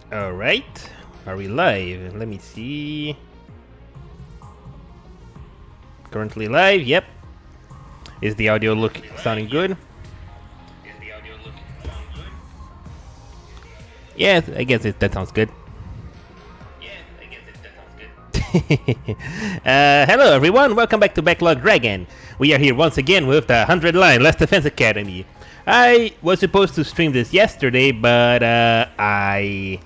Alright, are we live? Let me see. Currently live, yep. Is the audio sounding good? Yeah, I guess that sounds good. Hello everyone, welcome back to Backlog Dragon. We are here once again with the 100 line Last Defense Academy. I was supposed to stream this yesterday, but I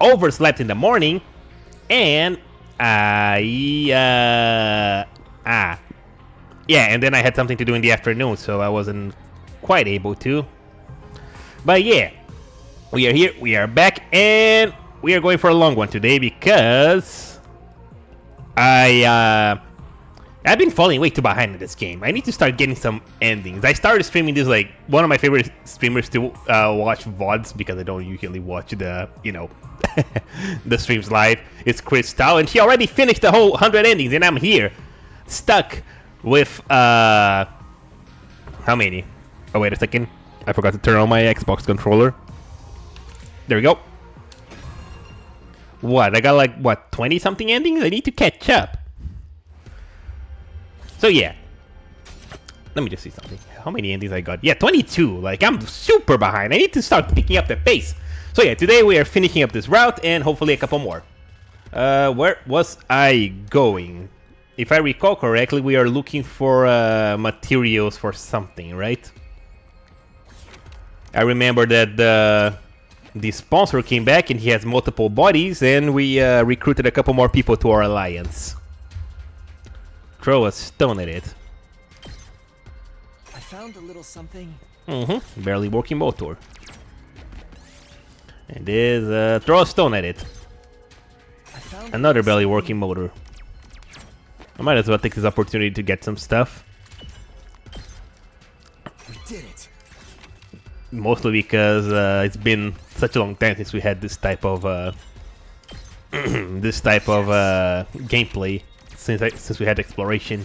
overslept in the morning, and yeah, and then I had something to do in the afternoon, so I wasn't quite able to. But yeah, we are here, we are back, and we are going for a long one today because I've been falling way too behind in this game. I need to start getting some endings. I started streaming this, like, one of my favorite streamers to watch VODs, because I don't usually watch the, you know, the streams live. It's Crystal, and she already finished the whole 100 endings, and I'm here, stuck with, how many? Oh, wait a second. I forgot to turn on my Xbox controller. There we go. What? I got like, what, 20-something endings? I need to catch up. So yeah. Let me just see something. How many endings I got? Yeah, 22. Like, I'm super behind. I need to start picking up the pace. So yeah, today we are finishing up this route and hopefully a couple more. Where was I going? If I recall correctly, we are looking for materials for something, right? I remember that the sponsor came back and he has multiple bodies, and we recruited a couple more people to our alliance. Throw a stone at it. I found a little something. Barely working motor. And there's throw a stone at it. Another barely working motor. I might as well take this opportunity to get some stuff. We did it. Mostly because it's been such a long time since we had this type of gameplay. Since we had exploration.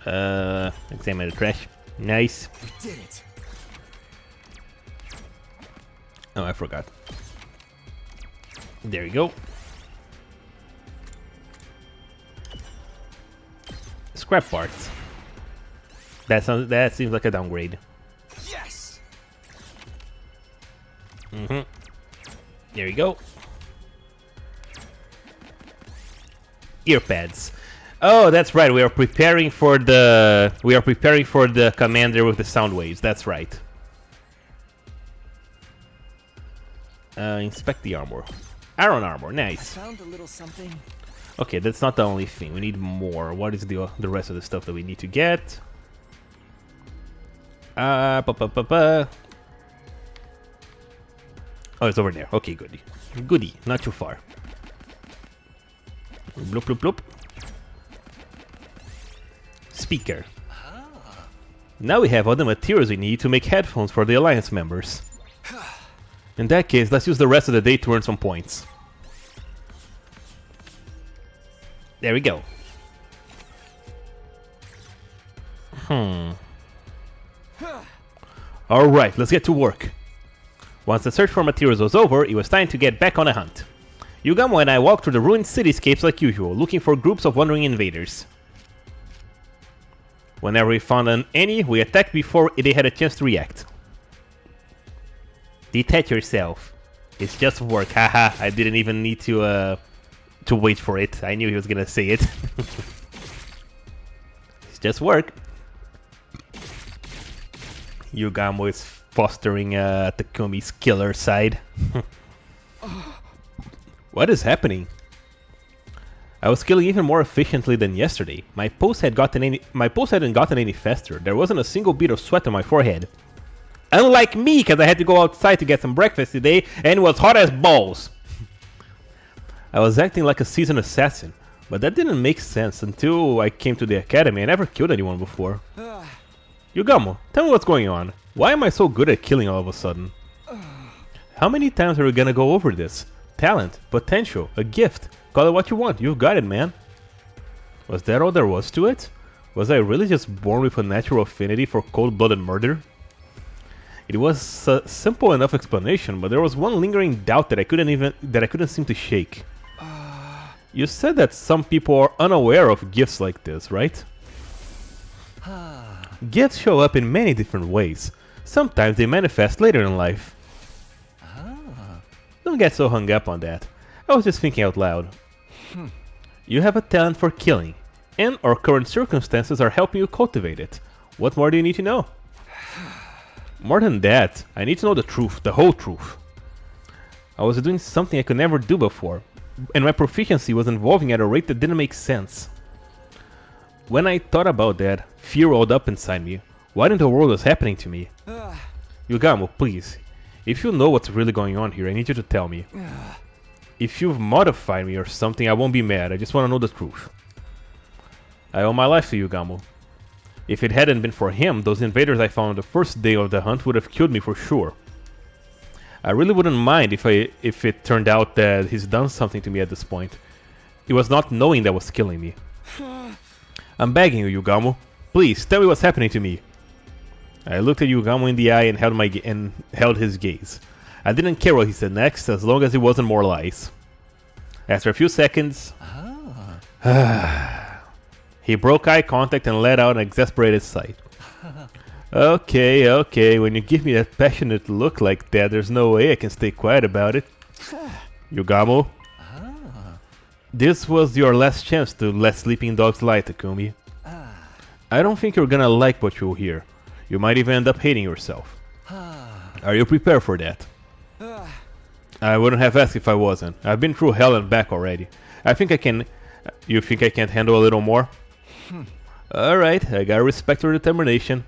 Examine the trash. Nice. We did it. Oh, I forgot. There you go. Scrap parts. That seems like a downgrade. Yes. There you go. Ear pads. Oh, that's right. We are preparing for the commander with the sound waves. That's right. Inspect the armor. Iron armor. Nice. I found a little something. Okay, that's not the only thing. We need more. What is the rest of the stuff that we need to get? Oh, it's over there. Okay, goody. Goody. Not too far. Bloop, bloop, bloop. Speaker. Now we have all the materials we need to make headphones for the Alliance members. In that case, let's use the rest of the day to earn some points. There we go. Alright, let's get to work. Once the search for materials was over, it was time to get back on a hunt. Yugamo and I walked through the ruined cityscapes like usual, looking for groups of wandering invaders. Whenever we found any, we attacked before they had a chance to react. Detach yourself. It's just work, haha. I didn't even need to wait for it. I knew he was gonna say it. It's just work. Yugamo is fostering Takumi's killer side. What is happening? I was killing even more efficiently than yesterday. My pulse hadn't gotten any faster. There wasn't a single bead of sweat on my forehead. Unlike me, because I had to go outside to get some breakfast today, and it was hot as balls. I was acting like a seasoned assassin, but that didn't make sense until I came to the academy. I never killed anyone before. Yugamo, tell me what's going on. Why am I so good at killing all of a sudden? How many times are we gonna go over this? Talent, potential, a gift. Call it what you want. You've got it, man. Was that all there was to it? Was I really just born with a natural affinity for cold-blooded murder? It was a simple enough explanation, but there was one lingering doubt that I couldn't seem to shake. You said that some people are unaware of gifts like this, right? Gifts show up in many different ways. Sometimes they manifest later in life. Don't get so hung up on that. I was just thinking out loud. You have a talent for killing, and our current circumstances are helping you cultivate it. What more do you need to know? More than that, I need to know the truth, the whole truth. I was doing something I could never do before, and my proficiency was evolving at a rate that didn't make sense. When I thought about that, fear rolled up inside me. What in the world was happening to me? Yugamo, please. If you know what's really going on here, I need you to tell me. If you've modified me or something, I won't be mad. I just want to know the truth. I owe my life to Yugamo. If it hadn't been for him, those invaders I found on the first day of the hunt would have killed me for sure. I really wouldn't mind if it turned out that he's done something to me at this point. It was not knowing that was killing me. I'm begging you, Yugamo. Please, tell me what's happening to me. I looked at Yugamo in the eye and held his gaze. I didn't care what he said next, as long as it wasn't more lies. After a few seconds... he broke eye contact and let out an exasperated sigh. Okay, when you give me that passionate look like that, there's no way I can stay quiet about it. Yugamo. This was your last chance to let sleeping dogs lie, Takumi. I don't think you're gonna like what you'll hear. You might even end up hating yourself. Are you prepared for that? I wouldn't have asked if I wasn't. I've been through hell and back already. I think I can... You think I can't handle a little more? Alright, I gotta respect your determination.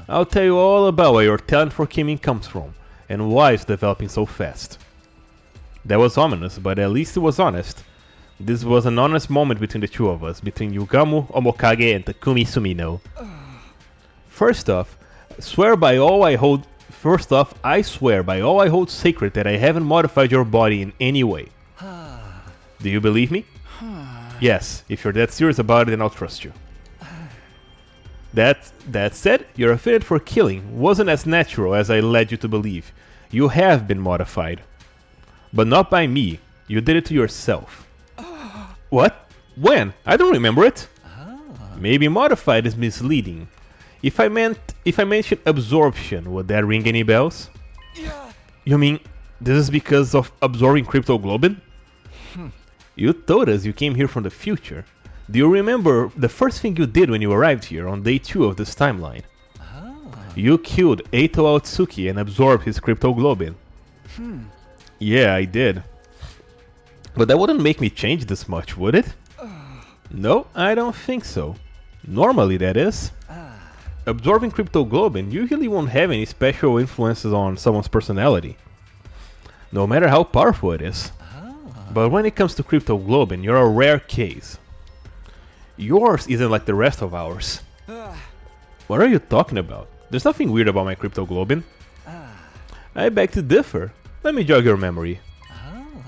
I'll tell you all about where your talent for killing comes from, and why it's developing so fast. That was ominous, but at least it was honest. This was an honest moment between the two of us, between Yugamo Omokage and Takumi Sumino. First off, I swear by all I hold sacred that I haven't modified your body in any way. Do you believe me? Yes, if you're that serious about it, then I'll trust you. That said, your affinity for killing wasn't as natural as I led you to believe. You have been modified. But not by me. You did it to yourself. What? When? I don't remember it. Maybe modified is misleading. If I mentioned absorption, would that ring any bells? You mean this is because of absorbing cryptoglobin? You told us you came here from the future. Do you remember the first thing you did when you arrived here on day 2 of this timeline? You killed Eito Aotsuki and absorbed his cryptoglobin. Yeah, I did. But that wouldn't make me change this much, would it? No, I don't think so. Normally, that is. Absorbing cryptoglobin usually won't have any special influences on someone's personality, no matter how powerful it is. But when it comes to cryptoglobin, you're a rare case. Yours isn't like the rest of ours. What are you talking about? There's nothing weird about my cryptoglobin. I beg to differ. Let me jog your memory.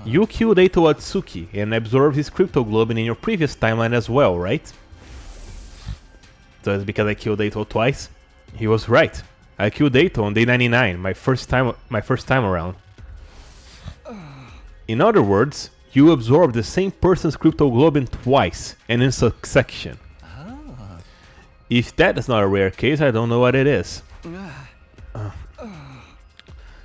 You killed Eito Atsuki and absorbed his cryptoglobin in your previous timeline as well, right? So it's because I killed Eito twice? He was right. I killed Eito on day 99, my first time around. In other words, you absorbed the same person's cryptoglobin twice, and in succession. If that is not a rare case, I don't know what it is.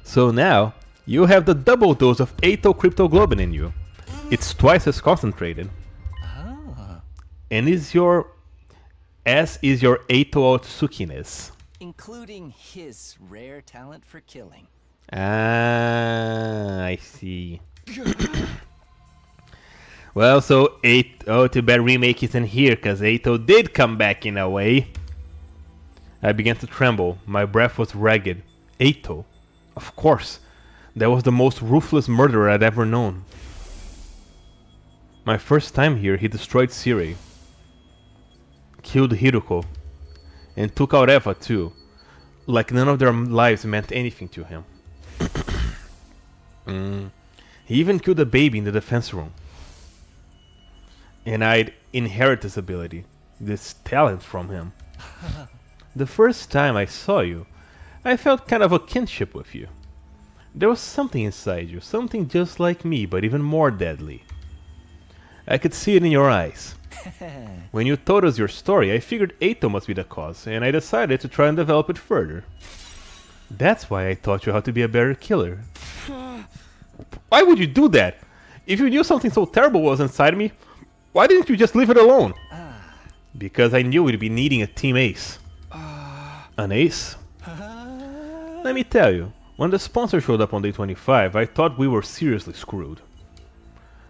So now, you have the double dose of Eito cryptoglobin in you. It's twice as concentrated. And is your Eito Otsukiness. Including his rare talent for killing. Ah, I see. Well, so too bad Remake isn't here, cause Eito did come back in a way. I began to tremble. My breath was ragged. Eito? Of course. That was the most ruthless murderer I'd ever known. My first time here, he destroyed Sirei, killed Hiruko, and took out Eva too, like none of their lives meant anything to him. He even killed a baby in the defense room. And I'd inherit this ability, this talent from him. The first time I saw you, I felt kind of a kinship with you. There was something inside you, something just like me, but even more deadly. I could see it in your eyes. When you told us your story, I figured Eito must be the cause, and I decided to try and develop it further. That's why I taught you how to be a better killer. Why would you do that? If you knew something so terrible was inside me, why didn't you just leave it alone? Because I knew we'd be needing a team ace. An ace? Let me tell you, when the sponsor showed up on day 25, I thought we were seriously screwed.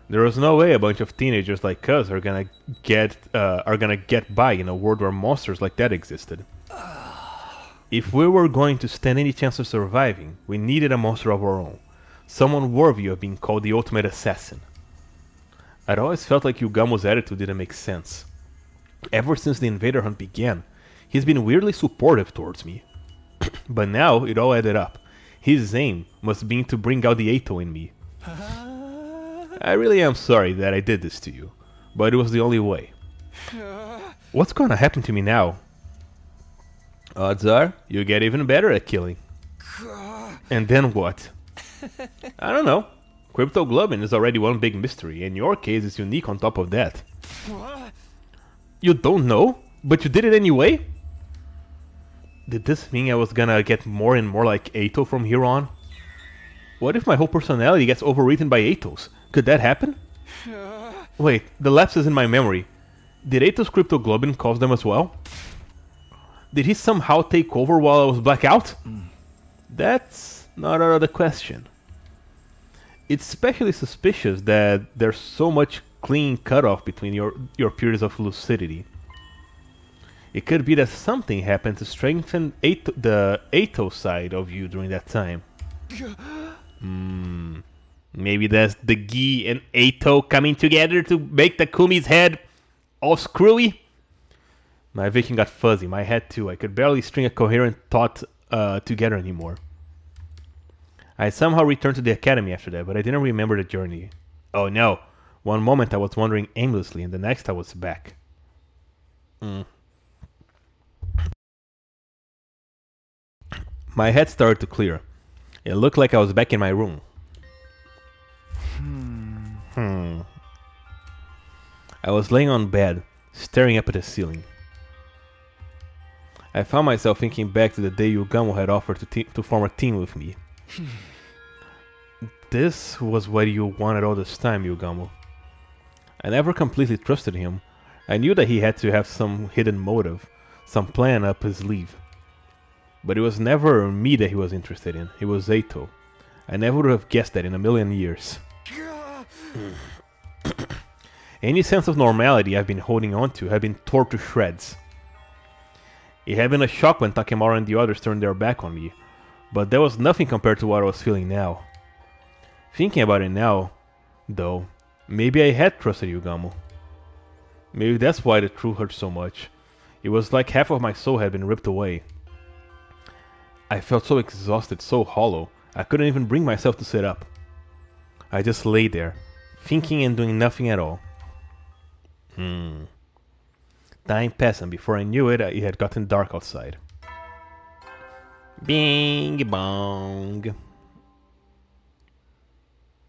There was no way a bunch of teenagers like us are gonna get by in a world where monsters like that existed. If we were going to stand any chance of surviving, we needed a monster of our own. Someone worthy of being called the ultimate assassin. I'd always felt like Yugamo's attitude didn't make sense. Ever since the invader hunt began, he's been weirdly supportive towards me. But now it all added up. His aim must be to bring out the Eito in me. I really am sorry that I did this to you, but it was the only way. What's gonna happen to me now? Odds are, you get even better at killing. And then what? I don't know. Cryptoglobin is already one big mystery, and your case is unique on top of that. You don't know? But you did it anyway? Did this mean I was gonna get more and more like Eito from here on? What if my whole personality gets overwritten by Eito's? Could that happen? Wait, the lapse is in my memory. Did Eito's cryptoglobin cause them as well? Did he somehow take over while I was blackout? That's not out of the question. It's especially suspicious that there's so much clean cutoff between your periods of lucidity. It could be that something happened to strengthen the Eito side of you during that time. Maybe that's the Gi and Eito coming together to make Takumi's head all screwy? My vision got fuzzy, my head too. I could barely string a coherent thought together anymore. I somehow returned to the academy after that, but I didn't remember the journey. Oh no! One moment I was wandering aimlessly, and the next I was back. My head started to clear. It looked like I was back in my room. I was laying on bed, staring up at the ceiling. I found myself thinking back to the day Yugamo had offered to form a team with me. This was what you wanted all this time, Yugamo. I never completely trusted him. I knew that he had to have some hidden motive, some plan up his sleeve. But it was never me that he was interested in, it was Eito. I never would have guessed that in a million years. Any sense of normality I've been holding on to had been torn to shreds. It had been a shock when Takemura and the others turned their back on me, but that was nothing compared to what I was feeling now. Thinking about it now, though, maybe I had trusted Yugamo. Maybe that's why the truth hurt so much. It was like half of my soul had been ripped away. I felt so exhausted, so hollow, I couldn't even bring myself to sit up. I just lay there, thinking and doing nothing at all. Time passed, and before I knew it, it had gotten dark outside. Bing bong.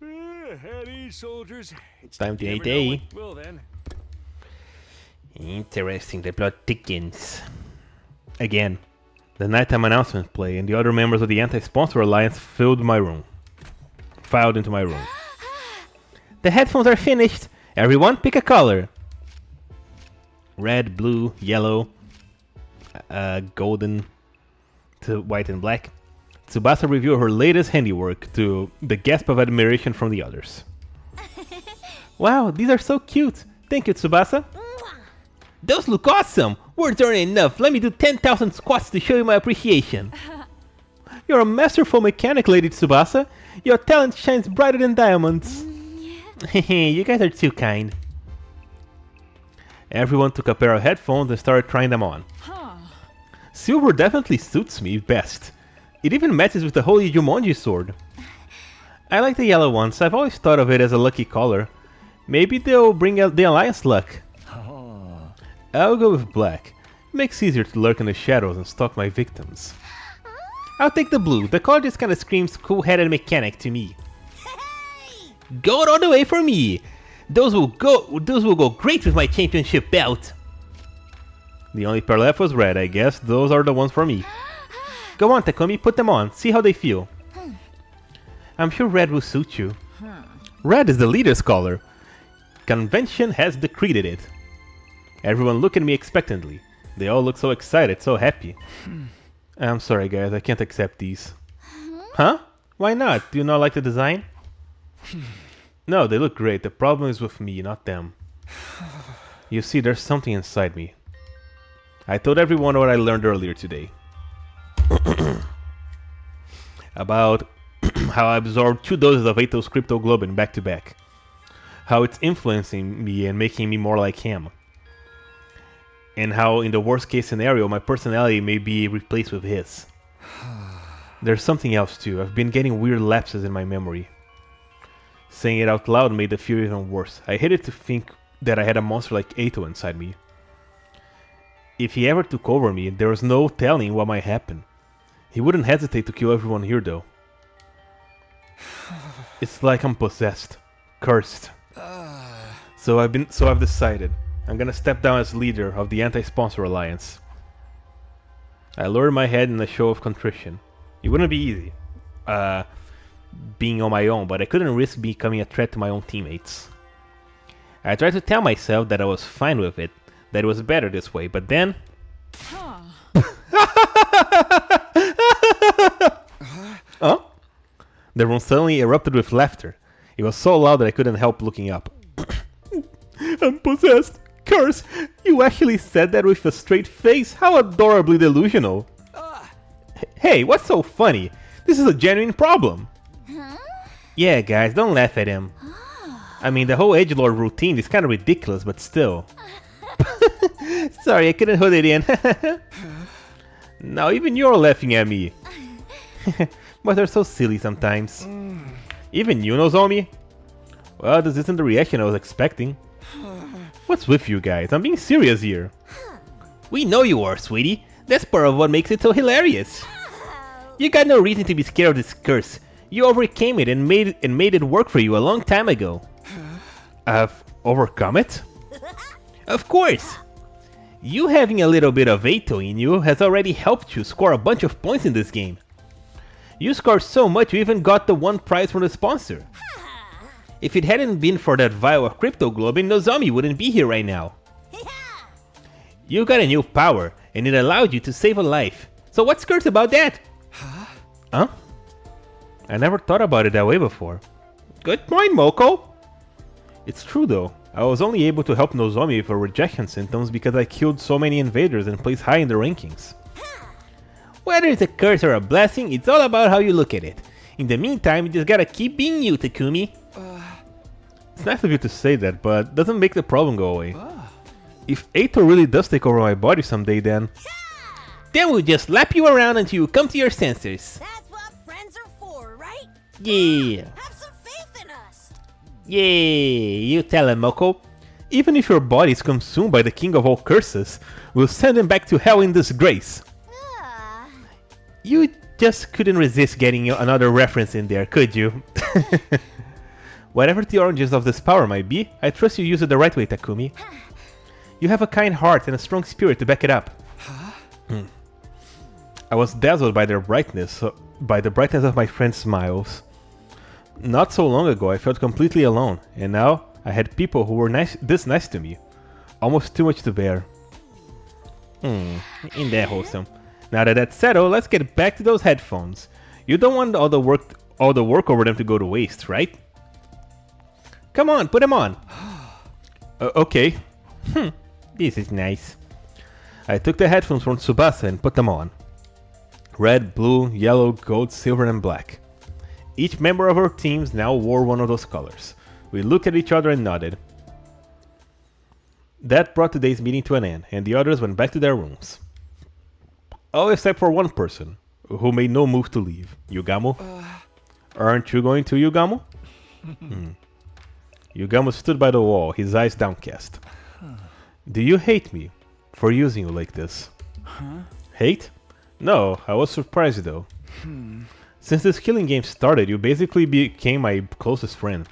At ease, soldiers. It's Time to you eat, never know eh? what will then. Interesting, the plot thickens. Again, the nighttime announcement play, and the other members of the Anti-Sponsor Alliance filed into my room. The headphones are finished! Everyone pick a color! Red, blue, yellow, golden, to white and black. Tsubasa revealed her latest handiwork to the gasp of admiration from the others. Wow, these are so cute! Thank you, Tsubasa! Those look awesome! Words aren't enough! Let me do 10,000 squats to show you my appreciation! You're a masterful mechanic, Lady Tsubasa! Your talent shines brighter than diamonds! Hehe, you guys are too kind. Everyone took a pair of headphones and started trying them on. Silver definitely suits me best. It even matches with the holy Jumonji sword. I like the yellow ones. I've always thought of it as a lucky color. Maybe they'll bring out the Alliance luck. I'll go with black. It makes it easier to lurk in the shadows and stalk my victims. I'll take the blue. The color just kinda screams cool-headed mechanic to me. Gold all the way for me! Those will go great with my championship belt! The only pair left was red, I guess. Those are the ones for me. Go on, Takumi, put them on. See how they feel. I'm sure red will suit you. Red is the leader's color. Convention has decreed it. Everyone look at me expectantly. They all look so excited, so happy. I'm sorry guys, I can't accept these. Huh? Why not? Do you not like the design? No, they look great. The problem is with me, not them. You see, there's something inside me. I told everyone what I learned earlier today. About how I absorbed 2 doses of Ato's cryptoglobin back to back. How it's influencing me and making me more like him. And how, in the worst case scenario, my personality may be replaced with his. There's something else too. I've been getting weird lapses in my memory. Saying it out loud made the fear even worse. I hated to think that I had a monster like Ato inside me. If he ever took over me, there was no telling what might happen. He wouldn't hesitate to kill everyone here though. It's like I'm possessed. Cursed. So I've decided. I'm gonna step down as leader of the Anti-Sponsor Alliance. I lowered my head in a show of contrition. It wouldn't be easy, being on my own, but I couldn't risk becoming a threat to my own teammates. I tried to tell myself that I was fine with it, that it was better this way, but then... Huh? The room suddenly erupted with laughter. It was so loud that I couldn't help looking up. I'm possessed! Curse! You actually said that with a straight face? How adorably delusional! Hey, what's so funny? This is a genuine problem! Yeah, guys, don't laugh at him. I mean, the whole edgelord routine is kind of ridiculous, but still. Sorry, I couldn't hold it in. Now even you're laughing at me. But they're so silly sometimes. Even you, Nozomi? Well, this isn't the reaction I was expecting. What's with you guys? I'm being serious here. We know you are, sweetie. That's part of what makes it so hilarious. You got no reason to be scared of this curse. You overcame it and made it work for you a long time ago. I've overcome it? Of course! You having a little bit of Ato in you has already helped you score a bunch of points in this game. You scored so much you even got the one prize from the sponsor. If it hadn't been for that vial of cryptoglobin, Nozomi wouldn't be here right now. You got a new power, and it allowed you to save a life. So what's cursed about that? Huh? I never thought about it that way before. Good point, Moko! It's true though. I was only able to help Nozomi with her rejection symptoms because I killed so many invaders and placed high in the rankings. Whether it's a curse or a blessing, it's all about how you look at it. In the meantime, you just gotta keep being you, Takumi. It's nice of you to say that, but doesn't make the problem go away. If Ato really does take over my body someday, then we'll just lap you around until you come to your senses. That's what friends are for, right? Yeah. Have some faith in us. Yeah, you tell him, Moko. Even if your body is consumed by the king of all curses, we'll send him back to hell in disgrace. You just couldn't resist getting another reference in there, could you? Whatever the origins of this power might be, I trust you use it the right way, Takumi. You have a kind heart and a strong spirit to back it up. I was dazzled by their brightness, by the brightness of my friends' smiles. Not so long ago, I felt completely alone, and now I had people who were this nice to me. Almost too much to bear. Ain't that wholesome. Now that that's settled, let's get back to those headphones. You don't want all the work over them to go to waste, right? Come on, put them on. Okay. This is nice. I took the headphones from Tsubasa and put them on. Red, blue, yellow, gold, silver, and black. Each member of our teams now wore one of those colors. We looked at each other and nodded. That brought today's meeting to an end, and the others went back to their rooms. All except for one person, who made no move to leave. Yugamo? Aren't you going to, Yugamo? Yugamo stood by the wall, his eyes downcast. Do you hate me for using you like this? Hate? No, I was surprised though. Since this killing game started, you basically became my closest friend.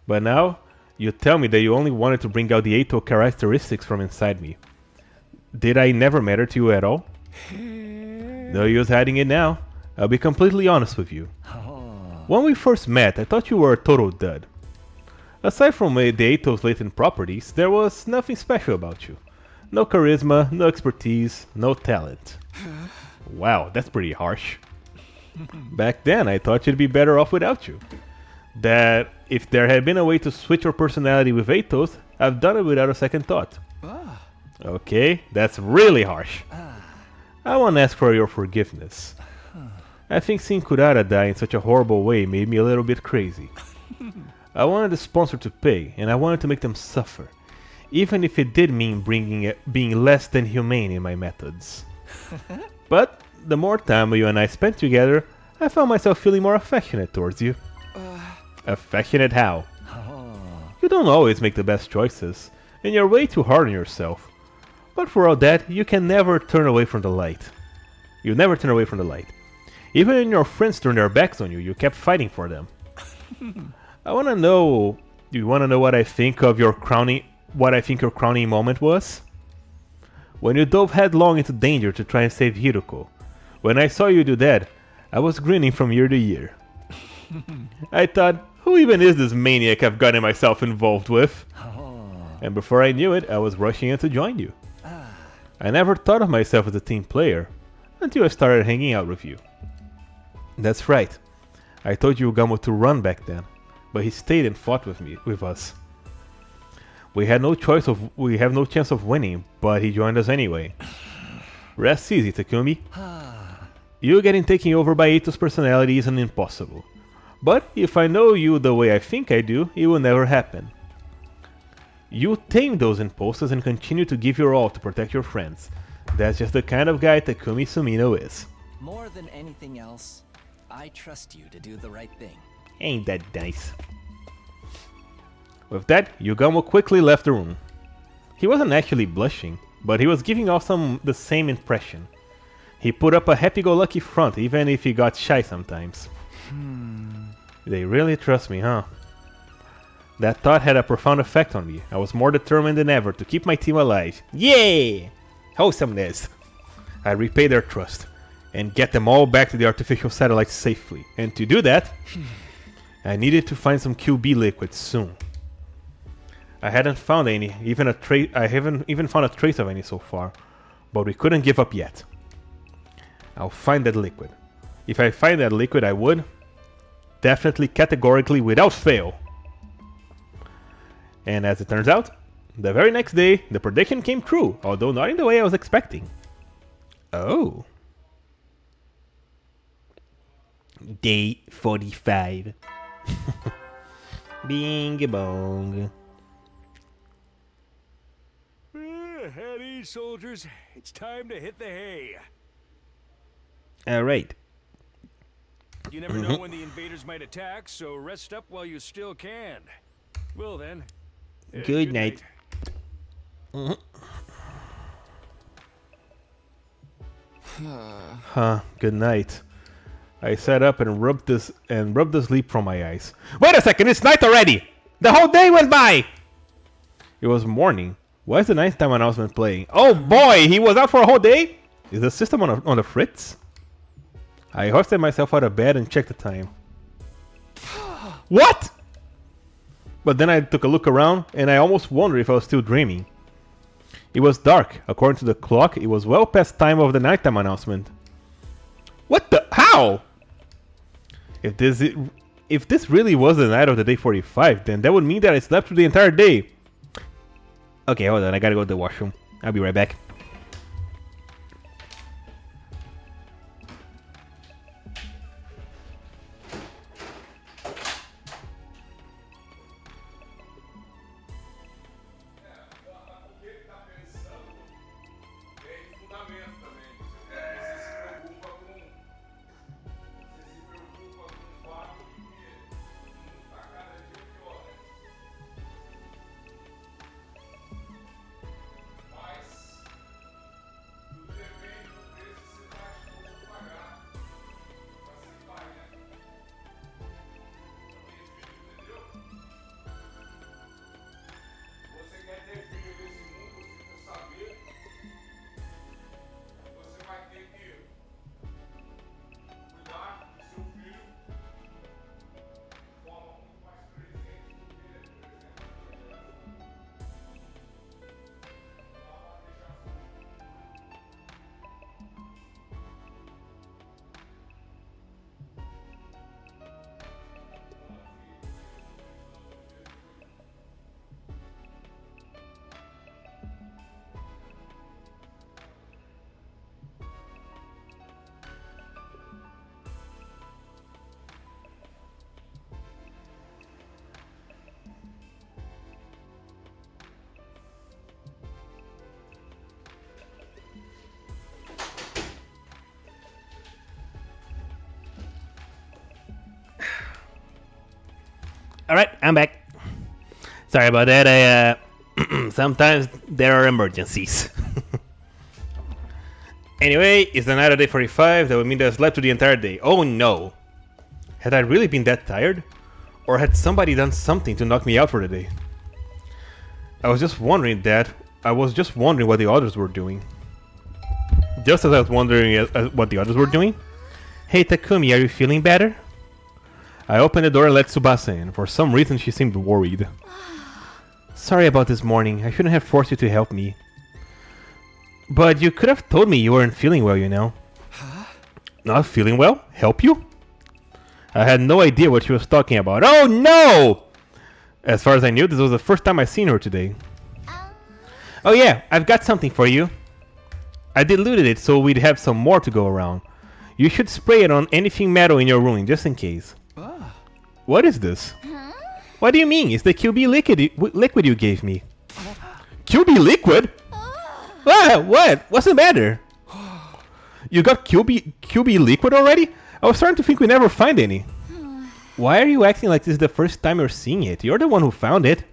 But now, you tell me that you only wanted to bring out the Ato characteristics from inside me. Did I never matter to you at all? No use hiding it now. I'll be completely honest with you. When we first met, I thought you were a total dud. Aside from the Ato's latent properties, there was nothing special about you. No charisma, no expertise, no talent. Wow, that's pretty harsh. Back then, I thought you'd be better off without you. That if there had been a way to switch your personality with Atos, I've done it without a second thought. Okay, that's really harsh. I won't ask for your forgiveness. I think seeing Kurara die in such a horrible way made me a little bit crazy. I wanted the sponsor to pay, and I wanted to make them suffer, even if it did mean being less than humane in my methods. But the more time you and I spent together, I found myself feeling more affectionate towards you. Affectionate how? You don't always make the best choices, and you're way too hard on yourself. But for all that, you can never turn away from the light. You never turn away from the light. Even when your friends turned their backs on you, you kept fighting for them. I wanna know... You wanna know what I think of your crowning... What I think your crowning moment was? When you dove headlong into danger to try and save Hiruko. When I saw you do that, I was grinning from ear to ear. I thought, who even is this maniac I've gotten myself involved with? And before I knew it, I was rushing in to join you. I never thought of myself as a team player, until I started hanging out with you. That's right. I told Yugamo to run back then, but he stayed and fought with us. We have no chance of winning, but he joined us anyway. Rest easy, Takumi. You getting taken over by Ito's personality isn't impossible. But if I know you the way I think I do, it will never happen. You tame those impulses and continue to give your all to protect your friends. That's just the kind of guy Takumi Sumino is. More than anything else, I trust you to do the right thing. Ain't that nice? With that, Yugamo quickly left the room. He wasn't actually blushing, but he was giving off the same impression. He put up a happy-go-lucky front even if he got shy sometimes. They really trust me, huh? That thought had a profound effect on me. I was more determined than ever to keep my team alive. Yay! Wholesomeness! I repay their trust and get them all back to the artificial satellite safely. And to do that, I needed to find some QB liquid soon. I haven't found any, I haven't even found a trace of any so far, but we couldn't give up yet. I'll find that liquid. If I find that liquid, I would. Definitely, categorically, without fail. And as it turns out, the very next day, the prediction came true, although not in the way I was expecting. Oh. Day 45. Bing bong. At ease, soldiers. It's time to hit the hay. Alright. You never know when the invaders might attack, so rest up while you still can. Well then. Good night. Good night. I sat up and rubbed the sleep from my eyes. Wait a second, it's night already! The whole day went by! It was morning. Why is the nighttime announcement playing? Oh boy, he was out for a whole day? Is the system on the fritz? I hoisted myself out of bed and checked the time. What? But then I took a look around and I almost wondered if I was still dreaming. It was dark. According to the clock, it was well past time of the nighttime announcement. What the? How? If this really was the night of the day 45, then that would mean that I slept through the entire day. Okay, hold on. I gotta go to the washroom. I'll be right back. Alright, I'm back. Sorry about that, sometimes there are emergencies. Anyway, it's another day 45, that would mean that I slept through the entire day. Oh no! Had I really been that tired? Or had somebody done something to knock me out for the day? I was just wondering what the others were doing. Just as I was wondering what the others were doing. Hey Takumi, are you feeling better? I opened the door and let Tsubasa in. For some reason she seemed worried. Sorry about this morning, I shouldn't have forced you to help me. But you could have told me you weren't feeling well, you know. Huh? Not feeling well? Help you? I had no idea what she was talking about. Oh no! As far as I knew, this was the first time I seen her today. Oh yeah, I've got something for you. I diluted it so we'd have some more to go around. You should spray it on anything metal in your room, just in case. What is this? What do you mean? It's the QB liquid you gave me. QB liquid? What? What's the matter? You got QB liquid already? I was starting to think we never find any. Why are you acting like this is the first time you're seeing it? You're the one who found it.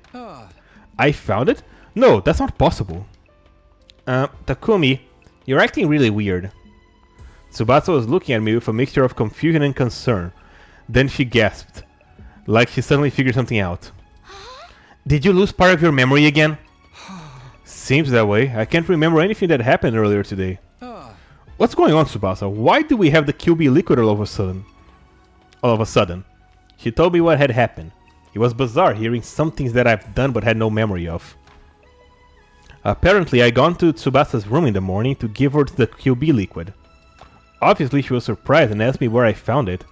I found it? No, that's not possible. Takumi, you're acting really weird. Tsubasa was looking at me with a mixture of confusion and concern. Then she gasped, like she suddenly figured something out. Did you lose part of your memory again? Seems that way. I can't remember anything that happened earlier today. What's going on, Tsubasa? Why do we have the QB liquid all of a sudden? All of a sudden. She told me what had happened. It was bizarre hearing some things that I've done but had no memory of. Apparently, I'd gone to Tsubasa's room in the morning to give her the QB liquid. Obviously, she was surprised and asked me where I found it.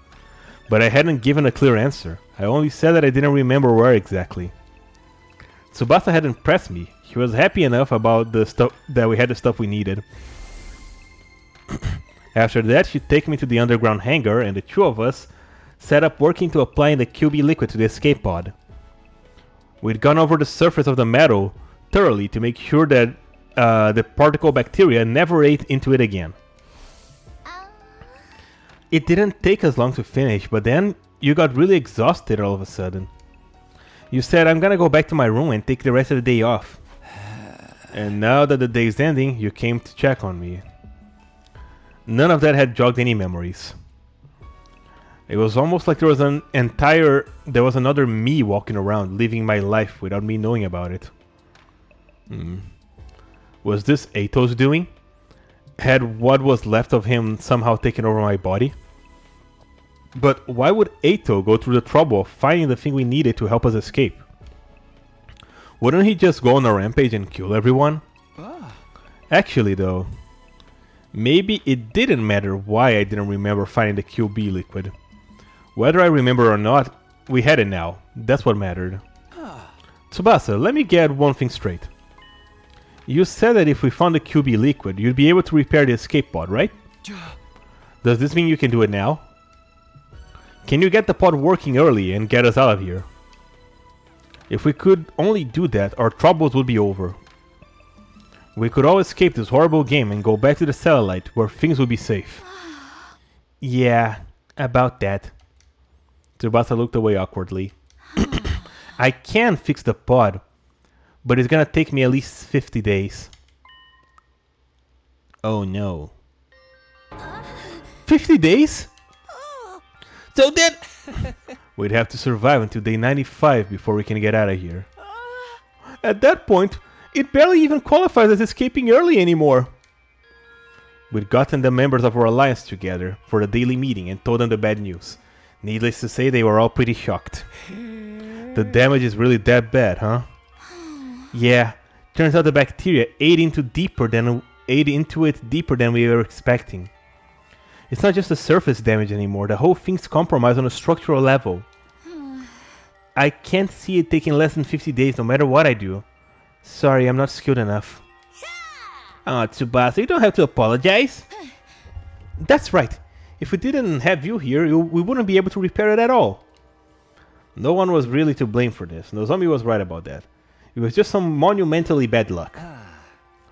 But I hadn't given a clear answer. I only said that I didn't remember where exactly. Tsubasa had impressed me. She was happy enough about the stuff that we had the stuff we needed. After that, she'd take me to the underground hangar and the two of us set up working to apply the QB liquid to the escape pod. We'd gone over the surface of the metal thoroughly to make sure that the particle bacteria never ate into it again. It didn't take us long to finish, but then you got really exhausted all of a sudden. You said, I'm gonna go back to my room and take the rest of the day off. And now that the day's ending, you came to check on me. None of that had jogged any memories. It was almost like there was another me walking around, living my life without me knowing about it. Was this Eito's doing? Had what was left of him somehow taken over my body? But why would Eito go through the trouble of finding the thing we needed to help us escape? Wouldn't he just go on a rampage and kill everyone? Actually though, maybe it didn't matter why I didn't remember finding the QB liquid. Whether I remember or not, we had it now. That's what mattered. Tsubasa, let me get one thing straight. You said that if we found the QB liquid, you'd be able to repair the escape pod, right? Does this mean you can do it now? Can you get the pod working early and get us out of here? If we could only do that, our troubles would be over. We could all escape this horrible game and go back to the satellite where things would be safe. Yeah, about that. Tsubasa looked away awkwardly. I can fix the pod, but it's gonna take me at least 50 days. Oh no. 50 days? So then we'd have to survive until day 95 before we can get out of here. At that point, it barely even qualifies as escaping early anymore. We'd gotten the members of our alliance together for a daily meeting and told them the bad news. Needless to say, they were all pretty shocked. The damage is really that bad, huh? Yeah, turns out the bacteria ate into it deeper than we were expecting. It's not just the surface damage anymore, the whole thing's compromised on a structural level. I can't see it taking less than 50 days no matter what I do. Sorry, I'm not skilled enough. Ah, Tsubasa, you don't have to apologize. That's right. If we didn't have you here, we wouldn't be able to repair it at all. No one was really to blame for this. Nozomi was right about that. It was just some monumentally bad luck.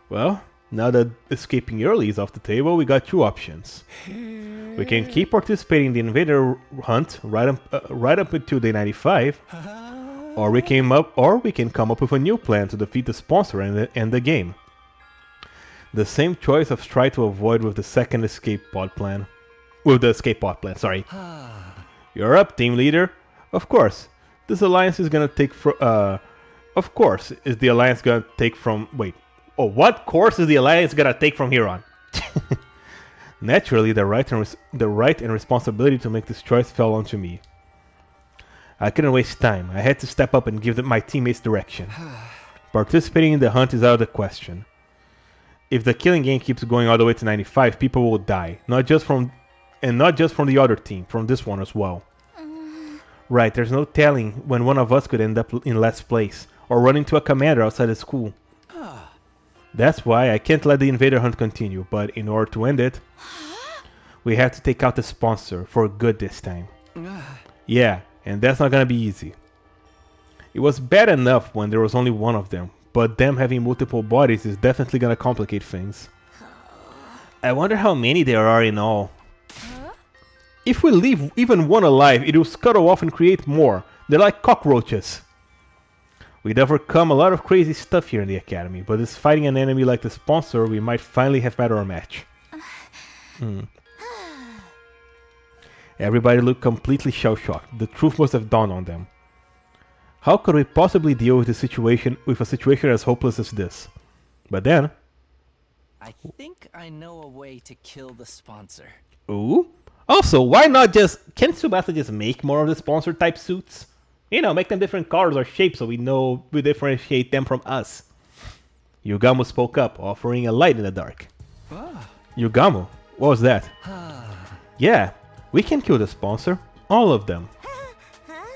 Well, now that escaping early is off the table, we got two options. We can keep participating in the invader hunt right up until day 95, or we can come up with a new plan to defeat the sponsor and end the game. The same choice I've tried to avoid with the second escape pod plan. With the escape pod plan, sorry. You're up, team leader. Of course, this alliance is gonna take from. Of course, is the alliance gonna take from? Wait. Oh, what course is the alliance gonna take from here on? Naturally, the right and responsibility to make this choice fell onto me. I couldn't waste time. I had to step up and give my teammates direction. Participating in the hunt is out of the question. If the killing game keeps going all the way to 95, people will die. Not just from the other team, from this one as well. Right, there's no telling when one of us could end up in last place, or run into a commander outside the school. That's why I can't let the invader hunt continue, but in order to end it, we have to take out the sponsor for good this time. Yeah, and that's not gonna be easy. It was bad enough when there was only one of them, but them having multiple bodies is definitely gonna complicate things. I wonder how many there are in all. If we leave even one alive, it will scuttle off and create more. They're like cockroaches. We'd overcome a lot of crazy stuff here in the academy, but as fighting an enemy like the sponsor, we might finally have met our match. Everybody looked completely shell-shocked. The truth must have dawned on them. How could we possibly deal with a situation as hopeless as this? But then... I think I know a way to kill the sponsor. Ooh? Also, why not just... Can't Tsubasa just make more of the sponsor type suits? You know, make them different colors or shapes so we differentiate them from us. Yugamu spoke up, offering a light in the dark. Yugamu? What was that? Yeah, we can kill the sponsor. All of them.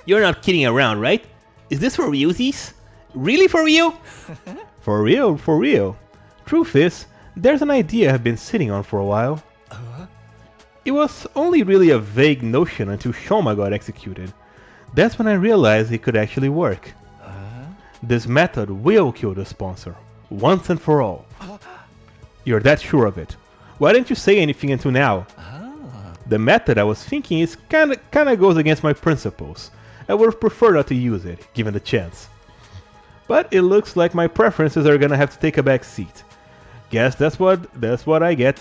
You're not kidding around, right? Is this for realsies? Really for real? For real, for real. Truth is, there's an idea I've been sitting on for a while. It was only really a vague notion until Shoma got executed. That's when I realized it could actually work. This method will kill the sponsor, once and for all. You're that sure of it. Why didn't you say anything until now? The method I was thinking is kinda goes against my principles. I would have preferred not to use it, given the chance. But it looks like my preferences are gonna have to take a back seat. Guess that's what I get.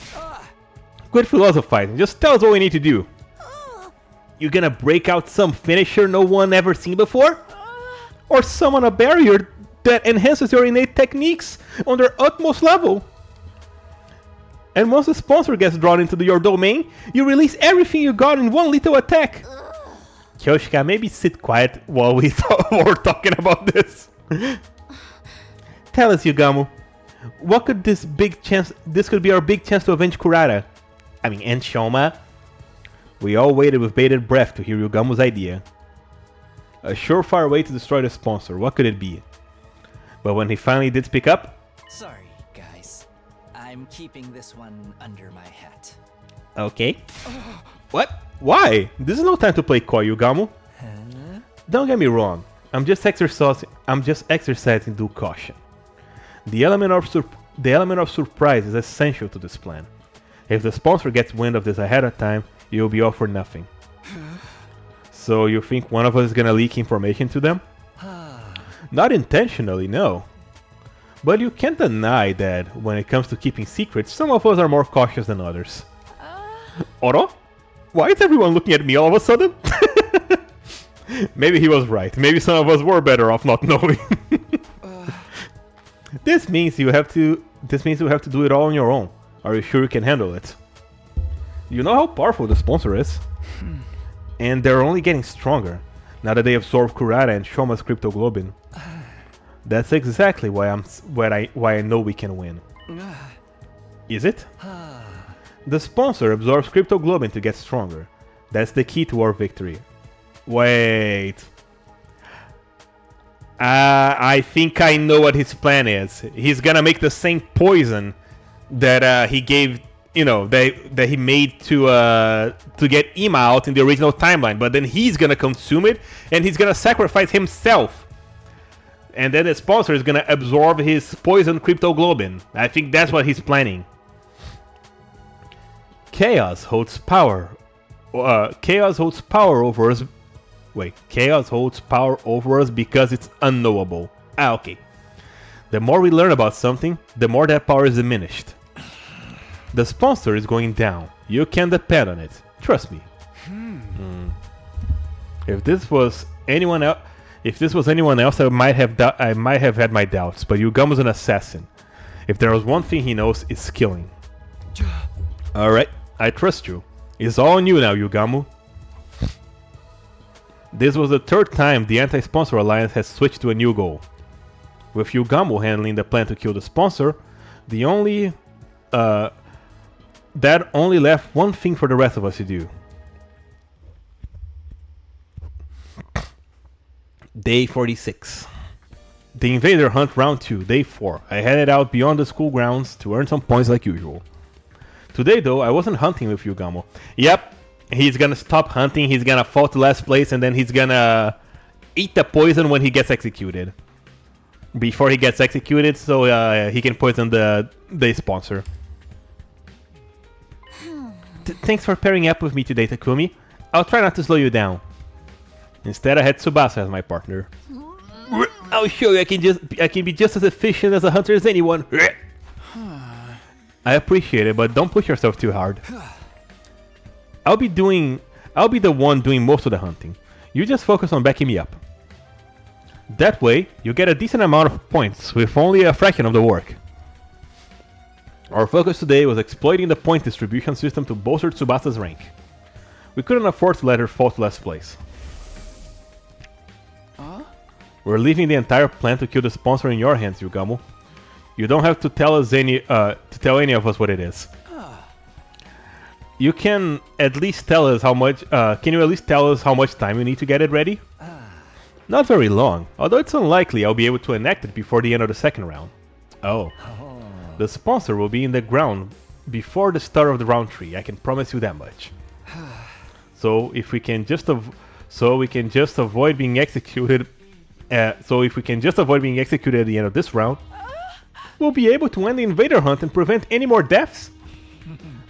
Good philosophizing, just tell us what we need to do. You gonna break out some finisher no one ever seen before? Or summon a barrier that enhances your innate techniques on their utmost level? And once the sponsor gets drawn into your domain, you release everything you got in one little attack. Kyoshika, maybe sit quiet while we're talking about this. Tell us, Yugamu, what could this could be our big chance to avenge Kurata? And Shoma? We all waited with bated breath to hear Yugamu's idea. A surefire way to destroy the sponsor, what could it be? But when he finally did speak up... Sorry, guys. I'm keeping this one under my hat. Okay. What? Why? This is no time to play coy, Yugamu. Don't get me wrong. I'm just exercising due caution. The element of surprise is essential to this plan. If the sponsor gets wind of this ahead of time, you'll be all for nothing. So you think one of us is gonna leak information to them? Not intentionally, no. But you can't deny that when it comes to keeping secrets, some of us are more cautious than others. Oro? Why is everyone looking at me all of a sudden? Maybe he was right. Maybe some of us were better off not knowing. This means you have to do it all on your own. Are you sure you can handle it? You know how powerful the sponsor is? And they're only getting stronger, now that they absorb Kurata and Shoma's cryptoglobin. That's exactly why I know we can win. Is it? The sponsor absorbs cryptoglobin to get stronger. That's the key to our victory. Wait. I think I know what his plan is. He's gonna make the same poison that he gave, that he made to get Ima out in the original timeline. But then he's gonna consume it, and he's gonna sacrifice himself. And then the sponsor is gonna absorb his poison cryptoglobin. I think that's what he's planning. Chaos holds power. Chaos holds power over us. Wait, chaos holds power over us because it's unknowable. Ah, okay. The more we learn about something, the more that power is diminished. The sponsor is going down. You can depend on it. Trust me. If this was anyone else, I might have had my doubts. But Yugamo's an assassin. If there was one thing he knows, it's killing. All right, I trust you. It's all on you now, Yugamo. This was the third time the Anti-Sponsor Alliance has switched to a new goal. With Yugamo handling the plan to kill the sponsor, that only left one thing for the rest of us to do. Day 46. The Invader Hunt Round 2, Day 4. I headed out beyond the school grounds to earn some points like usual. Today though, I wasn't hunting with Yugamo. Yep, he's gonna stop hunting, he's gonna fall to last place, and then he's gonna eat the poison when he gets executed. Before he gets executed, so he can poison the sponsor. Thanks for pairing up with me today, Takumi. I'll try not to slow you down. Instead, I had Tsubasa as my partner. I'll show you I can be just as efficient as a hunter as anyone. I appreciate it, but don't push yourself too hard. I'll be the one doing most of the hunting. You just focus on backing me up. That way, you get a decent amount of points with only a fraction of the work. Our focus today was exploiting the point distribution system to bolster Tsubasa's rank. We couldn't afford to let her fall to last place. We're leaving the entire plan to kill the sponsor in your hands, Yugamo. You don't have to tell any of us what it is. You can at least tell us how much. Can you at least tell us how much time you need to get it ready? Not very long, although it's unlikely I'll be able to enact it before the end of the second round. Oh. The sponsor will be in the ground before the start of the round 3. I can promise you that much. So if we can just avoid being executed. So if we can just avoid being executed at the end of this round, we'll be able to end the invader hunt and prevent any more deaths.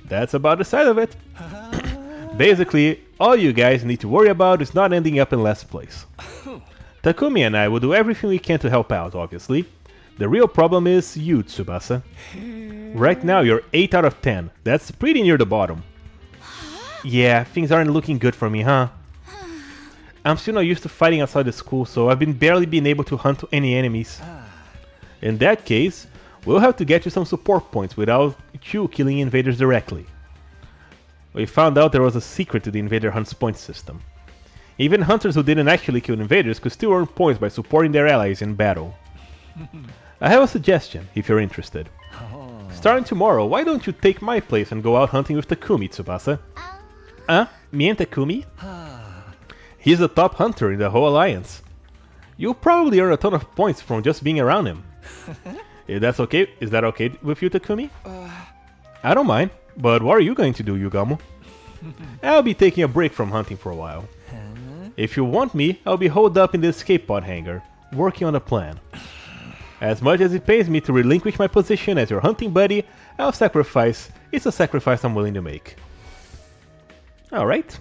That's about the side of it. Basically, all you guys need to worry about is not ending up in last place. Takumi and I will do everything we can to help out, obviously. The real problem is you, Tsubasa. Right now you're 8 out of 10. That's pretty near the bottom. Yeah, things aren't looking good for me, huh? I'm still not used to fighting outside the school, so I've barely been able to hunt any enemies. In that case, we'll have to get you some support points without you killing invaders directly. We found out there was a secret to the Invader Hunt's point system. Even hunters who didn't actually kill invaders could still earn points by supporting their allies in battle. I have a suggestion, if you're interested. Starting tomorrow, why don't you take my place and go out hunting with Takumi, Tsubasa? Me and Takumi? He's the top hunter in the whole alliance. You'll probably earn a ton of points from just being around him. Is that okay with you, Takumi? I don't mind, but what are you going to do, Yugamo? I'll be taking a break from hunting for a while. If you want me, I'll be holed up in the escape pod hangar, working on a plan. As much as it pains me to relinquish my position as your hunting buddy, it's a sacrifice I'm willing to make. Alright.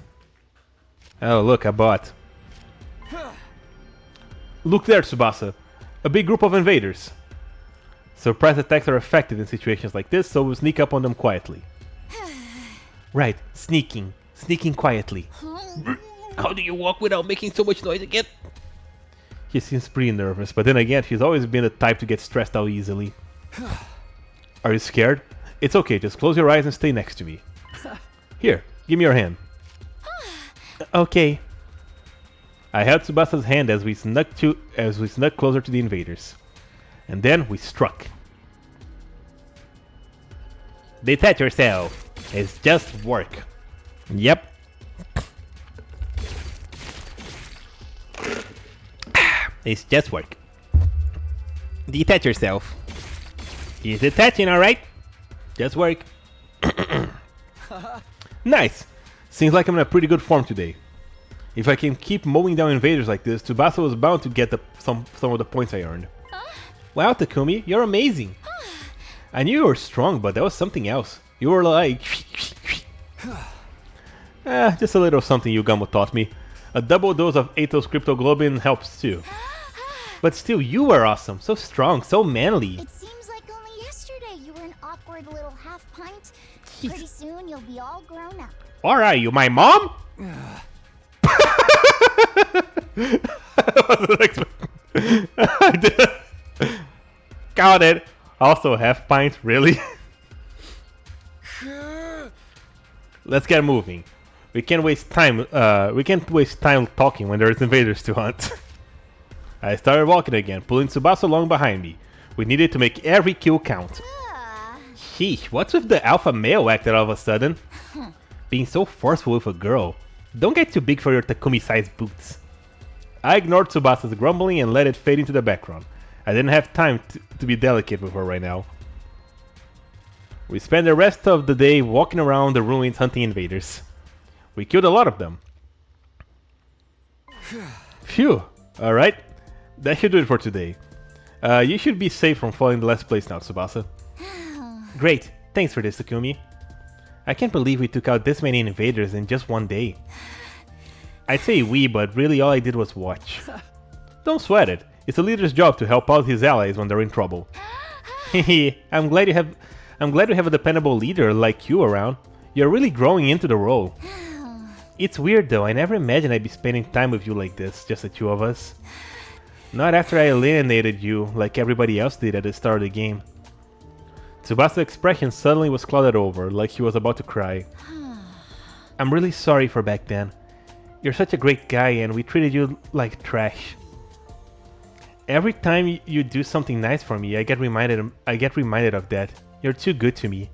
Oh, look, a bot. Look there, Tsubasa. A big group of invaders. Surprise attacks are effective in situations like this, so we'll sneak up on them quietly. Right, sneaking. Sneaking quietly. How do you walk without making so much noise again? He seems pretty nervous, but then again, she's always been the type to get stressed out easily. Are you scared? It's okay, just close your eyes and stay next to me. Here, give me your hand. Okay. I held Tsubasa's hand as we snuck closer to the invaders. And then we struck. Detach yourself. It's just work. Yep. It's just work. Detach yourself. He's detaching, alright? Just work. Nice! Seems like I'm in a pretty good form today. If I can keep mowing down invaders like this, Tsubasa was bound to get some of the points I earned. Wow, Takumi, you're amazing! I knew you were strong, but that was something else. You were like... Just a little something Yugamo taught me. A double dose of Atos cryptoglobin helps too. But still, you were awesome. So strong, so manly. It seems like only yesterday you were an awkward little half pint. Pretty soon you'll be all grown up. Or are you, my mom? I did. Got it. Also half pint, really? Let's get moving. We can't waste time. We can't waste time talking when there's invaders to hunt. I started walking again, pulling Tsubasa along behind me. We needed to make every kill count. Sheesh, what's with the alpha male acted all of a sudden? Being so forceful with a girl. Don't get too big for your Takumi-sized boots. I ignored Tsubasa's grumbling and let it fade into the background. I didn't have time to be delicate with her right now. We spent the rest of the day walking around the ruins hunting invaders. We killed a lot of them. Phew, alright. That should do it for today. You should be safe from falling in the last place now, Tsubasa. Great, thanks for this, Takumi. I can't believe we took out this many invaders in just one day. I'd say we, but really all I did was watch. Don't sweat it. It's a leader's job to help out his allies when they're in trouble. Hehe, I'm glad we have a dependable leader like you around. You're really growing into the role. It's weird though, I never imagined I'd be spending time with you like this, just the two of us. Not after I eliminated you like everybody else did at the start of the game. Tsubasa's expression suddenly was clouded over, like he was about to cry. I'm really sorry for back then. You're such a great guy and we treated you like trash. Every time you do something nice for me, I get reminded of that. You're too good to me.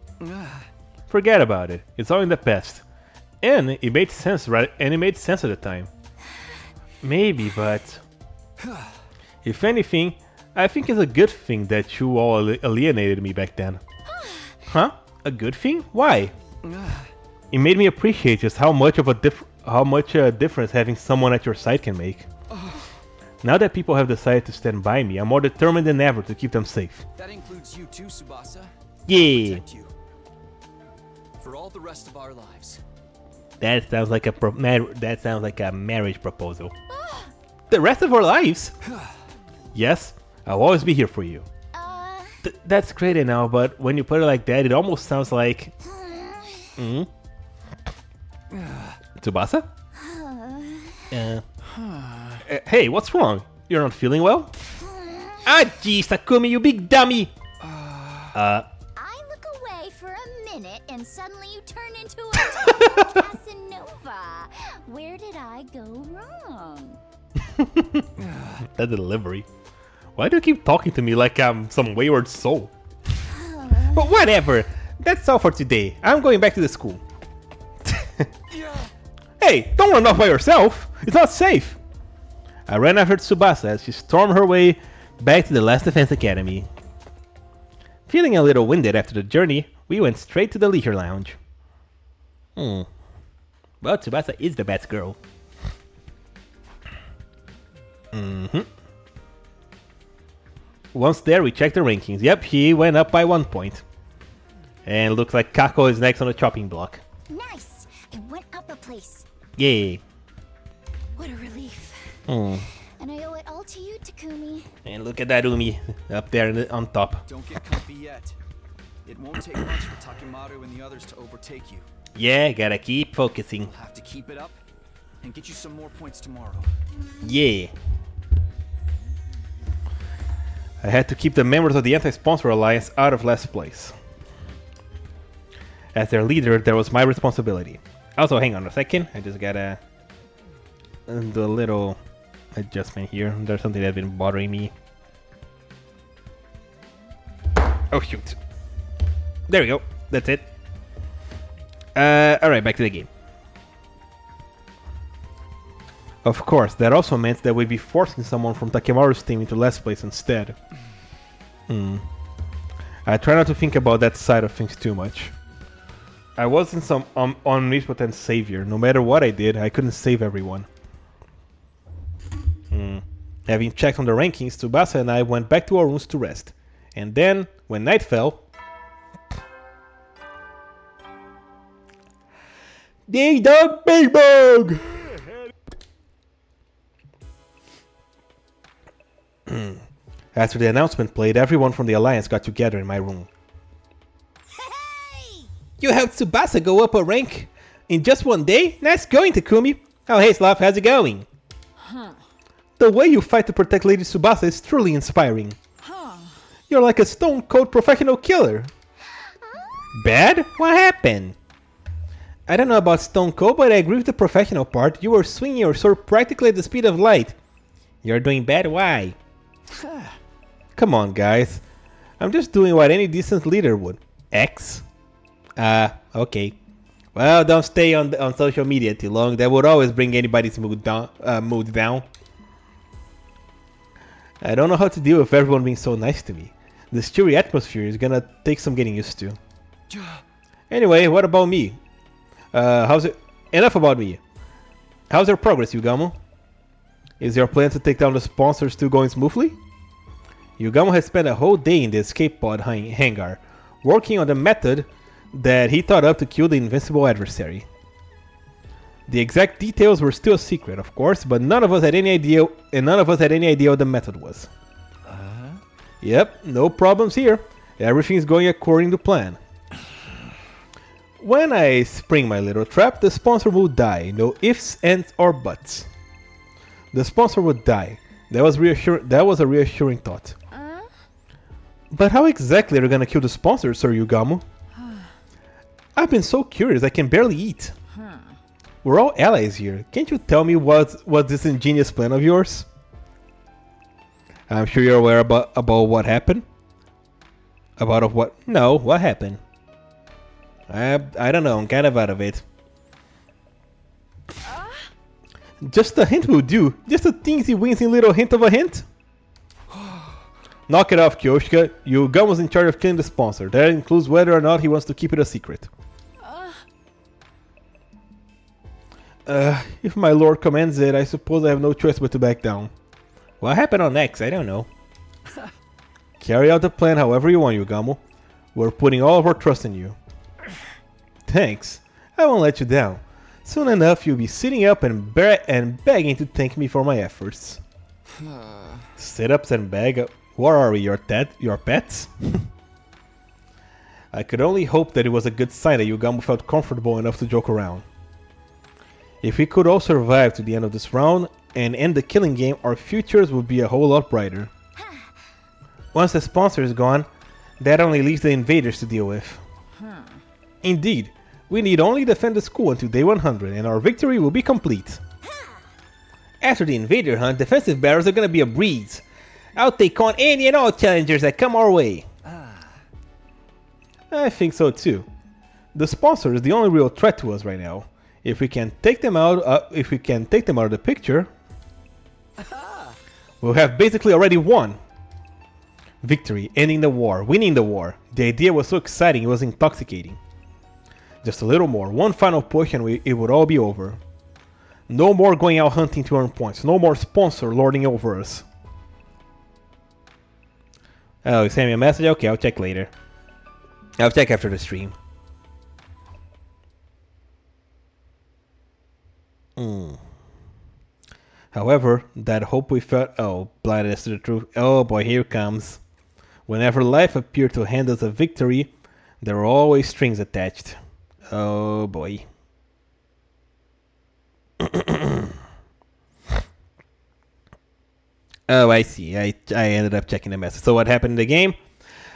Forget about it. It's all in the past. And it made sense, right? And it made sense at the time. Maybe, but if anything, I think it's a good thing that you all alienated me back then. Huh? A good thing? Why? It made me appreciate just how much a difference having someone at your side can make. Now that people have decided to stand by me, I'm more determined than ever to keep them safe. That includes you too, Tsubasa. Yeah. Protect you. For all the rest of our lives. That sounds like a marriage proposal. The rest of our lives? Yes, I'll always be here for you. That's great and all, but when you put it like that, it almost sounds like... Tsubasa? Hey, what's wrong? You're not feeling well? Ah, jeez, Takumi, you big dummy! I look away for a minute and suddenly you turn into a total Casanova. Where did I go wrong? That delivery. Why do you keep talking to me like I'm some wayward soul? But whatever, that's all for today. I'm going back to the school. Hey, don't run off by yourself! It's not safe! I ran after Tsubasa as she stormed her way back to the Last Defense Academy. Feeling a little winded after the journey, we went straight to the leisure lounge. Well, Tsubasa is the best girl. Once there, we checked the rankings. Yep, he went up by 1 point. And looks like Kako is next on the chopping block. Nice! It went up a place. Yay. What a relief. And I owe it all to you, Takumi. And look at that Umi up there on top. Don't get comfy yet. It won't take much for Takimaru and the others to overtake you. Yeah, gotta keep focusing. We'll have to keep it up and get you some more points tomorrow. Yeah. I had to keep the members of the Anti-Sponsor Alliance out of last place. As their leader, that was my responsibility. Also, hang on a second. I just gotta do a little adjustment here. There's something that's been bothering me. Oh, shoot. There we go. That's it. Alright, back to the game. Of course, that also meant that we'd be forcing someone from Takimaru's team into last place instead. I try not to think about that side of things too much. I wasn't some omnipotent savior. No matter what I did, I couldn't save everyone. Having checked on the rankings, Tsubasa and I went back to our rooms to rest. And then, when night fell... Ding dong, bing bong! After the announcement played, everyone from the Alliance got together in my room. Hey! You helped Tsubasa go up a rank in just one day? Nice going, Takumi. Oh, hey, Slav, how's it going? The way you fight to protect Lady Tsubasa is truly inspiring. You're like a stone-cold professional killer. Bad? What happened? I don't know about stone cold, but I agree with the professional part. You were swinging your sword practically at the speed of light. You're doing bad? Why? Come on, guys. I'm just doing what any decent leader would. X? Okay. Well, don't stay on social media too long. That would always bring anybody's mood down. I don't know how to deal with everyone being so nice to me. This cheery atmosphere is gonna take some getting used to. Anyway, what about me? How's it? Enough about me. How's your progress, Yugamo? Is your plan to take down the sponsor still going smoothly? Yugamo has spent a whole day in the escape pod hangar, working on the method that he thought up to kill the invincible adversary. The exact details were still a secret, of course, but none of us had any idea, what the method was. Yep, no problems here. Everything's going according to plan. When I spring my little trap, the sponsor will die. No ifs, ands, or buts. The sponsor would die. That was a reassuring thought. But how exactly are you gonna kill the sponsor, Sir Yugamo? I've been so curious I can barely eat. We're all allies here. Can't you tell me what's this ingenious plan of yours? I'm sure you're aware about what happened. About what? No, what happened? I don't know. I'm kind of out of it. Just a hint will do. Just a teensy weensy little hint of a hint. Knock it off, Kyoshika. Yugamo's in charge of killing the sponsor. That includes whether or not he wants to keep it a secret. If my lord commands it, I suppose I have no choice but to back down. What happened on X? I don't know. Carry out the plan however you want, Yugamo. We're putting all of our trust in you. Thanks. I won't let you down. Soon enough, you'll be sitting up and begging to thank me for my efforts. Sit-ups and beg? What are we, your pets? I could only hope that it was a good sign that Yugamo felt comfortable enough to joke around. If we could all survive to the end of this round and end the killing game, our futures would be a whole lot brighter. Once the sponsor is gone, that only leaves the invaders to deal with. Indeed, we need only defend the school until day 100 and our victory will be complete. After the invader hunt, defensive battles are gonna be a breeze. I'll take on any and all challengers that come our way. I think so too. The sponsor is the only real threat to us right now. If we can take them out, of the picture, we'll have basically already won. Victory, ending the war, winning the war. The idea was so exciting, it was intoxicating. Just a little more, one final push and it would all be over. No more going out hunting to earn points, no more sponsor lording over us. Oh, you sent me a message? Okay, I'll check later. I'll check after the stream. However, that hope we felt... Oh, blindness to the truth. Oh boy, here it comes. Whenever life appeared to hand us a victory, there were always strings attached. Oh boy. Oh, I see. I ended up checking the message. So what happened in the game?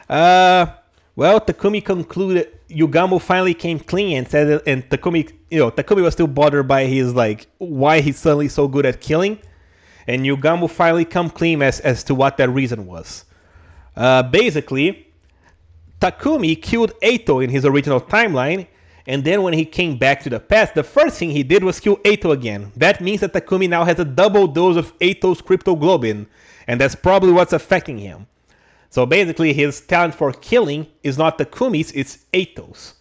Well, Takumi concluded Yugamo finally came clean and said that, and Takumi was still bothered by his, why he's suddenly so good at killing. And Yugamo finally come clean as to what that reason was. Basically, Takumi killed Eito in his original timeline, and then when he came back to the past, the first thing he did was kill Eito again. That means that Takumi now has a double dose of Eito's cryptoglobin, and that's probably what's affecting him. So basically, his talent for killing is not Takumi's, it's Eito's.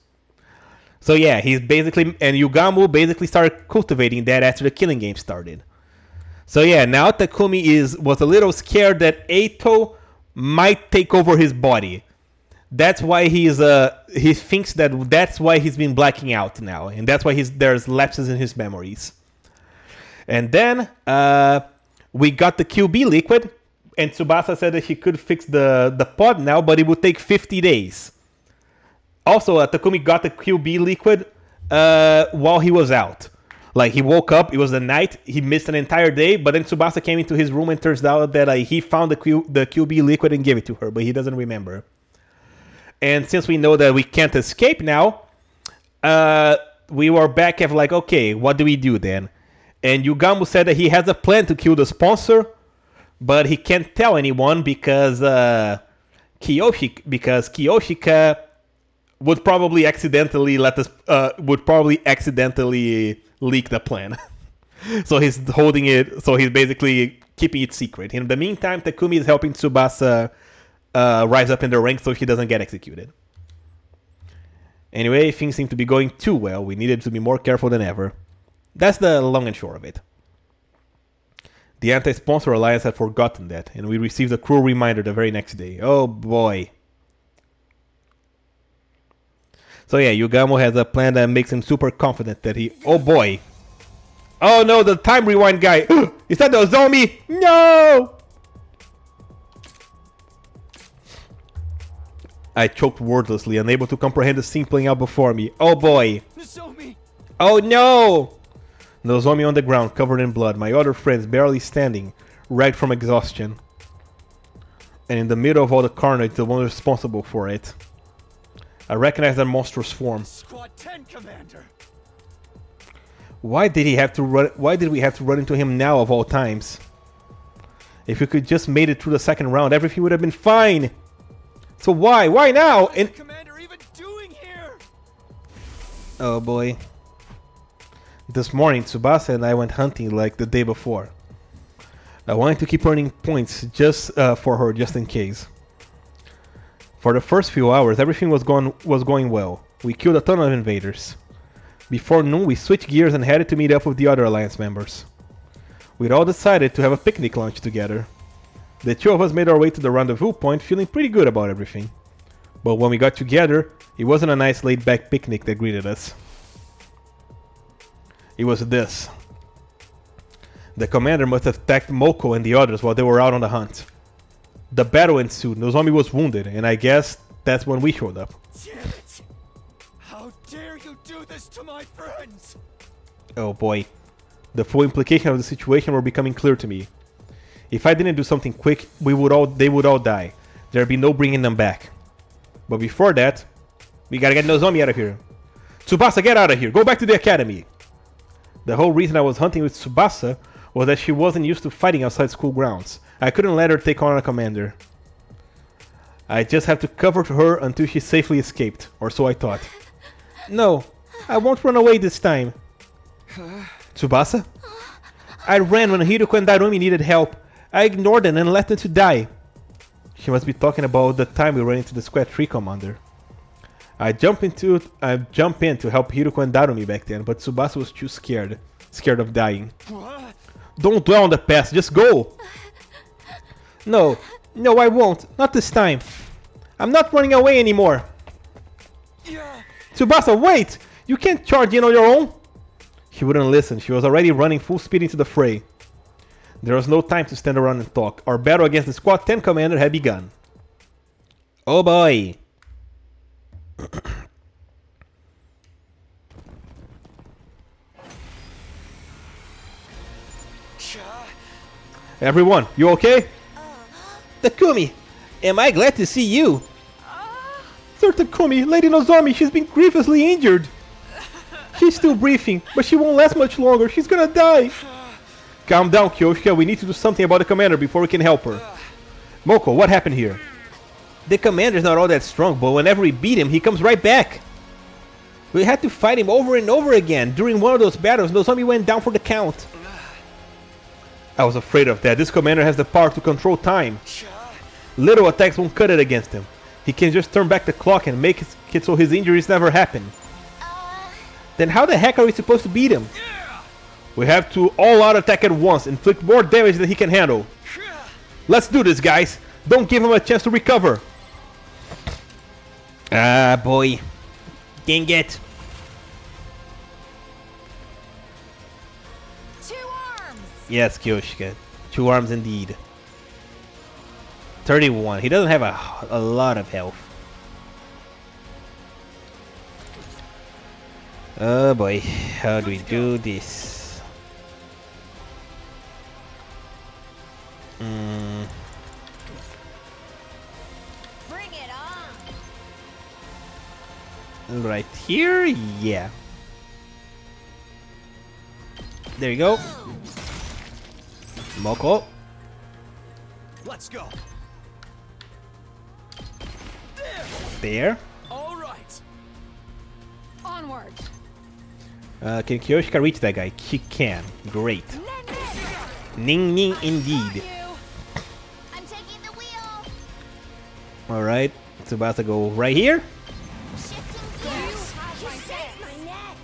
So yeah, and Yugamo basically started cultivating that after the killing game started. So yeah, now Takumi was a little scared that Eito might take over his body. That's why he thinks that's why he's been blacking out now, and that's why there's lapses in his memories. And then we got the QB liquid, and Tsubasa said that he could fix the pod now, but it would take 50 days. Also, Takumi got the QB liquid while he was out. Like, he woke up, it was the night, he missed an entire day, but then Tsubasa came into his room and turns out that he found the QB liquid and gave it to her, but he doesn't remember. And since we know that we can't escape now, we were back at like, okay, what do we do then? And Yugamu said that he has a plan to kill the sponsor, but he can't tell anyone because Kiyoshika would probably accidentally leak the plan. So he's holding it. So he's basically keeping it secret. In the meantime, Takumi is helping Tsubasa rise up in the ranks so he doesn't get executed. Anyway, things seem to be going too well. We needed to be more careful than ever. That's the long and short of it. The Anti-Sponsor Alliance had forgotten that, and we received a cruel reminder the very next day. Oh boy. So yeah, Yugamu has a plan that makes him super confident that he... Oh boy. Oh no, the time rewind guy. Is that the zombie? No! I choked wordlessly, unable to comprehend the scene playing out before me. Oh boy. Nozomi! Oh no! Nozomi on the ground, covered in blood. My other friends barely standing, ragged from exhaustion. And in the middle of all the carnage, the one responsible for it. I recognized that monstrous form. Squad 10, Commander! Why did we have to run into him now of all times? If we could just made it through the second round, everything would have been fine. So why? Why now? What is the Commander even doing here? Oh boy. This morning, Tsubasa and I went hunting like the day before. I wanted to keep earning points just for her, just in case. For the first few hours, everything was going well. We killed a ton of invaders. Before noon, we switched gears and headed to meet up with the other Alliance members. We'd all decided to have a picnic lunch together. The two of us made our way to the rendezvous point, feeling pretty good about everything. But when we got together, it wasn't a nice laid-back picnic that greeted us. It was this. The commander must have attacked Moko and the others while they were out on the hunt. The battle ensued, Nozomi was wounded, and I guess that's when we showed up. Damn it! How dare you do this to my friends! Oh boy. The full implications of the situation were becoming clear to me. If I didn't do something quick, they would all die. There'd be no bringing them back. But before that, we gotta get Nozomi out of here. Tsubasa, get out of here! Go back to the academy! The whole reason I was hunting with Tsubasa was that she wasn't used to fighting outside school grounds. I couldn't let her take on a commander. I just have to cover her until she safely escaped, or so I thought. No, I won't run away this time. Tsubasa? I ran when Hiroko and Darumi needed help. I ignored them and left them to die. She must be talking about the time we ran into the Squad 3 commander. I jump in to help Hiroko and Darumi back then, but Tsubasa was too scared of dying. What? Don't dwell on the past, just go! No, I won't, not this time. I'm not running away anymore. Yeah. Tsubasa, wait! You can't charge in on your own! She wouldn't listen, she was already running full speed into the fray. There was no time to stand around and talk. Our battle against the Squad 10 commander had begun. Oh boy! Everyone, you okay? Takumi, am I glad to see you? Sir Takumi, Lady Nozomi, she's been grievously injured. She's still breathing, but she won't last much longer. She's gonna die. Calm down, Kyoshika. We need to do something about the commander before we can help her. Moko, what happened here? The commander's not all that strong, but whenever we beat him, he comes right back. We had to fight him over and over again. During one of those battles, Nozomi went down for the count. I was afraid of that. This commander has the power to control time. Little attacks won't cut it against him. He can just turn back the clock and make it so his injuries never happen. Then how the heck are we supposed to beat him? We have to all-out attack at once, inflict more damage than he can handle. Let's do this, guys. Don't give him a chance to recover. Ah, boy. Dang it. 2 arms. Yes, Kyoshika. 2 arms indeed. 31. He doesn't have a lot of health. Oh boy. How do we do this? Bring it on. Right here? Yeah. There you go. Moko. Let's go. There. All right. Onward. Can Kyoshika reach that guy? She can. Great. Ning ning indeed. I'm taking the wheel. Alright. Tsubasa go right here. Shifting gears. You saved my neck.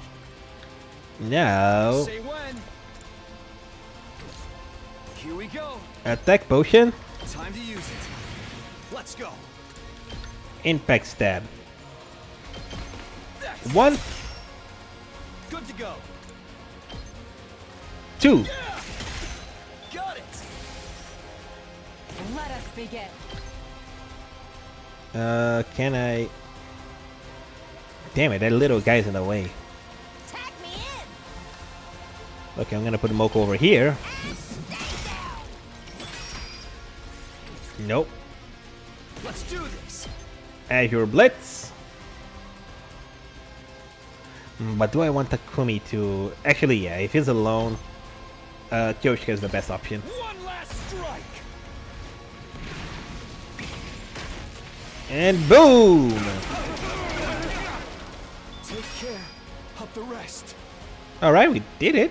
Now. Say when. Here we go. Attack potion. Time to use it. Let's go. Impact stab. That's 1, good to go. 2. Got it. Let us begin. Can I? Damn it, that little guy's in the way. Tag me in. Okay, I'm gonna put Moko over here. And stay down. Nope. Let's do this. Azure Blitz. But do I want Takumi to... Actually, yeah, if he's alone, Kyoshika is the best option. One last strike. And boom! Take care of the rest. Alright, we did it.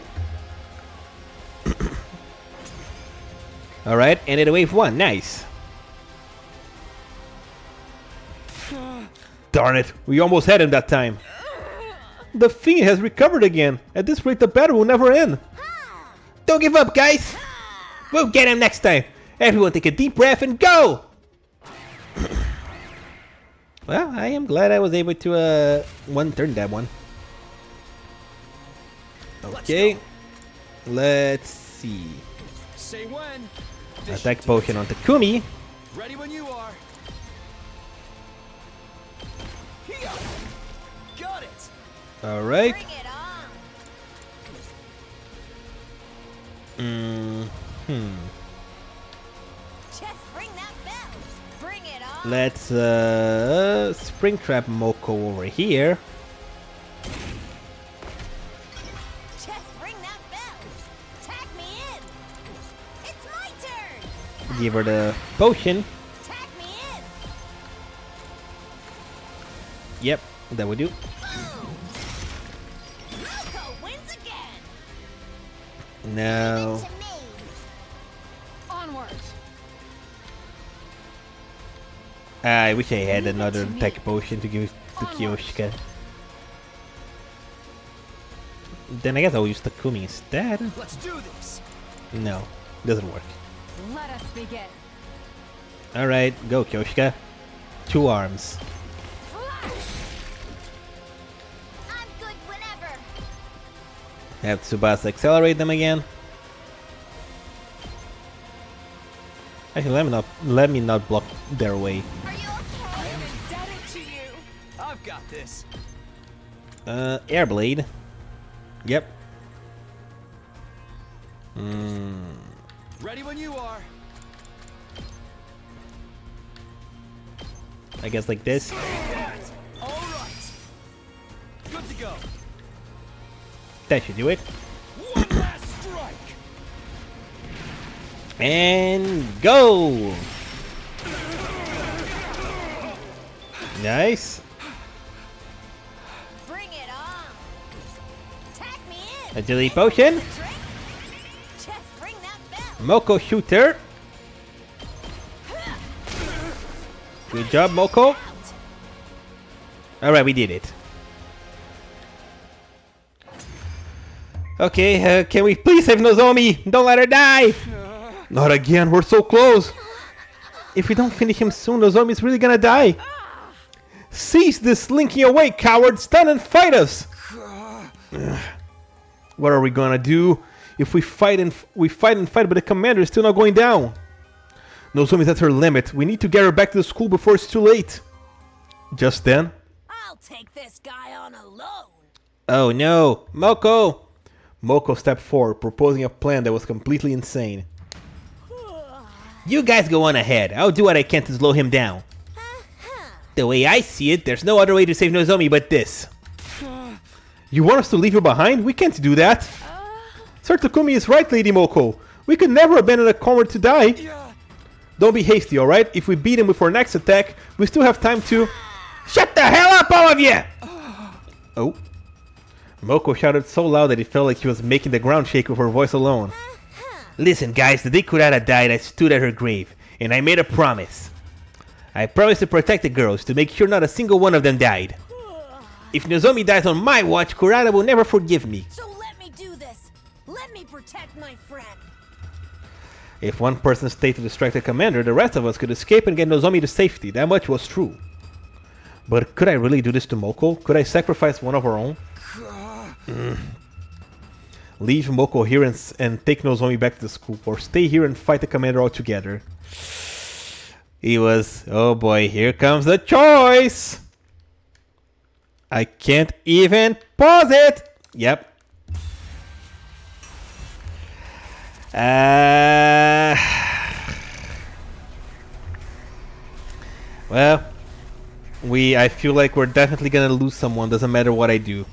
Alright, ended wave 1, nice. Darn it, we almost had him that time. The Fiend has recovered again. At this rate, the battle will never end. Don't give up, guys. We'll get him next time. Everyone take a deep breath and go! Well, I am glad I was able to one-turn that one. Okay. Let's see. Say when. Attack potion on Takumi. Ready when you are. Here. Got it. Alright. Bring it on. Just ring that bell. Bring it on. Let's Springtrap Moko over here. Just ring that bell. Tag me in. It's my turn. Give her the potion. Tag me in. Yep, that would do. Malco wins again. Now, To me. Onward. I wish I had another attack potion to give to Kyoshika. Then I guess I'll use Takumi instead. Let's do this. No, doesn't work. Let us begin. Alright, go Kyoshika. 2 arms. Flash. I'm good whenever. Have Tsubasa accelerate them again. Actually, let me not block their way. Are you okay? Indebted to you. I've got this. Air Blade. Yep. Ready when you are. I guess like this. All right. Good to go. That should do it. One last strike. And go! Nice. Bring it on. Tag me in. Agility potion. Trick. Just ring that bell. Moko shooter. Good job, Moko. Alright, we did it. Okay, can we please save Nozomi? Don't let her die! Not again, we're so close! If we don't finish him soon, Nozomi's really gonna die! Cease this slinking away, coward! Stand and fight us! What are we gonna do? If we fight, but the commander is still not going down. Nozomi's at her limit. We need to get her back to the school before it's too late. Just then... I'll take this guy on alone. Oh no! Moko! Moko stepped forward, proposing a plan that was completely insane. You guys go on ahead. I'll do what I can to slow him down. The way I see it, there's no other way to save Nozomi but this. You want us to leave you behind? We can't do that. Sir Takumi is right, Lady Moko. We could never abandon a comrade to die. Don't be hasty, alright? If we beat him with our next attack, we still have time to... Shut the hell up, all of you! Oh. Moko shouted so loud that it felt like she was making the ground shake with her voice alone. Listen, guys, the day Kurata died, I stood at her grave, and I made a promise. I promised to protect the girls, to make sure not a single one of them died. If Nozomi dies on my watch, Kurata will never forgive me. So let me do this. Let me protect my friend. If one person stayed to distract the commander, the rest of us could escape and get Nozomi to safety. That much was true. But could I really do this to Moko? Could I sacrifice one of our own? Leave Moko here and take Nozomi back to the school, or stay here and fight the commander all together. He was... Oh boy, here comes the choice! I can't even pause it! Yep. Well, I feel like we're definitely gonna lose someone, doesn't matter what I do.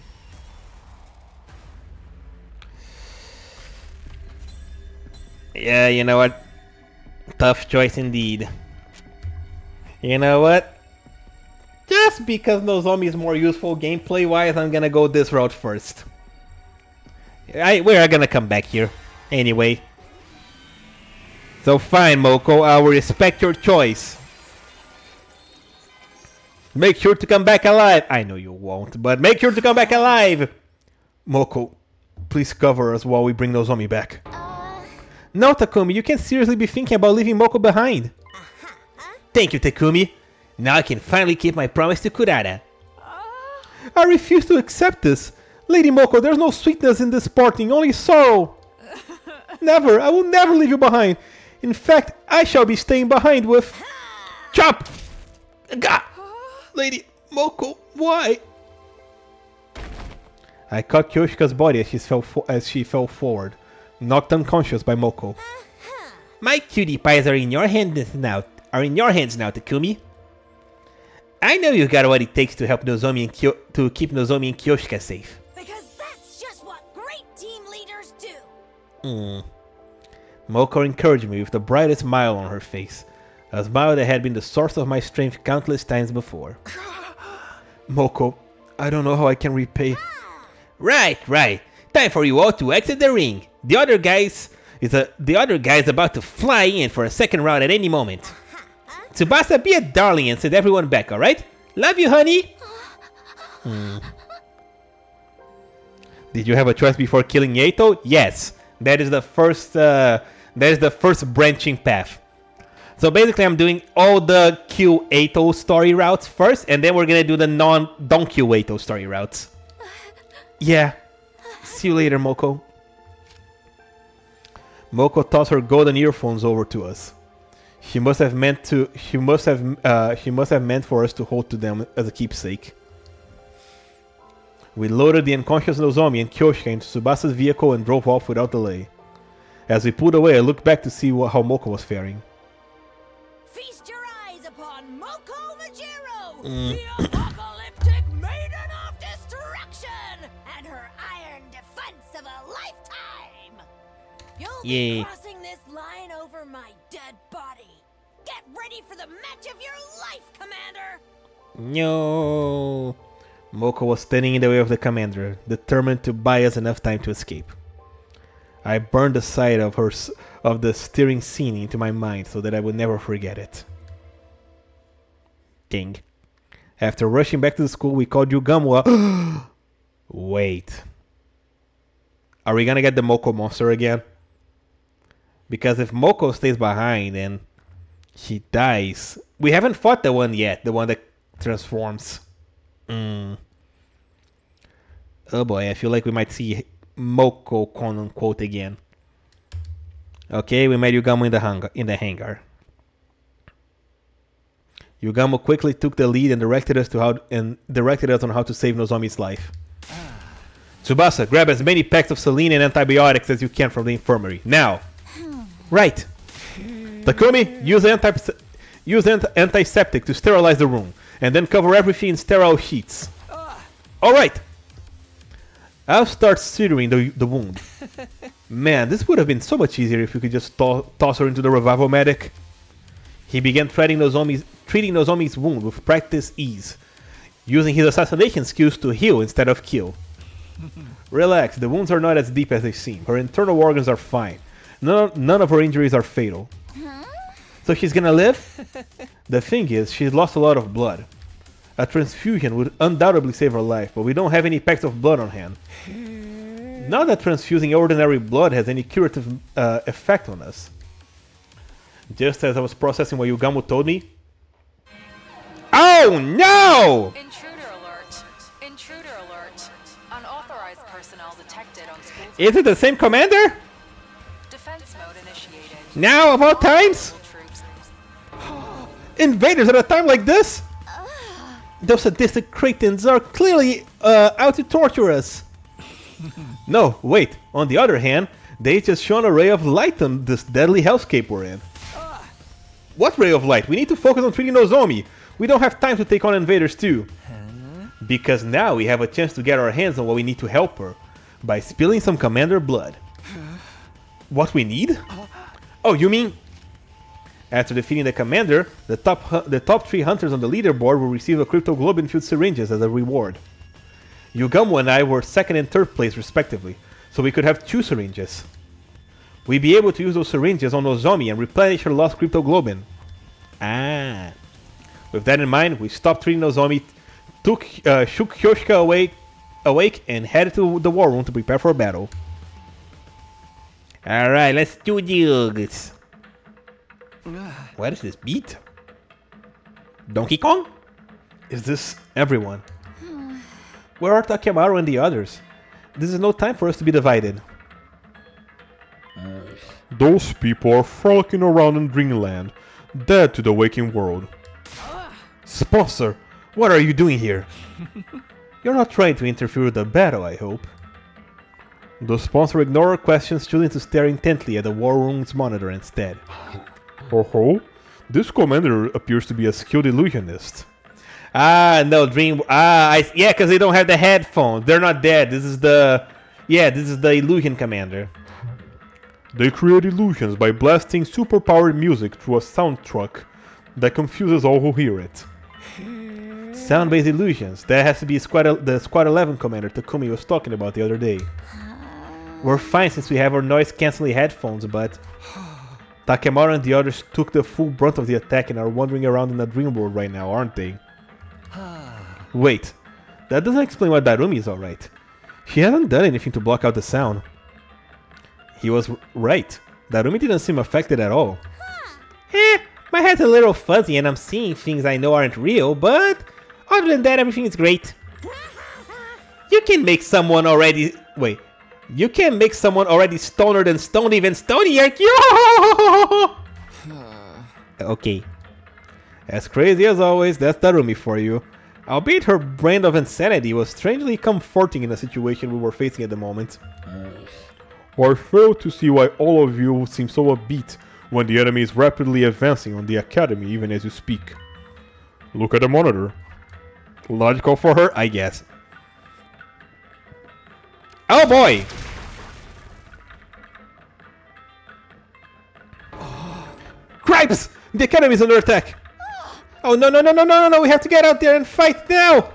Yeah, you know what? Tough choice indeed. You know what? Just because Nozomi is more useful gameplay-wise, I'm gonna go this route first. We're gonna come back here. Anyway. So fine, Moko, I will respect your choice. Make sure to come back alive. I know you won't, but make sure to come back alive. Moko, please cover us while we bring Nozomi back. No, Takumi, you can't seriously be thinking about leaving Moko behind. Thank you, Takumi. Now I can finally keep my promise to Kurata. I refuse to accept this. Lady Moko, there's no sweetness in this parting, only sorrow. Never, I will never leave you behind. In fact, I shall be staying behind with... Chop! Gah! Lady Moko, why? I caught Kyoshika's body as she fell forward, knocked unconscious by Moko. My cutie pies are in your hands now, Takumi. I know you got what it takes to help Nozomi and to keep Nozomi and Kyoshika safe. Because that's just what great team leaders do. Moko encouraged me with the brightest smile on her face, a smile that had been the source of my strength countless times before. Moko, I don't know how I can repay. Right. Time for you all to exit the ring. The other guy's about to fly in for a second round at any moment. Tsubasa, be a darling and send everyone back, alright? Love you, honey! Did you have a choice before killing Yato? Yes. That is the first branching path. So basically I'm doing all the kill Yato story routes first, and then we're gonna do the don't kill Yato story routes. Yeah. See you later, Moko. Moko tossed her golden earphones over to us. She must have meant for us to hold to them as a keepsake. We loaded the unconscious Nozomi and Kyoshika into Tsubasa's vehicle and drove off without delay. As we pulled away, I looked back to see how Moko was faring. Feast your eyes upon Moko Majiro, the apocalyptic maiden of destruction, and her iron defense of a lifetime. You'll be crossing this line over my dead body. Get ready for the match of your life, Commander! No. Moko was standing in the way of the commander, determined to buy us enough time to escape. I burned the sight of the steering scene into my mind so that I would never forget it. Ding. After rushing back to the school, we called Yugamwa. Wait. Are we gonna get the Moko monster again? Because if Moko stays behind and she dies... We haven't fought the one yet, the one that transforms. Oh boy, I feel like we might see Moko quote unquote again. Okay, we met Yugamo in the hangar. Yugamo quickly took the lead and directed us on how to save Nozomi's life. Tsubasa, grab as many packs of saline and antibiotics as you can from the infirmary. Now! Right! Takumi, use antiseptic to sterilize the room, and then cover everything in sterile sheets. Alright! I'll start suturing the wound. Man, this would have been so much easier if we could just toss her into the revival medic. He began treating Nozomi's wound with practiced ease, using his assassination skills to heal instead of kill. Relax, the wounds are not as deep as they seem. Her internal organs are fine. None of her injuries are fatal. So she's gonna live? The thing is, she's lost a lot of blood. A transfusion would undoubtedly save her life, but we don't have any packs of blood on hand. Not that transfusing ordinary blood has any curative effect on us. Just as I was processing what Yugamo told me... Oh no! Intruder alert! Intruder alert! Unauthorized personnel detected on school. Is it the same commander? Defense mode initiated. Now of all times? Troops. Invaders at a time like this? Those sadistic cretins are clearly out to torture us. No, wait. On the other hand, they just shone a ray of light on this deadly hellscape we're in. What ray of light? We need to focus on treating Nozomi. We don't have time to take on invaders too. Because now we have a chance to get our hands on what we need to help her. By spilling some commander blood. What we need? Oh, you mean... After defeating the commander, the top 3 hunters on the leaderboard will receive a cryptoglobin-filled syringes as a reward. Yugamo and I were 2nd and 3rd place respectively, so we could have 2 syringes. We'd be able to use those syringes on Nozomi and replenish her lost cryptoglobin. Ah. With that in mind, we stopped treating Nozomi, shook Hyoshika awake and headed to the war room to prepare for battle. Alright, let's do this. What is this beat? Donkey Kong? Is this everyone? Where are Takemaru and the others? This is no time for us to be divided. Those people are frolicking around in Dreamland, dead to the waking world. Sponsor, what are you doing here? You're not trying to interfere with the battle, I hope. The sponsor ignored our questions, choosing to stare intently at the war room's monitor instead. Oh, this commander appears to be a skilled illusionist. Ah, no, yeah, because they don't have the headphones. They're not dead. This is the illusion commander. They create illusions by blasting superpowered music through a sound truck that confuses all who hear it. Sound-based illusions. That has to be the Squad 11 commander Takumi was talking about the other day. We're fine since we have our noise-canceling headphones, but... Takemaru and the others took the full brunt of the attack and are wandering around in a dream world right now, aren't they? Wait, that doesn't explain why Darumi is alright. She hasn't done anything to block out the sound. He was right. Darumi didn't seem affected at all. My head's a little fuzzy and I'm seeing things I know aren't real, but other than that, everything is great. You can make someone already... Wait. You can make someone already stoner than stoned even stonier. Okay. As crazy as always, that's Darumi for you. Albeit her brand of insanity was strangely comforting in the situation we were facing at the moment. I fail to see why all of you seem so upbeat when the enemy is rapidly advancing on the academy even as you speak. Look at the monitor. Logical for her, I guess. Oh boy! Cripes! The academy is under attack! Oh no, we have to get out there and fight now!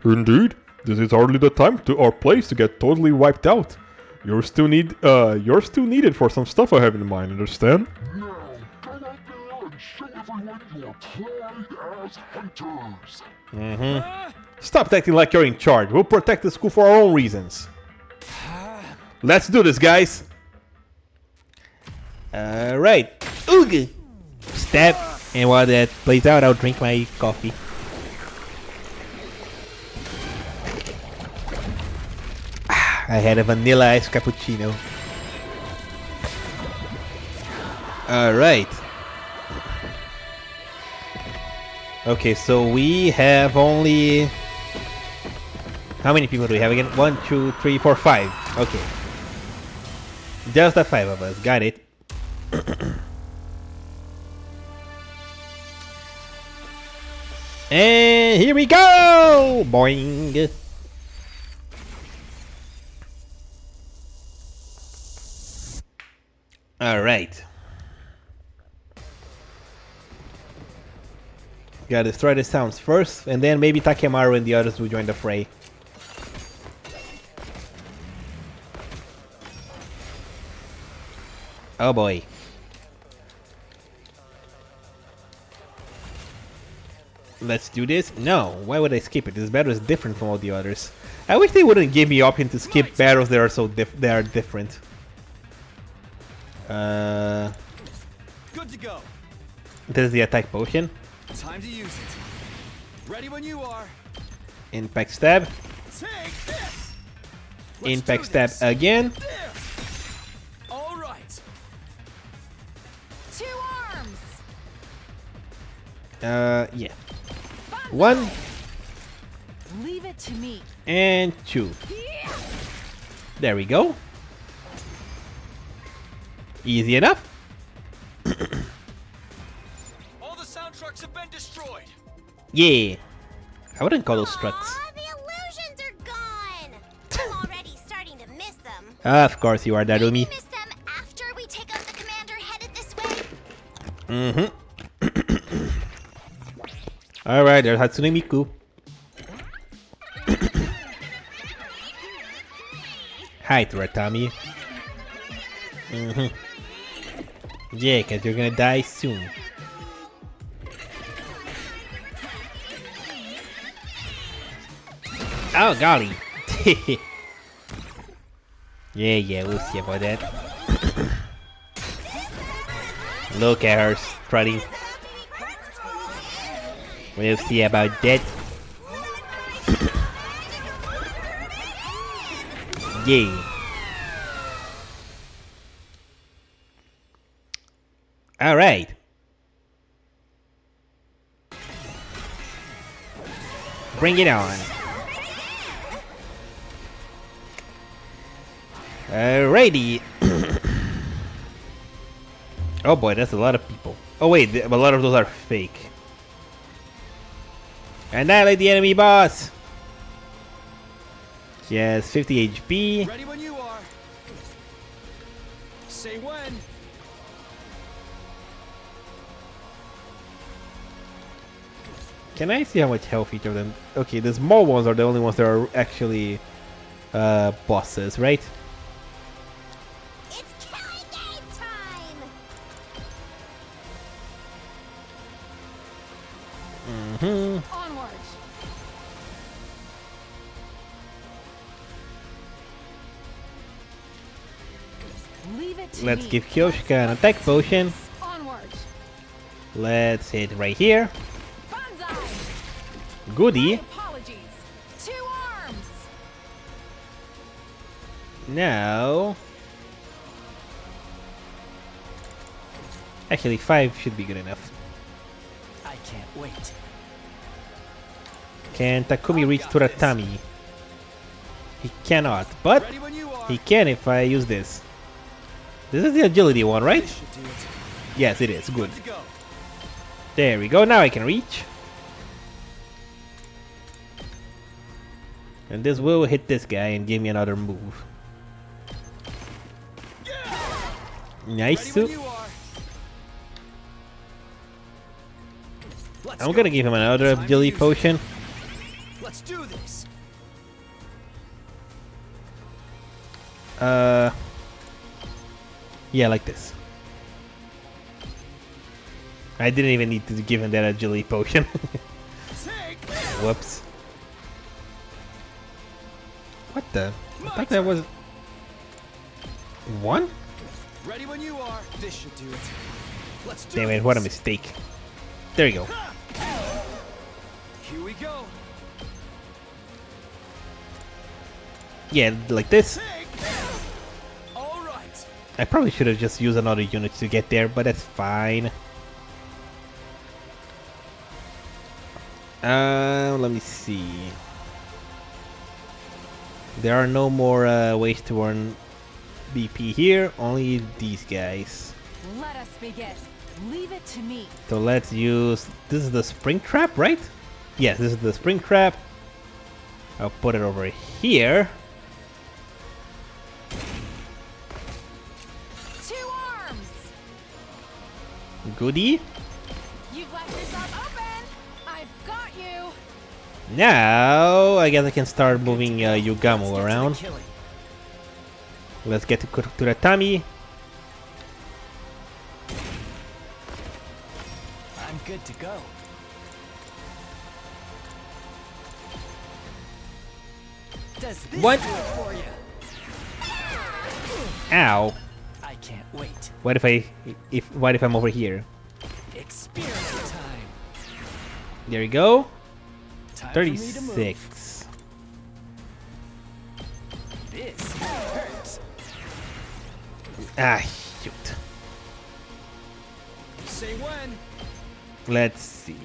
Indeed, this is hardly the time or place to get totally wiped out. You're still needed for some stuff I have in mind, understand? Now, go out there and show everyone your pride as hunters. Stop acting like you're in charge. We'll protect the school for our own reasons. Let's do this, guys. Alright. Oog! Stab. And while that plays out, I'll drink my coffee. I had a vanilla ice cappuccino. Alright. Okay, so we have only... How many people do we have again? 1, 2, 3, 4, 5. Okay. Just the 5 of us. Got it. And here we go! Boing! Alright. Gotta destroy the sounds first, and then maybe Takemaru and the others will join the fray. Oh boy. Let's do this. No, why would I skip it? This battle is different from all the others. I wish they wouldn't give me option to skip battles that are so different. Good to go. This is the attack potion. Time to use it. Ready when you are. Impact stab. Take this. Impact stab again. There. All right. 2 arms. Yeah. 1 Leave it to me. and 2. There we go. Easy enough. All the sound trucks have been destroyed. Yeah. I wouldn't call those trucks. Aw, the illusions are gone. I'm already starting to miss them. Of course you are, Maybe Darumi. miss them after we take out the commander headed this way. Mm-hmm. Alright, there's Hatsune Miku. Hi, Toratami. Mm-hmm. Yeah, cause you're gonna die soon. Oh golly. Yeah, we'll see about that. Look at her strutting. We'll see about that. Yeah. Alright. Bring it on. Alrighty. Oh boy, that's a lot of people. Oh wait, a lot of those are fake. Annihilate the enemy boss! She has 50 HP. Ready when you are. Say when. Can I see how much health each of them? Okay, the small ones are the only ones that are actually bosses, right? It's killing game time. Mm-hmm. Onward. Leave it to Let's me. give Kyoshika an attack potion. Onward. Let's hit right here. Banzai. Goody. Apologies. 2 arms. Now... Actually, 5 should be good enough. I can't wait. Can Takumi reach Toratami? He cannot, but Ready when you are. he can if I use this. This is the agility one, right? This should do it. Yes, it is. Good. Good to go. There we go. Now I can reach. And this will hit this guy and give me another move. Nice. Ready when you are. Let's I'm go. gonna give him another Time to agility use it. potion. Let's do this. Yeah, like this. I didn't even need to give him that agility potion. Take Whoops. What the? I thought that was... 1? Ready when you are. This should do it. Let's do Damn this. it, what a mistake. There you go. Here we go. Yeah, like this. All right. I probably should have just used another unit to get there, but that's fine. Let me see. There are no more ways to earn BP here, only these guys. Let us begin. Leave it to me. So let's use... This is the spring trap, right? Yes, this is the spring trap. I'll put it over here. 2 arms. Goodie. You've left yourself open. I've got you. Now, I guess I can start moving Yugamo around. Killing. Let's get to the tummy. I'm good to go. Does this What? do it for you? Ow. I can't wait. What if I'm over here? Experience time. There we go. Time for me to move. 36. This hurts. Ah, shoot. Say when. Let's see.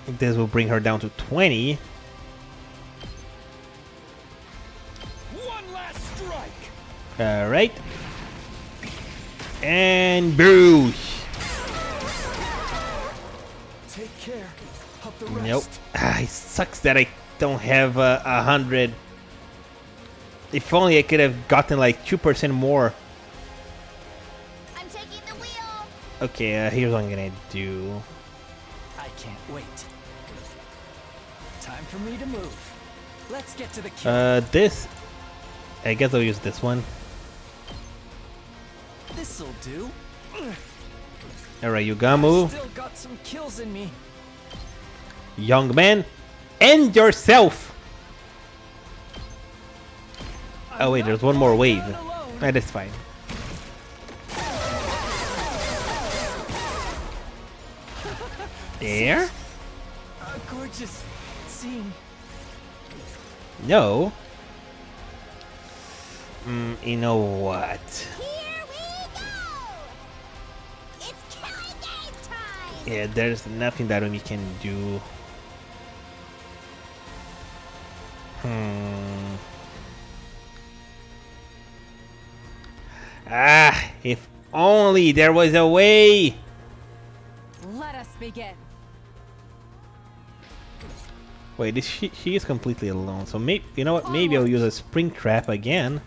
This will bring her down to 20. One last strike. Alright. And boosh. Take care of the Nope. rest. Ah, it sucks that I don't have 100. If only I could have gotten like 2% more. I'm taking the wheel. Okay, here's what I'm gonna do. I can't wait. Time for me to move. Let's get to the kill. This. I guess I'll use this one. This'll do. Alright, Yugamu. Still got some kills in me. Young man. End yourself! Oh wait, there's one more wave. That's fine. There? A gorgeous scene. No. You know what? Here we go. It's killing game time. Yeah, there's nothing that we can do. Ah, if only there was a way. Let us begin. Wait, she is completely alone. So maybe, you know what? Maybe I'll use a spring trap again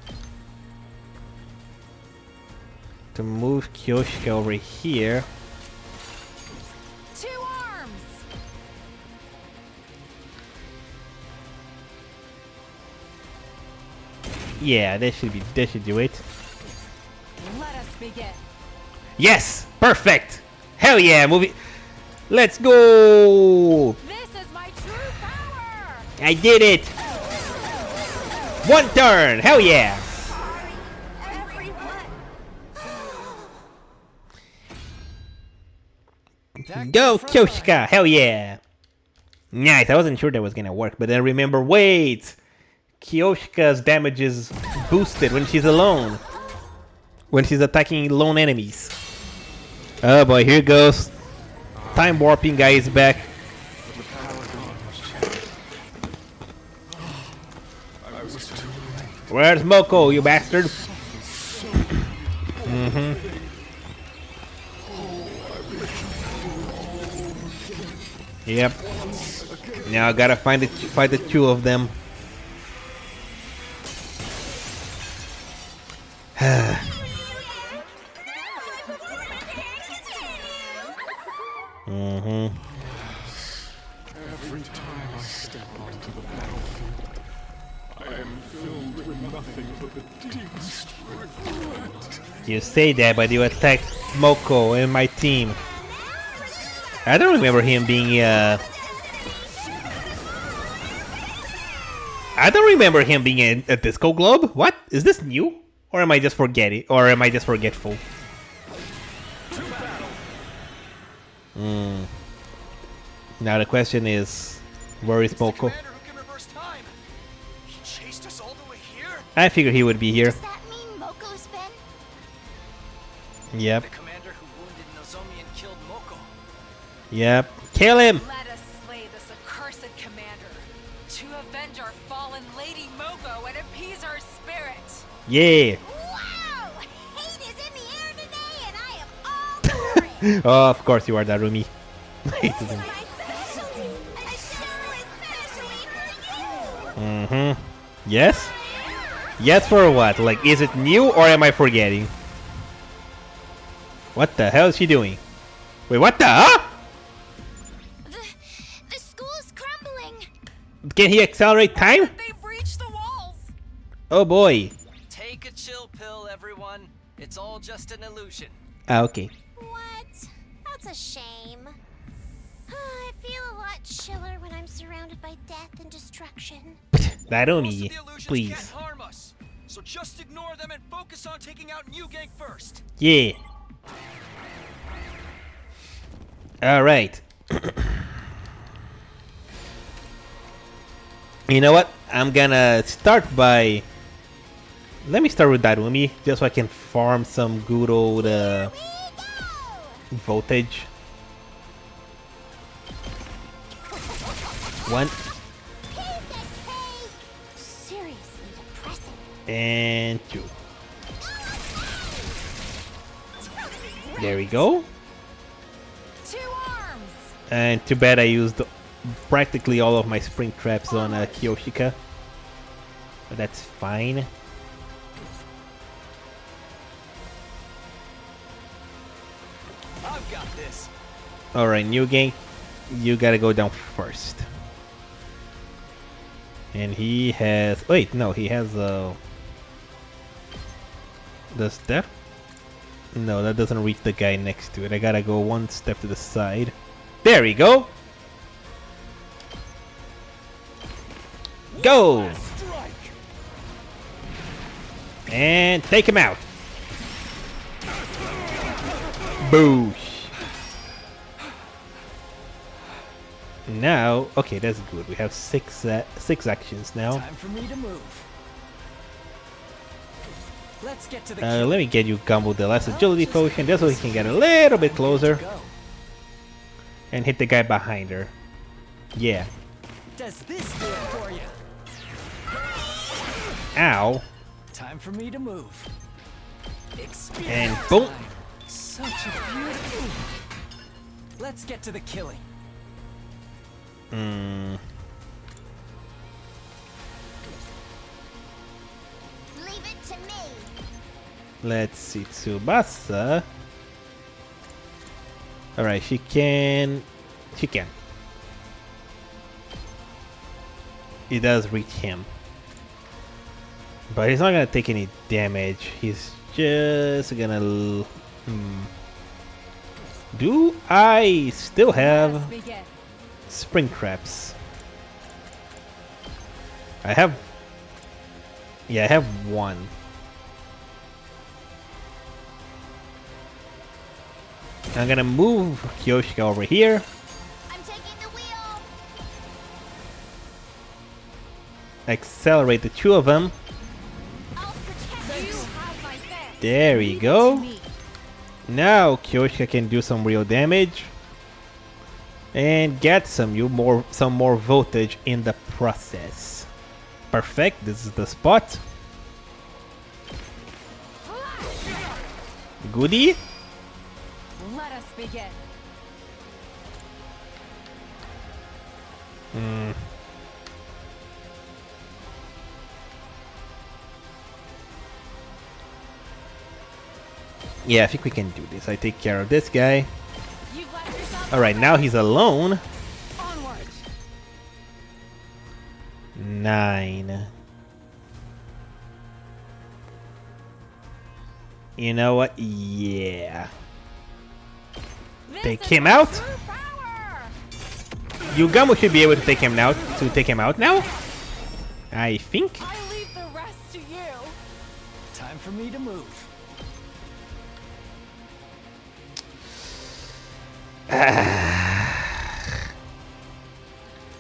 to move Kyoshika over here. 2 arms. Yeah, that should do it. Let us begin. Yes, perfect. Hell yeah, movie. Let's go. This is my true power. I did it. One turn. Hell yeah. Go Kyoshika. Hell yeah. Nice. I wasn't sure that was gonna work, but then remember, wait. Kyoshika's damage is boosted when she's alone. When she's attacking lone enemies. Oh boy, here goes. Time warping guy is back. Where's Moko, you bastard? Yep. Now I gotta find the 2 of them. Every time I step onto the battlefield, I am filled with nothing but the deepest regret. You say that, but you attacked Moko and my team. I don't remember him being I don't remember him being a disco globe. What? Is this new? Or am I just forgetting? Or am I just forgetful? Now the question is, where is Moko? Commander who can reverse time. He chased us all the I figured he would be here. Does that mean Moko's been? Yep. The commander who wounded Nozomi and killed Moko. Yep. Kill him! Let us slay this accursed commander to avenge our fallen Lady Moko and appease her spirit. Yeah. Wow! Hate is in the air today, and I am all for it. Oh, of course you are, Darumi. This is my specialty. A show especially for you. Mm-hmm. Yes? Yes for what? Like, is it new or am I forgetting? What the hell is she doing? Wait, what the? Huh? The school's crumbling. Can he accelerate time? They breached the walls. Oh boy. Take a chill pill, everyone. It's all just an illusion. Ah, okay. What? That's a shame. I feel a lot chiller when I'm surrounded by death and destruction. Darumi, please. Can't harm us, so just ignore them and focus on taking out New Gang first. Yeah. Alright. You know what? I'm gonna start by... Let me start with Darumi, just so I can farm some good old voltage. 1 Seriously depressing. and 2. There we go. 2 arms. And too bad I used practically all of my spring traps on Kyoshika. But that's fine. I've got this. Alright, new game. You gotta go down first. And he has... Wait, no, he has does that? No, that doesn't reach the guy next to it. I gotta go one step to the side. There we go! Go! And take him out! Boosh! Now, okay, that's good. We have six actions now. Time for me to move. Let's get to the Let me get you Gumbo the last agility potion, just so he can get a little bit closer go. and hit the guy behind her. Yeah. Does this do it for you? Ow. Time for me to move. Experience And boom. time. Such a beautiful. Let's get to the killing. Leave it to me. Let's see, Tsubasa. Alright, she can. It does reach him. But he's not gonna take any damage. He's just gonna... Do I still have Begin. spring traps? I have... Yeah, I have one. I'm gonna move Kyoshika over here. I'm taking the wheel. Accelerate the two of them. I'll protect you. Have my thanks. There we go. Now Kyoshika can do some real damage and get some more voltage in the process. Perfect. This is the spot. Goodie. Let us begin. Yeah, I think we can do this. I take care of this guy. You've left yourself. Alright, now he's alone. Onward. 9. You know what? Yeah. This Take is him my out. true power. Yugamo should be able to take him out. Now. I think. I leave the rest to you. Time for me to move.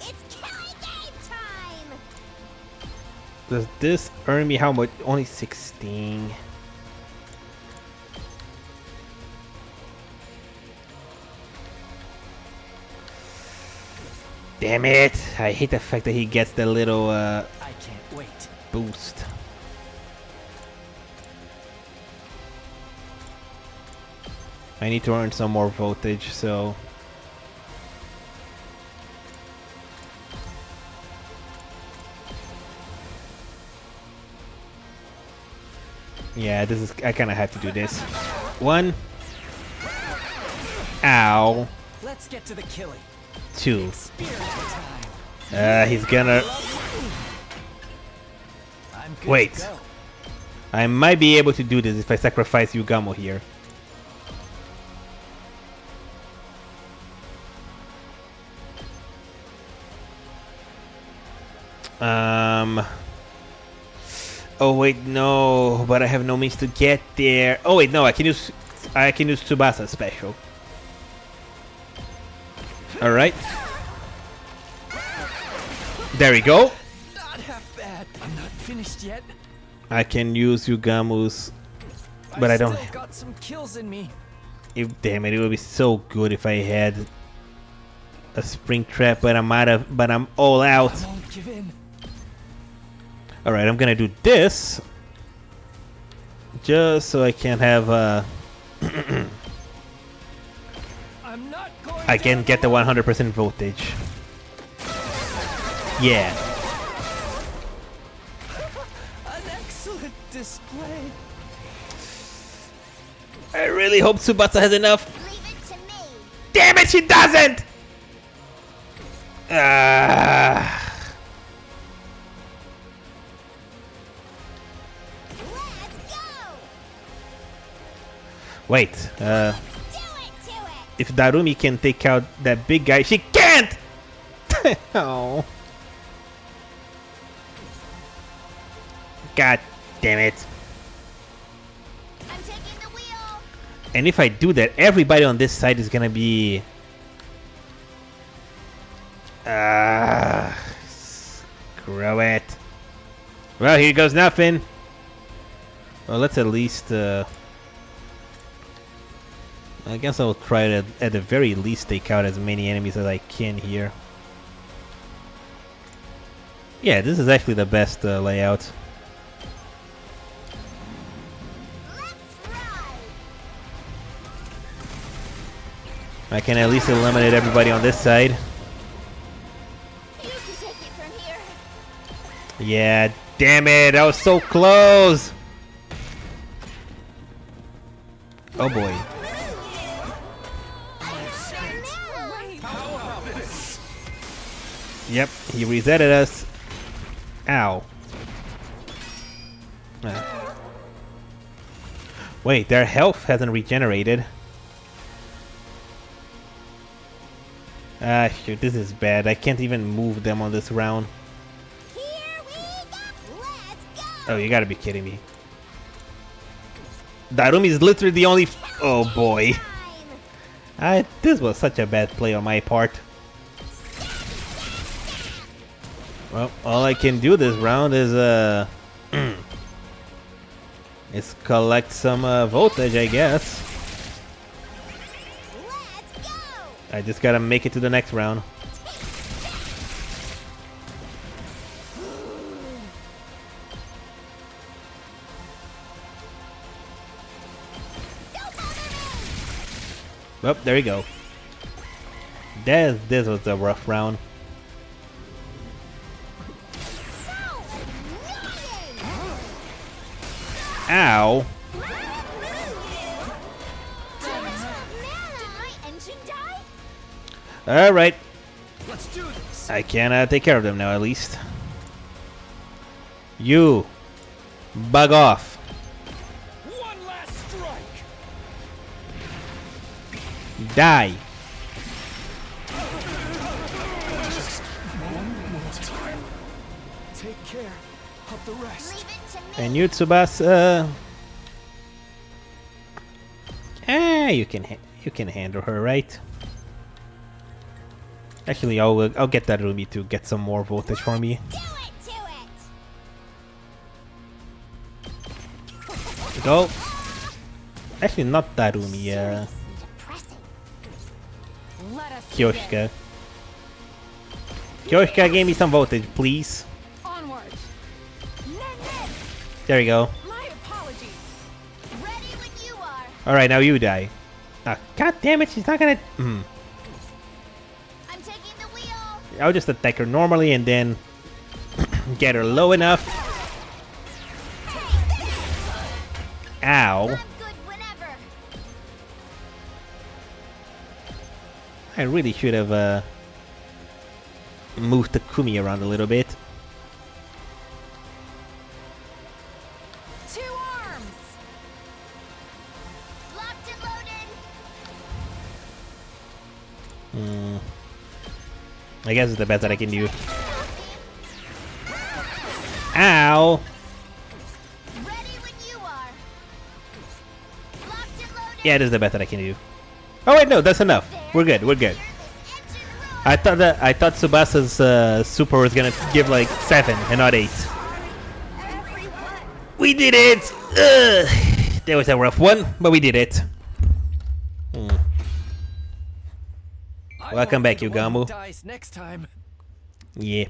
It's killing game time. Does this earn me how much? Only 16. Damn it! I hate the fact that he gets the little I can't wait. boost. I need to earn some more voltage, so... Yeah, this is... I kinda have to do this. 1. Ow. Let's get to the killing. 2. Experience time. He's gonna... I'm good Wait. to go. I might be able to do this if I sacrifice Yugamo here. Oh wait, no, but I have no means to get there. Oh wait, no, I can use Tsubasa special. All right. There we go. Not half bad. I'm not finished yet. I can use Yugamu's, but I don't. Still got some kills in me. Damn it! It would be so good if I had a spring trap, but I'm out of. But I'm all out. I won't give in. All right, I'm gonna do this just so I can have. I'm not going I can get the 100% voltage. Yeah. An excellent display. I really hope Tsubasa has enough. Leave it to me. Damn it, she doesn't! Ah. Let's go. Wait, Do it to it. if Darumi can take out that big guy, she can't! Oh. God damn it. I'm taking the wheel. And if I do that, everybody on this side is gonna be... Screw it. Well, here goes nothing. Well, let's at least... I guess I'll try to, at the very least, take out as many enemies as I can here. Yeah, this is actually the best layout. Let's ride. I can at least eliminate everybody on this side. You can take it from here. Yeah, damn it, I was so close! Oh boy. Yep, he resetted us. Ow. Wait, their health hasn't regenerated. Ah, shoot, this is bad. I can't even move them on this round. Here we go. Let's go. Oh, you gotta be kidding me. Darumi is literally the only... Oh boy. This was such a bad play on my part. Well, all I can do this round is is collect some voltage, I guess. Let's go. I just gotta make it to the next round. Don't bother me. Well, there you go. This was a rough round. So annoying. Ow. My engine die? Alright, Let's do this. I can take care of them now at least. You. Bug off. One last strike. Die. Take care of the rest. Leave it to me. And you, Tsubasa. You can handle her, right? Actually, I'll get that Ruby to get some more voltage for me. Do it to it. go. Actually, not Darumi, Seriously depressing. Let us Kyoshika. Kyoshika, give me some voltage, please. onward. There you go. My apologies. Ready when you are. Alright, now you die. Ah, god damn it, she's not gonna... I'm taking the wheel. I'll just attack her normally and then get her low enough. Ow. I'm good whenever. I really should have moved Takumi around a little bit. To arms. Locked and loaded. I guess it's the best that I can do. Ow! Ready when you are. Locked and loaded. Yeah, it is the best that I can do. Oh wait, no, that's enough. We're good, we're good. Hear this engine roar. I thought Tsubasa's super was gonna give like 7 and not 8. Everyone. We did it! Ugh. That was a rough one, but we did it. I Welcome won't back, be the one who Yugamu. dies next time. Yeah.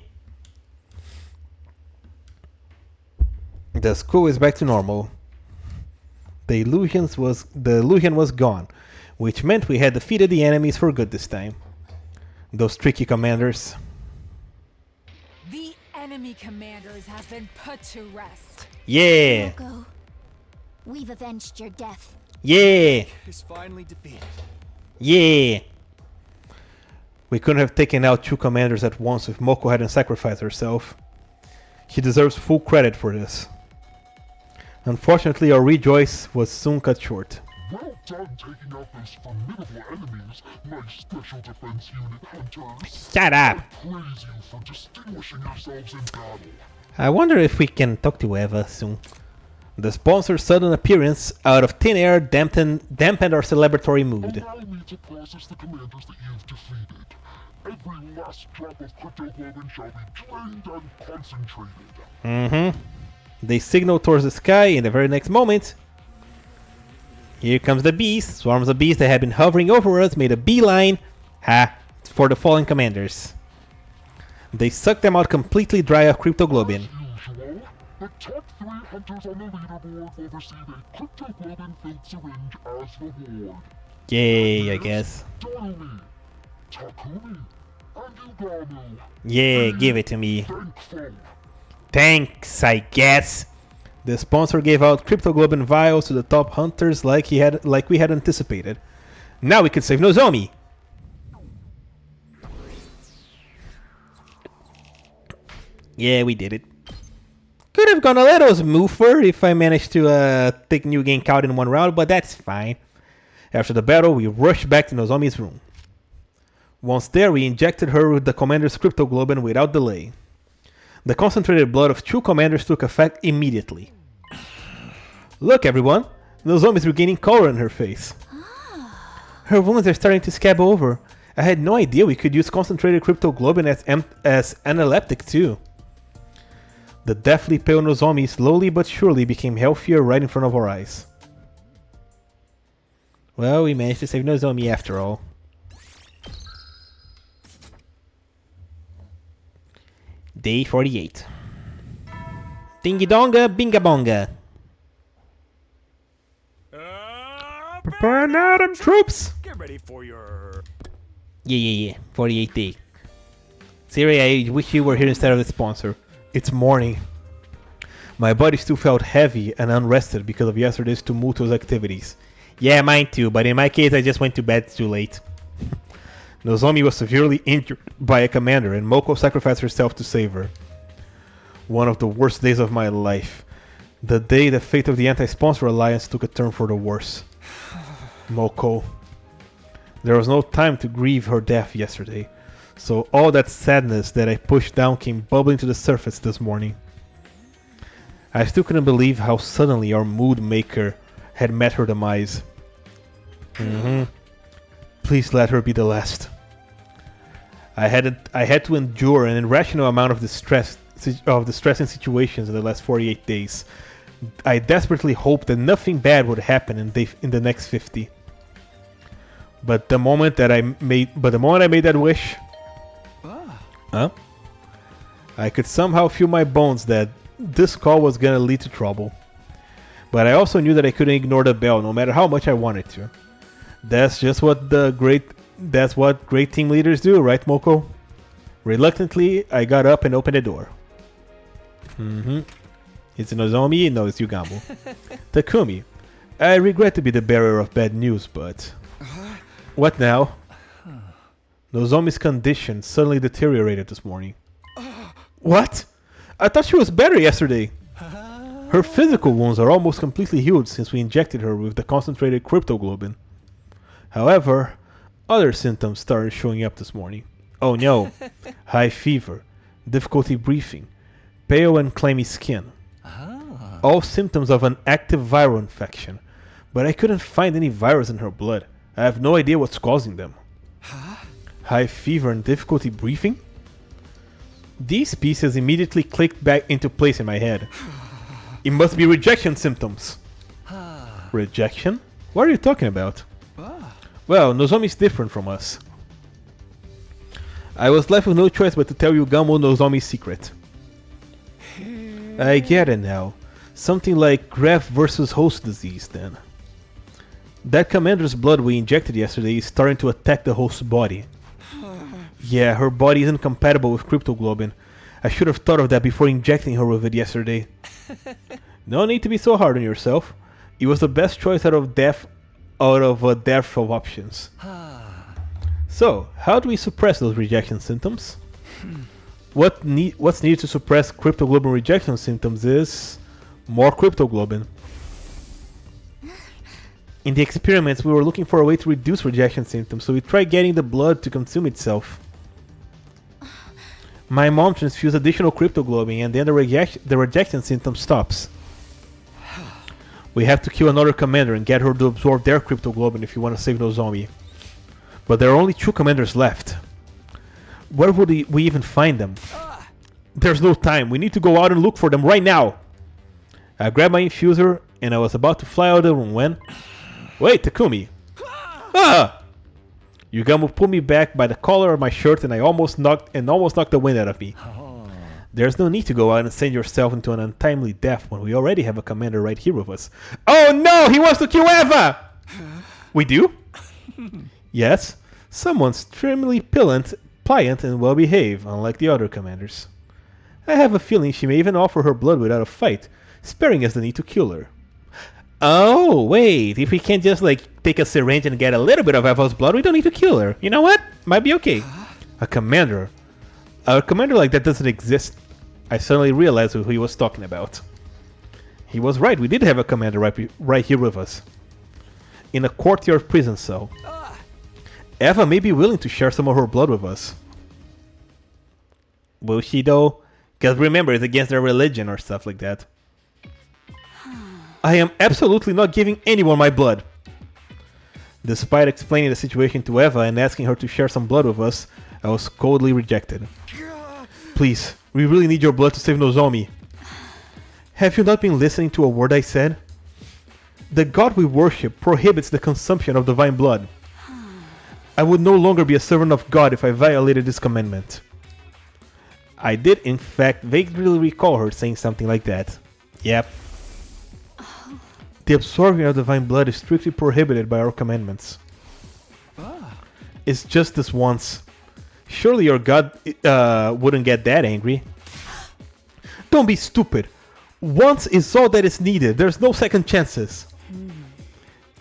The school is back to normal. The illusion was gone, which meant we had defeated the enemies for good this time. Those tricky commanders. The enemy commanders have been put to rest. Yeah! Moko, we've avenged your death. Yeah! Is finally defeated. Yeah! We couldn't have taken out 2 commanders at once if Moko hadn't sacrificed herself. She deserves full credit for this. Unfortunately, our rejoice was soon cut short. Well done taking out those formidable enemies, my special defense unit hunters. Shut up! Praise you for distinguishing yourselves in battle. I wonder if we can talk to Eva soon. The sponsor's sudden appearance out of thin air dampened our celebratory mood. Allow me to process the commanders that you've defeated. Every last drop of cryptoglobin shall be drained and concentrated. They signal towards the sky in the very next moment. Here comes the beast. Swarms of beasts that had been hovering over us made a beeline for the fallen commanders. They sucked them out completely dry of cryptoglobin. As usual, the top 3 hunters on the leaderboard will receive a cryptoglobin-filled syringe as reward. Yay, I guess. Darumi, Takumi, and Yugamu. Yeah, give it to me. Thankful. Thanks, I guess. The sponsor gave out cryptoglobin vials to the top hunters like we had anticipated. Now we can save Nozomi. Yeah, we did it. Could have gone a little smoother if I managed to take New Gank out in one round, but that's fine. After the battle, we rushed back to Nozomi's room. Once there, we injected her with the commander's cryptoglobin without delay. The concentrated blood of 2 commanders took effect immediately. Look, everyone! Nozomi's regaining color in her face. Her wounds are starting to scab over. I had no idea we could use concentrated cryptoglobin as analeptic too. The deathly pale Nozomi slowly but surely became healthier right in front of our eyes. Well, we managed to save Nozomi after all. Day 48. Dingy donga, binga bonga. Prepare now, them troops! Get ready for your... Yeah. 48 day. Siri, I wish you were here instead of the sponsor. It's morning. My body still felt heavy and unrested because of yesterday's tumultuous activities. Yeah, mine too, but in my case I just went to bed too late. Nozomi was severely injured by a commander and Moko sacrificed herself to save her. One of the worst days of my life. The day the fate of the anti-sponsor alliance took a turn for the worse. Moko. There was no time to grieve her death yesterday, so all that sadness that I pushed down came bubbling to the surface this morning. I still couldn't believe how suddenly our mood maker had met her demise. Please let her be the last. I had to endure an irrational amount of distressing situations in the last 48 days. I desperately hoped that nothing bad would happen in the next 50. But the moment I made that wish, I could somehow feel my bones that this call was gonna lead to trouble. But I also knew that I couldn't ignore the bell, no matter how much I wanted to. That's what great team leaders do, right, Moko? Reluctantly, I got up and opened the door. It's Nozomi, no, it's Yugamo. Takumi, I regret to be the bearer of bad news, but... What now? Nozomi's condition suddenly deteriorated this morning. What? I thought she was better yesterday. Her physical wounds are almost completely healed since we injected her with the concentrated cryptoglobin. However, other symptoms started showing up this morning. Oh no, high fever, difficulty breathing, pale and clammy skin. All symptoms of an active viral infection, but I couldn't find any virus in her blood. I have no idea what's causing them. High fever and difficulty breathing? These pieces immediately clicked back into place in my head. It must be rejection symptoms. Rejection? What are you talking about? Well, Nozomi's different from us. I was left with no choice but to tell Yugamo Nozomi's secret. I get it now. Something like graft versus host disease, then. That commander's blood we injected yesterday is starting to attack the host's body. Yeah, her body isn't compatible with cryptoglobin. I should have thought of that before injecting her with it yesterday. No need to be so hard on yourself. It was the best choice out of a dearth of options. So, how do we suppress those rejection symptoms? What's needed to suppress cryptoglobin rejection symptoms is more cryptoglobin. In the experiments, we were looking for a way to reduce rejection symptoms, so we tried getting the blood to consume itself. My mom transfused additional cryptoglobin, and then the rejection symptom stops. We have to kill another commander and get her to absorb their cryptoglobin if you want to save Nozomi. But there are only 2 commanders left. Where would we even find them? There's no time. We need to go out and look for them right now. I grabbed my infuser and I was about to fly out of the room when... Wait, Takumi! Ah! Yugamo pulled me back by the collar of my shirt and I almost knocked the wind out of me. There's no need to go out and send yourself into an untimely death when we already have a commander right here with us. Oh no! He wants to kill Eva! We do? Yes. Someone's extremely pliant and well-behaved, unlike the other commanders. I have a feeling she may even offer her blood without a fight, sparing us the need to kill her. Oh, wait, if we can't just, take a syringe and get a little bit of Eva's blood, we don't need to kill her. You know what? Might be okay. A commander like that doesn't exist. I suddenly realized who he was talking about. He was right, we did have a commander right here with us. In a courtyard prison cell. Eva may be willing to share some of her blood with us. Will she though? Because remember, it's against their religion or stuff like that. I am absolutely not giving anyone my blood. Despite explaining the situation to Eva and asking her to share some blood with us, I was coldly rejected. Please, we really need your blood to save Nozomi. Have you not been listening to a word I said? The god we worship prohibits the consumption of divine blood. I would no longer be a servant of God if I violated this commandment. I did in fact vaguely recall her saying something like that. Yep. The absorbing of divine blood is strictly prohibited by our commandments. It's just this once. Surely your god wouldn't get that angry. Don't be stupid. Once is all that is needed. There's no second chances.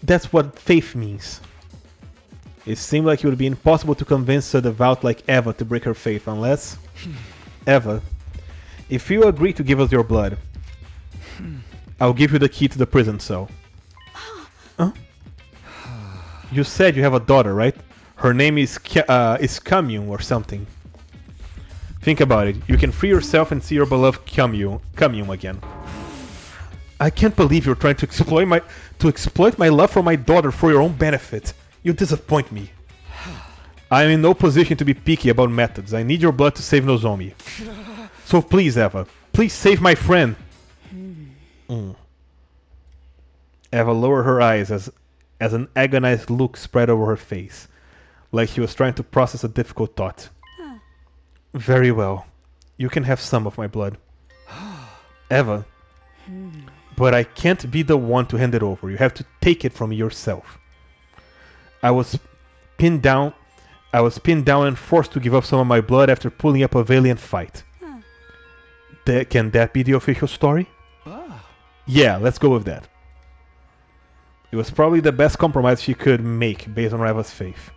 That's what faith means. It seemed like it would be impossible to convince a devout like Eva to break her faith unless... Eva, if you agree to give us your blood, I'll give you the key to the prison cell. Huh? You said you have a daughter, right? Her name is Kamyu or something. Think about it. You can free yourself and see your beloved Kamyu again. I can't believe you're trying to exploit my love for my daughter for your own benefit. You disappoint me. I am in no position to be picky about methods. I need your blood to save Nozomi. So please, Eva, please save my friend. Eva lowered her eyes as an agonized look spread over her face, like she was trying to process a difficult thought. Very well. You can have some of my blood. Eva. But I can't be the one to hand it over. You have to take it from yourself. I was pinned down and forced to give up some of my blood after pulling up a valiant fight. Can that be the official story? Yeah, let's go with that. It was probably the best compromise she could make based on Eva's faith.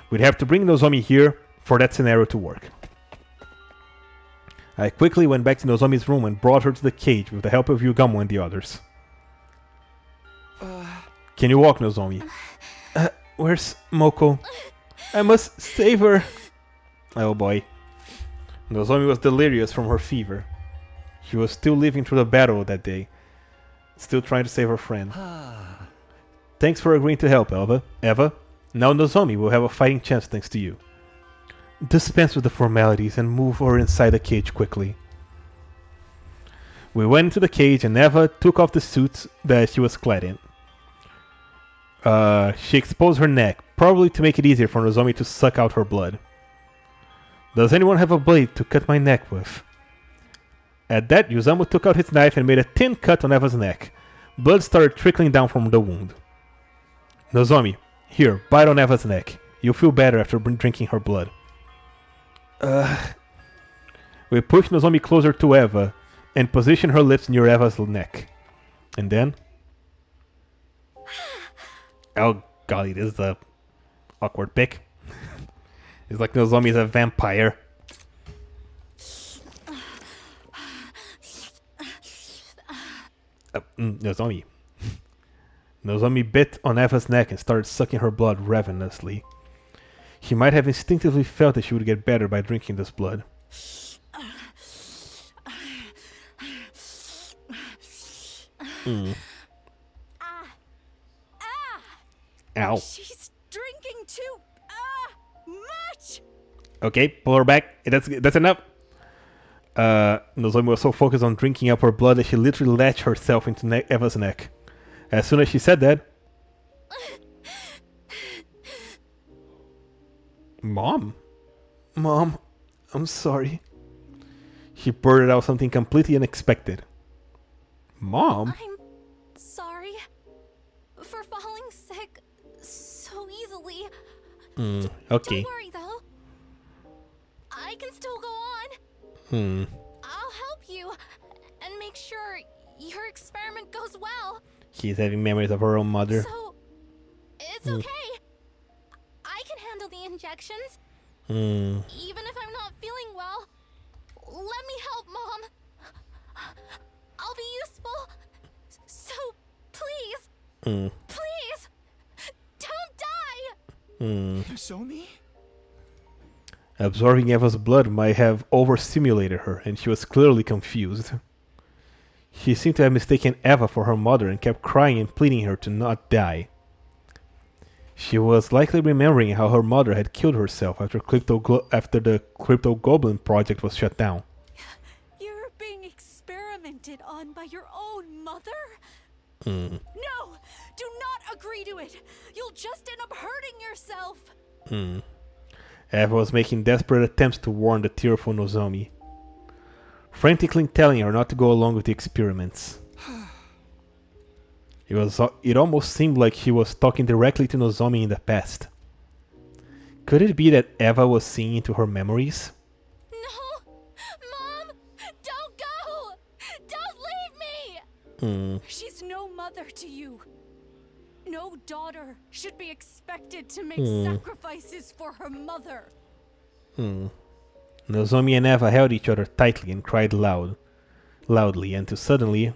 We'd have to bring Nozomi here for that scenario to work. I quickly went back to Nozomi's room and brought her to the cage with the help of Yugamo and the others. Can you walk, Nozomi? Where's Moko? I must save her! Oh boy. Nozomi was delirious from her fever. She was still living through the battle that day, still trying to save her friend. Thanks for agreeing to help, Eva. Now Nozomi will have a fighting chance thanks to you. Dispense with the formalities and move her inside the cage quickly. We went into the cage and Eva took off the suit that she was clad in. She exposed her neck, probably to make it easier for Nozomi to suck out her blood. Does anyone have a blade to cut my neck with? At that, Yusamu took out his knife and made a thin cut on Eva's neck. Blood started trickling down from the wound. Nozomi, here, bite on Eva's neck. You'll feel better after drinking her blood. We pushed Nozomi closer to Eva and positioned her lips near Eva's neck. And then... Oh golly, this is a awkward pick. It's like Nozomi is a vampire. Nozomi. Nozomi bit on Eva's neck and started sucking her blood ravenously. He might have instinctively felt that she would get better by drinking this blood. Ow. She's drinking too much. Okay, pull her back. That's enough. Nozomi was so focused on drinking up her blood that she literally latched herself into Eva's neck. As soon as she said that... Mom, I'm sorry. She blurted out something completely unexpected. Mom? I'm sorry for falling sick so easily. Okay. Don't worry though. I can still go on. I'll help you and make sure your experiment goes well. She's having memories of her own mother. So, it's okay. I can handle the injections. Hmm. Even if I'm not feeling well. Let me help, Mom. I'll be useful. So, please. Please. Don't die. Nozomi? Absorbing Eva's blood might have overstimulated her, and she was clearly confused. She seemed to have mistaken Eva for her mother and kept crying and pleading her to not die. She was likely remembering how her mother had killed herself after the Crypto Goblin project was shut down. You're being experimented on by your own mother? Hmm. No! Do not agree to it! You'll just end up hurting yourself! Eva was making desperate attempts to warn the tearful Nozomi, frantically telling her not to go along with the experiments. It almost seemed like she was talking directly to Nozomi in the past. Could it be that Eva was seeing into her memories? No! Mom! Don't go! Don't leave me! She's no mother to you. No daughter should be expected to make sacrifices for her mother. Nozomi and Eva held each other tightly and cried loudly, until suddenly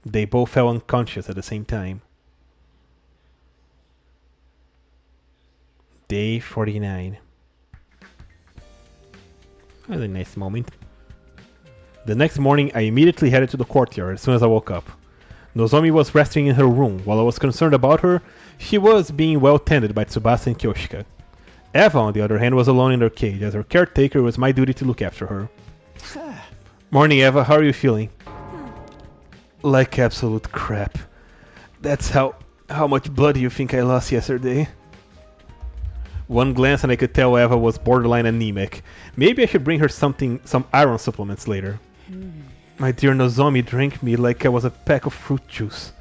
they both fell unconscious at the same time. Day 49. That was a nice moment. The next morning, I immediately headed to the courtyard as soon as I woke up. Nozomi was resting in her room. While I was concerned about her, she was being well tended by Tsubasa and Kyoshika. Eva, on the other hand, was alone in her cage. As her caretaker, it was my duty to look after her. Morning, Eva. How are you feeling? Like absolute crap. That's how much blood you think I lost yesterday? One glance and I could tell Eva was borderline anemic. Maybe I should bring her some iron supplements later. My dear Nozomi drank me like I was a pack of fruit juice.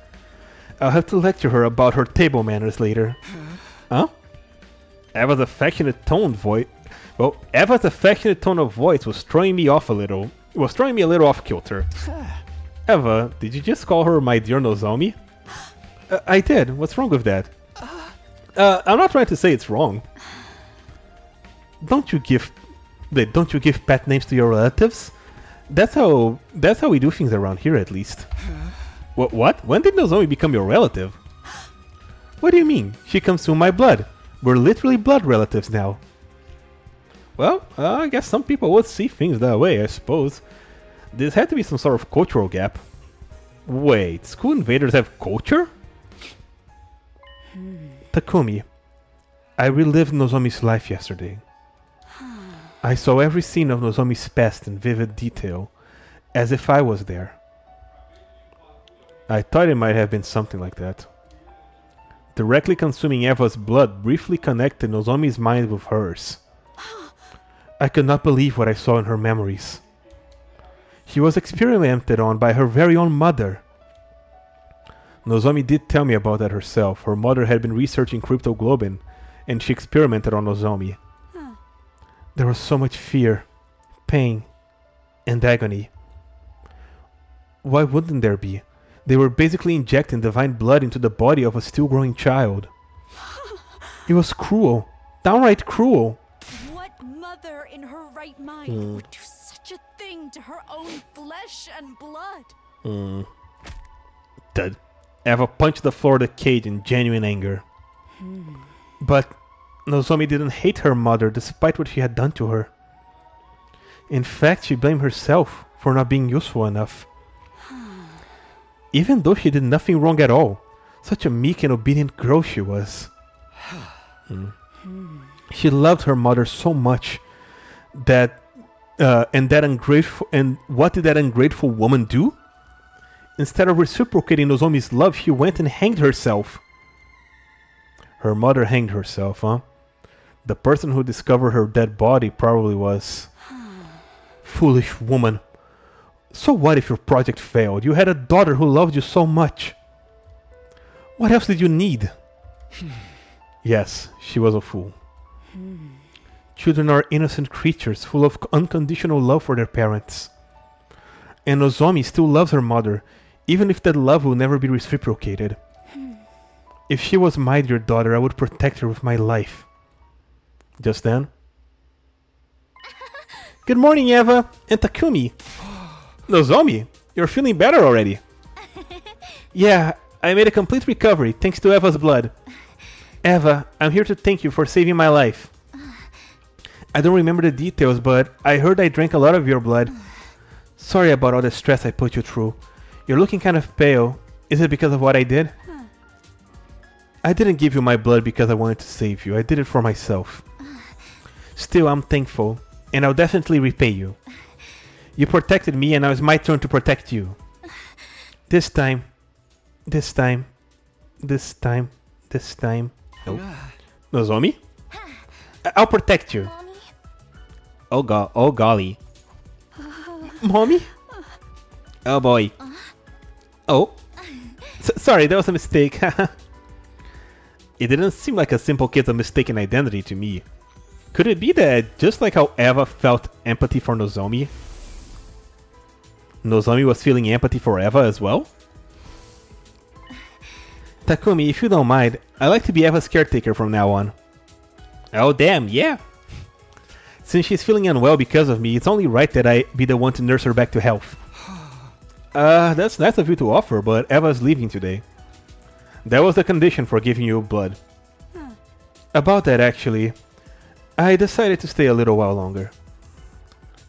I'll have to lecture her about her table manners later. Huh? Eva's affectionate tone of voice was throwing me off a little. It was throwing me a little off kilter. Eva, did you just call her my dear Nozomi? I did. What's wrong with that? I'm not trying to say it's wrong. Don't you give pet names to your relatives? That's how we do things around here, at least. What? When did Nozomi become your relative? What do you mean? She comes through my blood. We're literally blood relatives now. Well, I guess some people would see things that way, I suppose. This had to be some sort of cultural gap. Wait, school invaders have culture? Takumi, I relived Nozomi's life yesterday. I saw every scene of Nozomi's past in vivid detail, as if I was there. I thought it might have been something like that. Directly consuming Eva's blood briefly connected Nozomi's mind with hers. I could not believe what I saw in her memories. She was experimented on by her very own mother. Nozomi did tell me about that herself. Her mother had been researching cryptoglobin, and she experimented on Nozomi. There was so much fear, pain, and agony. Why wouldn't there be? They were basically injecting divine blood into the body of a still-growing child. It was cruel. Downright cruel. What mother in her right mind would do such a thing to her own flesh and blood? Dud. Eva punched the floor of the cage in genuine anger. But Nozomi didn't hate her mother despite what she had done to her. In fact, she blamed herself for not being useful enough. Even though she did nothing wrong at all, such a meek and obedient girl she was. She loved her mother so much that and what did that ungrateful woman do? Instead of reciprocating Nozomi's love, she went and hanged herself. Her mother hanged herself, huh? The person who discovered her dead body probably was. Foolish woman. So what if your project failed? You had a daughter who loved you so much. What else did you need? Yes, she was a fool. Children are innocent creatures full of unconditional love for their parents. And Nozomi still loves her mother, even if that love will never be reciprocated. If she was my dear daughter, I would protect her with my life. Just then. Good morning, Eva and Takumi. Nozomi, you're feeling better already. Yeah, I made a complete recovery thanks to Eva's blood. Eva, I'm here to thank you for saving my life. I don't remember the details, but I heard I drank a lot of your blood. Sorry about all the stress I put you through. You're looking kind of pale. Is it because of what I did? I didn't give you my blood because I wanted to save you. I did it for myself. Still, I'm thankful, and I'll definitely repay you. You protected me, and now it's my turn to protect you. This time. Nope. Nozomi? I'll protect you. Oh golly. Mommy? Oh boy. Oh. Sorry, that was a mistake. It didn't seem like a simple case of mistaken identity to me. Could it be that, just like how Eva felt empathy for Nozomi, Nozomi was feeling empathy for Eva as well? Takumi, if you don't mind, I'd like to be Eva's caretaker from now on. Oh damn, yeah. Since she's feeling unwell because of me, it's only right that I be the one to nurse her back to health. That's nice of you to offer, but Eva's leaving today. That was the condition for giving you blood. About that, actually, I decided to stay a little while longer.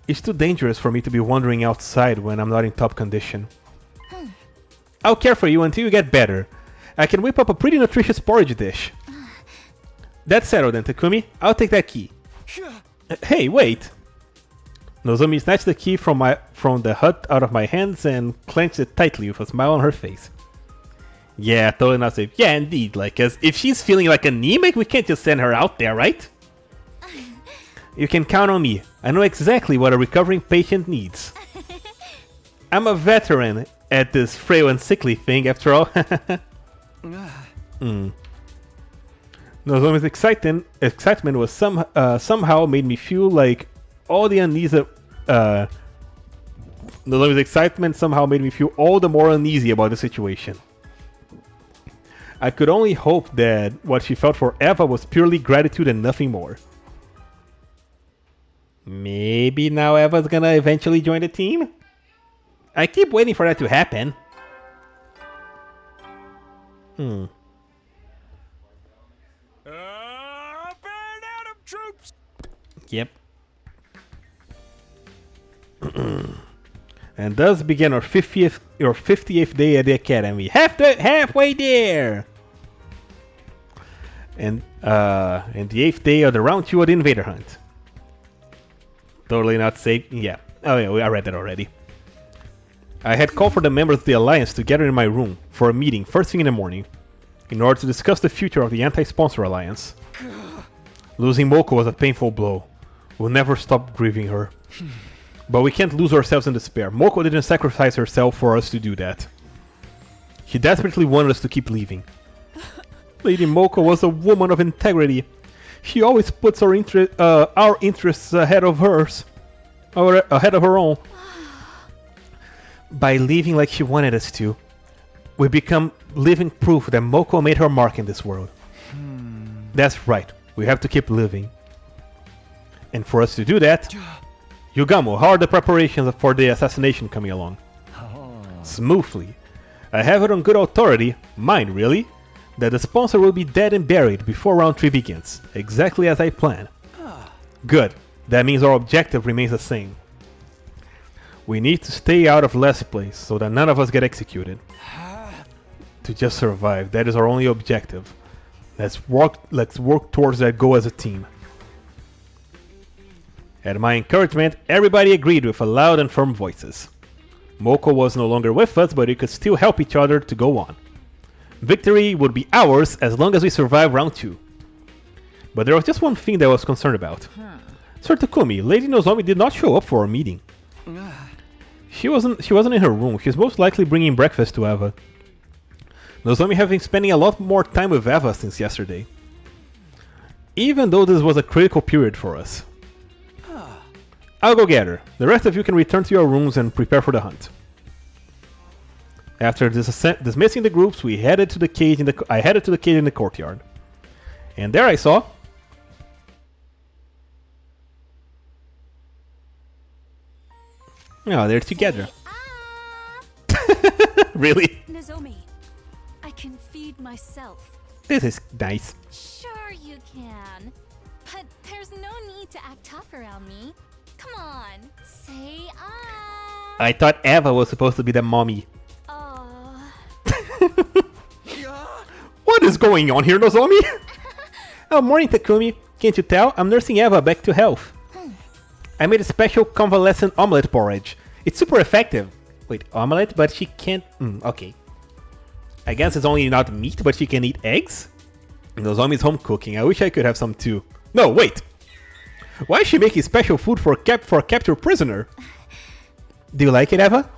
It's too dangerous for me to be wandering outside when I'm not in top condition. I'll care for you until you get better. I can whip up a pretty nutritious porridge dish. That's settled then, Takumi. I'll take that key. Hey, wait! Nozomi snatched the key from the hut out of my hands and clenched it tightly with a smile on her face. Yeah, totally not safe. Yeah, indeed. Like, as if she's feeling like anemic, we can't just send her out there, right? You can count on me. I know exactly what a recovering patient needs. I'm a veteran at this frail and sickly thing, after all. Nozomi's excitement was somehow made me feel like all the uneasy. Nozomi's excitement somehow made me feel all the more uneasy about the situation. I could only hope that what she felt for Eva was purely gratitude and nothing more. Maybe now Eva's gonna eventually join the team? I keep waiting for that to happen. Burn out of troops! Yep. And thus began our 50th day at the academy. Halfway there! And the 8th day of the round 2 of the invader hunt. Totally not safe. Yeah. Oh yeah, I read that already. I had called for the members of the Alliance to gather in my room for a meeting first thing in the morning, in order to discuss the future of the Anti-Sponsor Alliance. Losing Moko was a painful blow. We'll never stop grieving her. But we can't lose ourselves in despair. Moko didn't sacrifice herself for us to do that. She desperately wanted us to keep leaving. Lady Moko was a woman of integrity. She always puts our interests ahead of hers, or ahead of her own. By leaving like she wanted us to, we become living proof that Moko made her mark in this world. That's right, we have to keep living. And for us to do that, Yugamo, how are the preparations for the assassination coming along? Smoothly. I have it on good authority, mine really, that the sponsor will be dead and buried before round 3 begins, exactly as I planned. Good, that means our objective remains the same. We need to stay out of last place so that none of us get executed. To just survive, that is our only objective. Let's work towards that goal as a team. At my encouragement, everybody agreed with a loud and firm voices. Moko was no longer with us, but we could still help each other to go on. Victory would be ours as long as we survive round 2. But there was just one thing that I was concerned about. Sir Takumi, Lady Nozomi did not show up for our meeting. She wasn't in her room. She's most likely bringing breakfast to Eva. Nozomi has been spending a lot more time with Eva since yesterday. Even though this was a critical period for us. I'll go get her. The rest of you can return to your rooms and prepare for the hunt. After dismissing the groups, I headed to the cage in the courtyard. And there I saw... Oh, they're together. Really? Nozomi, I can feed myself. This is nice. Sure you can. But there's no need to act tough around me. Come on, say ah. I thought Eva was supposed to be the mommy. What is going on here, Nozomi? Oh, morning, Takumi. Can't you tell? I'm nursing Eva back to health. I made a special convalescent omelette porridge. It's super effective. Wait, omelette? But she can't... okay. I guess it's only not meat, but she can eat eggs? Nozomi's home cooking. I wish I could have some too. No, wait! Why is she making special food for a captured prisoner? Do you like it, Eva?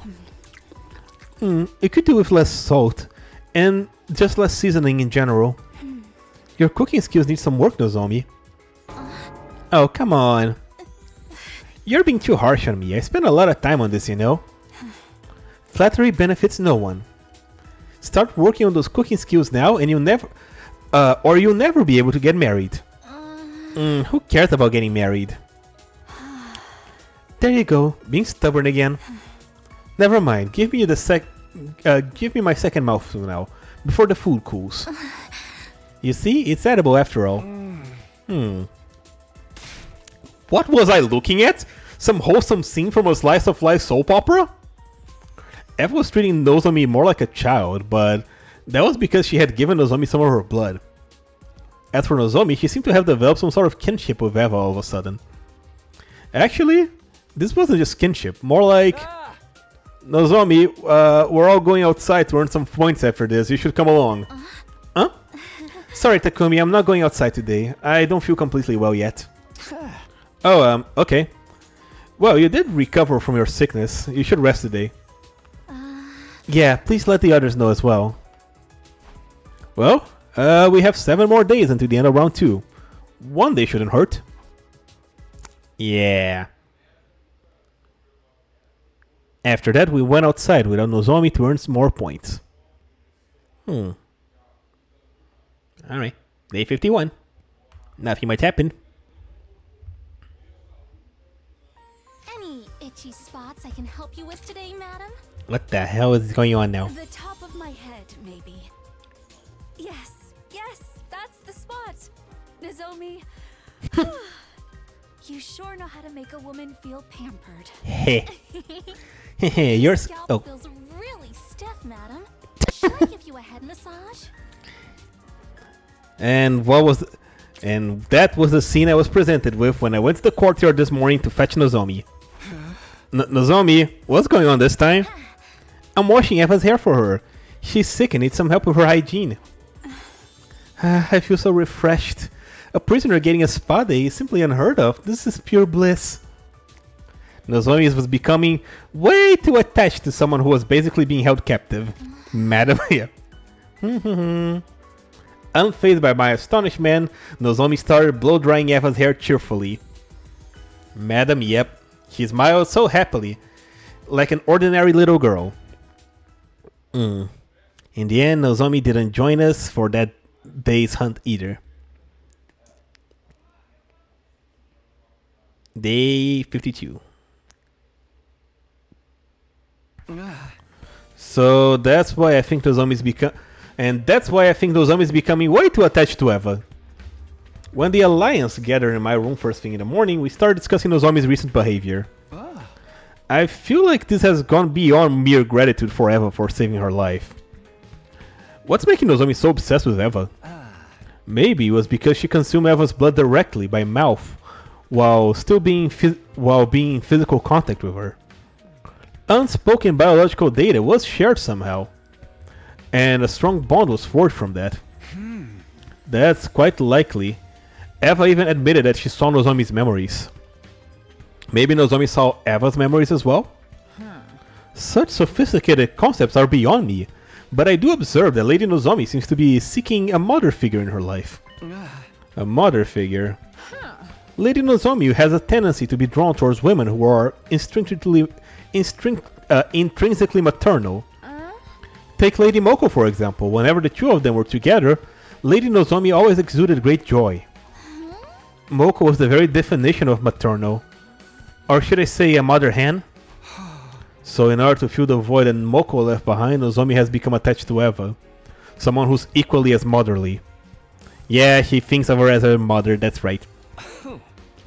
It could do with less salt. And just less seasoning in general. Your cooking skills need some work, Nozomi. Oh, come on. You're being too harsh on me. I spent a lot of time on this, you know. Flattery benefits no one. Start working on those cooking skills now and you'll never be able to get married. Who cares about getting married? There you go, being stubborn again. Never mind, give me my second mouthful now, before the food cools. You see, it's edible after all. What was I looking at? Some wholesome scene from a slice of life soap opera? Eva was treating Nozomi more like a child, but that was because she had given Nozomi some of her blood. As for Nozomi, she seemed to have developed some sort of kinship with Eva all of a sudden. Actually, This wasn't just kinship, more like... Ah! Nozomi, we're all going outside to earn some points after this. You should come along. Huh? Sorry, Takumi, I'm not going outside today. I don't feel completely well yet. Oh, okay. Well, you did recover from your sickness. You should rest today. Yeah, please let the others know as well. Well, we have 7 more days until the end of round 2. One day shouldn't hurt. Yeah. After that, we went outside without Nozomi to earn some more points. Alright. Day 51. Nothing might happen. Any itchy spots I can help you with today, madam? What the hell is going on now? The top of my head, maybe. Yes, that's the spot. Nozomi, you sure know how to make a woman feel pampered. Hey. Yours. Scalp Oh. feels really stiff, madam. Should I give you a head massage? And that was the scene I was presented with when I went to the courtyard this morning to fetch Nozomi. Nozomi, what's going on this time? I'm washing Eva's hair for her. She's sick and needs some help with her hygiene. I feel so refreshed. A prisoner getting a spa day is simply unheard of. This is pure bliss. Nozomi was becoming way too attached to someone who was basically being held captive. Madam, yeah. Unfazed by my astonishment, Nozomi started blow-drying Eva's hair cheerfully. Madam, yep. She smiled so happily, like an ordinary little girl. In the end, Nozomi didn't join us for that day's hunt either. Day 52. So that's why I think Nozomi's becoming way too attached to Eva. When the Alliance gathered in my room first thing in the morning, we started discussing Nozomi's recent behavior. I feel like this has gone beyond mere gratitude for Eva for saving her life. What's making Nozomi so obsessed with Eva? Maybe it was because she consumed Eva's blood directly by mouth, while still being in physical contact with her. Unspoken biological data was shared somehow, and a strong bond was forged from that. That's quite likely. Eva even admitted that she saw Nozomi's memories. Maybe Nozomi saw Eva's memories as well? Such sophisticated concepts are beyond me, but I do observe that Lady Nozomi seems to be seeking a mother figure in her life. A mother figure? Lady Nozomi has a tendency to be drawn towards women who are intrinsically maternal. Take Lady Moko for example. Whenever the two of them were together, Lady Nozomi always exuded great joy. Moko was the very definition of maternal. Or should I say a mother hen? So in order to fill the void that Moko left behind, Nozomi has become attached to Eva. Someone who's equally as motherly. Yeah, he thinks of her as her mother, that's right.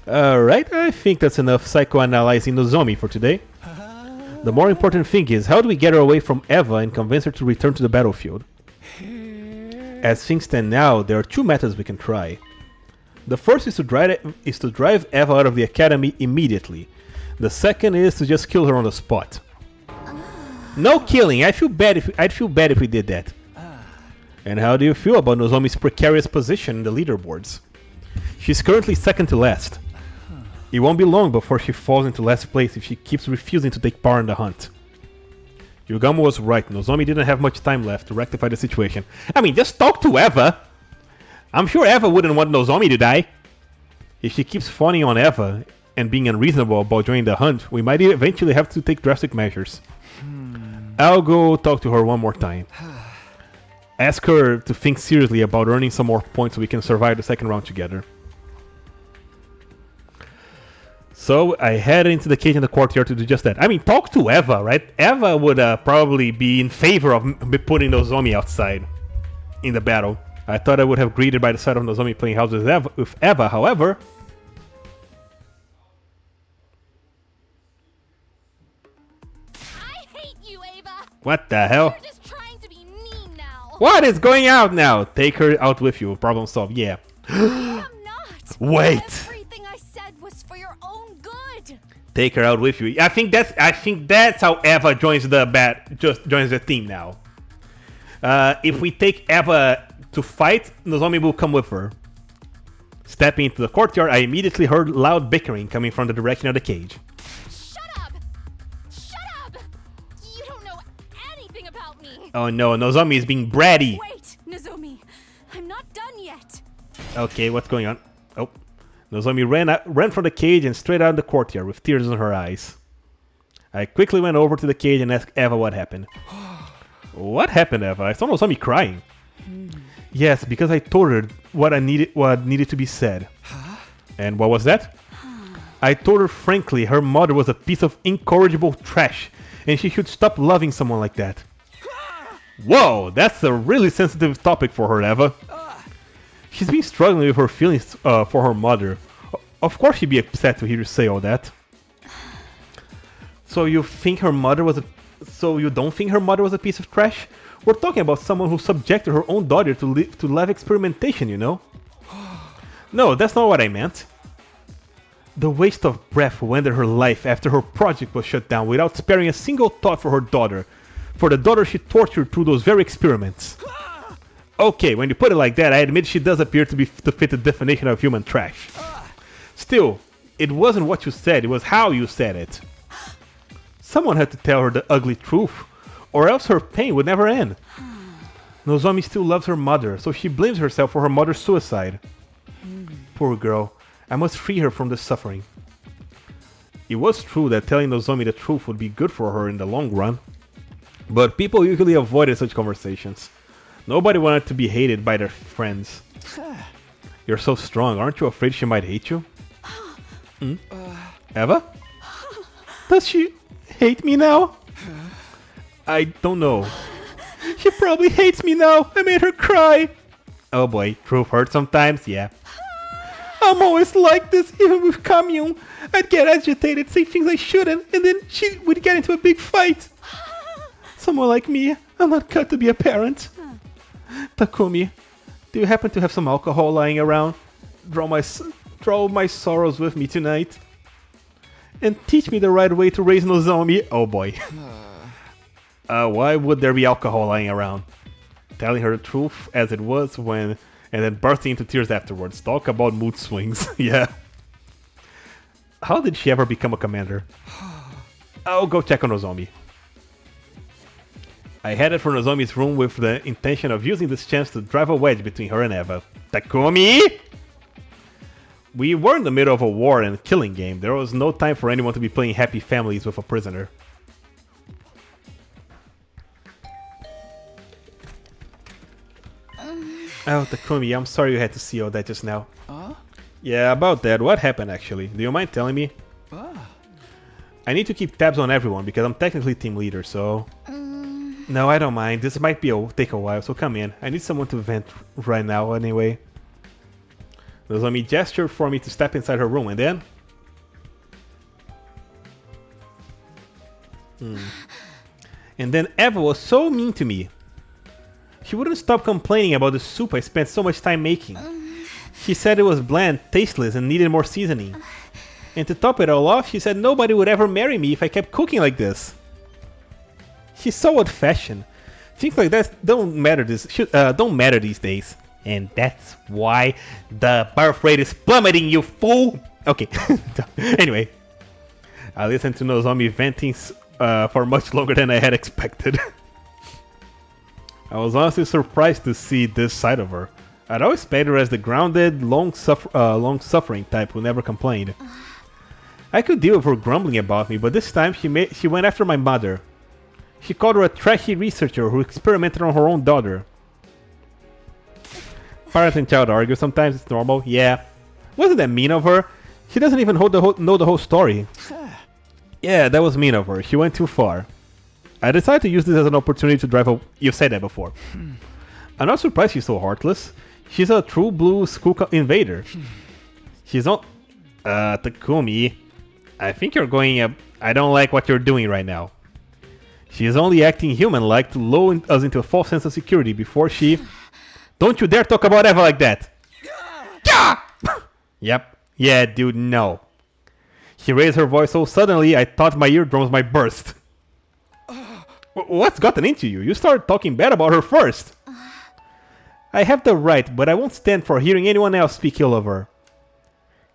Alright, I think that's enough psychoanalyzing Nozomi for today. The more important thing is, how do we get her away from Eva and convince her to return to the battlefield? As things stand now, there are 2 methods we can try. The first is to drive Eva out of the academy immediately. The second is to just kill her on the spot. No killing! I'd feel bad if we did that. And how do you feel about Nozomi's precarious position in the leaderboards? She's currently second to last. It won't be long before she falls into last place if she keeps refusing to take part in the hunt. Yugamo was right, Nozomi didn't have much time left to rectify the situation. I mean, just talk to Eva! I'm sure Eva wouldn't want Nozomi to die. If she keeps fawning on Eva and being unreasonable about joining the hunt, we might eventually have to take drastic measures. I'll go talk to her one more time. Ask her to think seriously about earning some more points so we can survive the second round together. So I head into the cage in the courtyard to do just that. I mean, talk to Eva, right? Eva would probably be in favor of putting Nozomi outside in the battle. I thought I would have greeted by the side of Nozomi playing house with Eva, however... I hate you, Ava. What the hell? You're just trying to be mean now. What is going out now? Take her out with you. Problem solved. Yeah. I am not. Wait. Everything I said was for your own good. Take her out with you. I think that's how Eva joins the team now. If we take Eva to fight, Nozomi will come with her. Stepping into the courtyard, I immediately heard loud bickering coming from the direction of the cage. Shut up! Shut up! You don't know anything about me. Oh no, Nozomi is being bratty. Wait, Nozomi. I'm not done yet. Okay, what's going on? Oh, Nozomi ran from the cage and straight out of the courtyard with tears in her eyes. I quickly went over to the cage and asked Eva what happened. What happened, Eva? I saw Nozomi crying. Yes, because I told her what needed to be said. And what was that? I told her frankly her mother was a piece of incorrigible trash and she should stop loving someone like that. Whoa, that's a really sensitive topic for her, Eva. She's been struggling with her feelings for her mother. Of course she'd be upset to hear you say all that. So you don't think her mother was a piece of trash? We're talking about someone who subjected her own daughter to live experimentation, you know? No, that's not what I meant. The waste of breath who ended her life after her project was shut down without sparing a single thought for her daughter. For the daughter she tortured through those very experiments. Okay, when you put it like that, I admit she does appear to fit the definition of human trash. Still, it wasn't what you said, it was how you said it. Someone had to tell her the ugly truth, or else her pain would never end. Nozomi still loves her mother, so she blames herself for her mother's suicide. Poor girl, I must free her from this suffering. It was true that telling Nozomi the truth would be good for her in the long run. But people usually avoided such conversations. Nobody wanted to be hated by their friends. You're so strong, aren't you afraid she might hate you? Eva? Does she hate me now? I don't know. She probably hates me now. I made her cry. Oh boy, truth hurts sometimes, yeah. I'm always like this, even with Kamyun. I'd get agitated, say things I shouldn't, and then she would get into a big fight. Someone like me, I'm not cut to be a parent. Takumi, do you happen to have some alcohol lying around? Draw my sorrows with me tonight. And teach me the right way to raise Nozomi. Oh boy. Why would there be alcohol lying around? Telling her the truth as it was and then bursting into tears afterwards. Talk about mood swings. Yeah. How did she ever become a commander? I'll go check on Nozomi. I headed for Nozomi's room with the intention of using this chance to drive a wedge between her and Eva. Takumi! We were in the middle of a war and killing game. There was no time for anyone to be playing happy families with a prisoner. Oh, Takumi, I'm sorry you had to see all that just now. Yeah, about that. What happened actually? Do you mind telling me? I need to keep tabs on everyone because I'm technically team leader, so... No, I don't mind. This might take a while, so come in. I need someone to vent right now anyway. Nozomi gestured for me to step inside her room, and then... And then Eva was so mean to me. She wouldn't stop complaining about the soup I spent so much time making. She said it was bland, tasteless, and needed more seasoning. And to top it all off, she said nobody would ever marry me if I kept cooking like this. She's so old-fashioned. Things like that don't matter these days. And that's why the birth rate is plummeting, you fool! Okay, anyway. I listened to Nozomi venting for much longer than I had expected. I was honestly surprised to see this side of her. I'd always paid her as the grounded, long-suffering type who never complained. I could deal with her grumbling about me, but this time she went after my mother. She called her a trashy researcher who experimented on her own daughter. Parent and child argue, sometimes it's normal, yeah. Wasn't that mean of her? She doesn't even know the whole story. Yeah, that was mean of her. She went too far. I decided to use this as an opportunity to drive a... You've said that before. I'm not surprised she's so heartless. She's a true blue school invader. She's not... Takumi, I think you're going... I don't like what you're doing right now. She is only acting human-like to lull us into a false sense of security before she... Don't you dare talk about Eva like that! Yep. Yeah, dude, no. She raised her voice so suddenly I thought my eardrums might burst. What's gotten into you? You started talking bad about her first. I have the right, but I won't stand for hearing anyone else speak ill of her.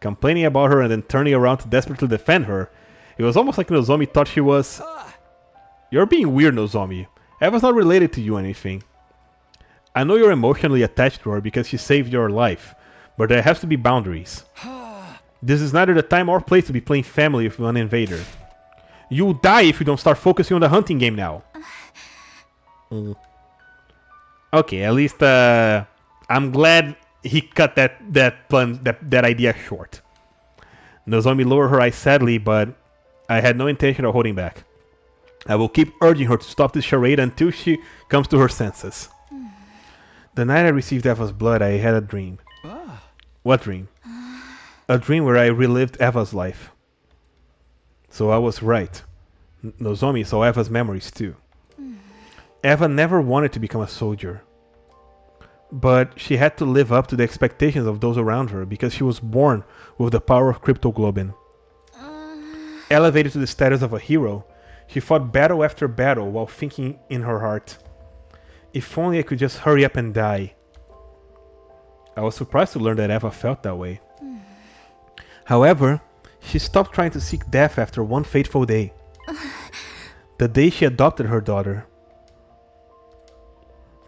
Complaining about her and then turning around to desperately defend her, it was almost like Nozomi thought she was... You're being weird, Nozomi. Eva's not related to you or anything. I know you're emotionally attached to her because she saved your life, but there has to be boundaries. This is neither the time or place to be playing family with an invader. You'll die if you don't start focusing on the hunting game now. Okay, at least I'm glad he cut that idea short. Nozomi lowered her eyes sadly, but I had no intention of holding back. I will keep urging her to stop this charade until she comes to her senses. The night I received Eva's blood, I had a dream. What dream? A dream where I relived Eva's life. So I was right. Nozomi saw Eva's memories too. Eva never wanted to become a soldier. But she had to live up to the expectations of those around her because she was born with the power of cryptoglobin. Elevated to the status of a hero, she fought battle after battle while thinking in her heart, if only I could just hurry up and die. I was surprised to learn that Eva felt that way. However, she stopped trying to seek death after one fateful day. The day she adopted her daughter.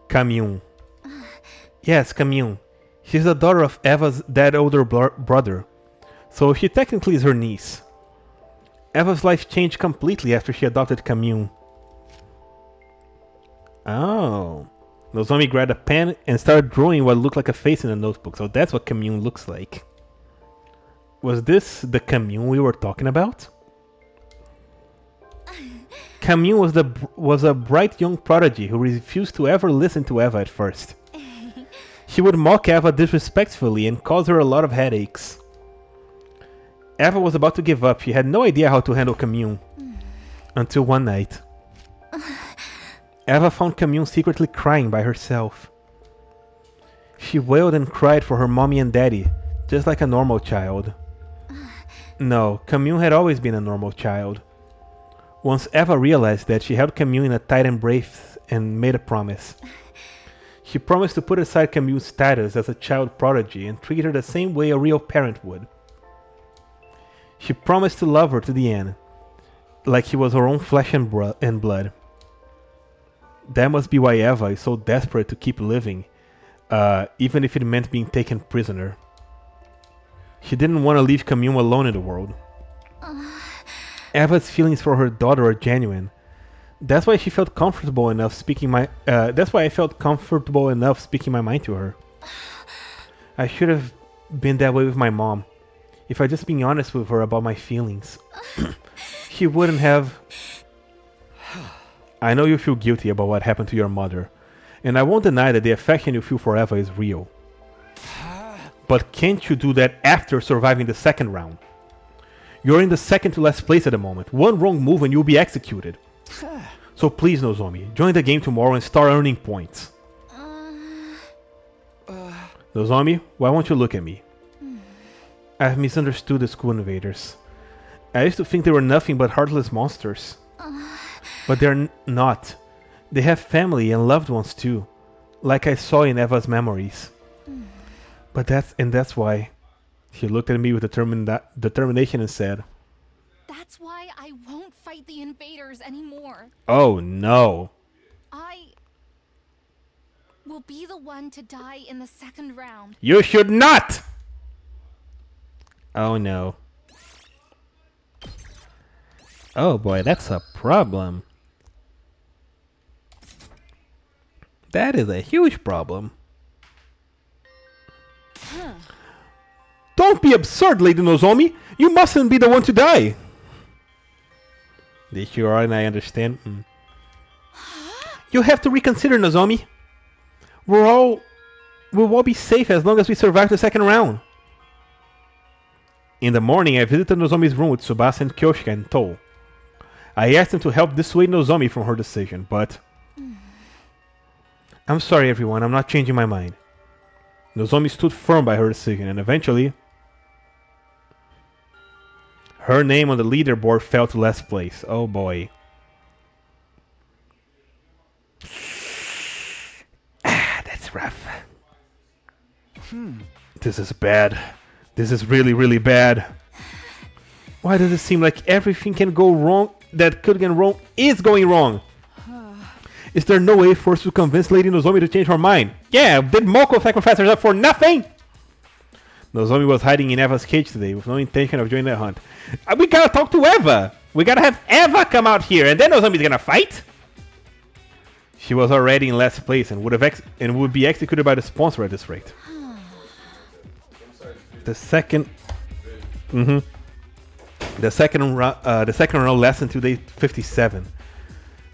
Camille. Yes, Camille. She's the daughter of Eva's dead older brother, so she technically is her niece. Eva's life changed completely after she adopted Camille. Oh. Nozomi grabbed a pen and started drawing what looked like a face in a notebook, so that's what Camille looks like. Was this the Camille we were talking about? Camille was a bright young prodigy who refused to ever listen to Eva at first. She would mock Eva disrespectfully and cause her a lot of headaches. Eva was about to give up. She had no idea how to handle Camille. Until one night. Eva found Camille secretly crying by herself. She wailed and cried for her mommy and daddy, just like a normal child. No, Camille had always been a normal child. Once Eva realized that, she held Camille in a tight embrace and made a promise. She promised to put aside Camille's status as a child prodigy and treat her the same way a real parent would. She promised to love her to the end, like she was her own flesh and blood. That must be why Eva is so desperate to keep living, even if it meant being taken prisoner. She didn't want to leave Camille alone in the world. Eva's feelings for her daughter are genuine. That's why she felt comfortable enough speaking that's why I felt comfortable enough speaking my mind to her. I should have been that way with my mom. If I'd just been honest with her about my feelings, she wouldn't have... I know you feel guilty about what happened to your mother, and I won't deny that the affection you feel for Eva is real. But can't you do that after surviving the second round? You're in the second to last place at the moment. One wrong move and you'll be executed. So please, Nozomi, join the game tomorrow and start earning points. Nozomi, why won't you look at me? I've misunderstood the school invaders. I used to think they were nothing but heartless monsters. But they're not. They have family and loved ones too, like I saw in Eva's memories. But that's why. She looked at me with determination and said, That's why I won't fight the invaders anymore. Oh no. I will be the one to die in the second round. You should not! Oh no. Oh boy, that's a problem. That is a huge problem. Don't be absurd, Lady Nozomi! You mustn't be the one to die! They sure are, and I understand. You have to reconsider, Nozomi. We'll all be safe as long as we survive the second round. In the morning, I visited Nozomi's room with Tsubasa and Kyoshika in tow. I asked him to help dissuade Nozomi from her decision, but... I'm sorry, everyone, I'm not changing my mind. Nozomi stood firm by her decision, and eventually... Her name on the leaderboard fell to last place. Oh boy. That's rough. This is bad. This is really, really bad. Why does it seem like everything can go wrong that could get wrong is going wrong? Is there no way for us to convince Lady Nozomi to change her mind? Yeah, did Moko sacrifice herself for nothing? Nozomi was hiding in Eva's cage today with no intention of joining the hunt. We gotta talk to Eva! We gotta have Eva come out here and then Nozomi's gonna fight? She was already in last place and would be executed by the sponsor at this rate. The second round lasts until day 57.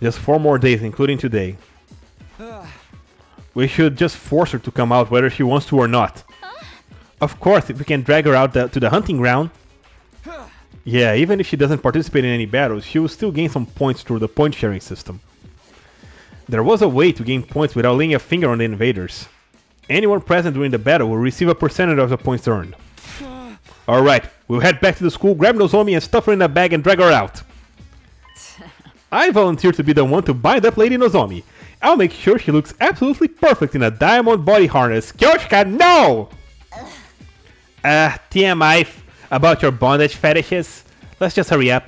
Just 4 more days, including today. We should just force her to come out whether she wants to or not. Of course, if we can drag her out to the hunting ground. Yeah, even if she doesn't participate in any battles, she will still gain some points through the point sharing system. There was a way to gain points without laying a finger on the invaders. Anyone present during the battle will receive a percentage of the points earned. Alright, we'll head back to the school, grab Nozomi and stuff her in a bag and drag her out. I volunteer to be the one to bind up Lady Nozomi. I'll make sure she looks absolutely perfect in a diamond body harness. Kyoshika, no! TMI about your bondage fetishes. Let's just hurry up.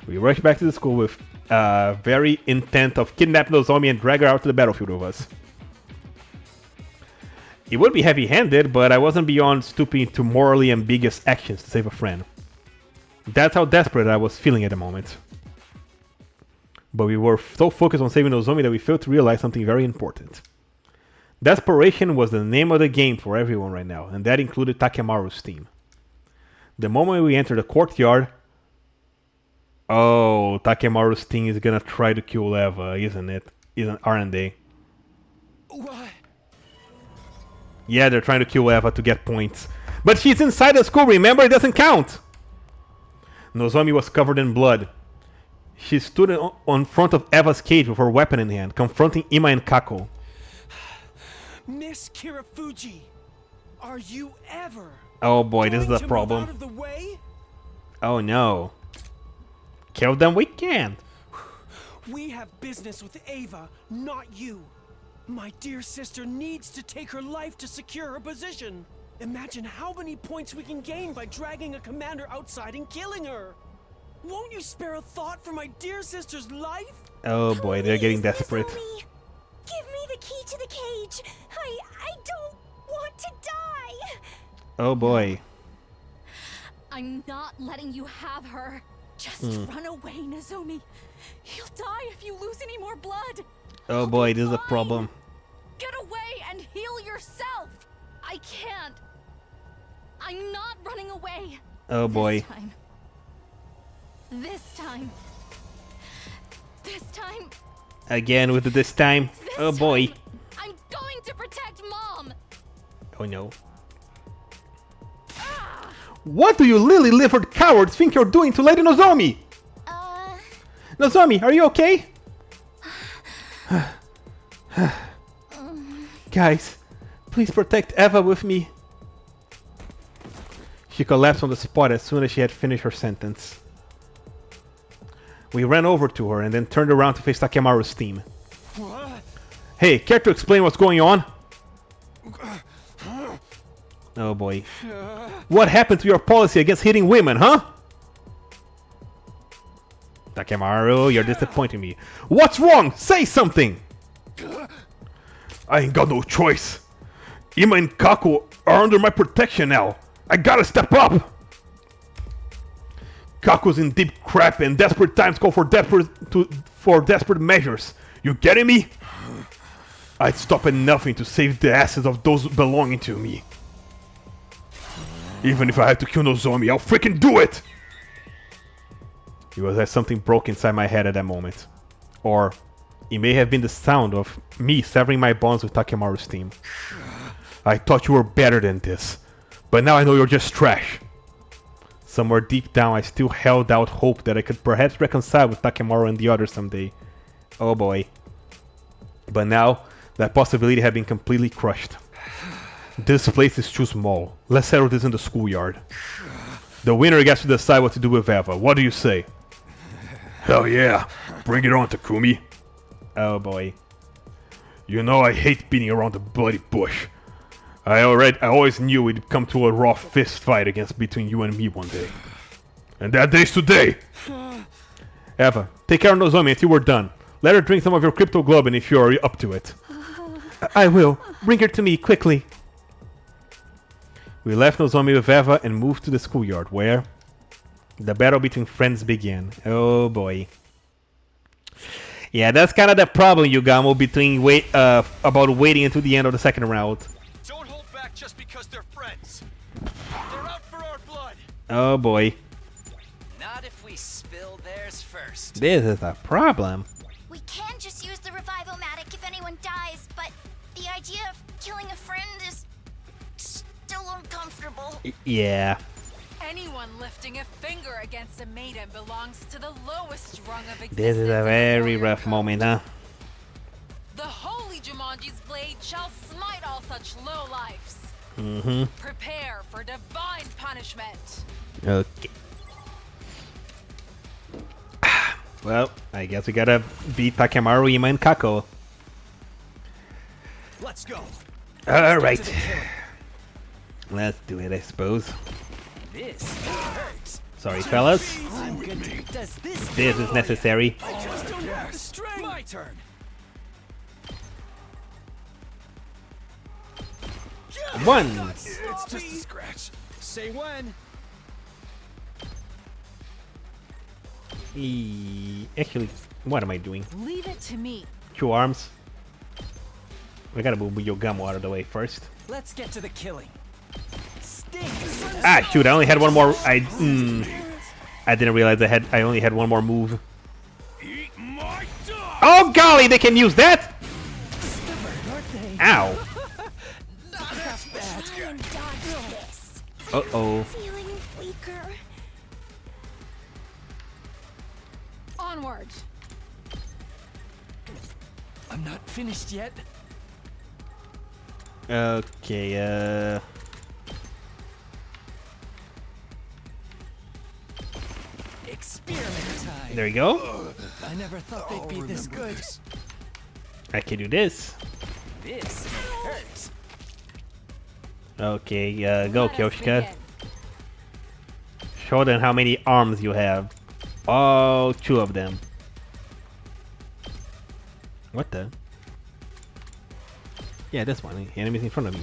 We rush back to the school with very intent of kidnap Nozomi and drag her out to the battlefield with us. It would be heavy-handed, but I wasn't beyond stooping to morally ambiguous actions to save a friend. That's how desperate I was feeling at the moment. But we were so focused on saving Nozomi that we failed to realize something very important. Desperation was the name of the game for everyone right now, and that included Takemaru's team. The moment we entered the courtyard... Oh, Takemaru's team is gonna try to kill Eva, isn't it? Aren't they? What? Yeah, they're trying to kill Eva to get points. But she's inside the school, remember? It doesn't count! Nozomi was covered in blood. She stood on front of Eva's cage with her weapon in hand, confronting Ima and Kako. Miss Kirafuji, are you ever? Oh boy, this is the problem. Out of the way? Oh no. Kill them we can. We have business with Eva, not you. My dear sister needs to take her life to secure her position. Imagine how many points we can gain by dragging a commander outside and killing her. Won't you spare a thought for my dear sister's life? Oh boy, they're getting desperate. Nozomi, give me the key to the cage. I don't want to die. Oh boy. I'm not letting you have her. Just run away, Nozomi. You'll die if you lose any more blood. Oh boy, this is a problem. Get away and heal yourself. I can't. I'm not running away. Oh boy. This time. Again with this time. Oh boy. I'm going to protect Mom. Oh no. What do you lily-livered cowards think you're doing to Lady Nozomi? Nozomi, are you okay? Guys, please protect Eva with me. She collapsed on the spot as soon as she had finished her sentence. We ran over to her and then turned around to face Takemaru's team. What? Hey, care to explain what's going on? Oh boy. What happened to your policy against hitting women, huh? Takemaru, you're disappointing me. What's wrong? Say something! I ain't got no choice. Ima and Kako are under my protection now. I gotta step up! Kaku's in deep crap and desperate times call for desperate measures. You getting me? I'd stop at nothing to save the asses of those belonging to me. Even if I have to kill Nozomi, I'll freaking do it! It was as something broke inside my head at that moment. Or it may have been the sound of me severing my bonds with Takemaru's team. I thought you were better than this, but now I know you're just trash. Somewhere deep down I still held out hope that I could perhaps reconcile with Takemaru and the others someday. Oh boy. But now, that possibility had been completely crushed. This place is too small. Let's settle this in the schoolyard. The winner gets to decide what to do with Eva. What do you say? Hell yeah. Bring it on, Takumi. Oh boy. You know I hate beating around the bloody bush. I always knew we'd come to a raw fist fight between you and me one day. And that day's today! Eva, take care of Nozomi until we're done. Let her drink some of your cryptoglobin if you're up to it. I will. Bring her to me, quickly. We left Nozomi with Eva and moved to the schoolyard, where the battle between friends began. Oh boy. Yeah, that's kind of the problem, Yugamo, between about waiting until the end of the second round. Don't hold back just because they're friends. They're out for our blood. Oh boy. Not if we spill theirs first. This is a problem. We can just use the revival-matic if anyone dies, but the idea of killing a friend is still uncomfortable. Yeah. Anyone lifting a finger against a maiden belongs to the lowest rung of existence. This is a very rough moment, huh? The holy Jumanji's blade shall smite all such lowlifes. Mm-hmm. Prepare for divine punishment. Okay. Well, I guess we gotta beat Takemaru, Ima, and Kako. Let's go. Alright. Let's do it, I suppose. This hurts. Sorry, fellas. I'm good to. Does this? This is necessary. I just don't have the strength. My turn. One. It's just a scratch. Say when. Actually, what am I doing? Leave it to me. 2 arms. We gotta move Yogamo out of the way first. Let's get to the killing. Sting. Ah, shoot! I only had one more. I didn't realize I only had one more move. Eat my dog. Oh golly, they can use that! Ow! Try and dodge this. Uh-oh. Feeling weaker. Onward. I'm not finished yet. Okay, Experiment time. there you go. I never thought they'd be this good. I can do this. This hurts. Okay, go, Let us Kyoshika. begin. Show them how many arms you have. Oh, 2 of them. What the? Yeah, this one. The enemy's in front of me.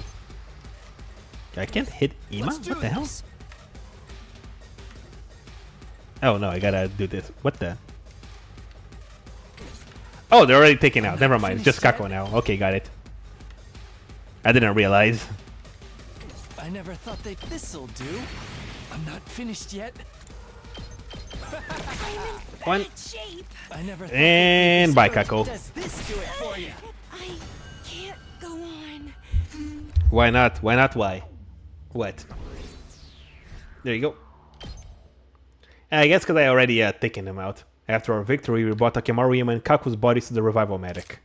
I can't hit Ima? What the hell? Oh no, I gotta do this. What the? Oh, they're already taken out. Never mind. It's just Kako now. Okay, got it. I didn't realize. I never thought they'd. This'll do. I'm not finished yet. One. Shape. I never. Thought And they'd be bye, this good. Kako. Does this do it for you? I can't go on. Why not? Why not? Why? What? There you go. I guess because I already taken them out. After our victory, we brought Takemaru, Ima, and Kaku's bodies to the revival medic.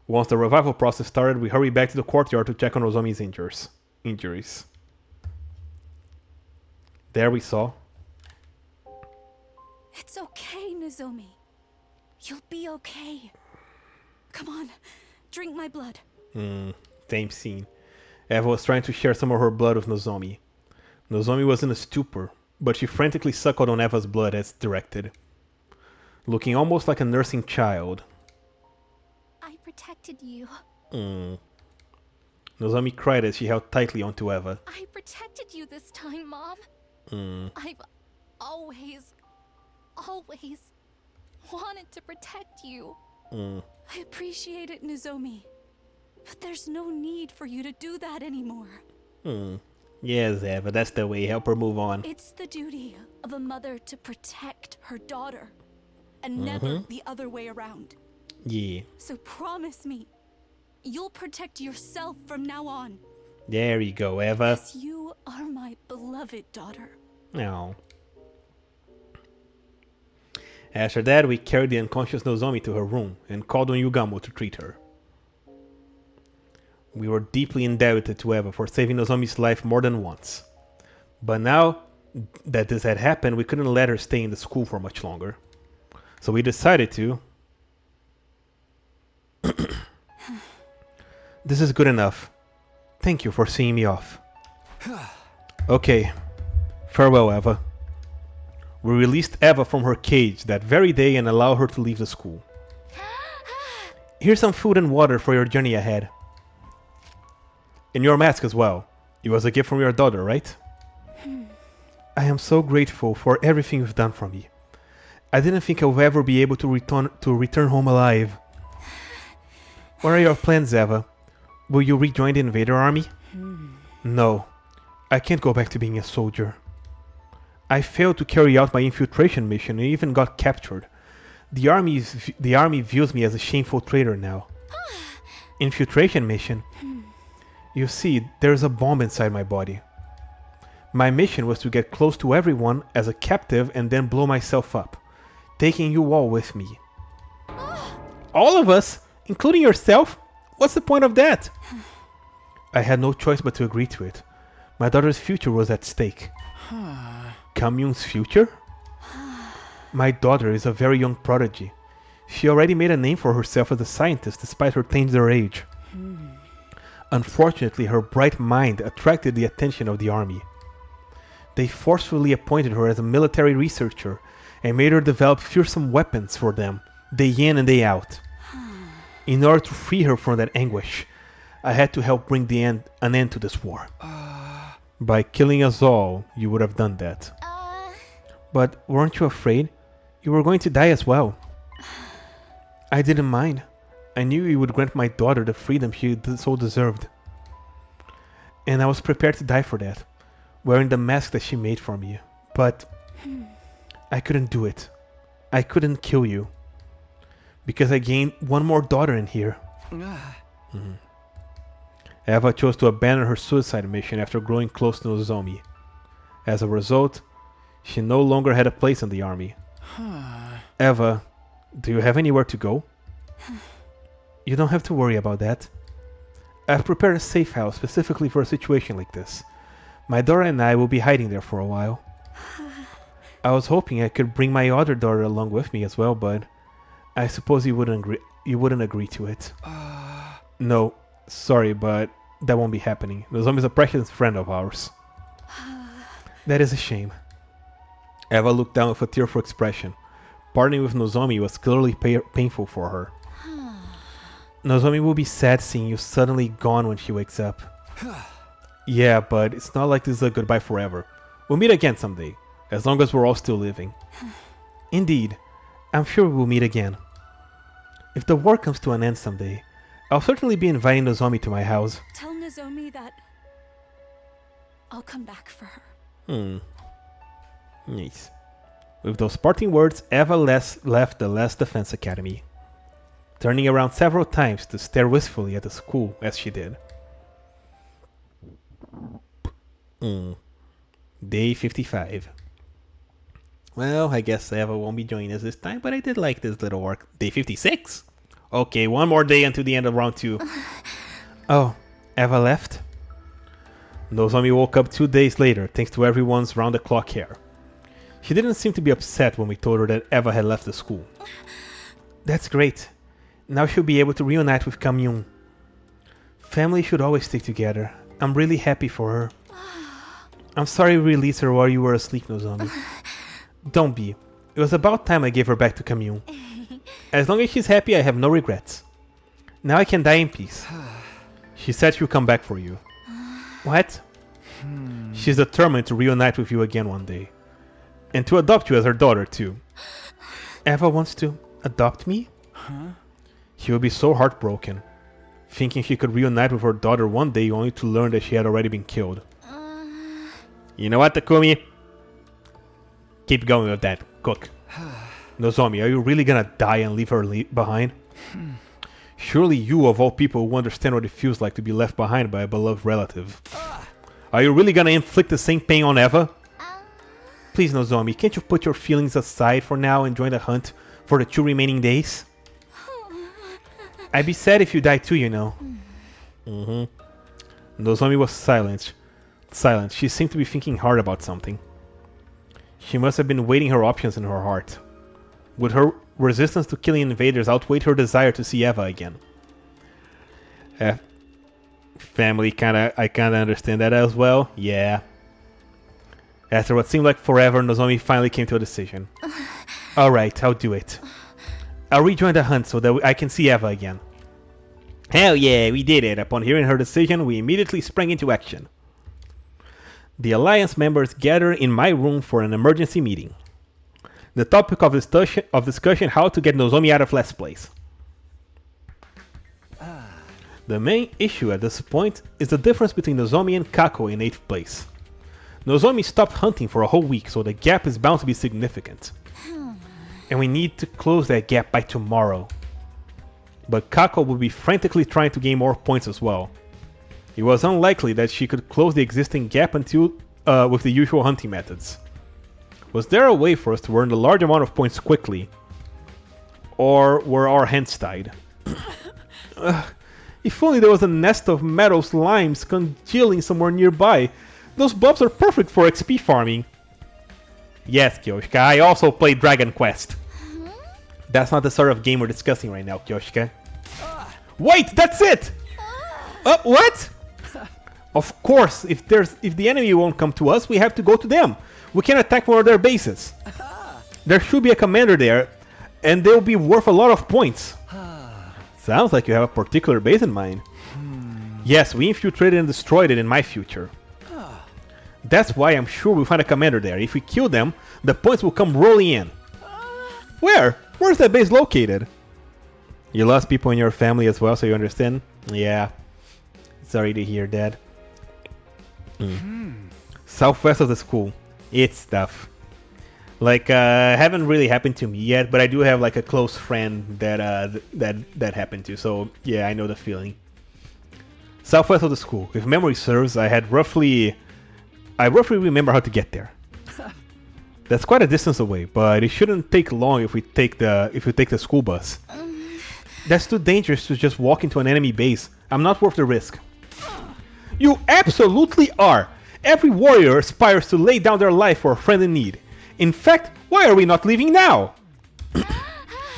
Once the revival process started, we hurried back to the courtyard to check on Nozomi's injuries. There we saw. It's okay, Nozomi. You'll be okay. Come on, drink my blood. Same scene. Eva was trying to share some of her blood with Nozomi. Nozomi was in a stupor, but she frantically suckled on Eva's blood as directed. Looking almost like a nursing child. I protected you. Nozomi cried as she held tightly onto Eva. I protected you this time, Mom. I've always wanted to protect you. I appreciate it, Nozomi. But there's no need for you to do that anymore. Yes, Eva, that's the way. Help her move on. It's the duty of a mother to protect her daughter, and never the other way around. Yeah. So promise me, you'll protect yourself from now on. There you go, Eva. As you are my beloved daughter. No. After that, we carried the unconscious Nozomi to her room and called on Yugamo to treat her. We were deeply indebted to Eva for saving Nozomi's life more than once. But now, that this had happened, we couldn't let her stay in the school for much longer. So we decided to... This is good enough. Thank you for seeing me off. Okay. Farewell, Eva. We released Eva from her cage that very day and allowed her to leave the school. Here's some food and water for your journey ahead. And your mask as well. It was a gift from your daughter, right? I am so grateful for everything you've done for me. I didn't think I would ever be able to return home alive. What are your plans, Eva? Will you rejoin the invader army? No. I can't go back to being a soldier. I failed to carry out my infiltration mission and even got captured. The army views me as a shameful traitor now. Infiltration mission? You see, there's a bomb inside my body. My mission was to get close to everyone as a captive and then blow myself up, taking you all with me. All of us? Including yourself? What's the point of that? I had no choice but to agree to it. My daughter's future was at stake. Kamyun's future? My daughter is a very young prodigy. She already made a name for herself as a scientist despite her tender age. Unfortunately, her bright mind attracted the attention of the army. They forcefully appointed her as a military researcher and made her develop fearsome weapons for them, day in and day out. In order to free her from that anguish, I had to help bring an end to this war. By killing us all, you would have done that. But weren't you afraid? You were going to die as well. I didn't mind. I knew you would grant my daughter the freedom she so deserved. And I was prepared to die for that, wearing the mask that she made for me. But I couldn't do it. I couldn't kill you. Because I gained one more daughter in here. Eva chose to abandon her suicide mission after growing close to Nozomi. As a result, she no longer had a place in the army. Eva, do you have anywhere to go? You don't have to worry about that. I've prepared a safe house specifically for a situation like this. My daughter and I will be hiding there for a while. I was hoping I could bring my other daughter along with me as well, but I suppose you wouldn't agree to it. No, sorry, but that won't be happening. Nozomi is a precious friend of ours. That is a shame. Eva looked down with a tearful expression. Parting with Nozomi was clearly painful for her. Nozomi will be sad seeing you suddenly gone when she wakes up. Yeah, but it's not like this is a goodbye forever. We'll meet again someday, as long as we're all still living. Indeed, I'm sure we'll meet again. If the war comes to an end someday, I'll certainly be inviting Nozomi to my house. Tell Nozomi that I'll come back for her. Nice. With those parting words, Eva left the Last Defense Academy, turning around several times to stare wistfully at the school as she did. Day 55. Well, I guess Eva won't be joining us this time, but I did like this little arc. Day 56? Okay, one more day until the end of round 2. Oh, Eva left? Nozomi woke up 2 days later thanks to everyone's round-the-clock care. She didn't seem to be upset when we told her that Eva had left the school. That's great. Now she'll be able to reunite with Kamyun. Family should always stick together. I'm really happy for her. I'm sorry we released her while you were asleep, Nozomi. Don't be. It was about time I gave her back to Kamyun. As long as she's happy, I have no regrets. Now I can die in peace. She said she'll come back for you. What? She's determined to reunite with you again one day. And to adopt you as her daughter, too. Eva wants to adopt me? She will be so heartbroken, thinking she could reunite with her daughter one day only to learn that she had already been killed. You know what, Takumi? Keep going with that. Cook. Nozomi, are you really gonna die and leave her behind? Surely you, of all people, will understand what it feels like to be left behind by a beloved relative. Are you really gonna inflict the same pain on Eva? Please, Nozomi, can't you put your feelings aside for now and join the hunt for the 2 remaining days? I'd be sad if you die too, you know. Nozomi was silent. She seemed to be thinking hard about something. She must have been weighing her options in her heart. Would her resistance to killing invaders outweigh her desire to see Eva again? Family, I kinda understand that as well. Yeah. After what seemed like forever, Nozomi finally came to a decision. Alright, I'll do it. I'll rejoin the hunt so that I can see Eva again. Hell yeah, we did it! Upon hearing her decision, we immediately sprang into action. The Alliance members gathered in my room for an emergency meeting. The topic of discussion how to get Nozomi out of last place. The main issue at this point is the difference between Nozomi and Kako in 8th place. Nozomi stopped hunting for a whole week, so the gap is bound to be significant. And we need to close that gap by tomorrow. But Kako will be frantically trying to gain more points as well. It was unlikely that she could close the existing gap until with the usual hunting methods. Was there a way for us to earn a large amount of points quickly? Or were our hands tied? If only there was a nest of metal slimes congealing somewhere nearby. Those blobs are perfect for XP farming. Yes, Kyoshka, I also play Dragon Quest. That's not the sort of game we're discussing right now, Kyoshka. Wait, that's it! What? Of course, if the enemy won't come to us, we have to go to them. We can attack one of their bases. There should be a commander there, and they'll be worth a lot of points. Sounds like you have a particular base in mind. Yes, we infiltrated and destroyed it in my future. That's why I'm sure we'll find a commander there. If we kill them, the points will come rolling in. Where? Where's that base located? You lost people in your family as well, so you understand? Yeah. Sorry to hear that. Southwest of the school. It's tough. Like, haven't really happened to me yet, but I do have like a close friend that happened to. So yeah, I know the feeling. Southwest of the school. If memory serves, I roughly remember how to get there. That's quite a distance away, but it shouldn't take long if we take the school bus. That's too dangerous to just walk into an enemy base. I'm not worth the risk. You absolutely are! Every warrior aspires to lay down their life for a friend in need. In fact, why are we not leaving now?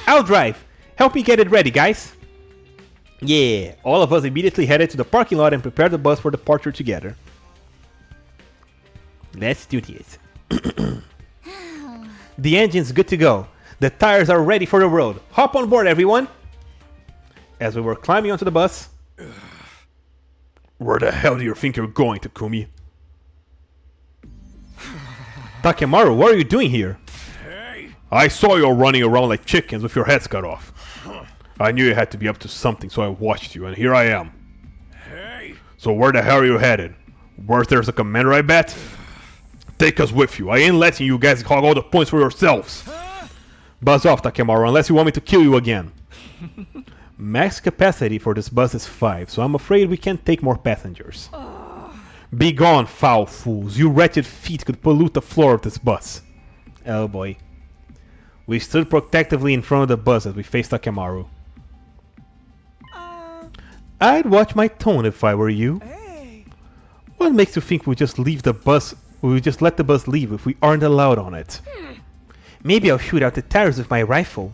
I'll drive. Help me get it ready, guys. Yeah, all of us immediately headed to the parking lot and prepared the bus for departure together. Let's do this. The engine's good to go. The tires are ready for the road. Hop on board, everyone! As we were climbing onto the bus... Where the hell do you think you're going, Takumi? Takemaru, what are you doing here? Hey. I saw you running around like chickens with your heads cut off. I knew you had to be up to something, so I watched you, and here I am. Hey. So where the hell are you headed? Where there's a commander, I bet? Take us with you. I ain't letting you guys hog all the points for yourselves. Buzz off, Takemaru, unless you want me to kill you again. Max capacity for this bus is 5, so I'm afraid we can't take more passengers. Be gone, foul fools. You wretched feet could pollute the floor of this bus. Oh boy. We stood protectively in front of the bus as we faced Takemaru. I'd watch my tone if I were you. Hey. What makes you think we'll just leave the bus? We'll just let the bus leave if we aren't allowed on it? Maybe I'll shoot out the tires with my rifle.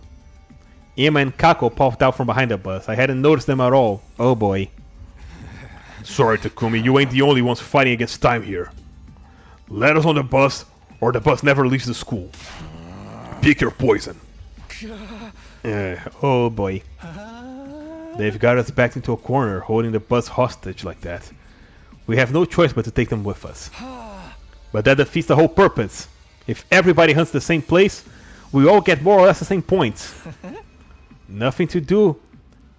Emma and Kako popped out from behind the bus. I hadn't noticed them at all. Oh boy. Sorry, Takumi, you ain't the only ones fighting against time here. Let us on the bus, or the bus never leaves the school. Pick your poison. Oh boy. They've got us backed into a corner, holding the bus hostage like that. We have no choice but to take them with us. But that defeats the whole purpose. If everybody hunts the same place, we all get more or less the same points. Nothing to do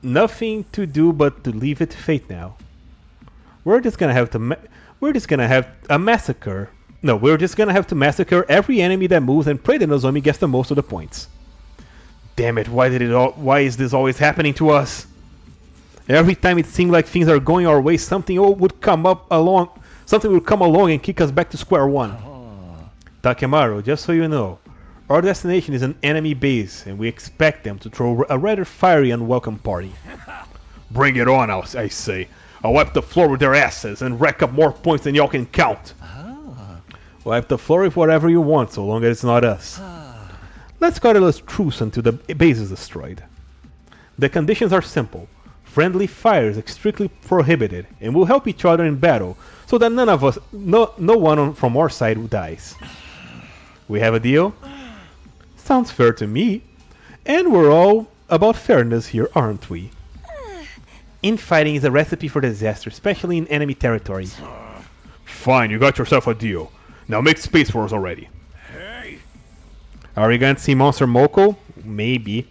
but to leave it to fate now. We're just gonna have a massacre. No, we're just gonna have to massacre every enemy that moves and pray that Nozomi gets the most of the points. Damn it! Why is this always happening to us? Every time it seemed like things are going our way, something would come along and kick us back to square one. Takemaru, just so you know, our destination is an enemy base, and we expect them to throw a rather fiery and welcome party. Bring it on, I say. I'll wipe the floor with their asses and rack up more points than y'all can count. Wipe the floor with whatever you want, so long as it's not us. Let's call it a truce until the base is destroyed. The conditions are simple. Friendly fire is strictly prohibited, and we'll help each other in battle, so that none of us, no one from our side dies. We have a deal? Sounds fair to me. And we're all about fairness here, aren't we? Infighting is a recipe for disaster, especially in enemy territory. Fine, you got yourself a deal. Now make space for us already. Hey! Are we going to see Monster Moko? Maybe.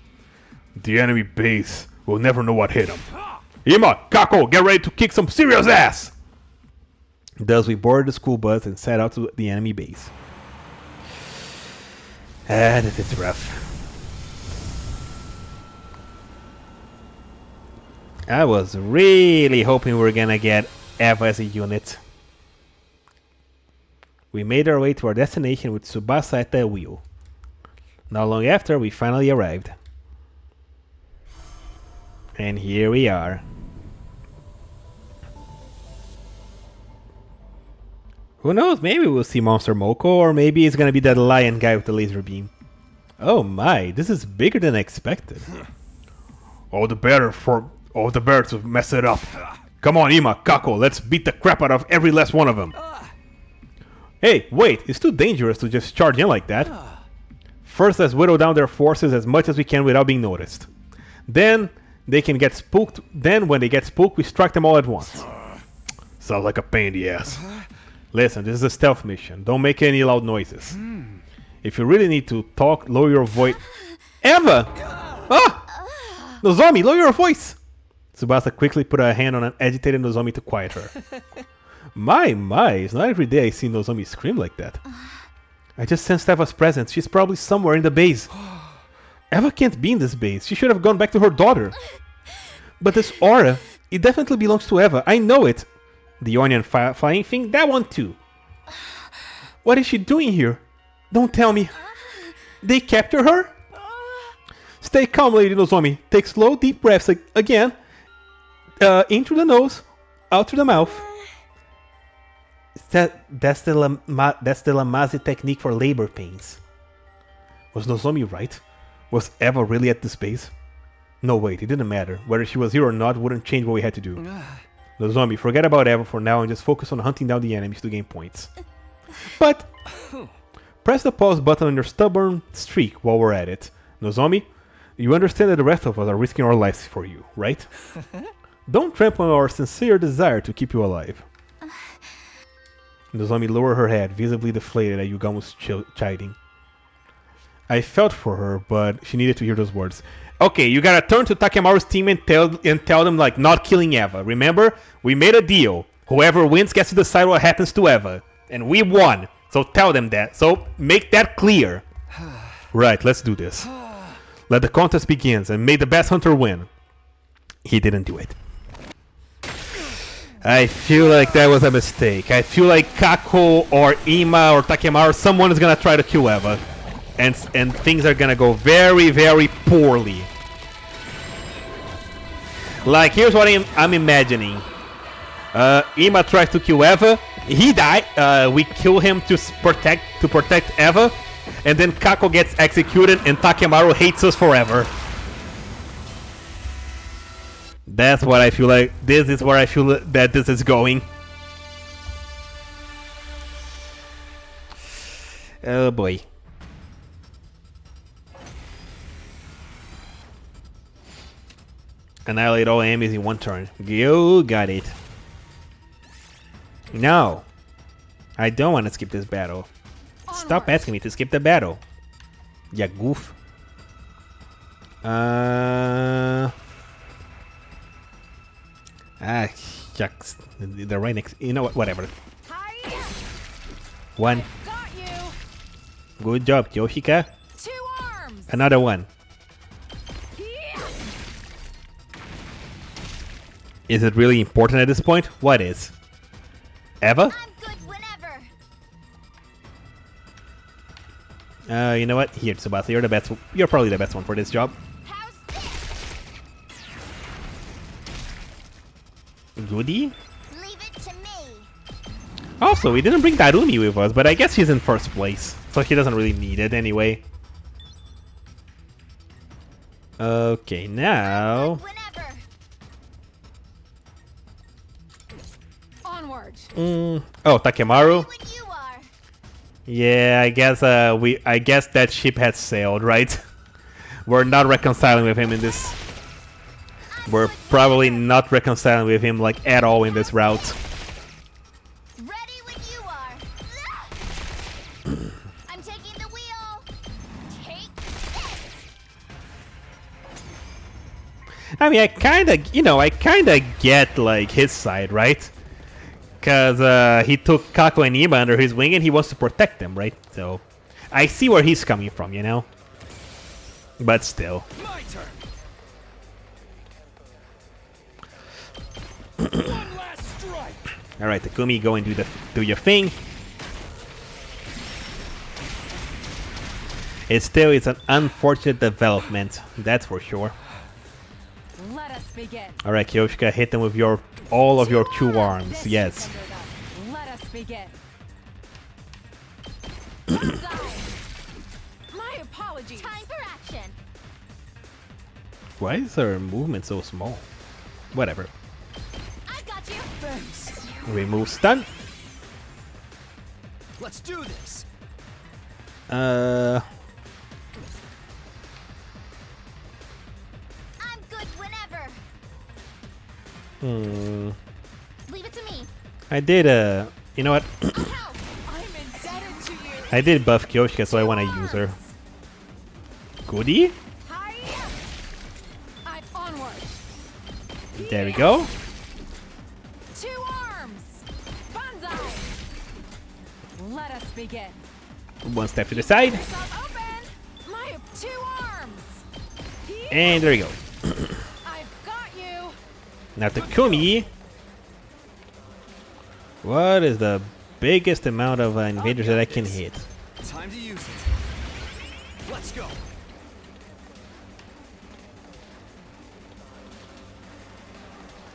The enemy base will never know what hit him. Ima, Kako, get ready to kick some serious ass! Thus we boarded the school bus and set out to the enemy base. This is rough. I was really hoping we were gonna get Eva as a unit. We made our way to our destination with Tsubasa at the wheel. Not long after, we finally arrived. And here we are. Who knows, maybe we'll see Monster Moko, or maybe it's gonna be that lion guy with the laser beam. Oh my, this is bigger than I expected. All the better to mess it up. Come on, Ima, Kako, let's beat the crap out of every last one of them. Hey, wait, it's too dangerous to just charge in like that. First, let's whittle down their forces as much as we can without being noticed. Then, they can get spooked. Then, when they get spooked, we strike them all at once. Sounds like a pain in the ass. Listen, this is a stealth mission. Don't make any loud noises. If you really need to talk, lower your voice. Eva! Ah! Nozomi, lower your voice! Tsubasa quickly put a hand on an agitated Nozomi to quiet her. My, it's not every day I see Nozomi scream like that. I just sensed Eva's presence. She's probably somewhere in the base. Eva can't be in this base. She should have gone back to her daughter. But this aura, it definitely belongs to Eva. I know it. The onion flying thing, that one too. What is she doing here? Don't tell me. They capture her? Stay calm, Lady Nozomi. Take slow, deep breaths again. In through the nose, out through the mouth. That's the Lamaze technique for labor pains. Was Nozomi right? Was Eva really at this base? No, wait, it didn't matter. Whether she was here or not wouldn't change what we had to do. Nozomi, forget about Eva for now and just focus on hunting down the enemies to gain points. But press the pause button on your stubborn streak while we're at it. Nozomi, you understand that the rest of us are risking our lives for you, right? Don't trample on our sincere desire to keep you alive. Nozomi lowered her head, visibly deflated at Yugamo's chiding. I felt for her, but she needed to hear those words. Okay, you gotta turn to Takemaru's team and tell them, like, not killing Eva. Remember? We made a deal. Whoever wins gets to decide what happens to Eva. And we won. So tell them that. So make that clear. Right, let's do this. Let the contest begin and may the best hunter win. He didn't do it. I feel like that was a mistake. I feel like Kako or Ima or Takemaru, someone is gonna try to kill Eva. And things are gonna go very, very poorly. Like, here's what I'm imagining. Ima tries to kill Eva. He died. We kill him to protect Eva. And then Kako gets executed and Takemaru hates us forever. That's what I feel like. This is where I feel that this is going. Oh boy. Annihilate all enemies in one turn. You got it. No. I don't want to skip this battle. Stop asking me to skip the battle. Ya goof. Shucks. They're right next. You know what? Whatever. One. Got you. Good job, Yoshika. 2 arms. Another one. Is it really important at this point? What is? Eva? I'm good whenever. You know what? Here, Tsubasa, you're the best. You're probably the best one for this job. How's this? Goody? Leave it to me. Also, we didn't bring Darumi with us, but I guess she's in first place, so she doesn't really need it anyway. Okay, now... Whenever. Onward. Oh, Takemaru? When you are. Yeah, I guess that ship has sailed, right? We're not reconciling with him in this. We're probably not reconciling with him like at all in this route. Ready when you are. I'm taking the wheel. Take this. I mean, I kinda get like his side, right? Cause he took Kako and Iba under his wing and he wants to protect them, right? So I see where he's coming from, you know. But still. My turn. One last strike. All right, Takumi, go and do your thing. It's an unfortunate development, that's for sure. Let us begin. All right, Kyoshika, hit them with all of your two arms. This Yes. defender them. Let us begin. My apologies. Time for action. Why is her movement so small? Whatever. I've got you. Thanks. Remove stun. Let's do this. I'm good whenever. Leave it to me. I did you know what? Help. I'm indebted to you. I did buff Kyoshika, so I want to use her. Goody. Hiya. Onward. There we go. Two arms. Banzai. Let us begin. One step to the side, Yourself open. My two arms. and there you go. I've got you. Now Takumi. What is the biggest amount of invaders that I can hit? Time to use it. Let's go.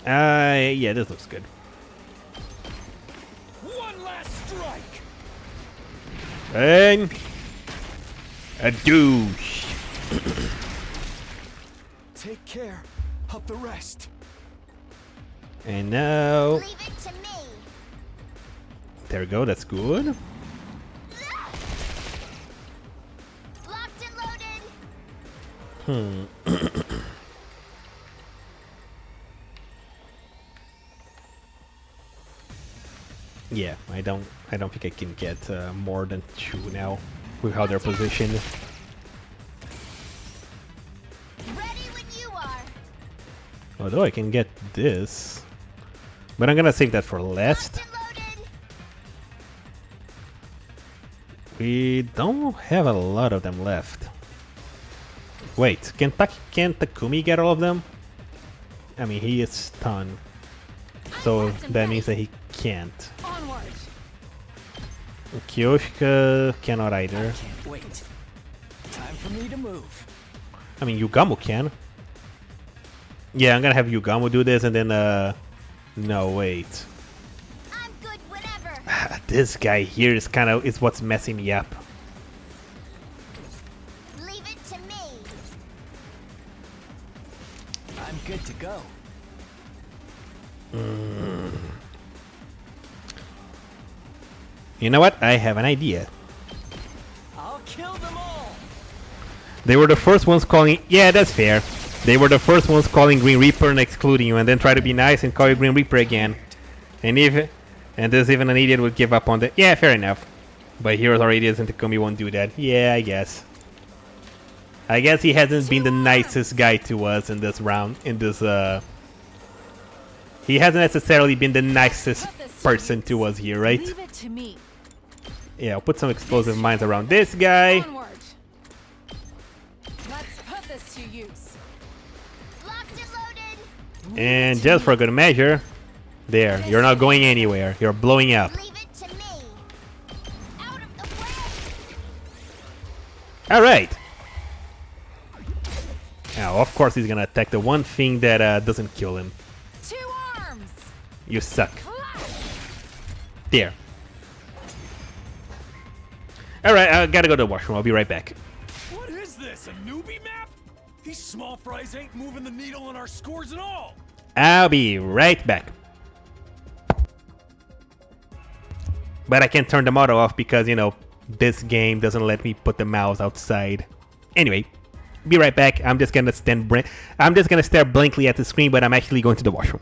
Yeah, this looks good. One last strike. And a douche. Take care of the rest. And now, Leave it to me. there we go. That's good. Locked and loaded. Yeah, I don't think I can get more than two now with how they're positioned. Ready when you are. Although I can get this, but I'm gonna save that for last. Locked and loaded. We don't have a lot of them left. Wait, can Takumi get all of them? I mean, he is stunned, so that means that he can't. Onward. Kyoshika cannot either. Can't wait. Time for me to move. I mean, Yugamu can. Yeah, I'm gonna have Yugamu do this and then, no, wait. I'm good whenever. This guy here is what's messing me up. Leave it to me. I'm good to go. You know what? I have an idea. I'll kill them all. They were the first ones calling... Yeah, that's fair. They were the first ones calling Green Reaper and excluding you, and then try to be nice and call you Green Reaper again. And there's even an idiot would give up on that. Yeah, fair enough. But heroes are idiots and Takumi won't do that. Yeah, I guess. I guess he hasn't been the nicest guy to us in this round. He hasn't necessarily been the nicest person to us here, right? Leave it to me. Yeah, I'll put some explosive mines around this guy. Onward. Let's put this to use. Locked and loaded. And just for good measure, there, you're not going anywhere. You're blowing up. Leave it to me. Out of the way. Alright. Now, of course he's gonna attack the one thing that doesn't kill him. Two arms. You suck. Clash. There. Alright, I gotta go to the washroom. I'll be right back. What is this, a newbie map? These small fries ain't moving the needle on our scores at all. I'll be right back. But I can't turn the auto off because, you know, this game doesn't let me put the mouse outside. Anyway, be right back. I'm just gonna stare blankly at the screen, but I'm actually going to the washroom.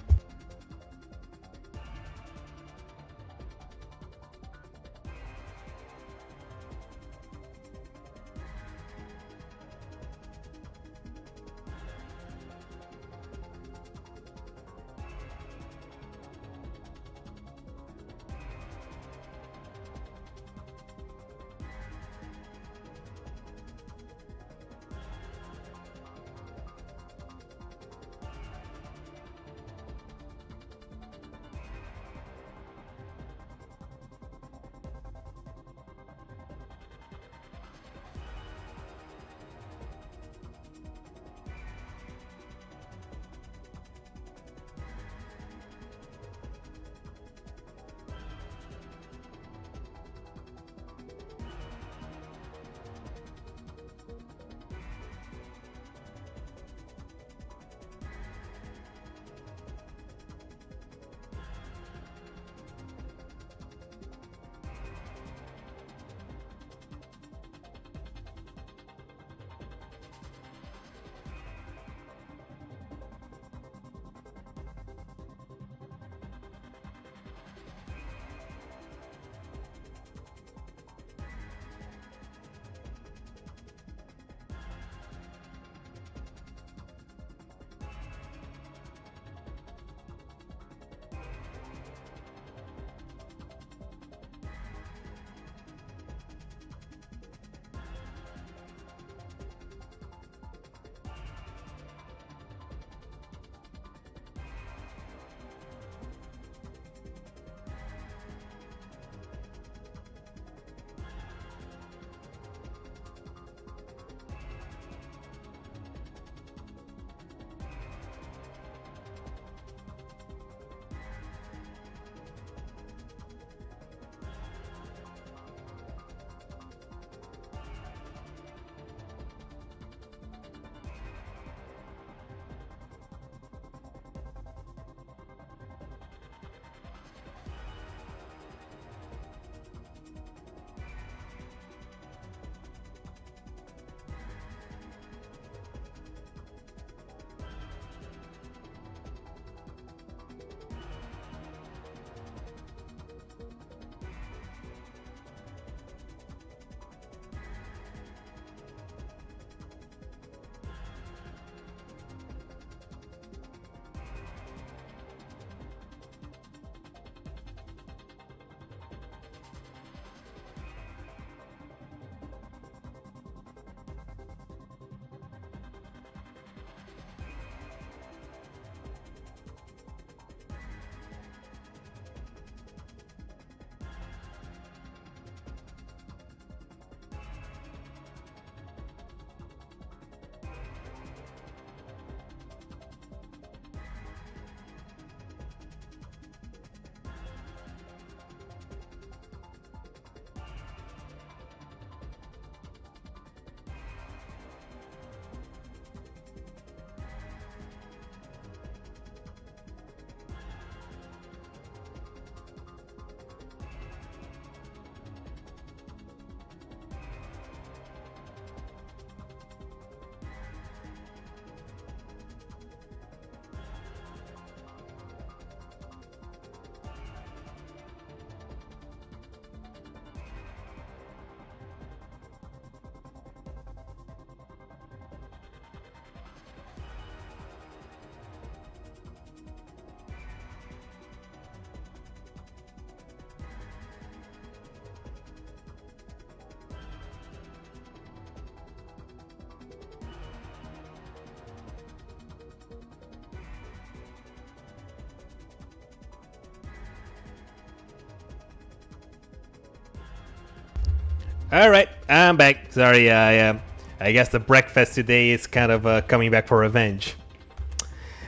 Alright, I'm back. Sorry, I guess the breakfast today is kind of coming back for revenge.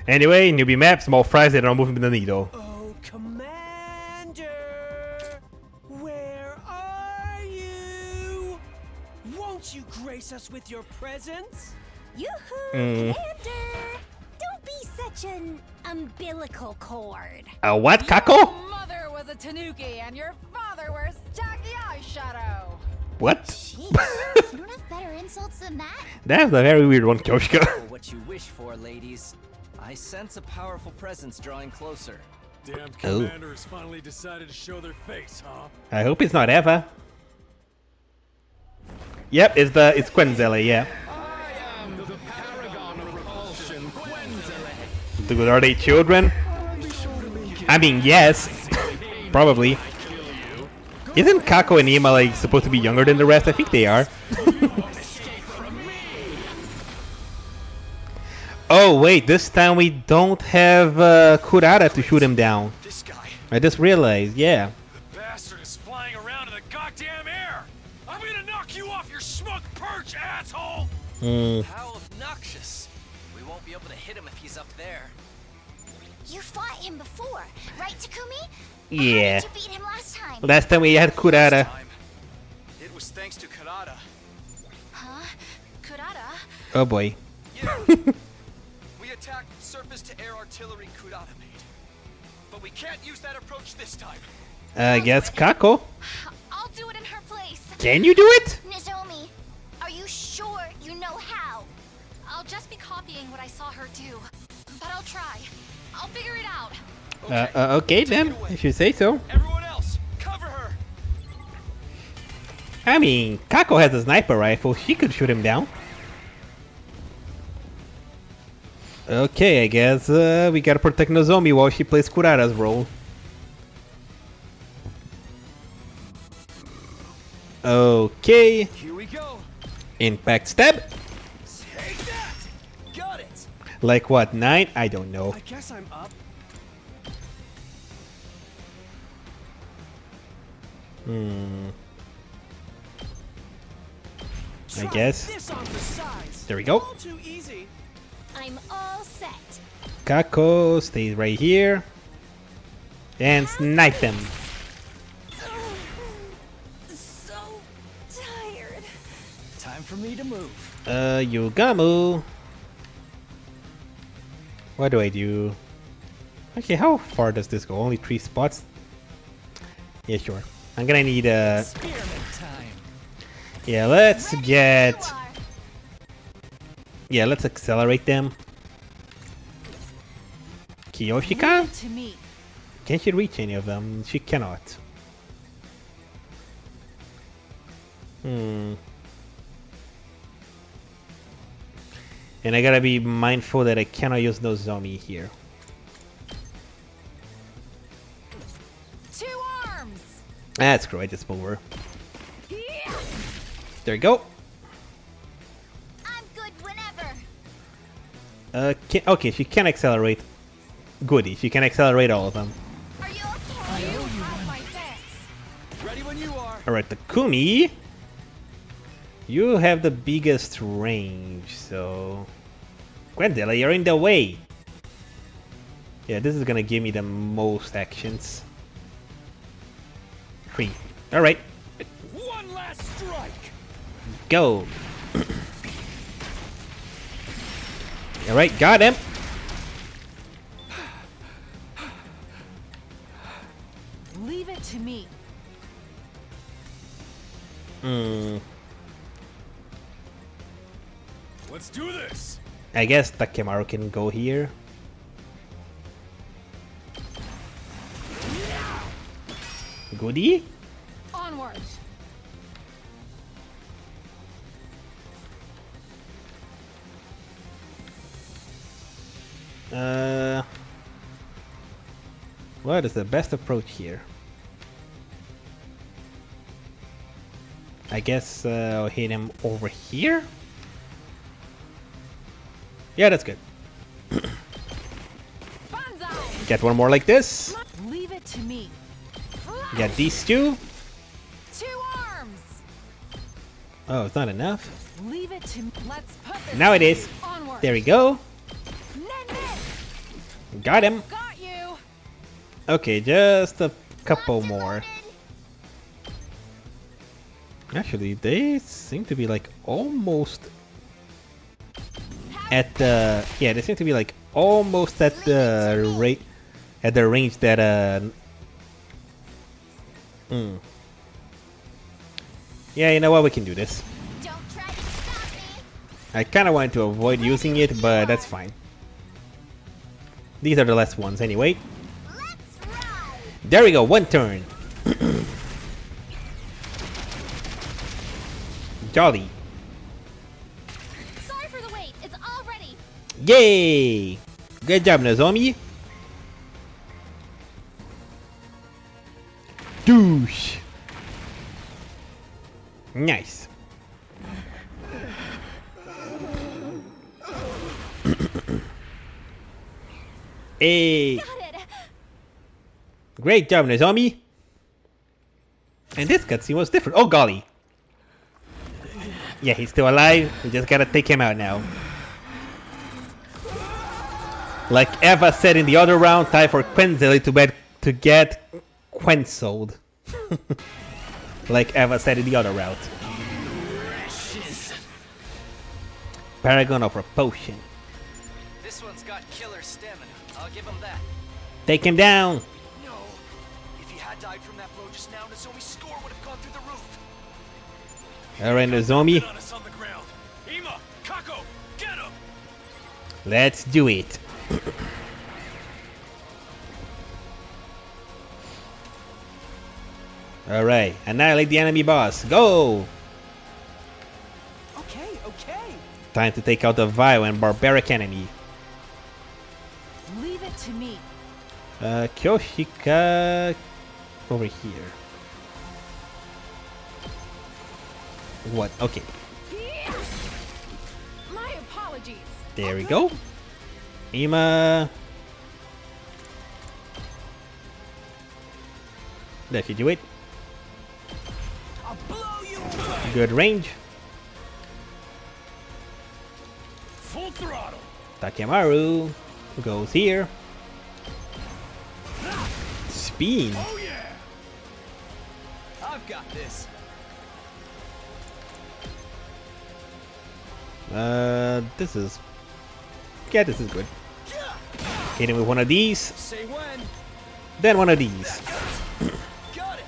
Anyway, newbie map, small fries that are moving the needle. Oh, Commander! Where are you? Won't you grace us with your presence? Yoo-hoo, Commander! Don't be such an umbilical cord. A what, Kako? Your mother was a tanuki and your father wears tacky eyeshadow. What? Jeez, you don't have better insults than that? That's a very weird one, Kyoshka. For what you wish for, ladies. I sense a powerful presence drawing closer. Damned Oh. commander has finally decided to show their face, huh? I hope it's not Eva. Yep, it's Quenzele, yeah. Dude, are they children? I mean, yes. Probably. Isn't Kako and Ima like supposed to be younger than the rest? I think they are. Oh wait, this time we don't have Kurata to shoot him down. This guy, I just realized, yeah. the bastard is flying around in the goddamn air! I'm gonna knock you off your smug perch, asshole! How obnoxious. We won't be able to hit him if he's up there. You fought him before, right, Takumi? Yeah. How did you beat him last time? Last time we had Kurata. It was thanks to Karada. Huh? Kurata? Oh boy. Yeah. We attacked surface-to-air artillery Kurada made. But we can't use that approach this time. I guess Kako. I'll do it in her place. Can you do it? Nozomi, are you sure you know how? I'll just be copying what I saw her do. But I'll try. I'll figure it out. Okay then, if you say so. Everyone else, cover her! I mean, Kako has a sniper rifle. She could shoot him down. Okay, I guess we gotta protect Nozomi while she plays Kurata's role. Okay, Here we go! impact stab. Take that! Got it! Like what, 9? I don't know. I guess I'm up. I Try guess. This on the sides. There we go. All too easy. I'm all set. Kako stays right here. And snipe them. So tired. Time for me to move. Yugamu. What do I do? Okay, how far does this go? Only 3 spots? Yeah, sure. I'm gonna need a... Experiment time. Yeah, let's Ready get... when you are. Yeah, let's accelerate them. Kiyoshika? To me. Can she reach any of them? She cannot. And I gotta be mindful that I cannot use Nozomi here. 2 arms. Ah, screw it, just move her. There you go. I'm good whenever. Okay, she can accelerate. Goody, she can accelerate all of them. Are you okay? You have my thanks. Ready when you are! Alright, Takumi. You have the biggest range, so... Gwendela, you're in the way! Yeah, this is gonna give me the most actions. 3. Alright, One last strike! go! Alright, got him! Leave it to me. Let's do this! I guess Takemaru can go here. Goody? Onward. What is the best approach here? I guess I'll hit him over here? Yeah, that's good. Banzai. Get one more like this. Leave it to me. Get these 2. 2 arms. Oh, it's not enough. Leave it to me. Let's put this. Now it is. Onward. There we go. Nen. Got him. Got you. Okay, just a couple more. Actually, they seem to be like almost at the they seem to be like almost at the rate at the range that Yeah, you know what? We can do this. Don't try to stop me. I kind of wanted to avoid using it, but that's fine. These are the last ones anyway. Let's ride. There we go, one turn. Jolly. Sorry for the wait. It's all ready. Yay! Good job, Nozomi. Douche. Nice. Hey. Got it. Great job, Nozomi. And this cutscene was different. Oh, golly. Yeah, he's still alive. We just gotta take him out now. Like Eva said in the other round, time for Quenzeli to get Quensoled. Like Eva said in the other round. Paragon of a potion. This one's got killer stamina. I'll give him that. Take him down. No. If he had died from that blow just now, Nozomi's score would have gone through the roof. Alright, Nozomi. On us on the ground. Ima, Kako, get him! Let's do it. Alright, annihilate the enemy boss. Go! Okay, okay. Time to take out the vile and barbaric enemy. Leave it to me. Kyoshika over here. What? Okay, My apologies. there we go. Ima. That should do it. I'll blow you away. Good range. Full throttle. Takemaru goes here. Spin. Oh yeah. I've got this. This is... Yeah, this is good. Hit him with one of these, Say when. then one of these. Got it.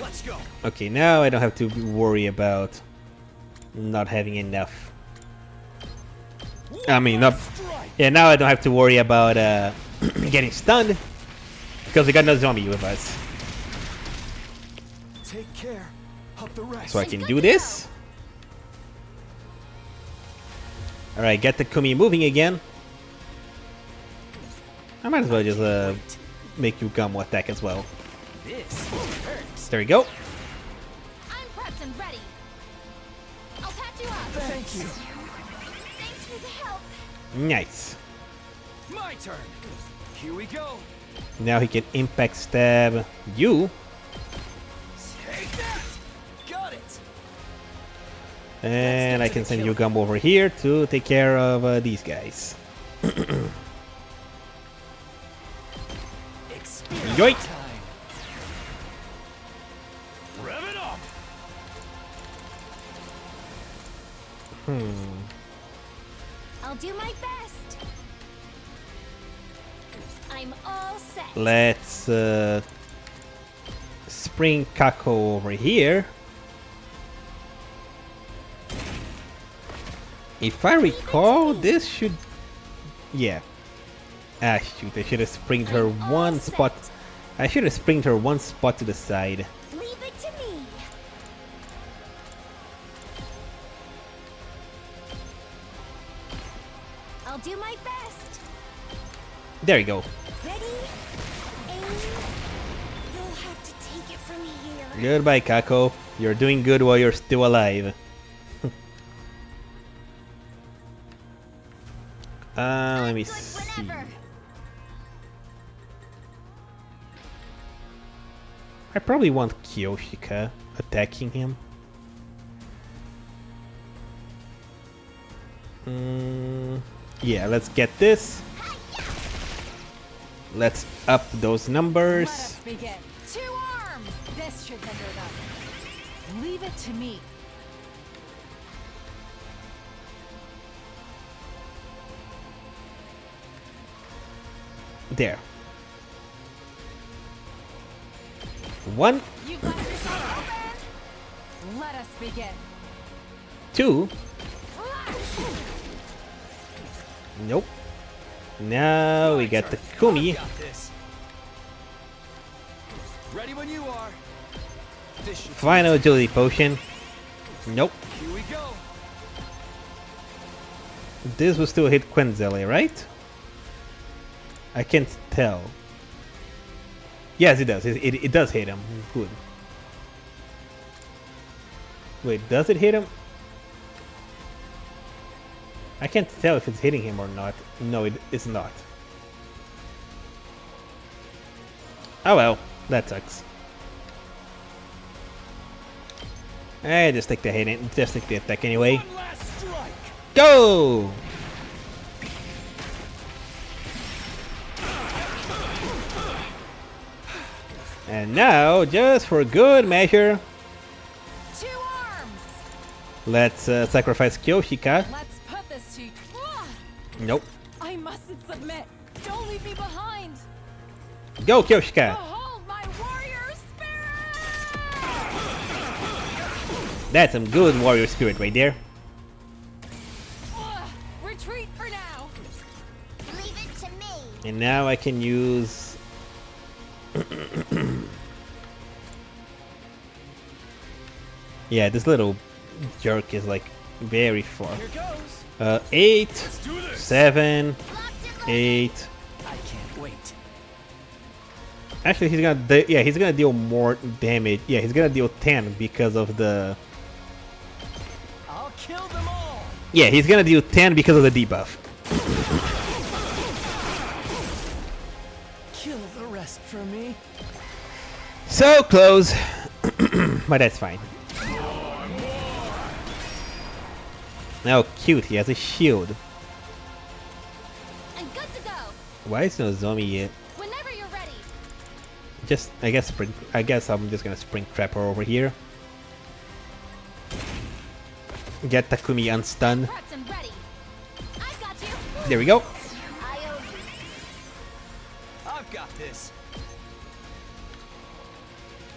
Let's go. Okay, now I don't have to worry about not having enough. I mean, not... Yeah, now I don't have to worry about getting stunned, because we got no zombie with us. Take care of the rest. So I can do this. Alright, get the Kumi moving again. I might as well just make Yugamo attack as well. This hurts. There we go. I'm prepped and ready. I'll patch you up. Thank you. Thanks for the help. Nice. My turn. Here we go. Now he can impact stab you. Take that. Got it. And I can send Yugamo over here to take care of these guys. Experience Yoink! time. Rev it up. I'll do my best. I'm all set. Let's spring Kako over here. If I recall, this should... Yeah. Ah, shoot, I should have springed her one spot. I should have springed her one spot to the side. Leave it to me. I'll do my best. There you go. Ready? Aim. You'll have to take it from here. Goodbye, Kako. You're doing good while you're still alive. Let me Good see. whenever. I probably want Kyoshika attacking him. Yeah, let's get this. Let's up those Let numbers. us begin. 2 arms! This should hinder them. Leave it to me. There. 1, You got yourself open! Let us begin. 2. Nope. Now we got the Kumi. Got this. Ready when you are. This should Final agility potion. Nope. Here we go. This will still hit Quenzele, right? I can't tell. Yes, it does. It does hit him. Good. Wait, does it hit him? I can't tell if it's hitting him or not. No, it's not. Oh well, that sucks. Just take the hit, just take the attack anyway. One last strike. Go! And now, just for good measure, 2 arms! let's sacrifice Kyoshika. Let's put this to... Nope. I mustn't submit. Don't leave me behind. Go, Kyoshika! Behold my warrior spirit! That's some good warrior spirit right there. Retreat for now. Leave it to me. And now I can use... yeah, this little jerk is like very far. Here goes. 8, Let's do this. 7, Locked and loaded. 8. I can't wait. Actually, he's gonna deal more damage. Yeah, he's gonna deal 10 because of the... I'll kill them all. yeah, he's gonna deal 10 because of the debuff. Kill the rest for me. So close. But that's fine. Oh, cute. He has a shield. I'm good to go. Why is no zombie yet? Whenever you're ready. Just, I guess I'm just gonna spring trap her over here. Get Takumi unstunned. Prepped and ready. I got you. There we go. I owe you. I've got this.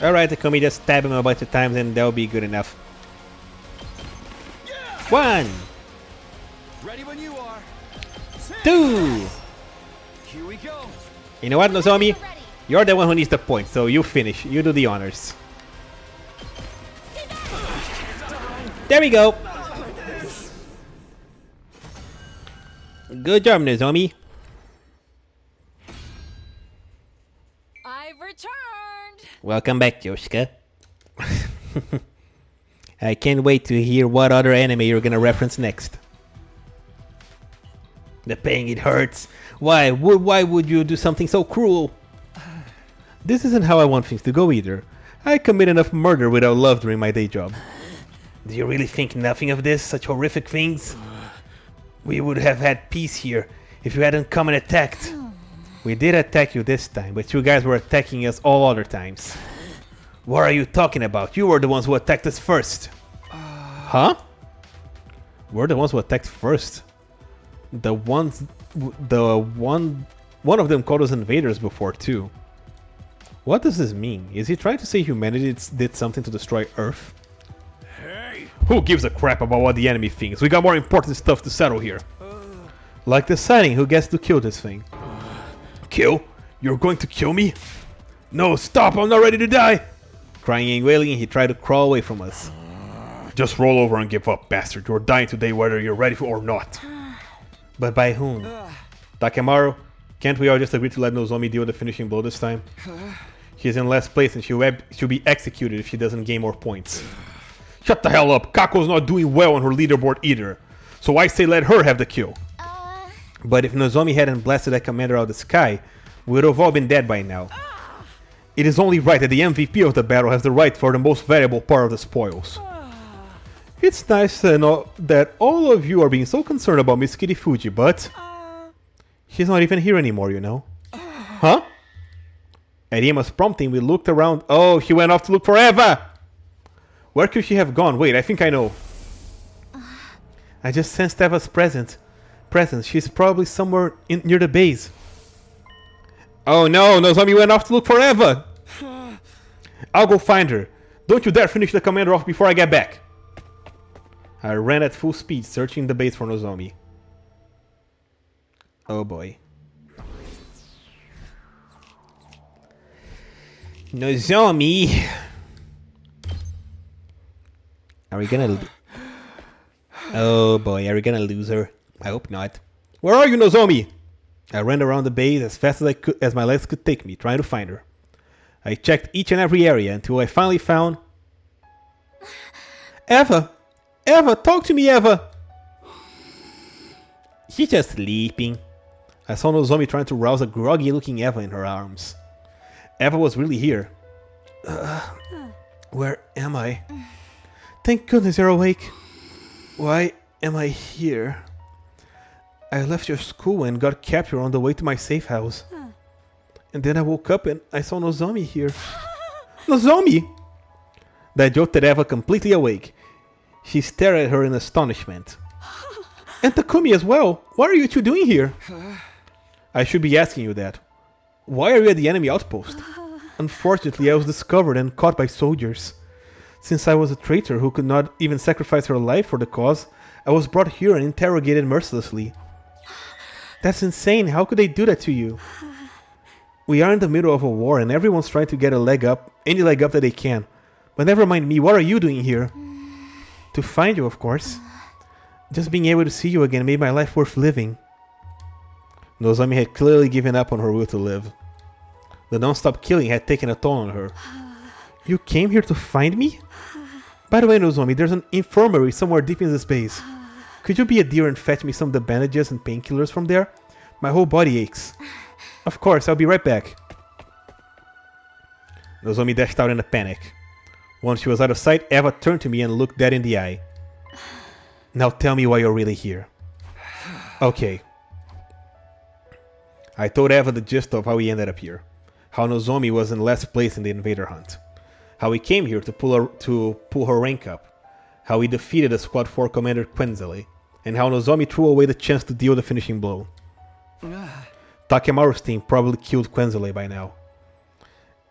Alright, Takumi, just stab him a bunch of times and that'll be good enough. 1, Ready when you are. 2. Here we go. You know what, Nozomi? You're ready. You're the one who needs the point, so you finish. You do the honors. There we go. Good job, Nozomi. I've returned. Welcome back, Yoshika. I can't wait to hear what other anime you're gonna reference next. The pain, it hurts. Why would you do something so cruel? This isn't how I want things to go either. I commit enough murder without love during my day job. Do you really think nothing of this? Such horrific things? We would have had peace here if you hadn't come and attacked. We did attack you this time, but you guys were attacking us all other times. What are you talking about? You were the ones who attacked us first. Huh? We're the ones who attacked first. One of them called us invaders before too. What does this mean? Is he trying to say humanity did something to destroy Earth? Hey. Who gives a crap about what the enemy thinks? We got more important stuff to settle here. Like deciding who gets to kill this thing. Kill? You're going to kill me? No, stop! I'm not ready to die! Crying and wailing, he tried to crawl away from us. Just roll over and give up, bastard. You're dying today whether you're ready for or not. But by whom? Takemaru, can't we all just agree to let Nozomi deal the finishing blow this time? She's in last place and she'll be executed if she doesn't gain more points. Shut the hell up! Kako's not doing well on her leaderboard either. So I say let her have the kill. But if Nozomi hadn't blasted that commander out of the sky, we would have all been dead by now. It is only right that the MVP of the battle has the right for the most valuable part of the spoils. It's nice to know that all of you are being so concerned about Miss Kirifuji, but... she's not even here anymore, you know. Huh? At Emma's prompting, we looked around. Oh, she went off to look for Eva! Where could she have gone? Wait, I think I know. I just sensed Eva's presence. She's probably somewhere near the base. Oh no, Nozomi went off to look for Eva! I'll go find her. Don't you dare finish the commander off before I get back. I ran at full speed, searching the base for Nozomi. Oh boy. Nozomi! Are we gonna... Oh boy, are we gonna lose her? I hope not. Where are you, Nozomi? I ran around the base as fast as I could, as my legs could take me, trying to find her. I checked each and every area until I finally found... Eva! Eva, talk to me, Eva! She's just sleeping. I saw Nozomi trying to rouse a groggy-looking Eva in her arms. Eva was really here. Where am I? Thank goodness you're awake. Why am I here? I left your school and got captured on the way to my safe house. And then I woke up and I saw Nozomi here. Nozomi! That jolted Eva completely awake. She stared at her in astonishment. And Takumi as well. What are you two doing here? I should be asking you that. Why are you at the enemy outpost? Unfortunately, I was discovered and caught by soldiers. Since I was a traitor who could not even sacrifice her life for the cause, I was brought here and interrogated mercilessly. That's insane. How could they do that to you? We are in the middle of a war and everyone's trying to get a leg up, any leg up that they can. But never mind me, what are you doing here? To find you, of course. Just being able to see you again made my life worth living. Nozomi had clearly given up on her will to live. The non-stop killing had taken a toll on her. You came here to find me? By the way, Nozomi, there's an infirmary somewhere deep in this base. Could you be a dear and fetch me some of the bandages and painkillers from there? My whole body aches. Of course, I'll be right back. Nozomi dashed out in a panic. Once she was out of sight, Eva turned to me and looked dead in the eye. Now tell me why you're really here. Okay. I told Eva the gist of how we ended up here. How Nozomi was in last place in the invader hunt. How we came here to pull her rank up. How we defeated the Squad 4 commander Quenzele. And how Nozomi threw away the chance to deal the finishing blow. Takemaru's team probably killed Quenzele by now.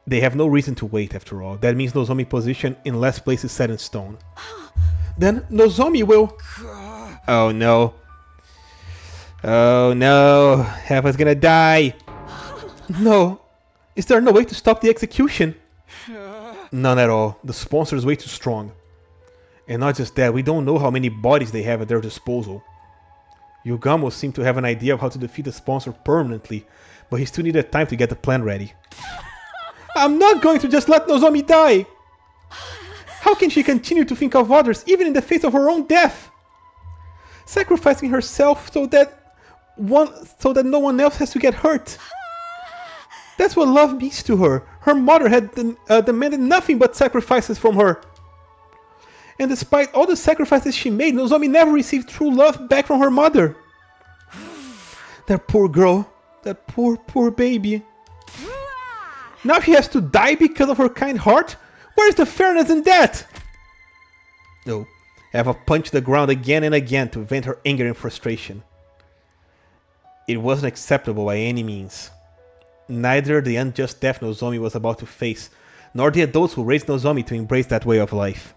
They have no reason to wait after all. That means Nozomi's position in last place is set in stone. Then Nozomi will... Oh no. Oh no. Eva's gonna die. No. Is there no way to stop the execution? None at all. The sponsor is way too strong. And not just that, we don't know how many bodies they have at their disposal. Yugamo seemed to have an idea of how to defeat the sponsor permanently, but he still needed time to get the plan ready. I'm not going to just let Nozomi die! How can she continue to think of others, even in the face of her own death? Sacrificing herself so that no one else has to get hurt. That's what love means to her. Her mother had demanded nothing but sacrifices from her. And despite all the sacrifices she made, Nozomi never received true love back from her mother. That poor girl. That poor baby. Now she has to die because of her kind heart? Where's the fairness in that? No. Eva punched the ground again and again to vent her anger and frustration. It wasn't acceptable by any means. Neither the unjust death Nozomi was about to face, nor the adults who raised Nozomi to embrace that way of life.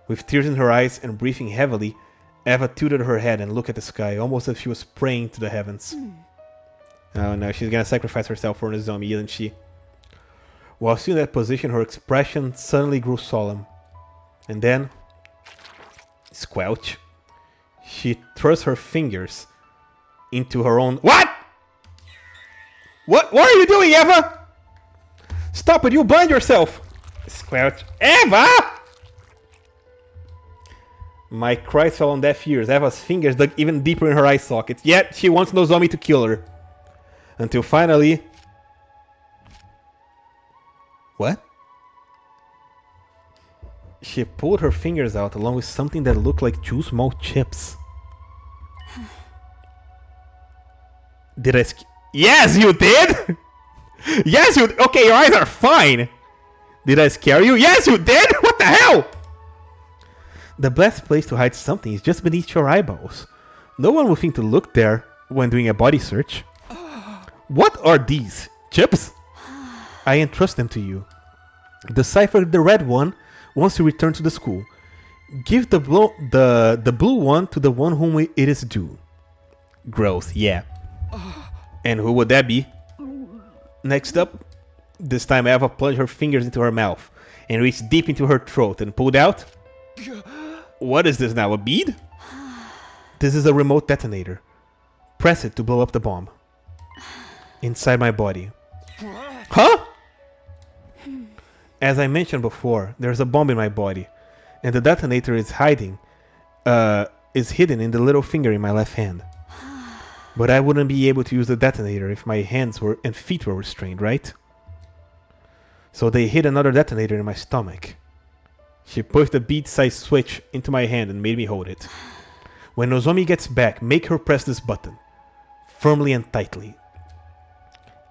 With tears in her eyes and breathing heavily, Eva tilted her head and looked at the sky, almost as if she was praying to the heavens. Oh no, she's gonna sacrifice herself for Nozomi, isn't she? While still in that position, her expression suddenly grew solemn. And then... Squelch. She thrust her fingers into her own... What? What are you doing, Eva? Stop it, you'll blind yourself! Squelch. Eva! My cries fell on deaf ears. Eva's fingers dug even deeper in her eye sockets. Yet, she wants Nozomi to kill her. Until finally... What? She pulled her fingers out along with something that looked like two small chips. Did I Yes, you did! Yes, you... Okay, your eyes are fine. Did I scare you? Yes, you did! What the hell? The best place to hide something is just beneath your eyeballs. No one will think to look there when doing a body search. What are these? Chips? I entrust them to you. Decipher the red one once you return to the school. Give the blue one to the one whom it is due. Gross, yeah. And who would that be? Next up, this time Eva plunged her fingers into her mouth and reached deep into her throat and pulled out. What is this now, a bead? This is a remote detonator. Press it to blow up the bomb. Inside my body. Huh? As I mentioned before, there's a bomb in my body, and the detonator is hidden in the little finger in my left hand. But I wouldn't be able to use the detonator if my hands and feet were restrained, right? So they hid another detonator in my stomach. She pushed a bead-sized switch into my hand and made me hold it. When Nozomi gets back, make her press this button. Firmly and tightly.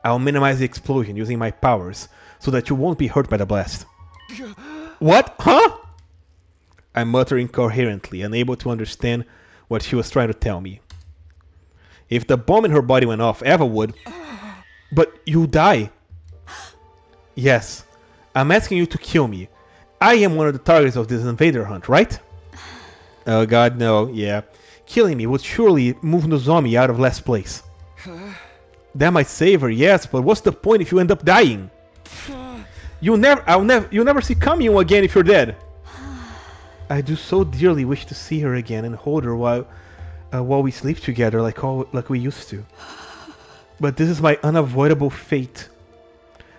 I'll minimize the explosion using my powers so that you won't be hurt by the blast. What? Huh? I mutter incoherently, unable to understand what she was trying to tell me. If the bomb in her body went off, Eva would... But you'll die. Yes. I'm asking you to kill me. I am one of the targets of this invader hunt, right? Oh god, no. Yeah. Killing me would surely move Nozomi out of last place. That might save her, yes, but what's the point if you end up dying? You'll never see Kamio again if you're dead. I do so dearly wish to see her again and hold her while we sleep together like we used to. But this is my unavoidable fate.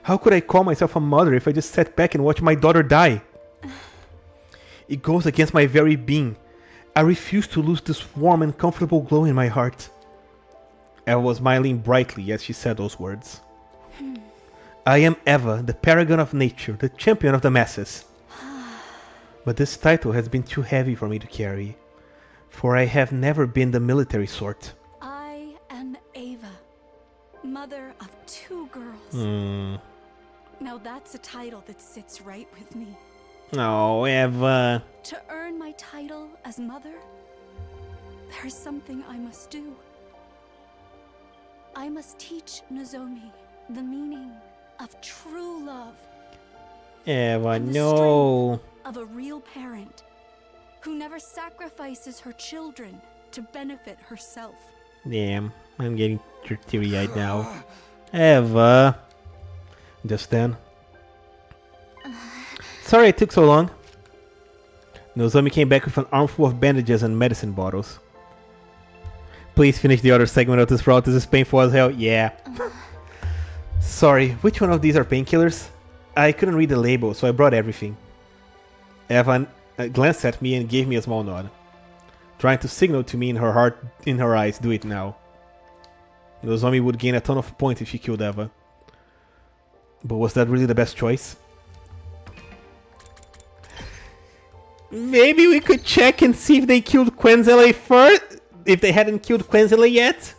How could I call myself a mother if I just sat back and watched my daughter die? It goes against my very being. I refuse to lose this warm and comfortable glow in my heart. Eva was smiling brightly as she said those words. I am Eva, the paragon of nature, the champion of the masses. But this title has been too heavy for me to carry, for I have never been the military sort. I am Eva, mother of 2 girls. Now that's a title that sits right with me. Oh, Eva. To earn my title as mother, there's something I must do. I must teach Nozomi the meaning of true love. Eva, and the no. strength of a real parent who never sacrifices her children to benefit herself. Damn, I'm getting teary-eyed now. Eva. Just then. Sorry it took so long. Nozomi came back with an armful of bandages and medicine bottles. Please finish the other segment of this route. This is painful as hell. Yeah. Sorry, which one of these are painkillers? I couldn't read the label, so I brought everything. Evan glanced at me and gave me a small nod, trying to signal to me in her eyes, do it now. Nozomi would gain a ton of points if she killed Eva. But was that really the best choice? Maybe we could check and see if they killed Quenzele first? If they hadn't killed Quenzele yet?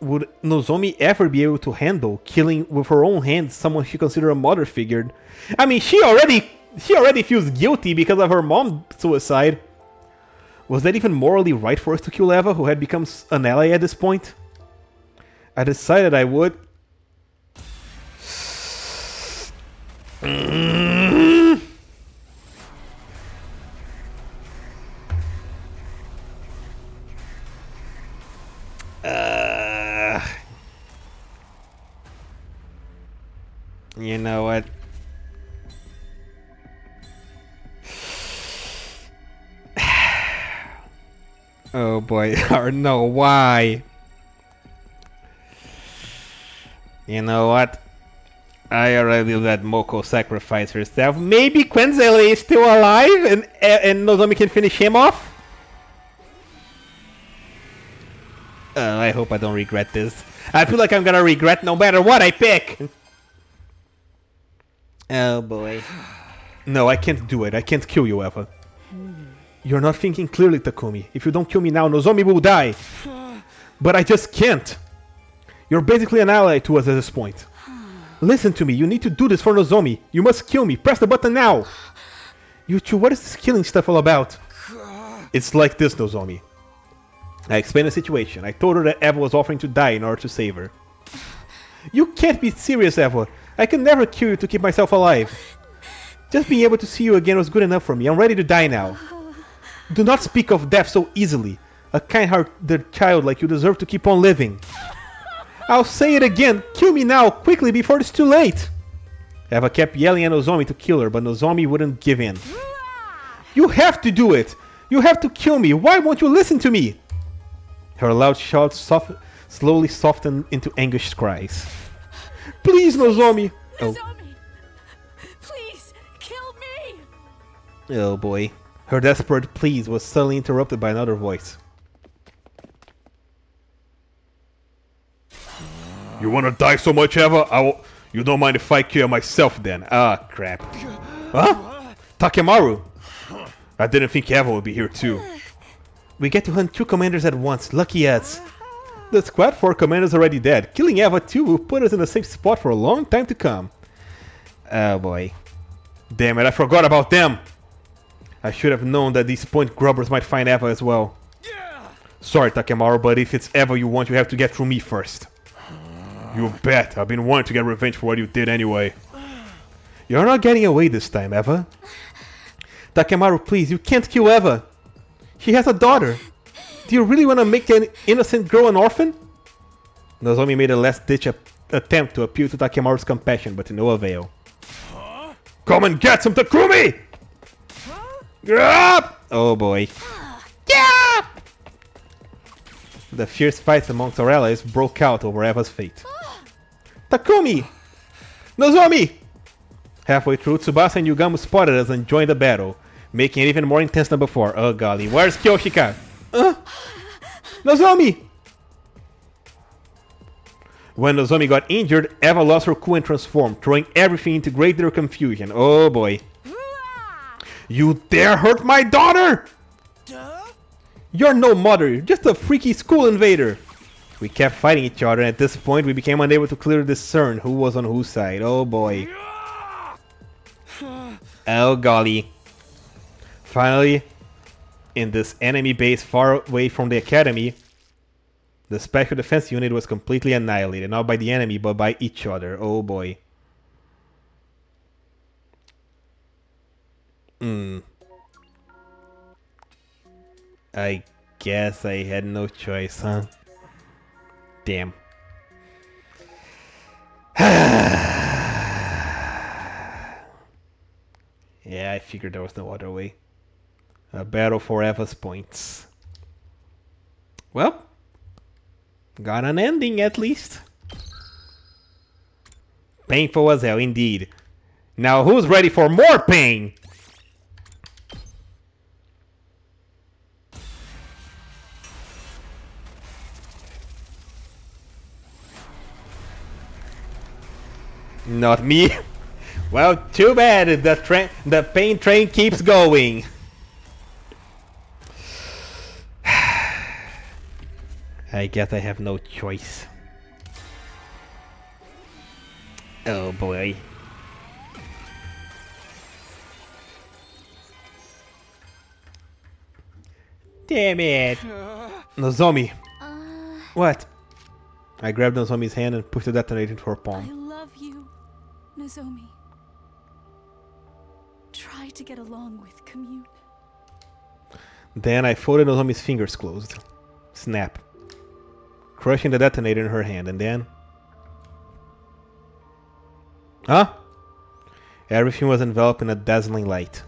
Would Nozomi ever be able to handle killing with her own hands someone she considered a mother figure? I mean, she already feels guilty because of her mom's suicide. Was that even morally right for us to kill Eva, who had become an ally at this point? I decided I would. You know what? Oh boy, or no, why? You know what? I already let Moko sacrifice herself. Maybe Quenzele is still alive and Nozomi can finish him off? I hope I don't regret this. I feel like I'm gonna regret no matter what I pick! Oh boy. No, I can't do it. I can't kill you, Eva. You're not thinking clearly, Takumi. If you don't kill me now, Nozomi will die. But I just can't. You're basically an ally to us at this point. Listen to me, you need to do this for Nozomi. You must kill me. Press the button now. You two, what is this killing stuff all about? It's like this, Nozomi. I explained the situation. I told her that Eva was offering to die in order to save her. You can't be serious, Eva. I can never kill you to keep myself alive. Just being able to see you again was good enough for me. I'm ready to die now. Do not speak of death so easily. A kind-hearted child like you deserve to keep on living. I'll say it again. Kill me now, quickly, before it's too late. Eva kept yelling at Nozomi to kill her, but Nozomi wouldn't give in. You have to do it. You have to kill me. Why won't you listen to me? Her loud shouts slowly softened into anguished cries. Please, Nozomi! Nozomi! Please, kill me! Oh boy. Her desperate pleas was suddenly interrupted by another voice. You wanna die so much, Eva? You don't mind if I kill myself then? Ah, crap. Huh? Takemaru! I didn't think Eva would be here too. We get to hunt 2 commanders at once, lucky us. The squad 4 commanders already dead. Killing Eva too will put us in a safe spot for a long time to come. Oh boy. Damn it, I forgot about them! I should have known that these point grubbers might find Eva as well. Sorry, Takemaru, but if it's Eva you want, you have to get through me first. You bet. I've been wanting to get revenge for what you did anyway. You're not getting away this time, Eva. Takemaru, please, you can't kill Eva. She has a daughter. Do you really want to make an innocent girl an orphan? Nozomi made a last-ditch attempt to appeal to Takemaru's compassion, but to no avail. Come and get some Takumi! Oh boy. Yeah! The fierce fights amongst our allies broke out over Eva's fate. Takumi! Nozomi! Halfway through, Tsubasa and Yugamu spotted us and joined the battle, making it even more intense than before. Oh golly, where's Kyoshika? Nozomi! When Nozomi got injured, Eva lost her cool and transformed, throwing everything into greater confusion. Oh boy. You dare hurt my daughter! Duh? You're no mother, just a freaky school invader. We kept fighting each other, and at this point we became unable to clearly discern who was on whose side. Oh boy. Oh golly. Finally, in this enemy base far away from the academy, the special defense unit was completely annihilated, not by the enemy but by each other. Oh boy. I guess I had no choice, huh? Damn. Yeah, I figured there was no other way. A battle for Eva's points. Well, got an ending at least. Painful as hell, indeed. Now who's ready for more pain? Not me. Well, too bad. The pain train keeps going. I guess I have no choice. Oh boy. Damn it. Nozomi. What? I grabbed Nozomi's hand and pushed the detonator into her I palm. love you, Nozomi. Try to get along with Commune. Then I folded Nozomi's fingers closed. Snap. Crushing the detonator in her hand, and then... Huh? Everything was enveloped in a dazzling light.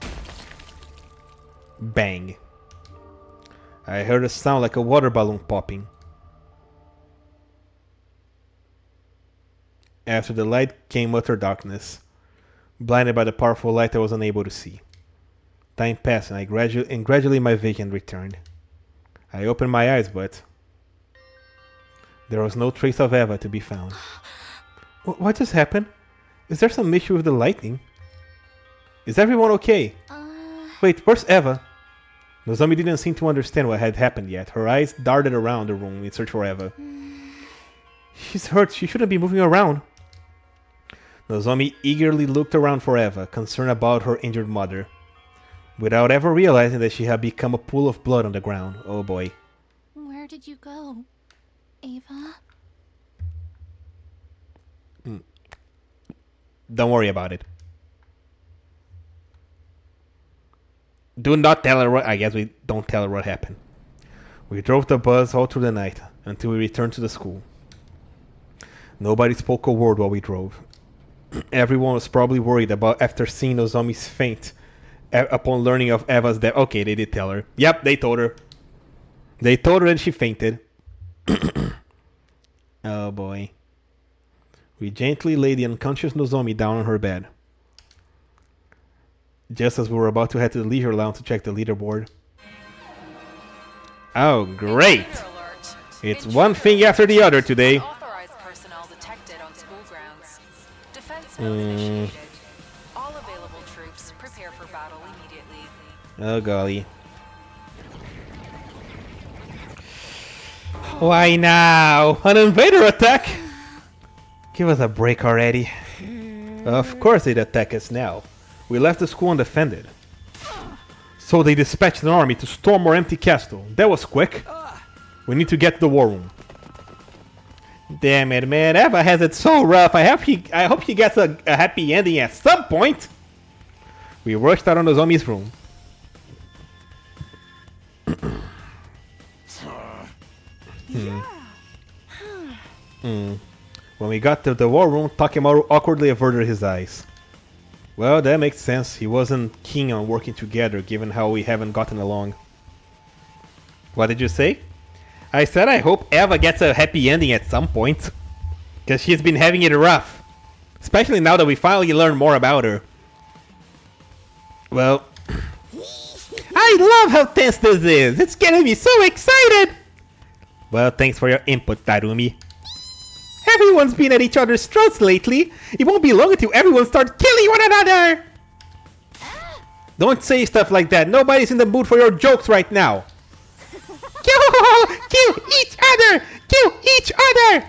Bang. I heard a sound like a water balloon popping. After the light came utter darkness. Blinded by the powerful light I was unable to see. Time passed and gradually my vision returned. I opened my eyes, but there was no trace of Eva to be found. What just happened? Is there some issue with the lightning? Is everyone okay? Wait, where's Eva? Nozomi didn't seem to understand what had happened yet. Her eyes darted around the room in search for Eva. She's hurt. She shouldn't be moving around. Nozomi eagerly looked around for Eva, concerned about her injured mother, without ever realizing that she had become a pool of blood on the ground. Oh boy. Where did you go, Ava? Don't worry about it. Do not tell her what... I guess we don't tell her what happened. We drove the bus all through the night, until we returned to the school. Nobody spoke a word while we drove. Everyone was probably worried about after seeing Nozomi's faint upon learning of Eva's death. Okay, they did tell her. Yep, they told her. They told her and she fainted. Oh boy. We gently laid the unconscious Nozomi down on her bed. Just as we were about to head to the leisure lounge to check the leaderboard. Oh, great! It's one thing after the other today. Unauthorized personnel detected on school grounds. Defense mode initiated. All available troops prepare for battle immediately. Oh golly. Why now? An invader attack? Give us a break already. Of course they'd attack us now. We left the school undefended. So they dispatched an army to storm our empty castle. That was quick. We need to get to the war room. Damn it, man. Eva has it so rough. I hope he gets a happy ending at some point. We rushed out on Nozomi's room. When we got to the war room, Takemaru awkwardly averted his eyes. Well, that makes sense. He wasn't keen on working together, given how we haven't gotten along. What did you say? I said I hope Eva gets a happy ending at some point. Because she's been having it rough. Especially now that we finally learned more about her. Well... I love how tense this is! It's getting me so excited! Well, thanks for your input, Tarumi. Everyone's been at each other's throats lately. It won't be long until everyone starts killing one another! Don't say stuff like that. Nobody's in the mood for your jokes right now. Kill each other! Kill each other!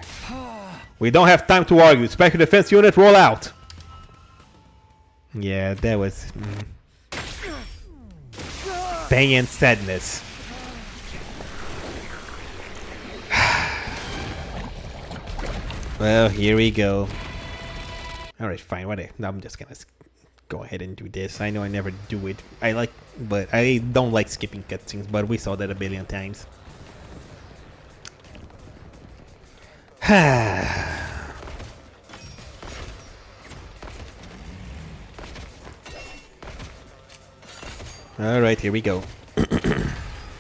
We don't have time to argue. Special defense unit, roll out. Yeah, that was... pain and sadness. Well, here we go. Alright, fine, whatever. No, I'm just gonna go ahead and do this. I know I never do it. But I don't like skipping cutscenes, but we saw that a billion times. Alright, here we go.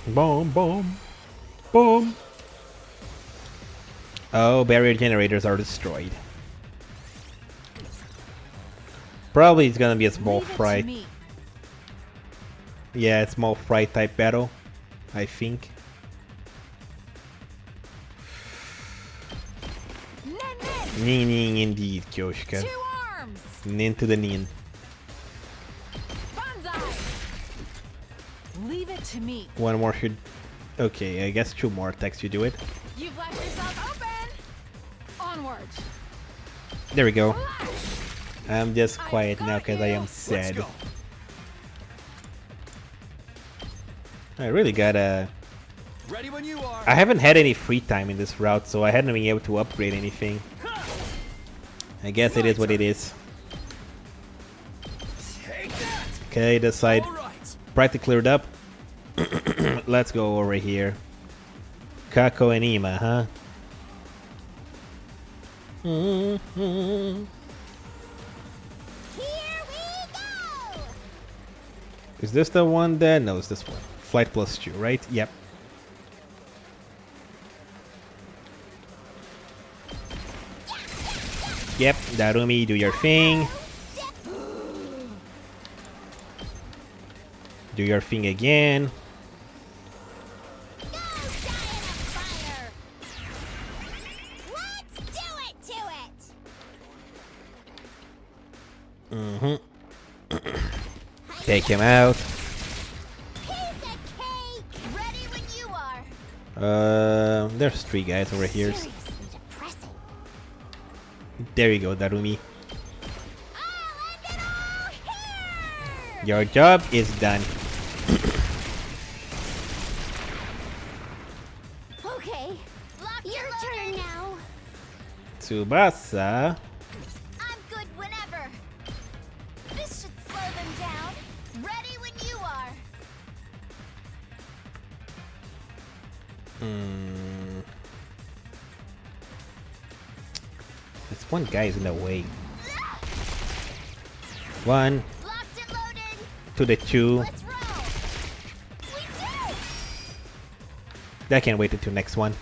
Boom, boom, boom. Oh, barrier generators are destroyed. Probably it's gonna be a small fry. Yeah, a small fry type battle, I think. Nin nin indeed, Kyoshika. Nin to the nin. Leave it to me. One more should... Okay, I guess 2 more attacks to do it. You've left yourself open. Onward. There we go. I'm just quiet now because I am sad. I really gotta... Ready when you are. I haven't had any free time in this route, so I hadn't been able to upgrade anything. I guess it is what it is. Okay, this side practically cleared up. Let's go over here. Kako and Ima, huh? Here we go! Is this the one that... No, it's this one. Flight plus 2, right? Yep. Yep, Darumi, do your thing. Do your thing again. Go, Giant of Fire! Let's do it to it! Take him out. Piece of cake! Ready when you are. There's 3 guys over here. Seriously depressing. There you go, Darumi. I'll end it all here! Your job is done. Okay, your turn now. Tsubasa. I'm good whenever. This should slow them down. Ready when you are. This one guy is in the way. One Locked and loaded. to the two. Let's roll. We did. I can't wait until next one.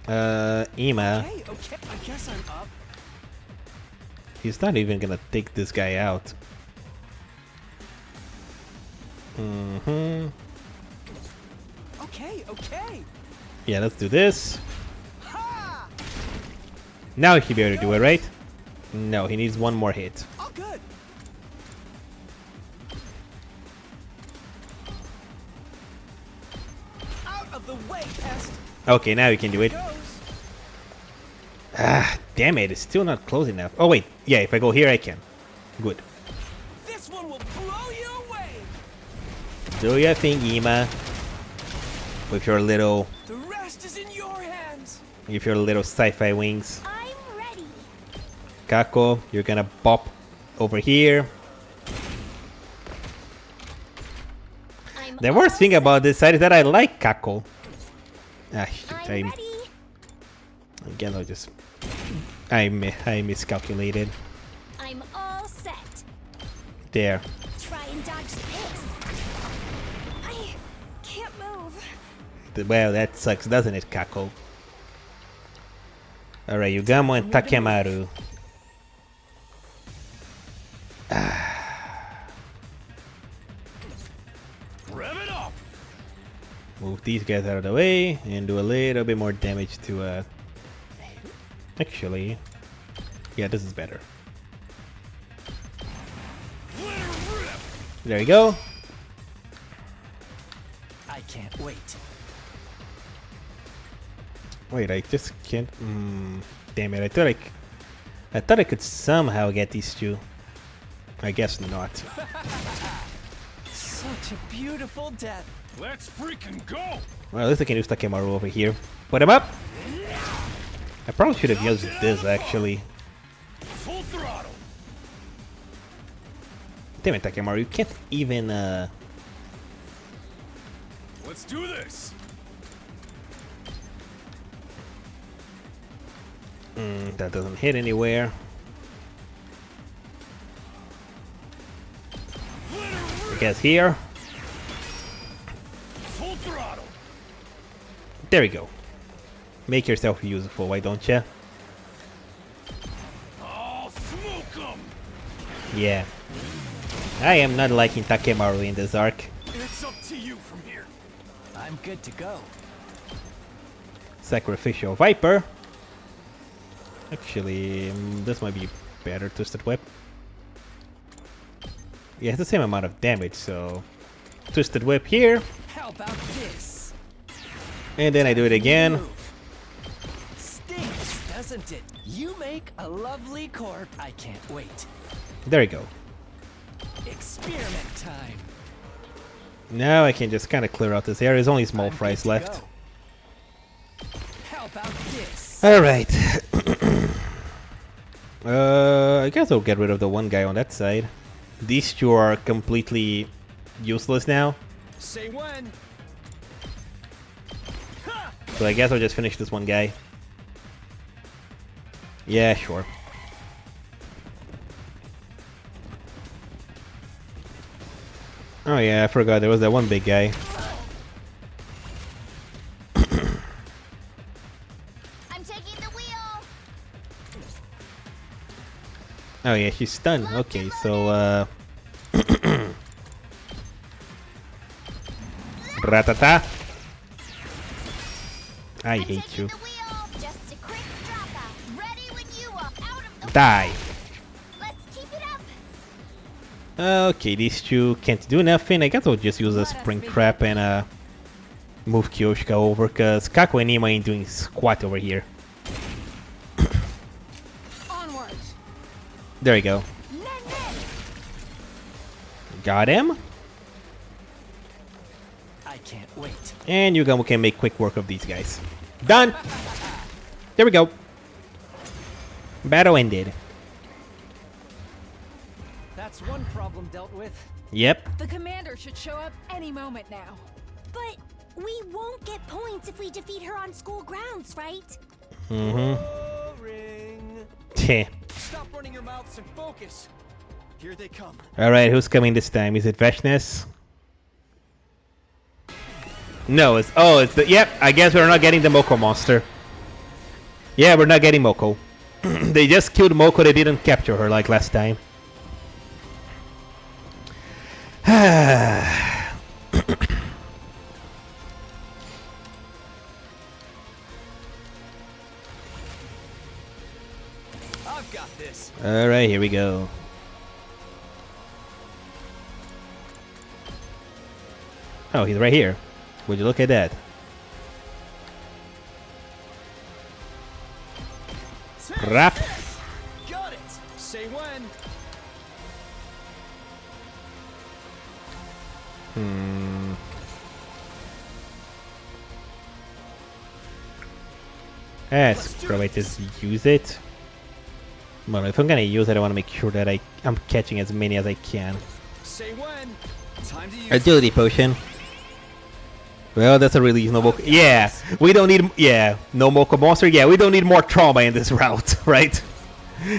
Ima. Hey, okay, I guess I'm up. He's not even gonna take this guy out. Okay, okay. Yeah, let's do this. Ha! Now he should be able to do it, right? No, he needs one more hit. All good. Out of the way, pest. Okay, now he can do it. Goes. Ah, damn it, it's still not close enough. Oh wait, yeah, if I go here I can. Good. This one will blow you away. Do your thing, Ima. With your little, The rest is in your hands. sci-fi wings. I'm ready. Kako, you're gonna bop over here. I'm The worst all thing set. about this side is that I like Kako. Ah, shoot, I'm ready. again, I miscalculated. I'm all set. There. Try and dodge this. I can't move. Well, that sucks, doesn't it, Kako? Alright, Yugamo and Takemaru. Rev it up. Move these guys out of the way and do a little bit more damage to actually, yeah, this is better. There you go. I can't wait. Wait, I just can't. Damn it! I thought I could somehow get these two. I guess not. Such a beautiful death. Let's freaking go! Well, at least I can use Takemaru over here. Put him up. I probably should have used this actually. Full throttle! Damn it, Takemaru! You can't even. Let's do this! That doesn't hit anywhere. I guess here. Full throttle! There we go. Make yourself useful, why don't ya? I'll smoke 'em! Yeah. I am not liking Takemaru in this arc. It's up to you from here. I'm good to go. Sacrificial Viper. Actually, this might be better. Twisted Whip. Yeah, it's the same amount of damage, so... Twisted Whip here. How about this? And then I do it again. Move. Stinks, doesn't it? You make a lovely corp. I can't wait. There we go. Experiment time. Now I can just kind of clear out this area. There's only small I'm fries good to left. go. How about this? Alright. I guess I'll get rid of the one guy on that side. These two are completely useless now. Say when. So I guess I'll just finish this one guy. Yeah, sure. Oh yeah, I forgot there was that one big guy. I'm taking the wheel. Oh yeah, she's stunned. Okay, so Ratata. I I'm hate taking you. the wheel. Just a quick dropout. Ready when you are out of the Die. way. Let's keep it up. Okay, these two can't do nothing. I guess I'll just use a Spring Trap and move Kyoshika over, because Kako and Ima ain't doing squat over here. onward. There you go. Got him. I can't wait. And you can make quick work of these guys. Done. There we go. Battle ended. That's one problem dealt with. Yep. The commander should show up any moment now. But we won't get points if we defeat her on school grounds, right? Mm-hmm. Boring. Stop running your mouths and focus. Here they come. Alright, who's coming this time? Is it Veshness? No, it's the yep, I guess we're not getting the Moko monster. Yeah, we're not getting Moko. They just killed Moko, they didn't capture her like last time. I've got this. Alright, here we go. Oh, he's right here. Would you look at that? Rap. Got it. Say when. Screw it, just use it. Well, if I'm gonna use it, I want to make sure that I'm catching as many as I can. Say when. Time to use Agility potion. Well, that's a really no Moko. Yeah, we don't need. Yeah, no Moko monster. Yeah, we don't need more trauma in this route, right?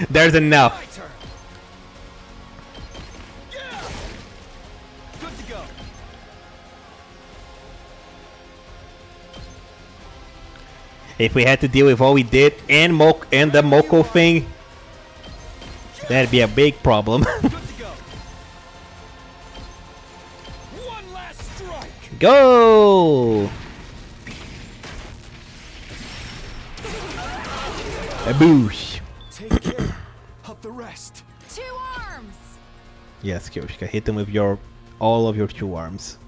There's enough. my turn. Yeah. Good to go. If we had to deal with all we did and the Moko thing, that'd be a big problem. Good to go. One last strike. Go! A boosh. Take care of the rest. 2 arms. Yes, Kyoshika, hit them with all of your 2 arms.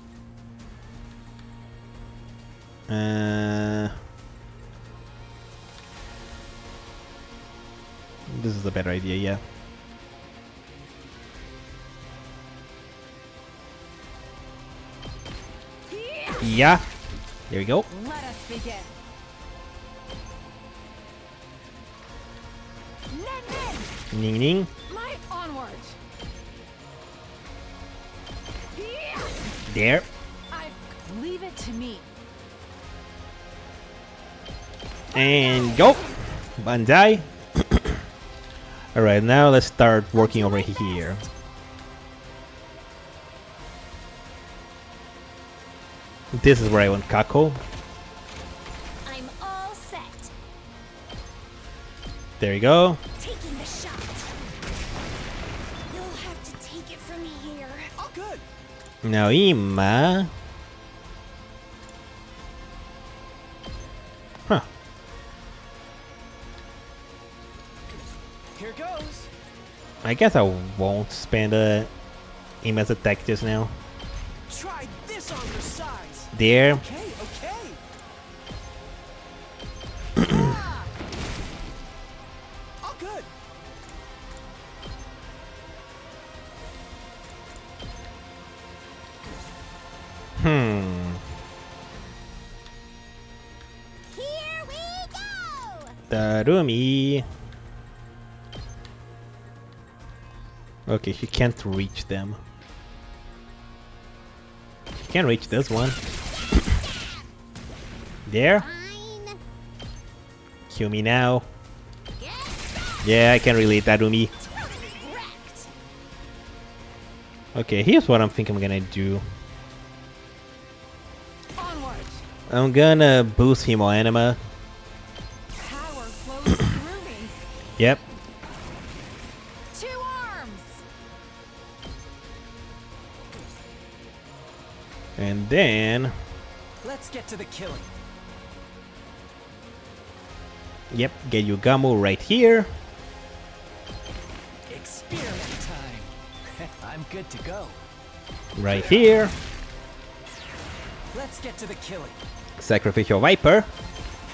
This is a better idea, yeah. Yeah. There we go. Let us begin. Ning ning. My onward. There. Leave it to me. And go. Banzai. Alright, now let's start working over here. This is where I want Kako. I'm all set. There you go. Taking the shot. You'll have to take it from here. Oh, good. Now Ima. Huh. Here goes. I guess I won't spend Ima's attack just now. Try this on her size. There. Okay, okay. All good. Here we go. Darumi. Okay, she can't reach them. She can reach this one. There. Fine. Kill me now. Yeah, I can relate Darumi. Wrecked. Okay, here's what I'm thinking I'm gonna do. Onward. I'm gonna boost Hemo Anima. Power flows through me. Yep. 2 arms. And then... Let's get to the killing. Yep, get Yugamo right here. Experiment time. I'm good to go. Right here. Let's get to the killing. Sacrificial Viper.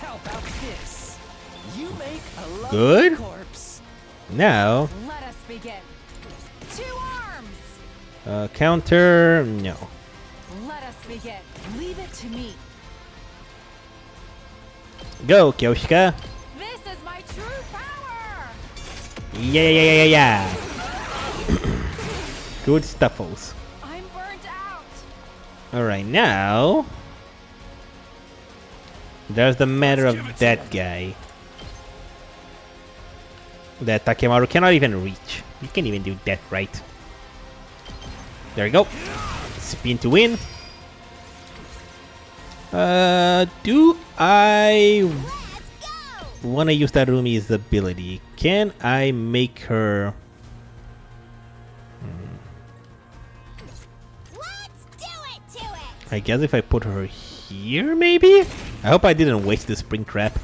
How about this? You make a lovely Good. corpse. Now, Let us begin. 2 arms. counter. No. Let us begin. Leave it to me. Go, Kyoshika. This is my true power. Yeah. Good stuffos. I'm burnt out. Alright, now. There's the matter of that guy. That Takemaru cannot even reach. You can't even do that right. There we go. Spin to win. Do I want to use Tarumi's ability? Can I make her... Let's do it to it. I guess if I put her here, maybe? I hope I didn't waste the spring trap.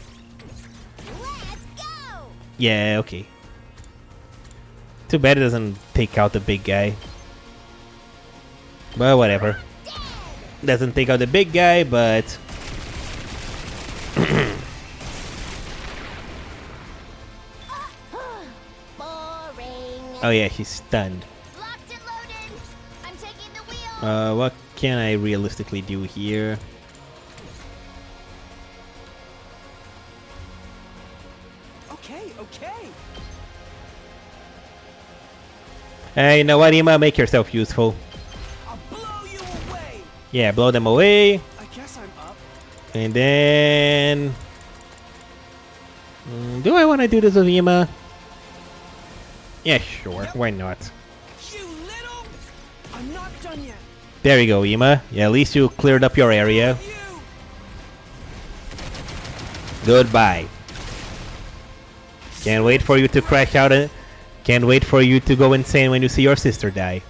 Let's go. Yeah, okay. Too bad it doesn't take out the big guy. But whatever. Doesn't take out the big guy, but... Boring. Oh yeah, he's stunned. Locked and loaded. I'm taking the wheel. What can I realistically do here? Okay. Hey, you know what, Ima? Make yourself useful. I'll blow you away. Yeah, blow them away. I guess I'm up. And then... do I want to do this with Ima? Yeah, sure. Why not? You little. I'm not done yet. There you go, Ima. Yeah, at least you cleared up your area. You. Goodbye. Can't wait for you to crash out and can't wait for you to go insane when you see your sister die.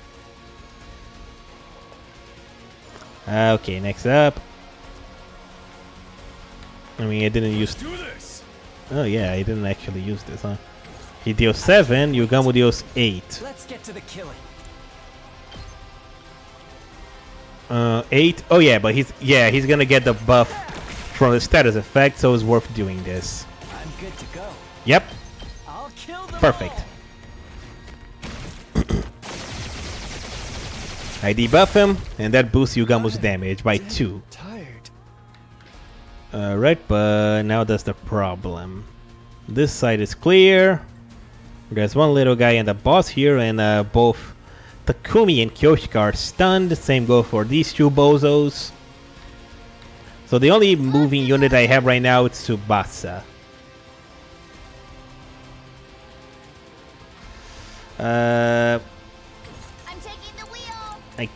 Okay, next up. I mean, I didn't use... Do this. Oh yeah, I didn't actually use this, huh? He deals 7, Yugamu deals 8. Let's get to the killing. 8? Oh yeah, but he's gonna get the buff from the status effect, so it's worth doing this. I'm good to go. Yep, I'll kill them perfect. all. I debuff him, and that boosts Yugamu's damage by 2. Tired. Right, but now that's the problem. This side is clear. There's one little guy and the boss here, and both Takumi and Kyoshika are stunned. Same goes for these two bozos. So the only moving unit I have right now is Tsubasa. I'm taking the wheel.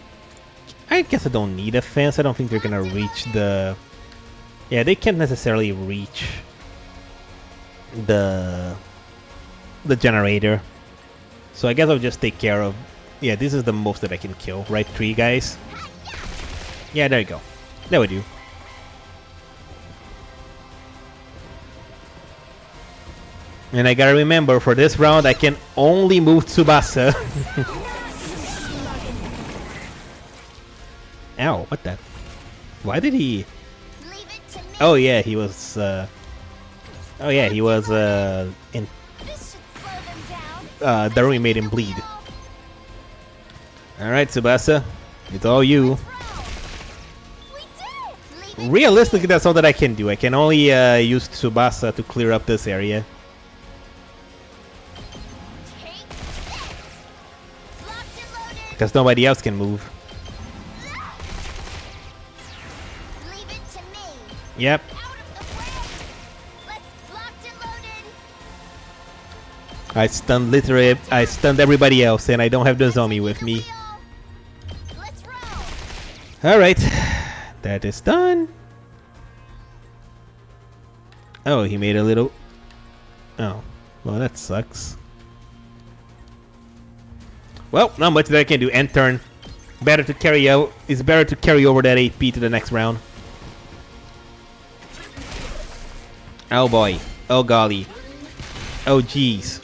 I guess I don't need a fence. I don't think they're gonna reach the... Yeah, they can't necessarily reach the generator. So I guess I'll just take care of... Yeah, this is the most that I can kill, right? 3 guys? Yeah, there you go. That would do. And I gotta remember, for this round, I can only move Tsubasa. Ow, what the... Why did he... Leave it to me. Oh yeah, he was, Oh yeah, he was, in... This should slow them down. Darumi made him bleed. Alright, Tsubasa. It's all you. We did it. Leave it Realistically, that's all that I can do. I can only, use Tsubasa to clear up this area. Take this. Locked and loaded. Because nobody else can move. Leave it to me. Yep. Out of the way. Let's locked and loaded. I stunned everybody else, and I don't have the zombie with me. Let's roll. Alright. That is done. Oh, he made a little... Oh. Well, that sucks. Well, not much that I can do. End turn. Better to carry out. It's better to carry over that AP to the next round. Oh boy. Oh golly. Oh jeez.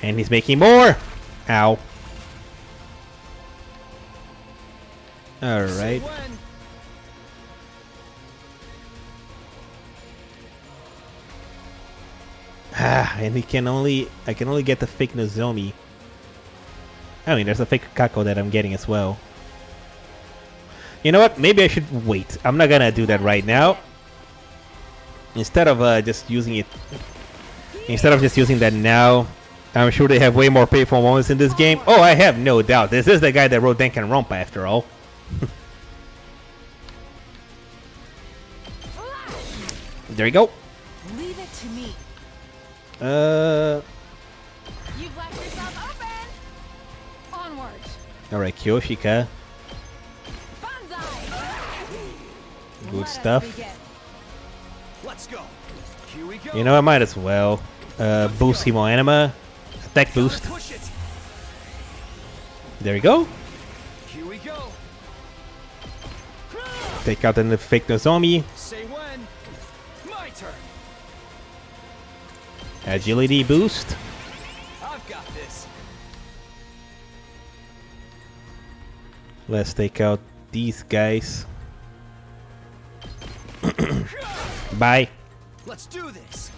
And he's making more. Ow. Alright. And I can only get the fake Nozomi. I mean, there's a fake Kako that I'm getting as well. You know what? Maybe I should wait. I'm not gonna do that right now. Instead of just using it, instead of just using that now, I'm sure they have way more painful moments in this game. Oh, I have no doubt. This is the guy that wrote Danganronpa after all. There you go. Leave it to me. You've left yourself open. Onward. All right, Kyoshika. Banzai. Good stuff. Let's go. Here we go. You know, I might as well boost Himo Anima. Attack boost. Push it. There we go. Here we go. Take out the fake Nozomi. Say when. My turn. Agility boost. I've got this. Let's take out these guys. Bye. Let's do this.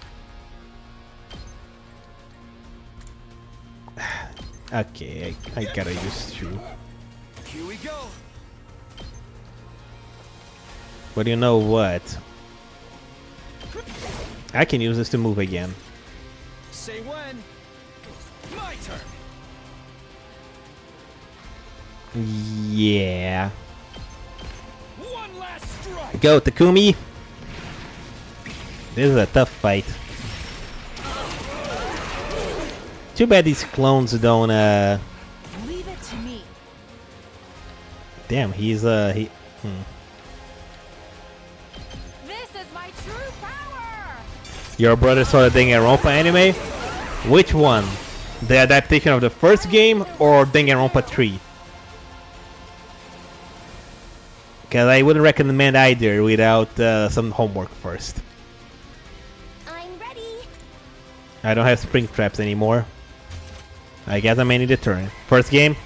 Okay, I gotta use two. Here we go. But you know what? I can use this to move again. Say when. My turn. Yeah. One last strike. Go, Takumi. This is a tough fight. Too bad these clones don't Leave it to me. Damn, he's This is my true power. Your brother saw the Danganronpa anime? Which one? The adaptation of the first game or Danganronpa 3? Because I wouldn't recommend either without some homework first. I'm ready. I don't have spring traps anymore. I guess I may need a turn. First game?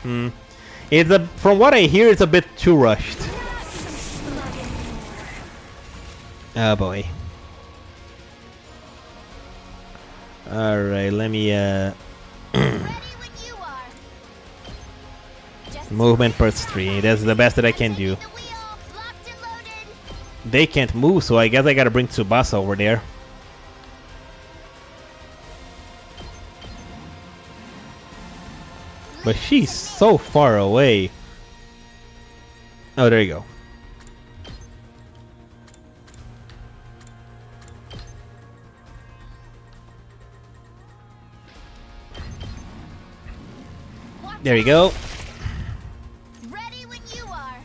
It's from what I hear, it's a bit too rushed. Oh boy. Alright, let me Ready when you are. Just movement plus 3. That's the best that I can do. the wheel, locked and loaded. They can't move, so I guess I gotta bring Tsubasa over there. But she's so far away. Oh, there you go. There you go. Ready when you are.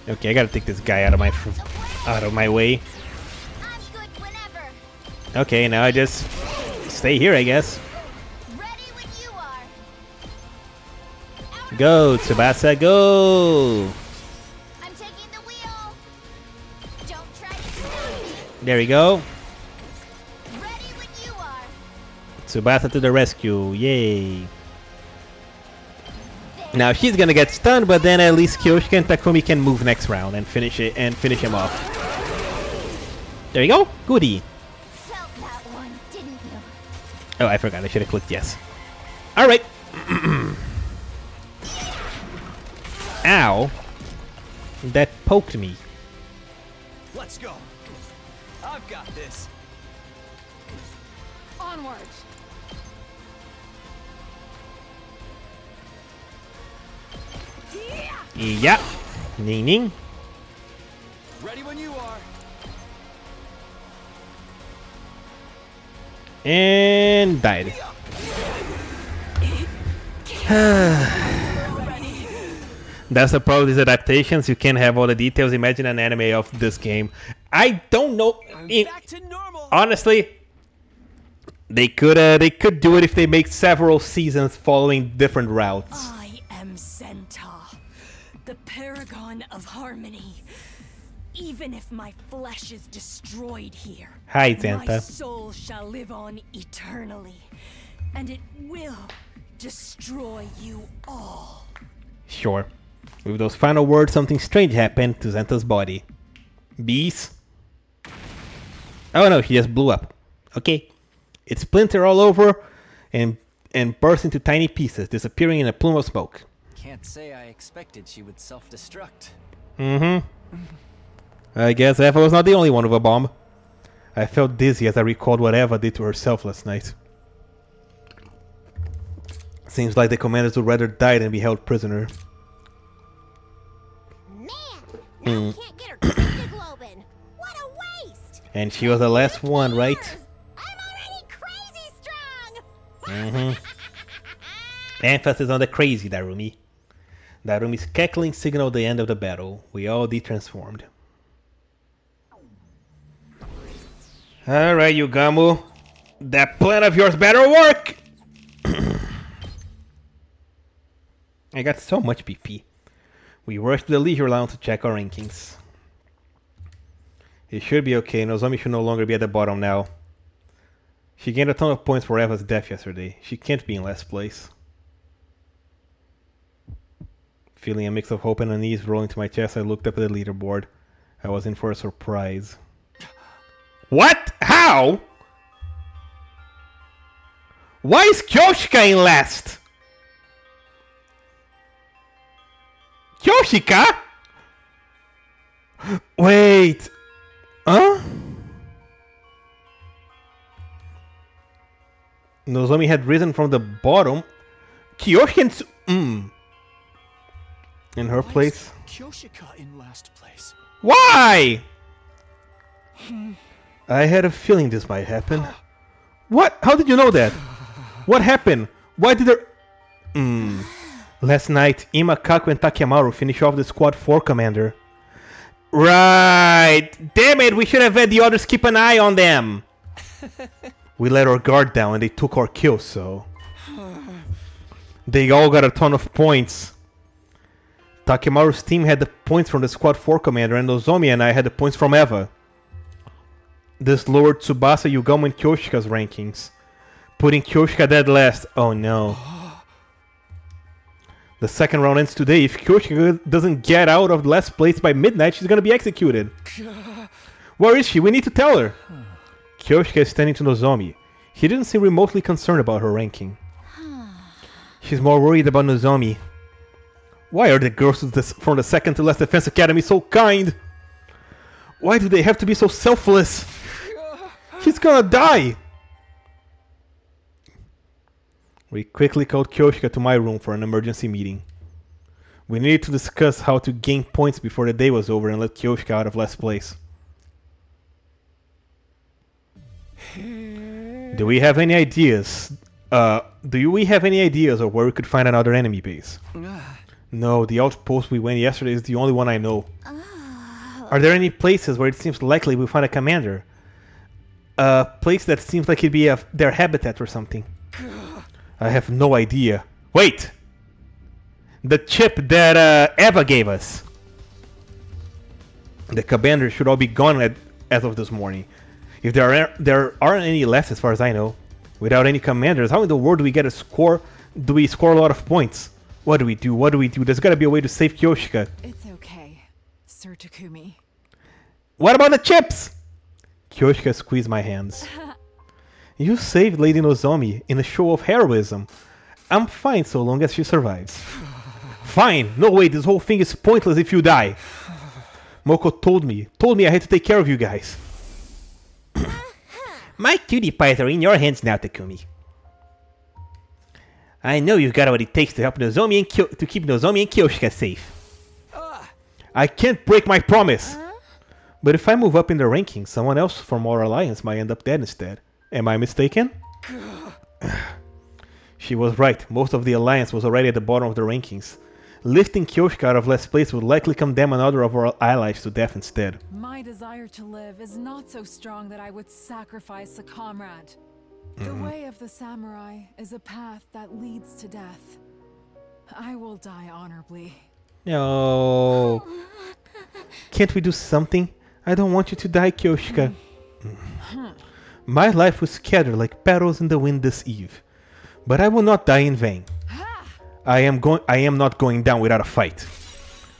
Okay, I gotta take this guy out of my way. I'm good whenever. Okay, now I just stay here, I guess. Ready when you are. Go, Tsubasa, go! I'm taking the wheel. Don't try to stop me. There we go. Ready when you are. Tsubasa to the rescue, yay! Now she's gonna get stunned, but then at least Kyoshika and Takumi can move next round and finish him off. There you go, goodie. Felt that one, didn't you? Oh, I forgot. I should have clicked yes. All right. Ow! That poked me. Let's go. I've got this. Onward. Yeah. Ning ning. Ready when you are. And died. That's the problem with these adaptations. You can't have all the details. Imagine an anime of this game. I don't know. Back to normal. Honestly, they could do it if they make several seasons following different routes. I am Senta, the paragon of harmony. Even if my flesh is destroyed here, Hi, my Santa. soul shall live on eternally, and it will destroy you all. Sure. With those final words, something strange happened to Xanta's body. Bees? Oh no, she just blew up. Okay. It splintered all over and burst into tiny pieces, disappearing in a plume of smoke. Can't say I expected she would self-destruct. I guess Eva was not the only one with a bomb. I felt dizzy as I recalled what Eva did to herself last night. Seems like the commanders would rather die than be held prisoner. Man, now I can't get her cryptoglobin. What a waste! And she was the last one, right? I'm already crazy strong. Emphasis on the crazy, Darumi. Darumi's cackling signaled the end of the battle. We all de-transformed. Alright, Yugamu. That plan of yours better work! I got so much BP. We rushed to the leisure lounge to check our rankings. It should be okay. Nozomi should no longer be at the bottom now. She gained a ton of points for Eva's death yesterday. She can't be in last place. Feeling a mix of hope and unease rolling to my chest, I looked up at the leaderboard. I was in for a surprise. What? How? Why is Kyoshika in last? Kyoshika? Wait. Huh? Nozomi had risen from the bottom. Kyoshika in her place. Kyoshika in last place. Why? I had a feeling this might happen. What? How did you know that? What happened? Why did there... Last night, Imakaku and Takemaru finished off the Squad 4 commander. Right! Damn it, we should have had the others keep an eye on them! We let our guard down and they took our kills, so... They all got a ton of points. Takemaru's team had the points from the Squad 4 commander and Nozomi and I had the points from Eva. This lowered Tsubasa, Yugamu and Kyoshika's rankings, putting Kyoshika dead last. Oh no. The second round ends today. If Kyoshika doesn't get out of last place by midnight, she's gonna be executed. Where is she? We need to tell her. Kyoshika is standing to Nozomi. He didn't seem remotely concerned about her ranking. She's more worried about Nozomi. Why are the girls from the second to last defense academy so kind? Why do they have to be so selfless? She's gonna die! We quickly called Kyoshika to my room for an emergency meeting. We needed to discuss how to gain points before the day was over and let Kyoshika out of last place. Do we have any ideas? Do we have any ideas of where we could find another enemy base? No, the outpost we went yesterday is the only one I know. Are there any places where it seems likely we'll find a commander? A place that seems like it'd be their habitat or something. I have no idea. Wait! The chip that Eva gave us. The commanders should all be gone as of this morning. If there aren't any left as far as I know. Without any commanders, how in the world do we get a score? Do we score a lot of points? What do we do? What do we do? There's gotta be a way to save Kyoshika. It's okay, Sir Takumi. What about the chips? Kyoshika squeezed my hands. You saved Lady Nozomi in a show of heroism. I'm fine so long as she survives. Fine! No way, this whole thing is pointless if you die. Moko told me I had to take care of you guys. My cutie pies are in your hands now, Takumi. I know you've got what it takes to help Nozomi and to keep Nozomi and Kyoshika safe. I can't break my promise! But if I move up in the rankings, someone else from our alliance might end up dead instead. Am I mistaken? She was right. Most of the alliance was already at the bottom of the rankings. Lifting Kyoshika out of last place would likely condemn another of our allies to death instead. My desire to live is not so strong that I would sacrifice a comrade. The way of the samurai is a path that leads to death. I will die honorably. No. Can't we do something? I don't want you to die, Kyoshika. My life was scattered like petals in the wind this eve. But I will not die in vain. I am not going down without a fight.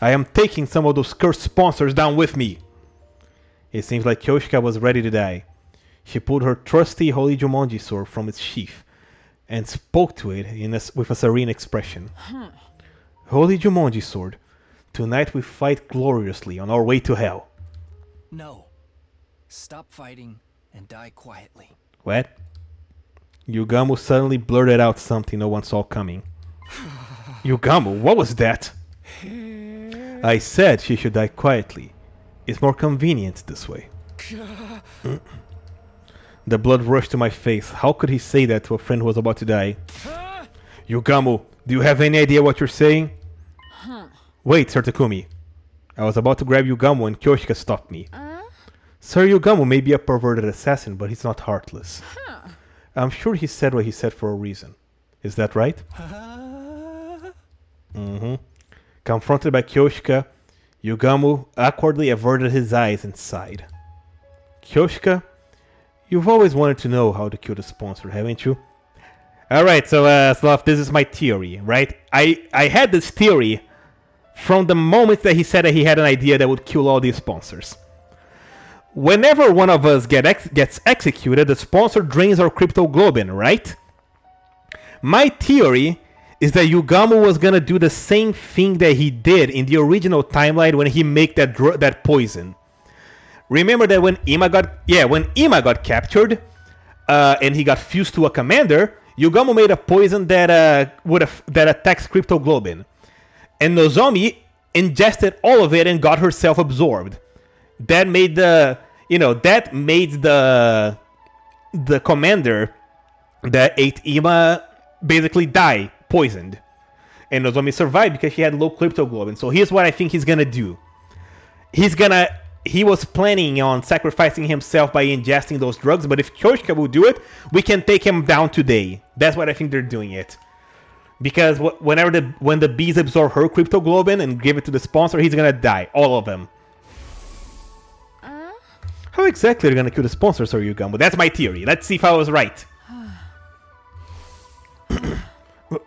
I am taking some of those cursed sponsors down with me. It seems like Kyoshika was ready to die. She pulled her trusty Holy Jumonji sword from its sheath and spoke to it with a serene expression. Holy Jumonji sword, tonight we fight gloriously on our way to hell. No. Stop fighting and die quietly. What? Yugamu suddenly blurted out something no one saw coming. Yugamu, what was that? I said she should die quietly. It's more convenient this way. The blood rushed to my face. How could he say that to a friend who was about to die? Yugamu, do you have any idea what you're saying? Wait, Sir Takumi. I was about to grab Yugamu and Kyoshika stopped me. Sir Yugamu may be a perverted assassin, but he's not heartless. I'm sure he said what he said for a reason. Is that right? Confronted by Kyoshika, Yugamu awkwardly averted his eyes and sighed. Kyoshika, you've always wanted to know how to kill the sponsor, haven't you? Alright, so Slav, this is my theory, right? I had this theory from the moment that he said that he had an idea that would kill all these sponsors. Whenever one of us gets executed, the sponsor drains our cryptoglobin, right? My theory is that Yugamu was gonna do the same thing that he did in the original timeline when he made that poison. Remember that when Ima got captured, and he got fused to a commander, Yugamu made a poison that attacks cryptoglobin, and Nozomi ingested all of it and got herself absorbed. That made the commander that ate Ima basically die, poisoned. And Nozomi survived because she had low cryptoglobin. So here's what I think he's gonna do. He was planning on sacrificing himself by ingesting those drugs, but if Kyoshika will do it, we can take him down today. That's what I think they're doing it. Because when the bees absorb her cryptoglobin and give it to the sponsor, he's gonna die. All of them. How exactly are you gonna kill the sponsor, Sir Yugamu? That's my theory. Let's see if I was right.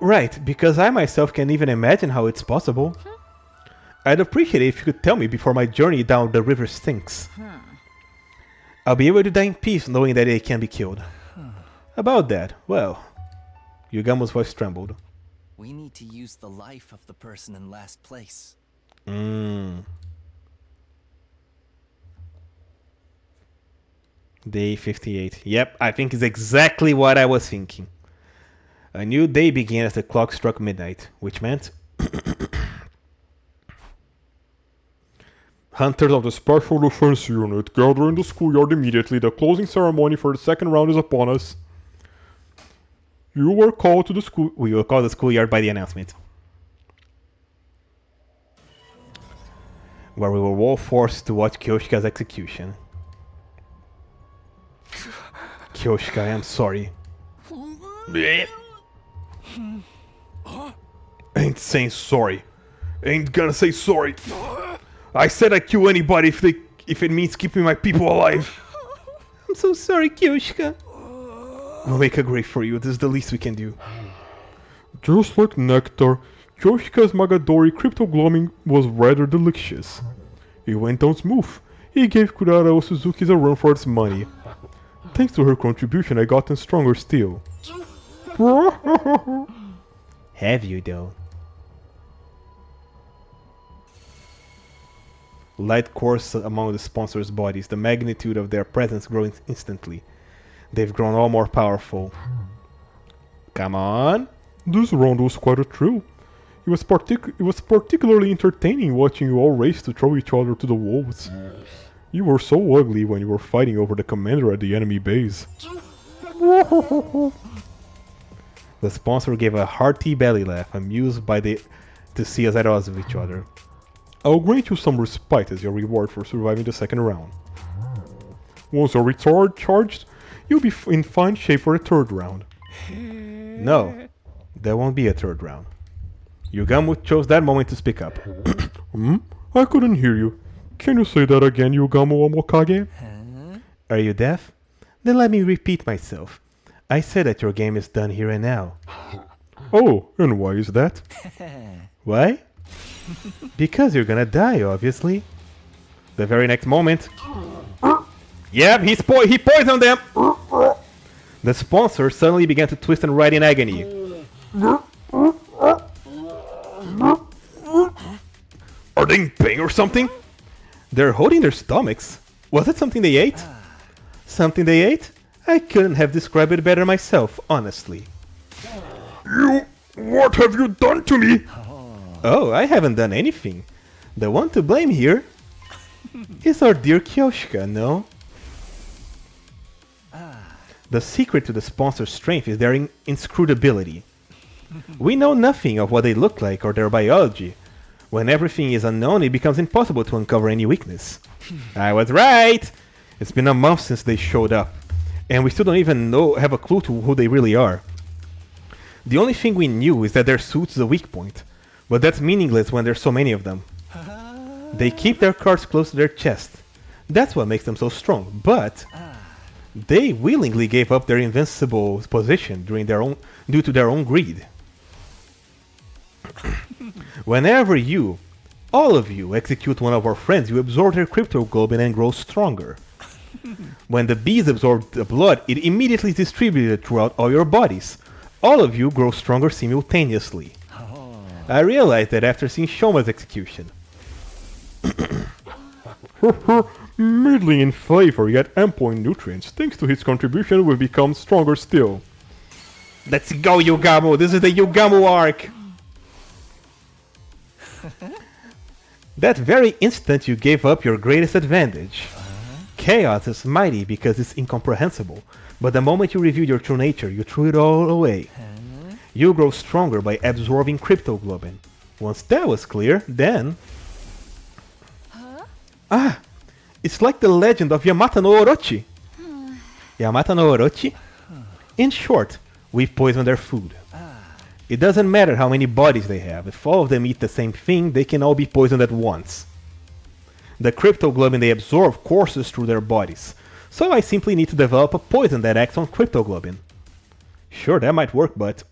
Right, because I myself can't even imagine how it's possible. I'd appreciate it if you could tell me before my journey down the river stinks. I'll be able to die in peace knowing that it can be killed. About that, well... Yugamu's voice trembled. We need to use the life of the person in last place. Day 58. Yep, I think it's exactly what I was thinking. A new day began as the clock struck midnight, which meant... Hunters of the Special Defense Unit, gather in the schoolyard immediately. The closing ceremony for the second round is upon us. You were called to the school... We will call the schoolyard by the announcement. Where we were all forced to watch Kyoshika's execution. Kyoshika, I am sorry. Ain't saying sorry. Ain't gonna say sorry. I said I'd kill anybody if it means keeping my people alive. I'm so sorry, Kyoshika. We'll make a grave for you. This is the least we can do. Just like nectar, Kyoshika's Magadori cryptoglobin was rather delicious. It went down smooth. He gave Kurara Suzuki's a run for its money. Thanks to her contribution, I gotten stronger still. Have you, though? Light coursed among the sponsors' bodies, the magnitude of their presence growing instantly. They've grown all more powerful. Come on! This round was quite a thrill. It was particularly entertaining watching you all race to throw each other to the wolves. You were so ugly when you were fighting over the commander at the enemy base. The sponsor gave a hearty belly laugh, amused to see us at odds with each other. I'll grant you some respite as your reward for surviving the second round. Once you're recharged, you'll be in fine shape for a third round. No, there won't be a third round. Yugamu chose that moment to speak up. I couldn't hear you. Can you say that again, Yugamu Omokage? Are you deaf? Then let me repeat myself. I said that your game is done here and now. Oh, and why is that? Why? Because you're gonna die, obviously. The very next moment... Yep, he poisoned them! The sponsor suddenly began to twist and writhe in agony. Are they in pain or something? They're holding their stomachs. Was it something they ate? Something they ate? I couldn't have described it better myself, honestly. What have you done to me? Oh, I haven't done anything. The one to blame here is our dear Kyoshika, no? The secret to the sponsor's strength is their inscrutability. We know nothing of what they look like or their biology. When everything is unknown, it becomes impossible to uncover any weakness. I was right! It's been a month since they showed up, and we still don't even have a clue to who they really are. The only thing we knew is that their suit is a weak point, but that's meaningless when there's so many of them. They keep their cards close to their chest. That's what makes them so strong, but they willingly gave up their invincible position due to their own greed. Whenever you, all of you, execute one of our friends, you absorb their cryptoglobin and grow stronger. When the bees absorb the blood, it immediately is distributed throughout all your bodies. All of you grow stronger simultaneously. I realized that after seeing Shoma's execution. Middling in flavor, yet ample in nutrients. Thanks to his contribution, we've become stronger still. Let's go, Yugamu! This is the Yugamu arc! That very instant you gave up your greatest advantage. Chaos is mighty because it's incomprehensible, but the moment you revealed your true nature, you threw it all away. You grow stronger by absorbing cryptoglobin. Once that was clear, then... Ah! It's like the legend of Yamata no Orochi. Yamata no Orochi? In short, we've poisoned their food. It doesn't matter how many bodies they have. If all of them eat the same thing, they can all be poisoned at once. The cryptoglobin they absorb courses through their bodies, so I simply need to develop a poison that acts on cryptoglobin. Sure, that might work, but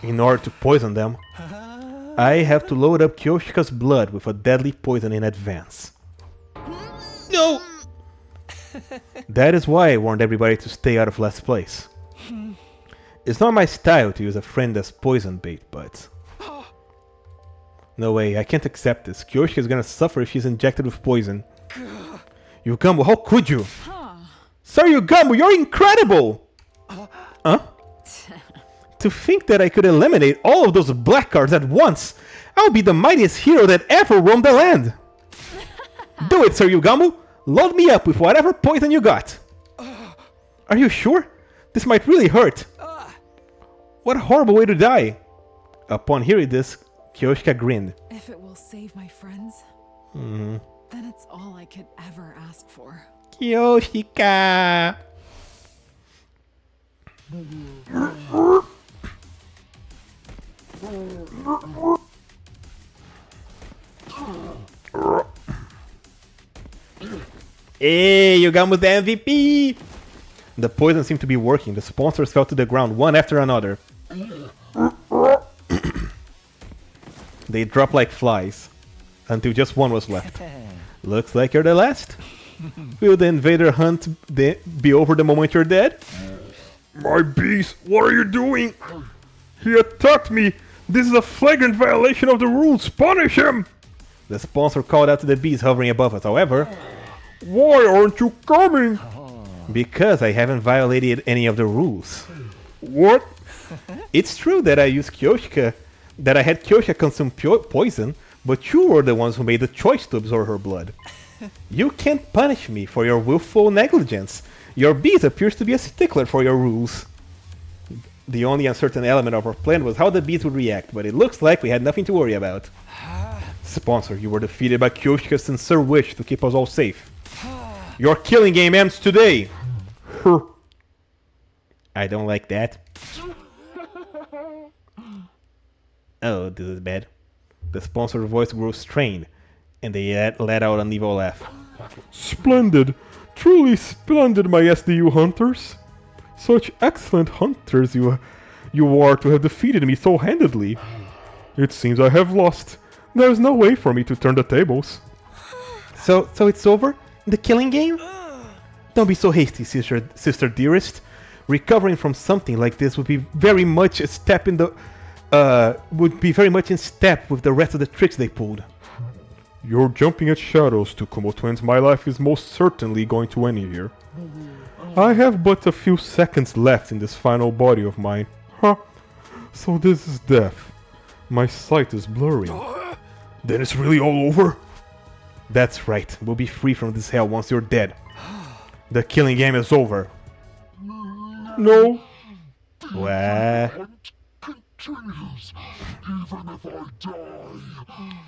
in order to poison them, I have to load up Kyoshika's blood with a deadly poison in advance. No! That is why I warned everybody to stay out of last place. It's not my style to use a friend as poison bait, but... No way, I can't accept this. Kyoshika is gonna suffer if she's injected with poison. Yugamu, how could you? Sir Yugamu, you're incredible! Huh? To think that I could eliminate all of those black cards at once! I'll be the mightiest hero that ever roamed the land! Do it, Sir Yugamu! Load me up with whatever poison you got! Are you sure? This might really hurt! What a horrible way to die! Upon hearing this, Kyoshika grinned. If it will save my friends, then it's all I could ever ask for. Kyoshika! Hey, Yugamu's the MVP! The poison seemed to be working. The sponsors fell to the ground one after another. They dropped like flies, until just one was left. Looks like you're the last. Will the invader hunt be over the moment you're dead? My beast, what are you doing? He attacked me! This is a flagrant violation of the rules! Punish him! The sponsor called out to the bees hovering above us, however... Why aren't you coming? Because I haven't violated any of the rules. What? It's true that I used Kyoshika, that I had Kyoshika consume poison, but you were the ones who made the choice to absorb her blood. You can't punish me for your willful negligence. Your beast appears to be a stickler for your rules. The only uncertain element of our plan was how the beast would react, but it looks like we had nothing to worry about. Sponsor, you were defeated by Kyoshika's sincere wish to keep us all safe. Your killing game ends today! I don't like that. Oh, this is bad. The sponsor's voice grew strained, and they let out an evil laugh. Splendid! Truly splendid, my SDU hunters! Such excellent hunters you are to have defeated me so handedly. It seems I have lost. There's no way for me to turn the tables. So it's over? The killing game? Don't be so hasty, sister dearest. Recovering from something like this would be very much a step in the... would be very much in step with the rest of the tricks they pulled. You're jumping at shadows, Tukumo Twins. My life is most certainly going to end here. I have but a few seconds left in this final body of mine. Huh. So this is death. My sight is blurring. Then it's really all over? That's right. We'll be free from this hell once you're dead. The killing game is over. No. What?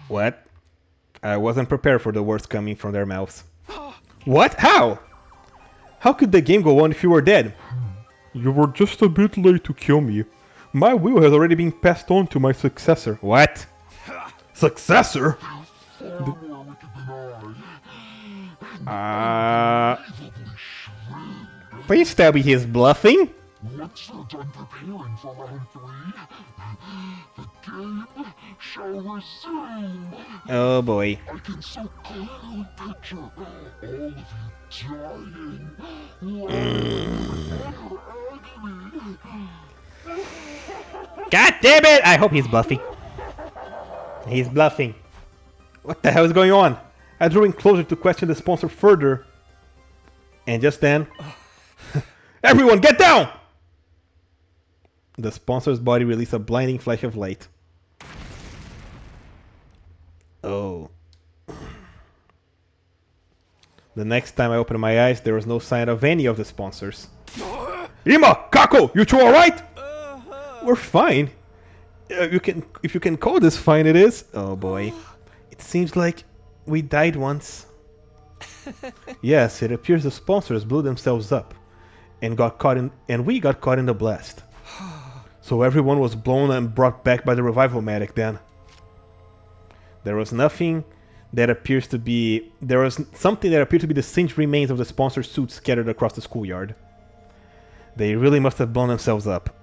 What? I wasn't prepared for the words coming from their mouths. What? How? How could the game go on if you were dead? You were just a bit late to kill me. My will has already been passed on to my successor. What? Successor? Please tell me he's bluffing? Once they're done preparing for round 3, the game shall resume. Oh boy. I can so clearly picture all of you dying. God damn it! I hope he's bluffing. He's bluffing. What the hell is going on? I drew in closer to question the sponsor further. And just then... Everyone, get down! The sponsor's body released a blinding flash of light. Oh. The next time I opened my eyes, there was no sign of any of the sponsors. Ima! Kako! You two alright? We're fine. If you can call this fine, it is. Oh boy. It seems like we died once. Yes, it appears the sponsors blew themselves up and we got caught in the blast. So everyone was blown and brought back by the revival medic then. There was something that appeared to be the singed remains of the sponsor suits scattered across the schoolyard. They really must have blown themselves up.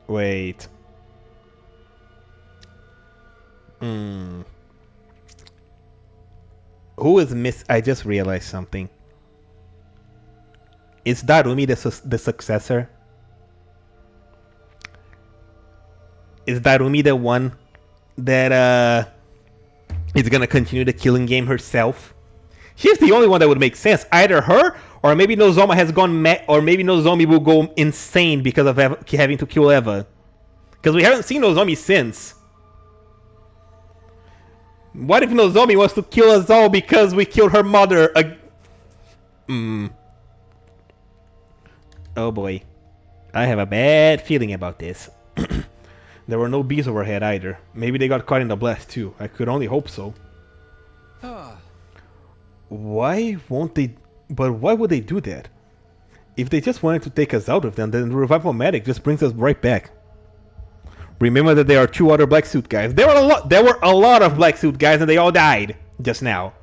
Wait. Who is I just realized something. Is Darumi the successor? Is Darumi the one that is gonna continue the killing game herself? She's the only one that would make sense. Either her, or maybe Nozomi has gone mad, or maybe Nozomi will go insane because of having to kill Eva. Because we haven't seen Nozomi since. What if Nozomi wants to kill us all because we killed her mother? Oh boy. I have a bad feeling about this. There were no bees overhead either. Maybe they got caught in the blast too. I could only hope so. Why won't they... But why would they do that? If they just wanted to take us out of them, then the revival medic just brings us right back. Remember that there are 2 other black suit guys. There were a lot of black suit guys and they all died just now.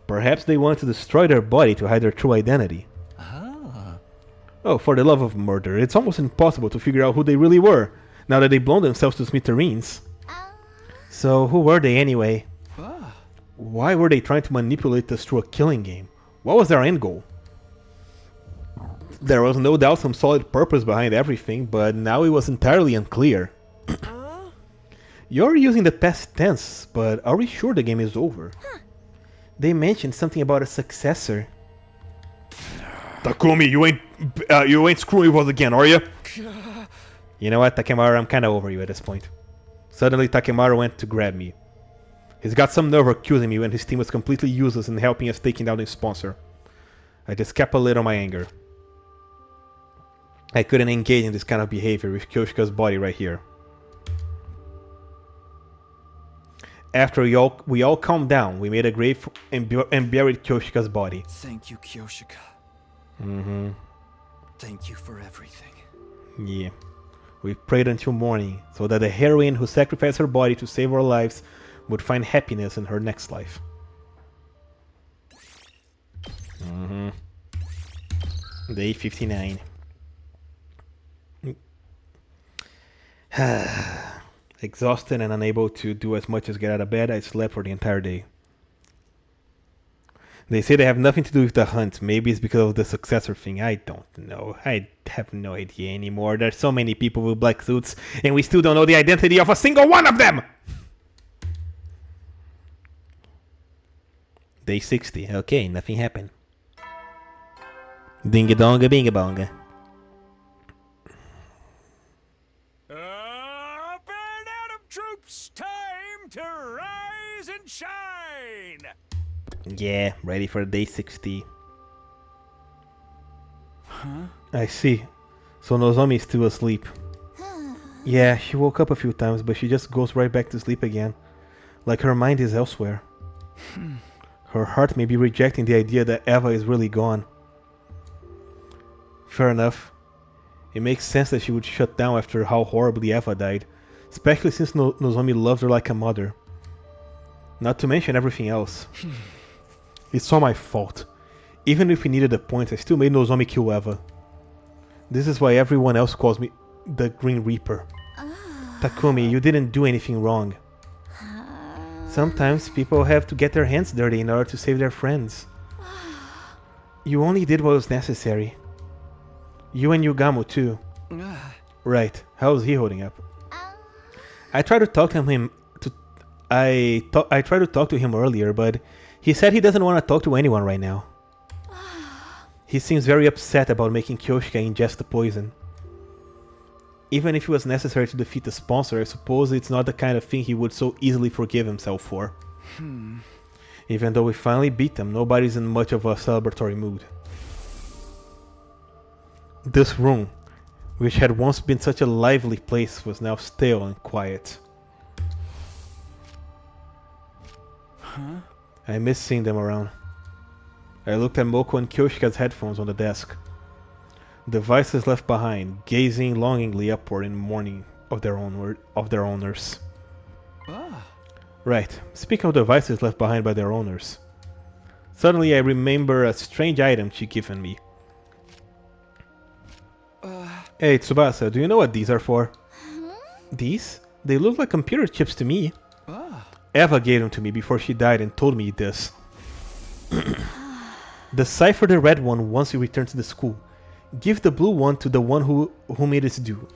Perhaps they wanted to destroy their body to hide their true identity. Oh, for the love of murder, it's almost impossible to figure out who they really were, now that they've blown themselves to smithereens. So, who were they anyway? Why were they trying to manipulate us through a killing game? What was their end goal? There was no doubt some solid purpose behind everything, but now it was entirely unclear. You're using the past tense, but are we sure the game is over? They mentioned something about a successor. Takumi, you ain't screwing with us again, are you? You know what, Takemaru, I'm kinda over you at this point. Suddenly, Takemaru went to grab me. He's got some nerve accusing me when his team was completely useless in helping us taking down his sponsor. I just kept a lid on my anger. I couldn't engage in this kind of behavior with Kyoshika's body right here. After we all calmed down, we made a grave and buried Kyoshika's body. Thank you, Kyoshika. Thank you for everything. Yeah. We prayed until morning, so that the heroine who sacrificed her body to save our lives would find happiness in her next life. Day 59. Exhausted and unable to do as much as get out of bed, I slept for the entire day. They say they have nothing to do with the hunt. Maybe it's because of the successor thing. I don't know. I have no idea anymore. There's so many people with black suits, and we still don't know the identity of a single one of them! Day 60. Okay, nothing happened. Ding-a-donga, bing-a-bonga. Up and Adam troops, time to rise and shine! Yeah, ready for day 60. Huh? I see. So Nozomi is still asleep. Yeah, she woke up a few times, but she just goes right back to sleep again. Like her mind is elsewhere. Her heart may be rejecting the idea that Eva is really gone. Fair enough. It makes sense that she would shut down after how horribly Eva died, especially since Nozomi loved her like a mother. Not to mention everything else. It's all my fault. Even if we needed a point, I still made Nozomi kill Eva. This is why everyone else calls me the Green Reaper. Takumi, you didn't do anything wrong. Sometimes people have to get their hands dirty in order to save their friends. You only did what was necessary. You and Yugamo too. Right. How's he holding up? I tried to talk to him. I tried to talk to him earlier, but he said he doesn't want to talk to anyone right now. He seems very upset about making Kyoshika ingest the poison. Even if it was necessary to defeat the sponsor, I suppose it's not the kind of thing he would so easily forgive himself for. Even though we finally beat them, nobody's in much of a celebratory mood. This room, which had once been such a lively place, was now stale and quiet. I miss seeing them around. I looked at Moko and Kyoshika's headphones on the desk. Devices left behind, gazing longingly upward in mourning of their owners. Right, speaking of devices left behind by their owners. Suddenly I remember a strange item she'd given me. Hey Tsubasa, do you know what these are for? These? They look like computer chips to me. Eva gave them to me before she died and told me this. Decipher the red one once you return to the school. Give the blue one to the one whom it is due.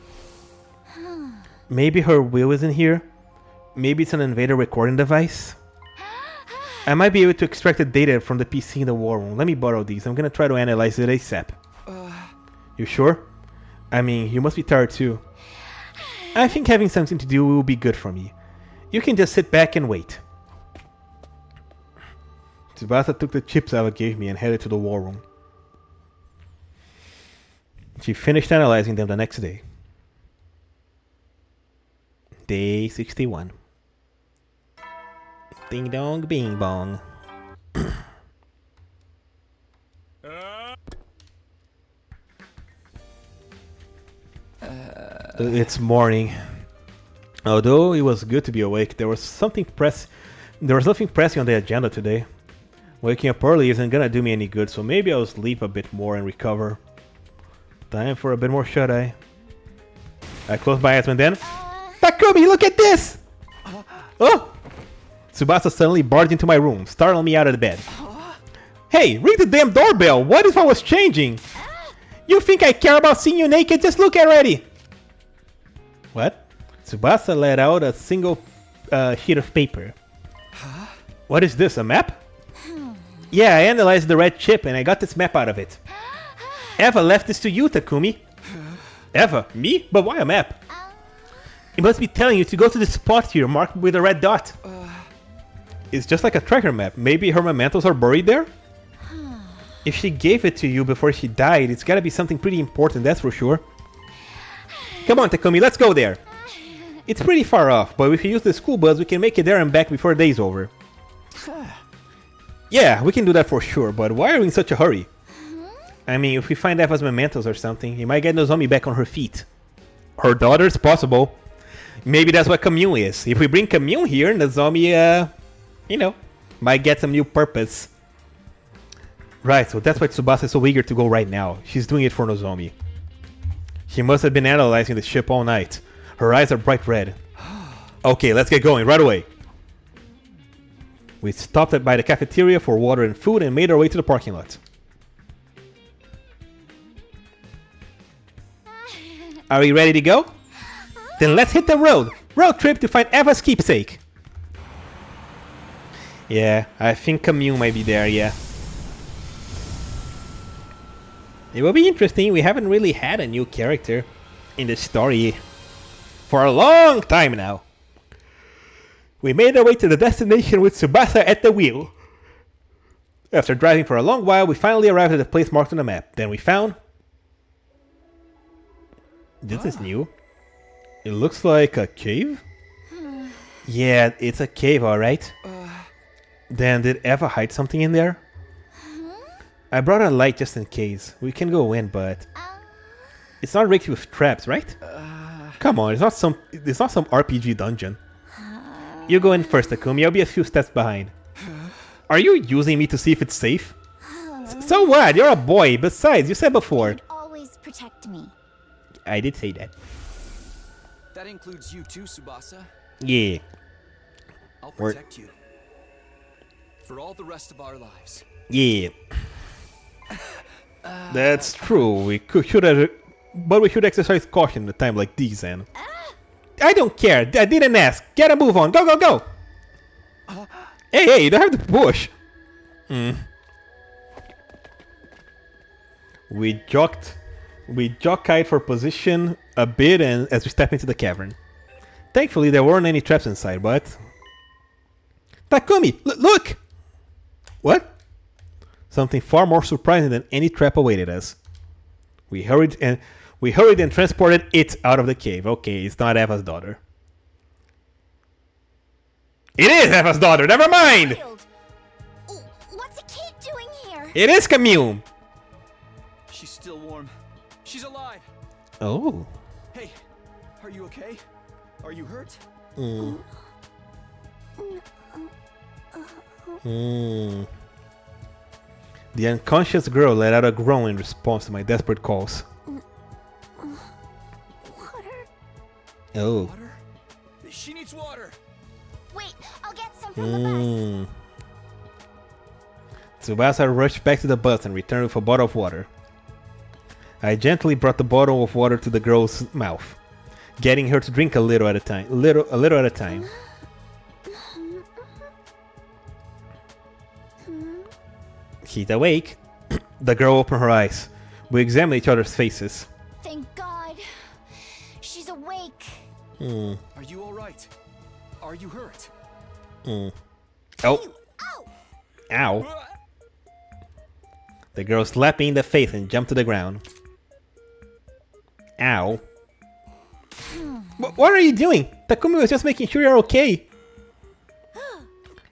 Maybe her will isn't here. Maybe it's an invader recording device. I might be able to extract the data from the PC in the war room. Let me borrow these. I'm gonna try to analyze it ASAP. You sure? I mean, you must be tired too. I think having something to do will be good for me. You can just sit back and wait. Tsubasa took the chips Eva gave me and headed to the war room. She finished analyzing them the next day. Day 61. Ding dong, bing bong. It's morning. Although it was good to be awake, there was nothing pressing on the agenda today. Waking up early isn't gonna do me any good, so maybe I'll sleep a bit more and recover. Time for a bit more shut-eye. I closed my eyes and then... Takumi, look at this! Oh! Tsubasa suddenly barged into my room, startling me out of the bed. Hey, ring the damn doorbell! What if I was changing? You think I care about seeing you naked? Just look already! What? Tsubasa let out a single sheet of paper. What is this, a map? Yeah, I analyzed the red chip and I got this map out of it. Eva left this to you, Takumi. Eva? Me? But why a map? It must be telling you to go to the spot here marked with a red dot. It's just like a tracker map. Maybe her mementos are buried there? If she gave it to you before she died, it's gotta be something pretty important, that's for sure. Come on, Takumi, let's go there. It's pretty far off, but if you use the school bus, we can make it there and back before the day's over. Yeah, we can do that for sure, but why are we in such a hurry? I mean, if we find Eva's mementos or something, it might get Nozomi back on her feet. Her daughter's possible. Maybe that's what Commune is. If we bring Commune here, Nozomi, might get some new purpose. Right, so that's why Tsubasa is so eager to go right now. She's doing it for Nozomi. She must have been analyzing the ship all night. Her eyes are bright red. Okay, let's get going right away. We stopped by the cafeteria for water and food and made our way to the parking lot. Are we ready to go? Then let's hit the road. Road trip to find Eva's keepsake. Yeah, I think Camille might be there, yeah. It will be interesting. We haven't really had a new character in the story for a long time now. We made our way to the destination with Tsubasa at the wheel. After driving for a long while, we finally arrived at the place marked on the map. Then we found... This is new. It looks like a cave? Yeah, it's a cave, alright. Then did Eva hide something in there? I brought a light just in case. We can go in, but... It's not rigged with traps, right? Come on, it's not some RPG dungeon. You go in first, Takumi. I'll be a few steps behind. Are you using me to see if it's safe? So what? You're a boy. Besides, you said before. You'd always protect me. I did say that. That includes you too, Tsubasa. Yeah. I'll protect you. For all the rest of our lives. Yeah. That's true. We should have, but we should exercise caution at a time like these, and I don't care. I didn't ask. Get a move on. Go, go, go. Hey, you don't have to push. We jockeyed for position a bit, and as we step into the cavern. Thankfully, there weren't any traps inside, but Takumi, look! What? Something far more surprising than any trap awaited us. We hurried and transported it out of the cave. Okay, it's not Eva's daughter. It is Eva's daughter. Never mind. What's a kid doing here? It is Camille. She's still warm. She's alive. Oh. Hey, are you okay? Are you hurt? The unconscious girl let out a groan in response to my desperate calls. Water? Oh. Water? She needs water. Wait, I'll get some from the bus. Tsubasa rushed back to the bus and returned with a bottle of water. I gently brought the bottle of water to the girl's mouth, getting her to drink a little at a time. A little at a time. She's awake. The girl opened her eyes. We examined each other's faces. Thank God. She's awake. Are you alright? Are you hurt? Oh. Ow! Ow. The girl slapped me in the face and jumped to the ground. Ow. What are you doing? Takumi was just making sure you're okay.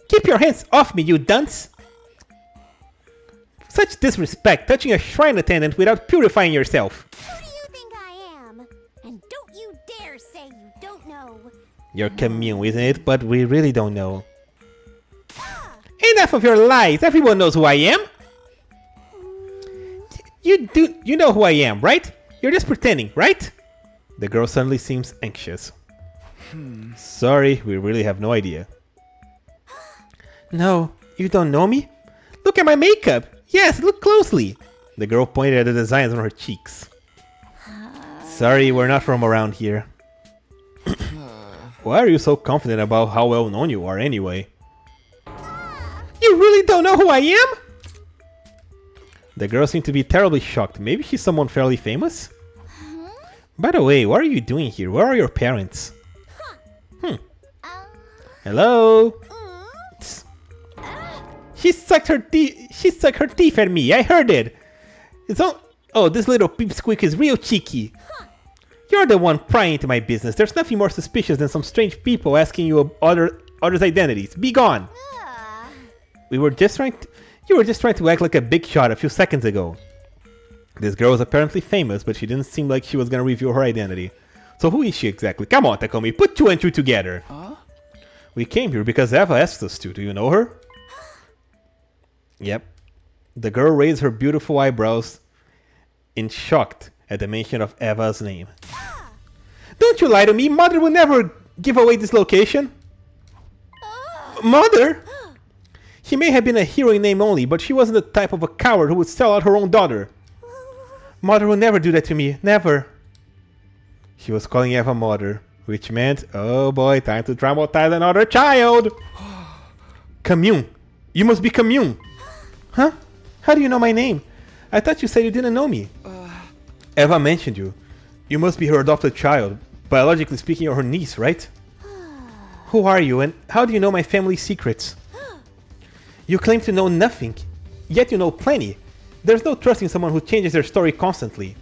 Keep your hands off me, you dunce! Such disrespect, touching a shrine attendant without purifying yourself. Who do you think I am? And don't you dare say you don't know. You're Camille, isn't it? But we really don't know. Enough of your lies! Everyone knows who I am! You know who I am, right? You're just pretending, right? The girl suddenly seems anxious. Sorry, we really have no idea. No, you don't know me? Look at my makeup! Yes, look closely! The girl pointed at the designs on her cheeks. Sorry, we're not from around here. Why are you so confident about how well known you are anyway? You really don't know who I am? The girl seemed to be terribly shocked. Maybe she's someone fairly famous? By the way, what are you doing here? Where are your parents? Hello? She sucked her teeth at me. I heard it. Oh, this little pipsqueak is real cheeky. You're the one prying into my business. There's nothing more suspicious than some strange people asking you others' identities. Be gone. You were just trying to act like a big shot a few seconds ago. This girl was apparently famous, but she didn't seem like she was gonna reveal her identity. So who is she exactly? Come on, Takumi, put two and two together. We came here because Eva asked us to. Do you know her? Yep. The girl raised her beautiful eyebrows in shock at the mention of Eva's name. Don't you lie to me! Mother will never give away this location? Mother? He may have been a hero in name only, but she wasn't the type of a coward who would sell out her own daughter. Mother would never do that to me. Never. He was calling Eva mother, which meant, oh boy, time to traumatize another child. Commune. You must be Commune. Huh? How do you know my name? I thought you said you didn't know me. Eva mentioned you. You must be her adopted child. Biologically speaking, you're her niece, right? Who are you, and how do you know my family's secrets? You claim to know nothing, yet you know plenty. There's no trusting someone who changes their story constantly.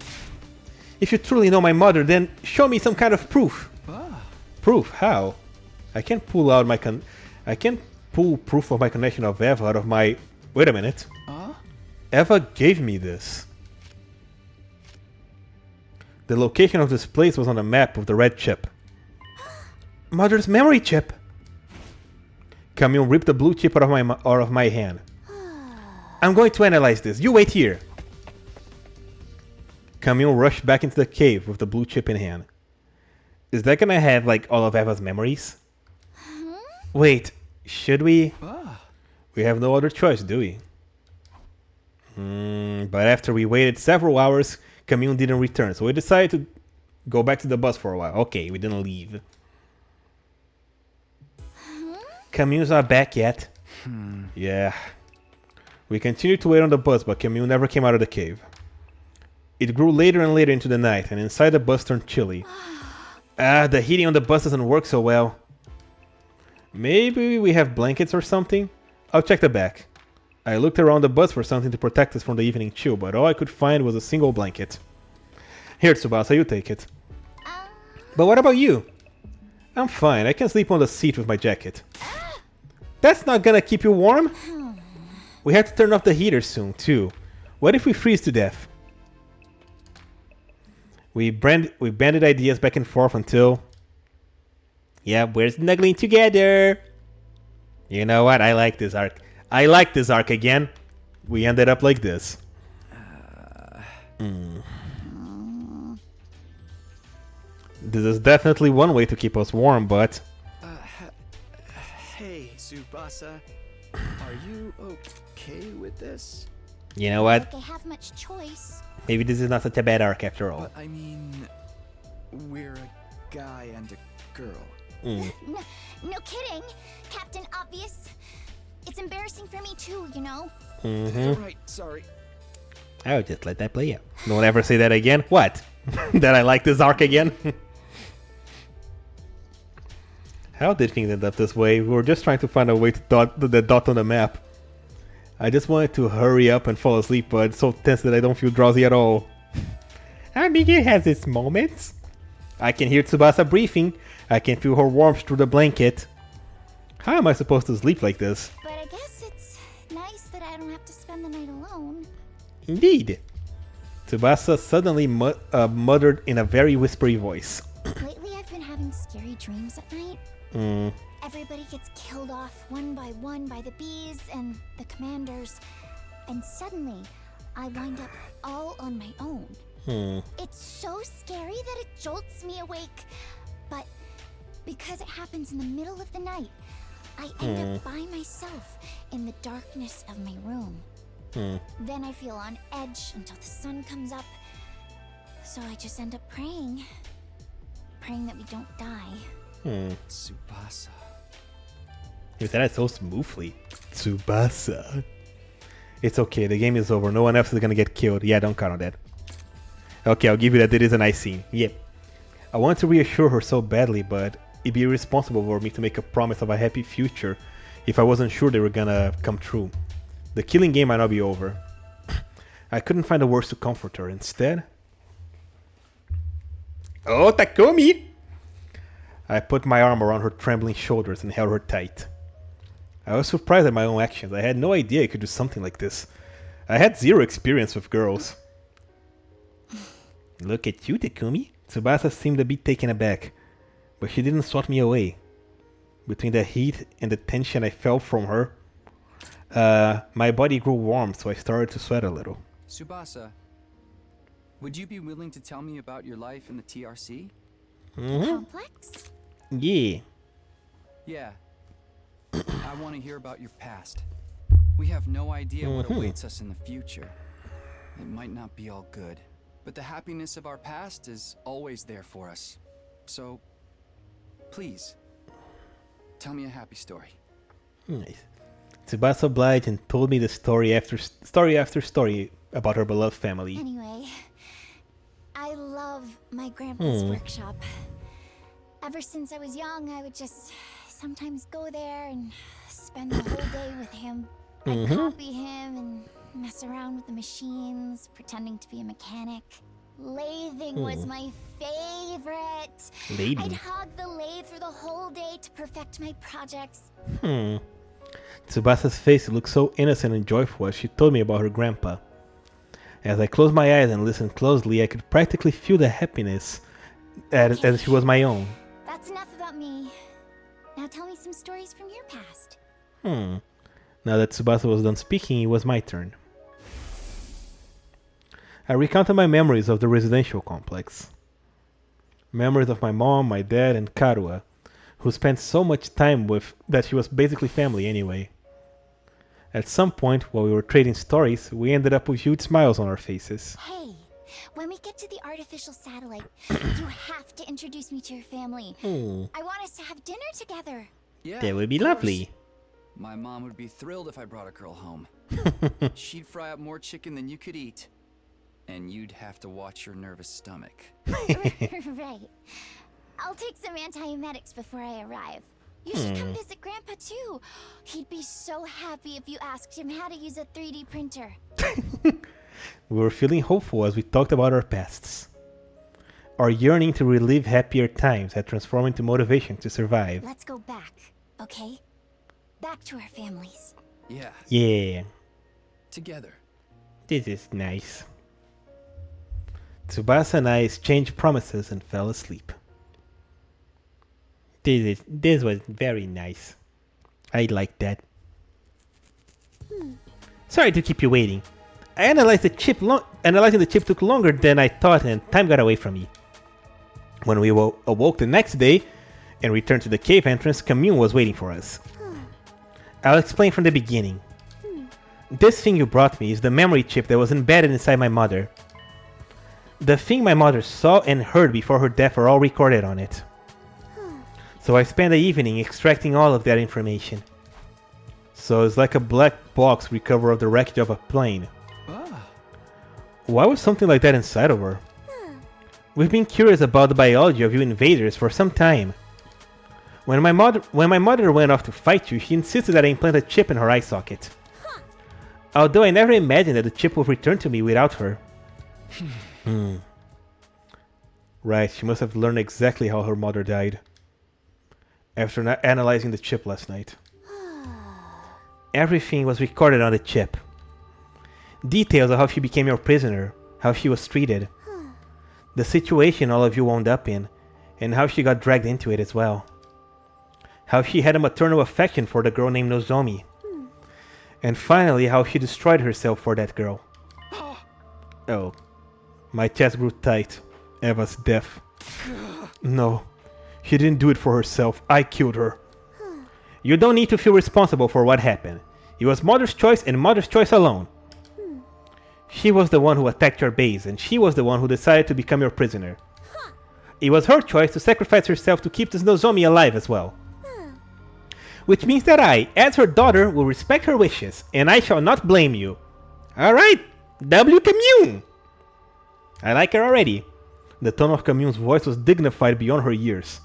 If you truly know my mother, then show me some kind of proof. Proof? How? I can't pull out my I can't pull proof of my connection of Eva out of my... Wait a minute. Eva gave me this. The location of this place was on a map with the red chip. Mother's memory chip! Camille ripped the blue chip out of my hand. I'm going to analyze this. You wait here. Camille rushed back into the cave with the blue chip in hand. Is that gonna have like all of Eva's memories? Wait, should we? We have no other choice, do we? But after we waited several hours, Camille didn't return, so we decided to go back to the bus for a while. Okay, we didn't leave. Camille's not back yet. Yeah. We continued to wait on the bus, but Camille never came out of the cave. It grew later and later into the night, and inside the bus turned chilly. The heating on the bus doesn't work so well. Maybe we have blankets or something? I'll check the back. I looked around the bus for something to protect us from the evening chill, but all I could find was a single blanket. Here, Tsubasa, you take it. But what about you? I'm fine, I can sleep on the seat with my jacket. That's not gonna keep you warm? We have to turn off the heater soon, too. What if we freeze to death? We banded ideas back and forth until... Yeah, we're snuggling together. You know what? I like this arc. I like this arc again. We ended up like this. This is definitely one way to keep us warm, but... Hey, Tsubasa. Are you okay with this? You know what? I have much choice. Maybe this is not such a bad arc after all. But I mean, we're a guy and a girl. No kidding, Captain Obvious. It's embarrassing for me too, you know. Right, sorry. I'll just let that play out. Don't ever say that again. What? That I like this arc again? How did things end up this way? We were just trying to find a way to dot the dot on the map. I just wanted to hurry up and fall asleep, but it's so tense that I don't feel drowsy at all. I mean, it has its moments. I can hear Tsubasa breathing. I can feel her warmth through the blanket. How am I supposed to sleep like this? But I guess it's nice that I don't have to spend the night alone. Indeed. Tsubasa suddenly muttered in a very whispery voice. Lately I've been having scary dreams at night. Everybody gets killed off one by the bees and the commanders. And suddenly, I wind up all on my own. It's so scary that it jolts me awake. But because it happens in the middle of the night, I end up by myself in the darkness of my room. Then I feel on edge until the sun comes up. So I just end up praying. Praying that we don't die. Tsubasa. You said it so smoothly. Tsubasa. It's okay, the game is over. No one else is gonna get killed. Yeah, don't count on that. Okay, I'll give you that. It is a nice scene. Yep. I wanted to reassure her so badly, but it'd be irresponsible for me to make a promise of a happy future if I wasn't sure they were gonna come true. The killing game might not be over. I couldn't find the words to comfort her. Instead... Oh, Takumi! I put my arm around her trembling shoulders and held her tight. I was surprised at my own actions. I had no idea I could do something like this. I had zero experience with girls. Look at you, Takumi. Tsubasa seemed a bit taken aback, but she didn't swat me away. Between the heat and the tension I felt from her, my body grew warm, so I started to sweat a little. Tsubasa, would you be willing to tell me about your life in the TRC? Complex? Yeah. Yeah. I want to hear about your past. We have no idea what awaits us in the future. It might not be all good, but the happiness of our past is always there for us. So, please, tell me a happy story. Nice. Tsubasa obliged and told me the story after story about her beloved family. Anyway, I love my grandpa's workshop. Ever since I was young, I would just sometimes go there and spend the whole day with him. I'd copy him and mess around with the machines, pretending to be a mechanic. Lathing was my favorite. Lathing? I'd hog the lathe for the whole day to perfect my projects. Tsubasa's face looked so innocent and joyful as she told me about her grandpa. As I closed my eyes and listened closely, I could practically feel the happiness as if she was my own. That's enough about me. Now tell me some stories from your past. Now that Tsubasa was done speaking, it was my turn. I recounted my memories of the residential complex. Memories of my mom, my dad, and Karua, who spent so much time with that she was basically family anyway. At some point, while we were trading stories, we ended up with huge smiles on our faces. Hey, when we get to the artificial satellite, you have to introduce me to your family. I want us to have dinner together. Yeah, That would be of course. lovely. My mom would be thrilled if I brought a girl home. She'd fry up more chicken than you could eat. And you'd have to watch your nervous stomach. Right. I'll take some antiemetics before I arrive. You should come visit Grandpa too. He'd be so happy if you asked him how to use a 3D printer. We were feeling hopeful as we talked about our pasts. Our yearning to relive happier times had transformed into motivation to survive. Let's go back, okay? Back to our families. Yeah, Yeah, together. this is nice. Tsubasa and I exchanged promises and fell asleep. This was very nice. I like that. Sorry to keep you waiting. Analyzing the chip took longer than I thought and time got away from me. When we awoke the next day and returned to the cave entrance, Commune was waiting for us. I'll explain from the beginning. This thing you brought me is the memory chip that was embedded inside my mother. The thing my mother saw and heard before her death are all recorded on it. So I spent the evening extracting all of that information. So it's like a black box recovered of the wreckage of a plane. Why was something like that inside of her? We've been curious about the biology of you invaders for some time. When my mother went off to fight you, she insisted that I implant a chip in her eye socket. Although I never imagined that the chip would return to me without her. Right, she must have learned exactly how her mother died. After analyzing the chip last night. Everything was recorded on the chip. Details of how she became your prisoner, how she was treated, the situation all of you wound up in, and how she got dragged into it as well. How she had a maternal affection for the girl named Nozomi. And finally, how she destroyed herself for that girl. Oh. My chest grew tight. Eva's death. No. She didn't do it for herself. I killed her. You don't need to feel responsible for what happened. It was Mother's choice and Mother's choice alone. She was the one who attacked your base, and she was the one who decided to become your prisoner. It was her choice to sacrifice herself to keep this Nozomi alive as well. Which means that I, as her daughter, will respect her wishes, and I shall not blame you. Alright, W Commune! I like her already. The tone of Commune's voice was dignified beyond her years.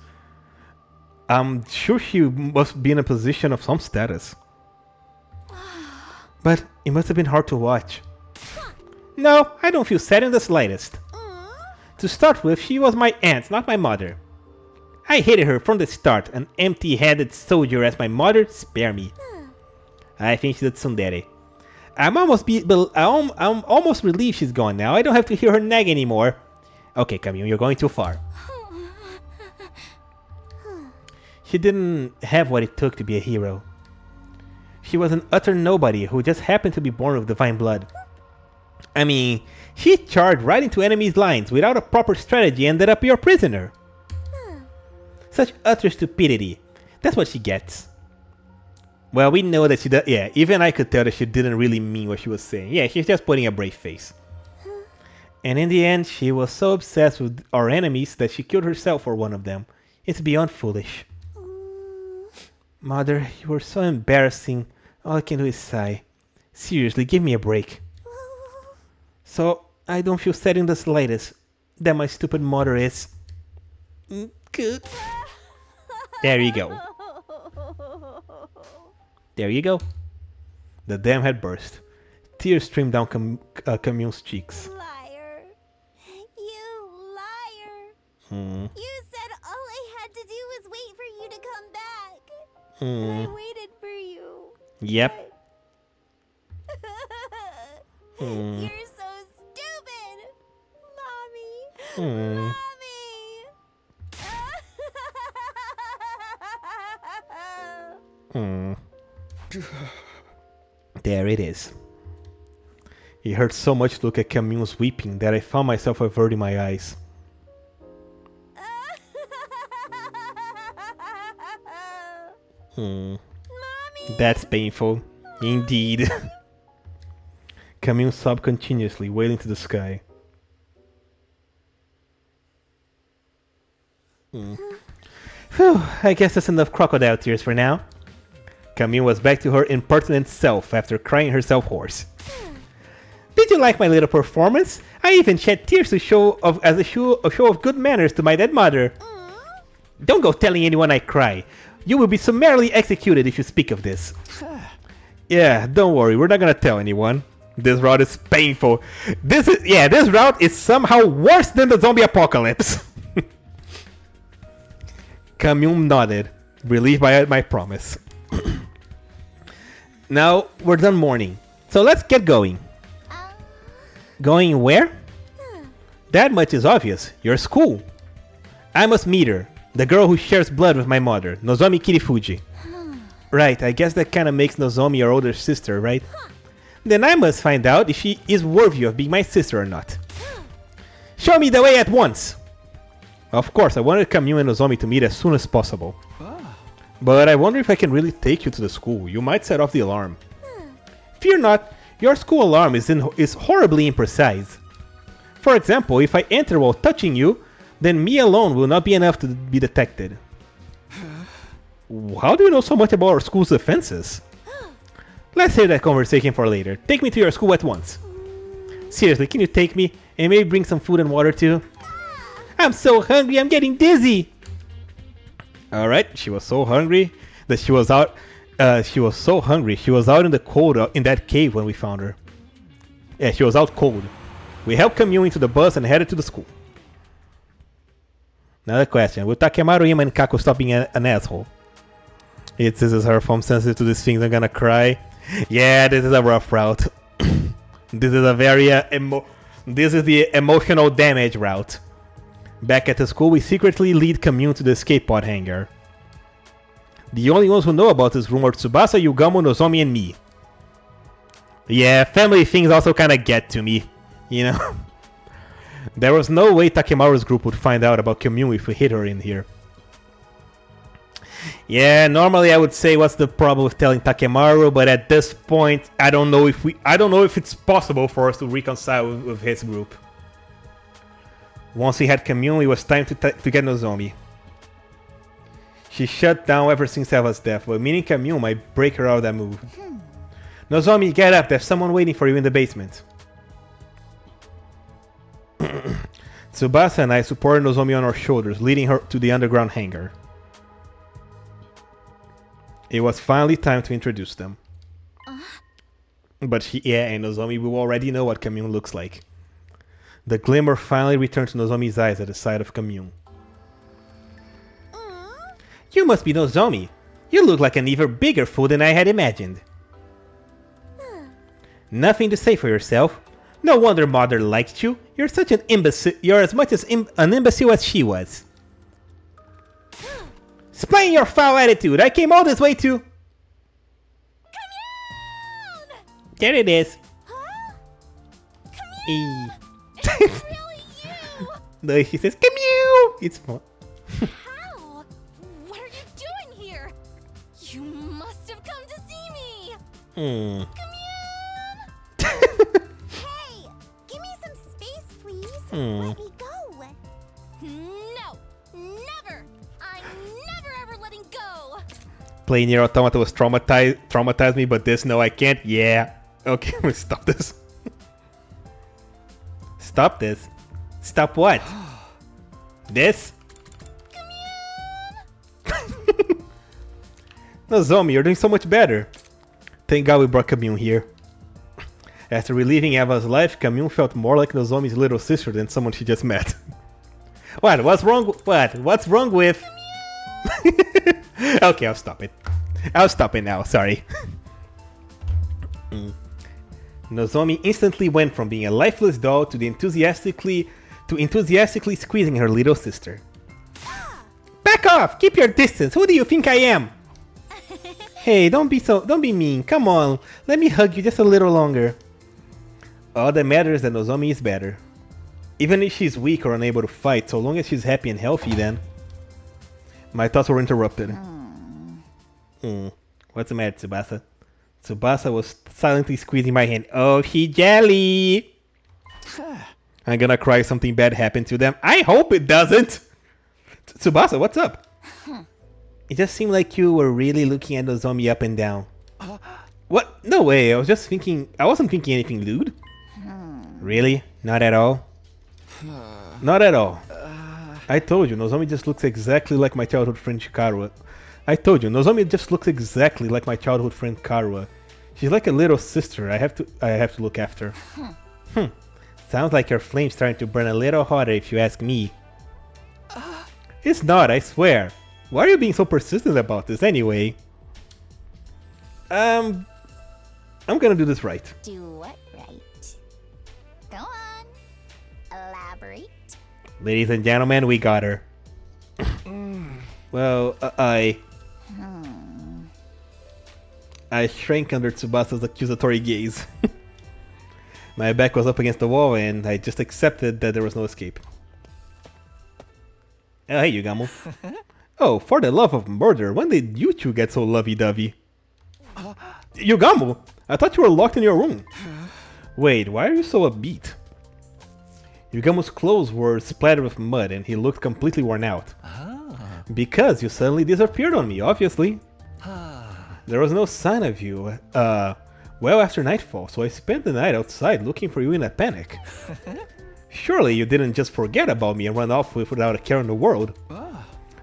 I'm sure she must be in a position of some status. But it must have been hard to watch. No, I don't feel sad in the slightest. To start with, she was my aunt, not my mother. I hated her from the start, an empty-headed soldier as my mother, spare me. I think she's a tsundere. I'm almost relieved she's gone now. I don't have to hear her nag anymore. Okay, Camille, you're going too far. She didn't have what it took to be a hero. She was an utter nobody who just happened to be born with divine blood. I mean, she charged right into enemies' lines without a proper strategy and ended up your prisoner. Such utter stupidity. That's what she gets. Well, we know that she does. Yeah, even I could tell that she didn't really mean what she was saying. Yeah, she's just putting a brave face. And in the end, she was so obsessed with our enemies that she killed herself for one of them. It's beyond foolish. Mother, you were so embarrassing. All I can do is sigh. Seriously, give me a break. So, I don't feel sad in the slightest that my stupid mother is... Good. There you go. There you go. The dam had burst. Tears streamed down Camille's cheeks. Liar. You liar. Hmm. You said all I had to do was wait for you to come back. Hmm. And I waited for you. Yep. But... Hmm. You're so stupid. Mommy. Hmm. Mommy. Hmm. There it is. It hurt so much to look at Camille's weeping that I found myself averting my eyes. Hmm. Mommy. That's painful. Indeed. Camille sobbed continuously, wailing to the sky. Phew, I guess that's enough crocodile tears for now. Camille was back to her impertinent self after crying herself hoarse. Did you like my little performance? I even shed tears to show as a show of good manners to my dead mother. Don't go telling anyone I cry. You will be summarily executed if you speak of this. Yeah, don't worry, we're not gonna tell anyone. This route is painful. This route is somehow worse than the zombie apocalypse. Camille nodded, relieved by my promise. Now we're done mourning, so let's get going. Going where? That much is obvious. Your school. I must meet her, the girl who shares blood with my mother, Nozomi Kirifuji. Right, I guess that kinda makes Nozomi your older sister, right? Then I must find out if she is worthy of being my sister or not. Show me the way at once! Of course, I wanted Camille and Nozomi to meet as soon as possible. But I wonder if I can really take you to the school. You might set off the alarm. Fear not, your school alarm is horribly imprecise. For example, if I enter while touching you, then me alone will not be enough to be detected. How do you know so much about our school's defenses? Let's save that conversation for later. Take me to your school at once. Seriously, can you take me? And maybe bring some food and water too? I'm so hungry, I'm getting dizzy! Alright, she was so hungry that she was out in the cold in that cave when we found her. Yeah, she was out cold. We helped Camille into the bus and headed to the school. Another question, will Takemaru, Ima, and Kako stop being an asshole? This is her from sensitive to these things, I'm gonna cry. Yeah, this is a rough route. This is a very this is the emotional damage route. Back at the school, we secretly lead Camille to the escape pod hangar. The only ones who know about this room are Tsubasa, Yugamo, Nozomi, and me. Yeah, family things also kinda get to me, you know? There was no way Takemaru's group would find out about Camille if we hid her in here. Yeah, normally I would say what's the problem with telling Takemaru, but at this point, I don't know if it's possible for us to reconcile with his group. Once we had Camille, it was time to get Nozomi. She shut down ever since Eva's death, but meeting Camille might break her out of that move. Nozomi, get up, there's someone waiting for you in the basement. Tsubasa and I supported Nozomi on our shoulders, leading her to the underground hangar. It was finally time to introduce them. But yeah, and Nozomi will already know what Camille looks like. The glimmer finally returned to Nozomi's eyes at the sight of Camille. You must be Nozomi. You look like an even bigger fool than I had imagined. Nothing to say for yourself. No wonder Mother liked you. You're such an imbecile. You're as much as an imbecile as she was. Explain your foul attitude. I came all this way to... Commune! There it is. Huh? E. It's really you! No, she says, Camille! It's fun. How? Hey, give me some space, please. Let me go. No, never. I'm never ever letting go. Playing Nier Automata was traumatized me, but this, no, I can't. Yeah. Okay, let's stop this. Stop this. Stop what? This? No, Zombie, you're doing so much better. Thank God we brought Commune here. After reliving Eva's life, Commune felt more like Nozomi's little sister than someone she just met. What? What's wrong? What? What's wrong with? Okay, I'll stop it. I'll stop it now. Sorry. Nozomi instantly went from being a lifeless doll to enthusiastically squeezing her little sister. Back off! Keep your distance. Who do you think I am? Hey, don't be mean. Come on, let me hug you just a little longer. All that matters is that Nozomi is better. Even if she's weak or unable to fight, so long as she's happy and healthy, then. My thoughts were interrupted. What's the matter, Tsubasa? Tsubasa was silently squeezing my hand. Oh, she jelly! I'm gonna cry if something bad happened to them. I hope it doesn't! Tsubasa, what's up? It just seemed like you were really looking at Nozomi up and down. What? No way, I wasn't thinking anything lewd. Really? Not at all? Not at all. I told you, Nozomi just looks exactly like my childhood friend Karua. Nozomi just looks exactly like my childhood friend Karua. She's like a little sister I have to look after. Sounds like your flame's starting to burn a little hotter if you ask me. It's not, I swear. Why are you being so persistent about this anyway? I'm gonna do this right. Do what right? Go on. Elaborate. Ladies and gentlemen, we got her. Well, I shrank under Tsubasa's accusatory gaze. My back was up against the wall and I just accepted that there was no escape. Oh, hey, Yugamo. Oh, for the love of murder, when did you two get so lovey-dovey? Yugamo, I thought you were locked in your room. Wait, why are you so upbeat? Yugamo's clothes were splattered with mud and he looked completely worn out. Because you suddenly disappeared on me, obviously. There was no sign of you, well after nightfall, so I spent the night outside looking for you in a panic. Surely you didn't just forget about me and run off without a care in the world.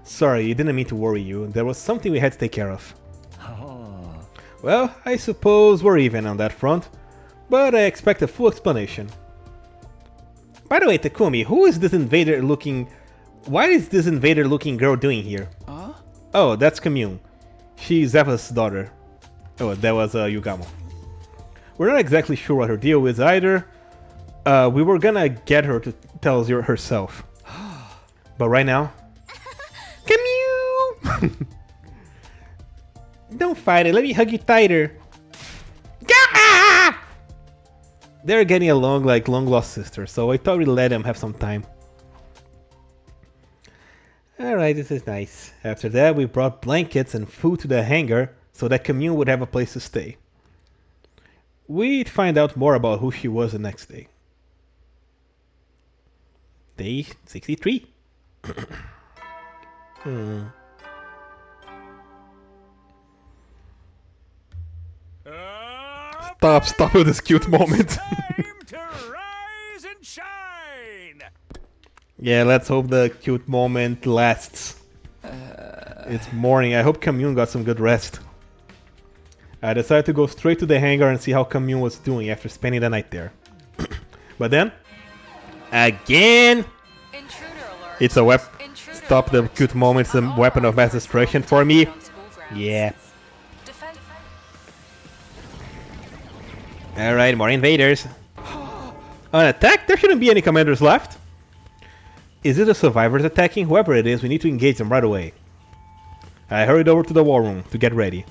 Sorry, I didn't mean to worry you. There was something we had to take care of. Well, I suppose we're even on that front, but I expect a full explanation. By the way, Takumi, why is this invader-looking girl doing here? Oh, that's Commune. She's Eva's daughter. Oh, that was Yugamo. We're not exactly sure what her deal is either. We were gonna get her to tell us herself. But right now... Commune! Don't fight it, let me hug you tighter. Gah! They're getting along like long-lost sisters, so I thought we'd let them have some time. Alright, this is nice. After that, we brought blankets and food to the hangar so that Commune would have a place to stay. We'd find out more about who she was the next day. Day 63. Stop with this cute moment. Time to rise and shine. Yeah, let's hope the cute moment lasts. It's morning. I hope Commune got some good rest. I decided to go straight to the hangar and see how Commune was doing after spending the night there. But then, again, it's a weapon. Stop the cute moment. It's a weapon of mass destruction for me. Yeah. Alright, more invaders. On attack? There shouldn't be any commanders left. Is it the survivors attacking? Whoever it is, we need to engage them right away. I hurried over to the war room to get ready.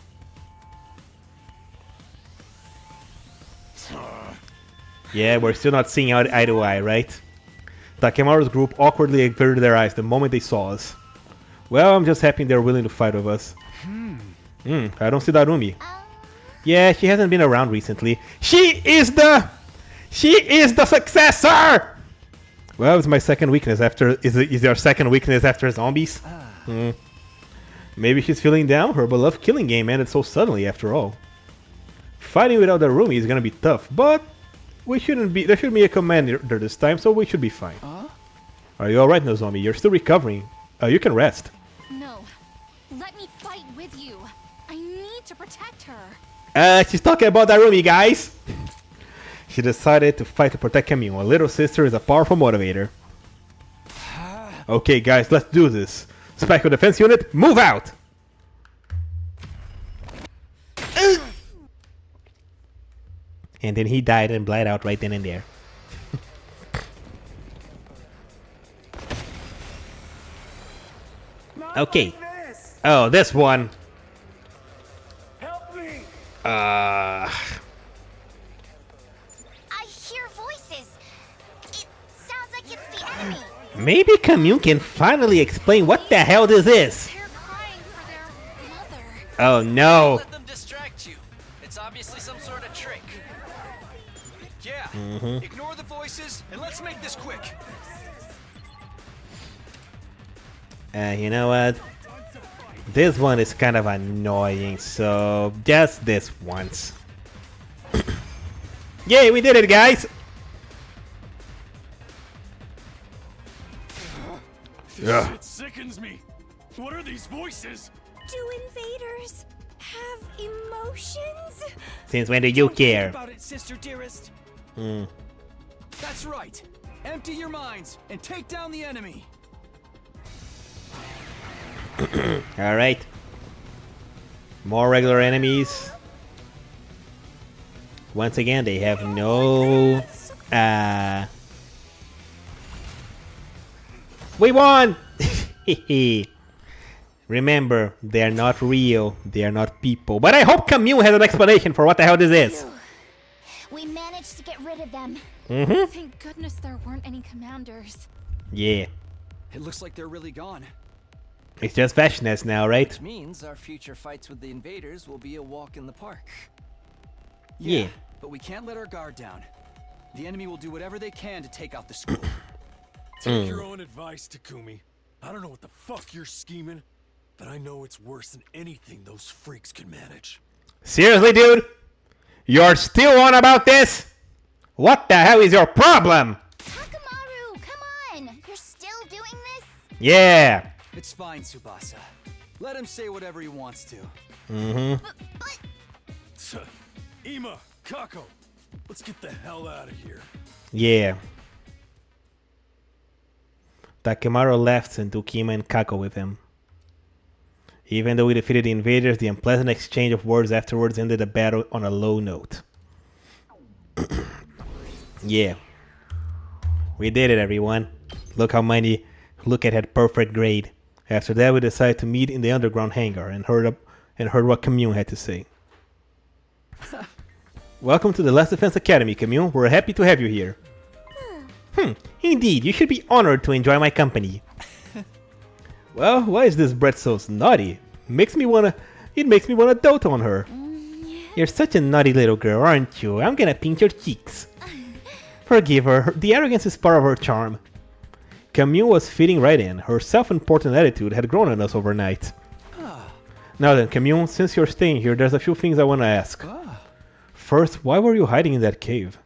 Yeah, we're still not seeing eye to eye, right? Takemaru's group awkwardly averted their eyes the moment they saw us. Well, I'm just happy they're willing to fight with us. I don't see Darumi. Yeah, she hasn't been around recently. She is the successor! Well, it's my second weakness after... Is your second weakness after zombies? Maybe she's feeling down. Her beloved killing game ended so suddenly after all. Fighting without a roomie is gonna be tough, but... there shouldn't be a commander this time, so we should be fine. Are you alright, Nozomi? You're still recovering. You can rest. No. Let me fight with you. I need to protect her. She's talking about Darumi, guys! She decided to fight to protect Camille. A little sister is a powerful motivator. Okay, guys, let's do this. Special Defense Unit, move out! And then he died and bled out right then and there. Okay. Oh, this one. Help me! I hear voices. It sounds like it's the enemy. Maybe Camille can finally explain what the hell this is. They're crying for their mother. Oh no. Let them distract you. It's obviously some sort of trick. Yeah, ignore the voices and let's make this quick. You know what? This one is kind of annoying, so just this once. Yay, we did it, guys! This shit sickens me. What are these voices? Do invaders have emotions? Since when do you Don't think care? about it, sister dearest. That's right. Empty your minds and take down the enemy. Alright. More regular enemies. Once again, they have no... We won! Remember, they're not real. They're not people. But I hope Camille has an explanation for what the hell this is. We managed to get rid of them. Thank goodness there weren't any commanders. Yeah. It looks like they're really gone. It's just Vashness now, right? Which means our future fights with the invaders will be a walk in the park. Yeah. But we can't let our guard down. The enemy will do whatever they can to take out the school. Take your own advice, Takumi. I don't know what the fuck you're scheming, but I know it's worse than anything those freaks can manage. Seriously, dude? You're still on about this? What the hell is your problem? Takamaru, come on! You're still doing this? Yeah. It's fine, Tsubasa. Let him say whatever he wants to. But Ima, Kako, let's get the hell out of here. Yeah. Takemaru left and took Ima and Kako with him. Even though we defeated the invaders, the unpleasant exchange of words afterwards ended the battle on a low note. Yeah. We did it, everyone. Look how many... Look at that perfect grade. After that, we decided to meet in the underground hangar and heard what Camille had to say. Welcome to the Last Defense Academy, Camille. We're happy to have you here. Indeed, you should be honored to enjoy my company. Well, why is this Brett so naughty? It makes me wanna dote on her. You're such a naughty little girl, aren't you? I'm gonna pinch your cheeks. Forgive her. The arrogance is part of her charm. Camille was fitting right in. Her self-important attitude had grown on us overnight. Now then, Camille, since you're staying here, there's a few things I want to ask. First, why were you hiding in that cave?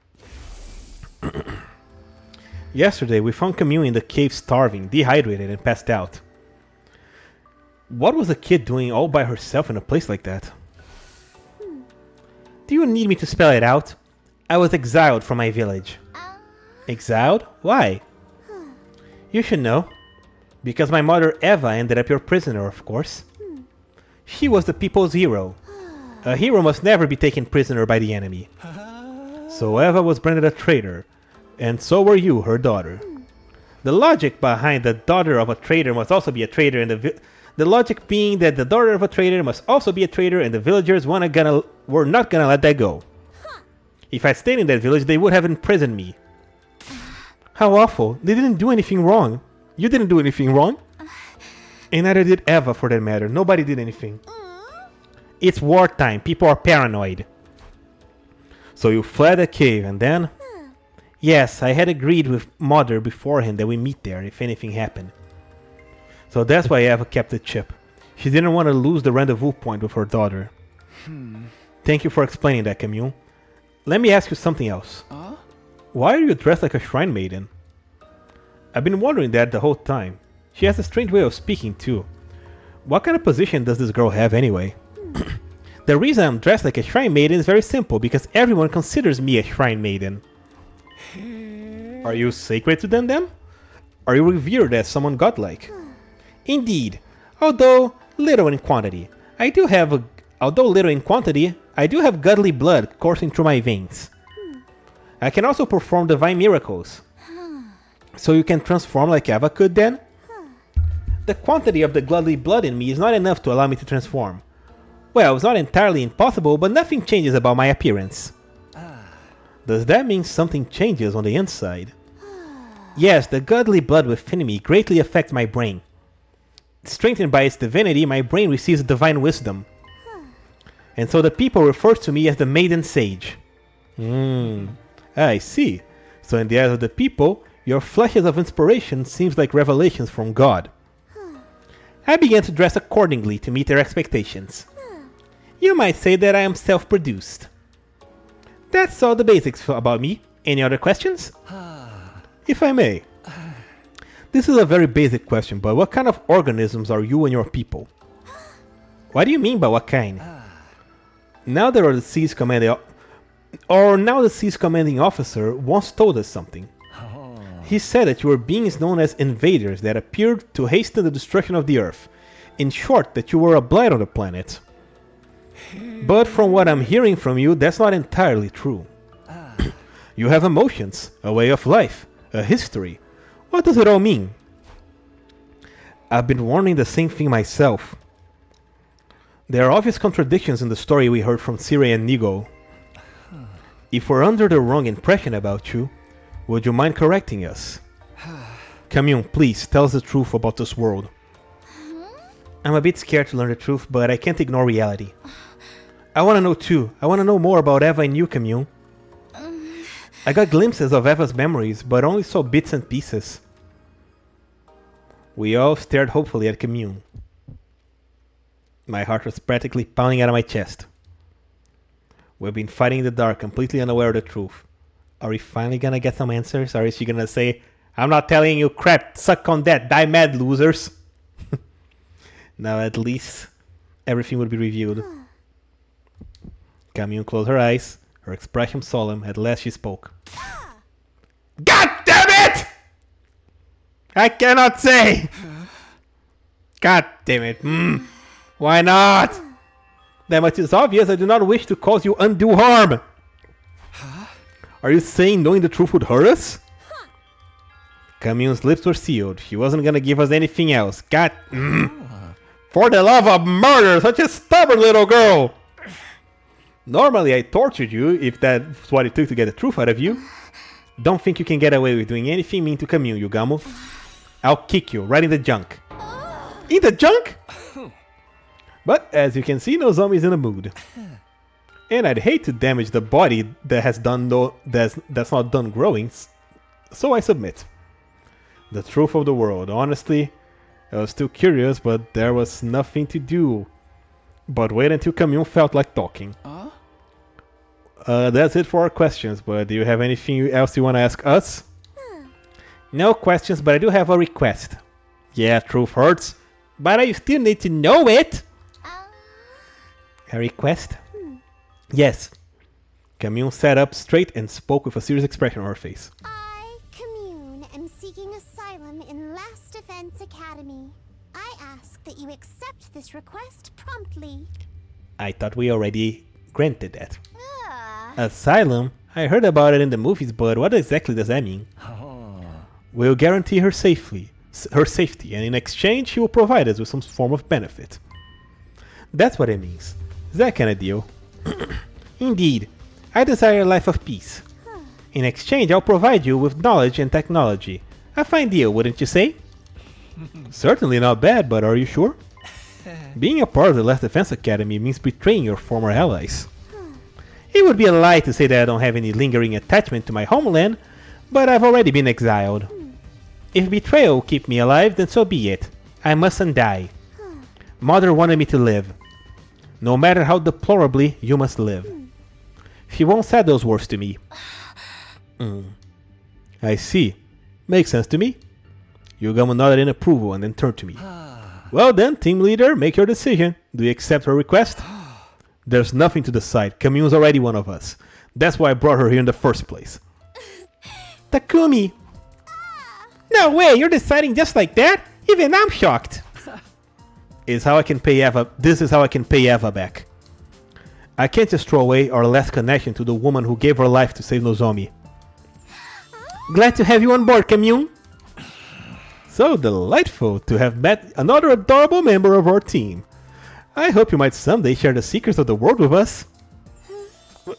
Yesterday, we found Camille in the cave starving, dehydrated, and passed out. What was a kid doing all by herself in a place like that? Do you need me to spell it out? I was exiled from my village. Exiled? Why? You should know. Because my mother Eva ended up your prisoner, of course. She was the people's hero. A hero must never be taken prisoner by the enemy. So Eva was branded a traitor, and so were you, her daughter. The logic behind the daughter of a traitor must also be a traitor, and the logic being that the daughter of a traitor must also be a traitor, and the villagers were not gonna let that go. If I stayed in that village, they would have imprisoned me. How awful. They didn't do anything wrong. You didn't do anything wrong. And neither did Eva, for that matter. Nobody did anything. It's wartime. People are paranoid. So you fled the cave and then? Yes, I had agreed with Mother beforehand that we meet there if anything happened. So that's why Eva kept the chip. She didn't want to lose the rendezvous point with her daughter. Thank you for explaining that, Camille. Let me ask you something else. Why are you dressed like a shrine maiden? I've been wondering that the whole time. She has a strange way of speaking too. What kind of position does this girl have anyway? The reason I'm dressed like a shrine maiden is very simple, because everyone considers me a shrine maiden. Are you sacred to them then? Are you revered as someone godlike? Indeed, although little in quantity. I do have godly blood coursing through my veins. I can also perform divine miracles. So you can transform like Eva could then? The quantity of the godly blood in me is not enough to allow me to transform. Well, it's not entirely impossible, but nothing changes about my appearance. Does that mean something changes on the inside? Yes, the godly blood within me greatly affects my brain. Strengthened by its divinity, my brain receives divine wisdom. And so the people refer to me as the Maiden Sage. I see. So in the eyes of the people, your flashes of inspiration seems like revelations from God. I began to dress accordingly to meet their expectations. You might say that I am self-produced. That's all the basics about me. Any other questions? If I may. This is a very basic question, but what kind of organisms are you and your people? What do you mean by what kind? Now the sea's commanding officer once told us something. He said that you were beings known as invaders that appeared to hasten the destruction of the Earth. In short, that you were a blight on the planet. But from what I'm hearing from you, that's not entirely true. You have emotions, a way of life, a history. What does it all mean? I've been wondering the same thing myself. There are obvious contradictions in the story we heard from Siri and Nigo. If we're under the wrong impression about you, would you mind correcting us? Camille, please, tell us the truth about this world. I'm a bit scared to learn the truth, but I can't ignore reality. I want to know too. I want to know more about Eva and you, Camille. I got glimpses of Eva's memories, but only saw bits and pieces. We all stared hopefully at Camille. My heart was practically pounding out of my chest. We've been fighting in the dark, completely unaware of the truth. Are we finally gonna get some answers, or is she gonna say, I'm not telling you crap, suck on that, die mad, losers? Now at least everything would be revealed. Camille closed her eyes, her expression solemn. At last she spoke. God damn it! I cannot say! God damn it. Why not? That much is obvious. I do not wish to cause you undue harm. Are you saying knowing the truth would hurt us? Camille's lips were sealed. She wasn't gonna give us anything else. God. For the love of murder, such a stubborn little girl! Normally I tortured you, if that's what it took to get the truth out of you. Don't think you can get away with doing anything mean to Camille, Yugamo. I'll kick you right in the junk. In the junk? But as you can see, no zombie's in the mood. And I'd hate to damage the body that has done that's not done growing, so I submit. The truth of the world. Honestly, I was still curious, but there was nothing to do. But wait until Camille felt like talking. That's it for our questions, but do you have anything else you want to ask us? No questions, but I do have a request. Yeah, truth hurts, but I still need to know it! A request? Yes. Camille sat up straight and spoke with a serious expression on her face. I, Commune, am seeking asylum in Last Defense Academy. I ask that you accept this request promptly. I thought we already granted that. Asylum? I heard about it in the movies, but what exactly does that mean? We'll guarantee her safety, and in exchange she will provide us with some form of benefit. That's what it means. That kind of deal. Indeed, I desire a life of peace. In exchange, I'll provide you with knowledge and technology. A fine deal, wouldn't you say? Certainly not bad, but are you sure? Being a part of the Last Defense Academy means betraying your former allies. It would be a lie to say that I don't have any lingering attachment to my homeland, but I've already been exiled. If betrayal will keep me alive, then so be it. I mustn't die. Mother wanted me to live. No matter how deplorably, you must live. She won't say those words to me. I see. Makes sense to me. Yugamo nodded in approval and then turned to me. Well then, team leader, make your decision. Do you accept her request? There's nothing to decide. Kamion's already one of us. That's why I brought her here in the first place. Takumi! No way, you're deciding just like that? Even I'm shocked. This is how I can pay Eva back. I can't just throw away our last connection to the woman who gave her life to save Nozomi. Glad to have you on board, Kamiun. So delightful to have met another adorable member of our team. I hope you might someday share the secrets of the world with us.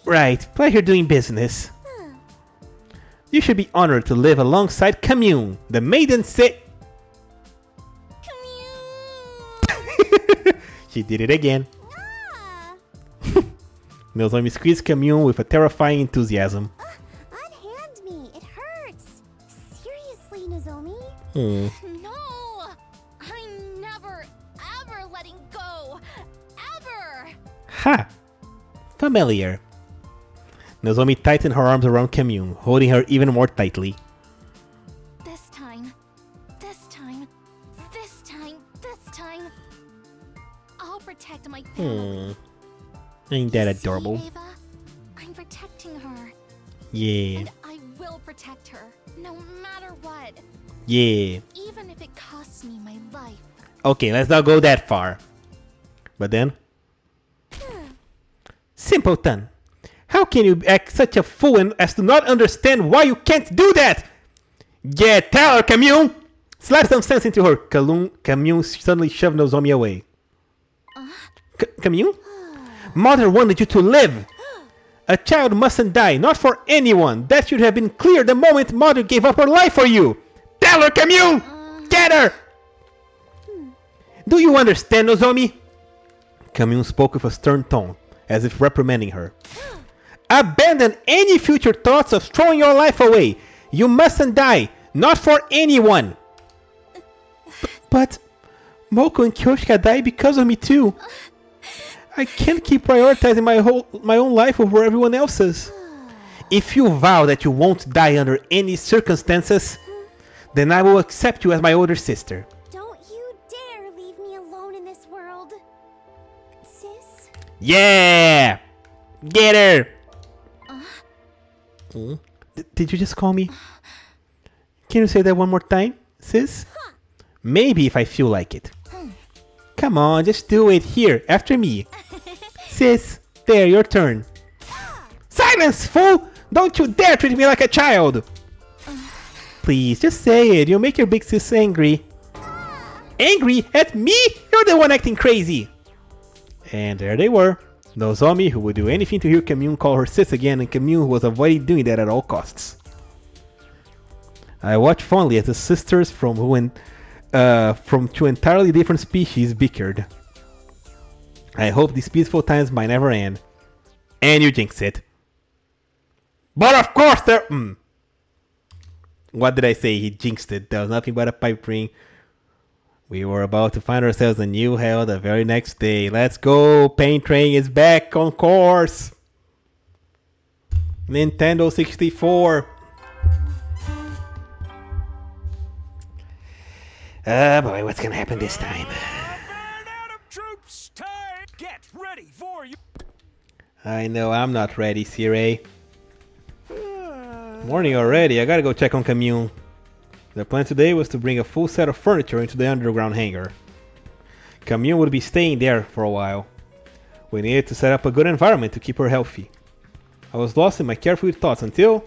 Right, pleasure doing business. You should be honored to live alongside Kamiun, the maiden She did it again. Nozomi squeezed Kamiun with a terrifying enthusiasm. Unhand me, it hurts. Seriously, Nozomi? No! I'm never, ever letting go. Ever! Ha! Familiar. Nozomi tightened her arms around Kamiun, holding her even more tightly. This time. I'll protect my family. Ain't that You adorable? see, Ava? I'm protecting her. Yeah. And I will protect her, no matter what. Yeah. Even if it costs me my life. Okay, let's not go that far. But then... Simpleton! How can you act such a fool as to not understand why you can't do that? Yeah, tell her, Kamiun! Slap some sense into her. Kamiun suddenly shoved Nozomi away. Kamiun? Mother wanted you to live! A child mustn't die, not for anyone. That should have been clear the moment Mother gave up her life for you. Tell her, Kamiun! Get her! Do you understand, Nozomi? Kamiun spoke with a stern tone, as if reprimanding her. Abandon any future thoughts of throwing your life away. You mustn't die, not for anyone. But Moko and Kyoshika died because of me too. I can't keep prioritizing my own life over everyone else's. If you vow that you won't die under any circumstances, then I will accept you as my older sister. Don't you dare leave me alone in this world. Sis? Yeah! Get her! Did you just call me? Can you say that one more time, sis? Maybe if I feel like it. Come on, just do it here, after me. Sis, there, your turn. Silence, fool! Don't you dare treat me like a child! Please, just say it. You'll make your big sis angry. Angry at me? You're the one acting crazy! And there they were. Nozomi, who would do anything to hear Kamiun call her sis again, and Kamiun, who was avoiding doing that at all costs. I watched fondly as the sisters from two entirely different species bickered. I hope these peaceful times might never end. And you jinx it. But of course there... What did I say? He jinxed it. There was nothing but a pipe dream. We were about to find ourselves a new hell the very next day. Let's go! Pain Train is back on course! Nintendo 64. Oh boy, what's gonna happen this time? Get ready for you. I know I'm not ready, Sirei. Morning already, I gotta go check on Kamiun. The plan today was to bring a full set of furniture into the underground hangar. Kamiun would be staying there for a while. We needed to set up a good environment to keep her healthy. I was lost in my carefree thoughts until...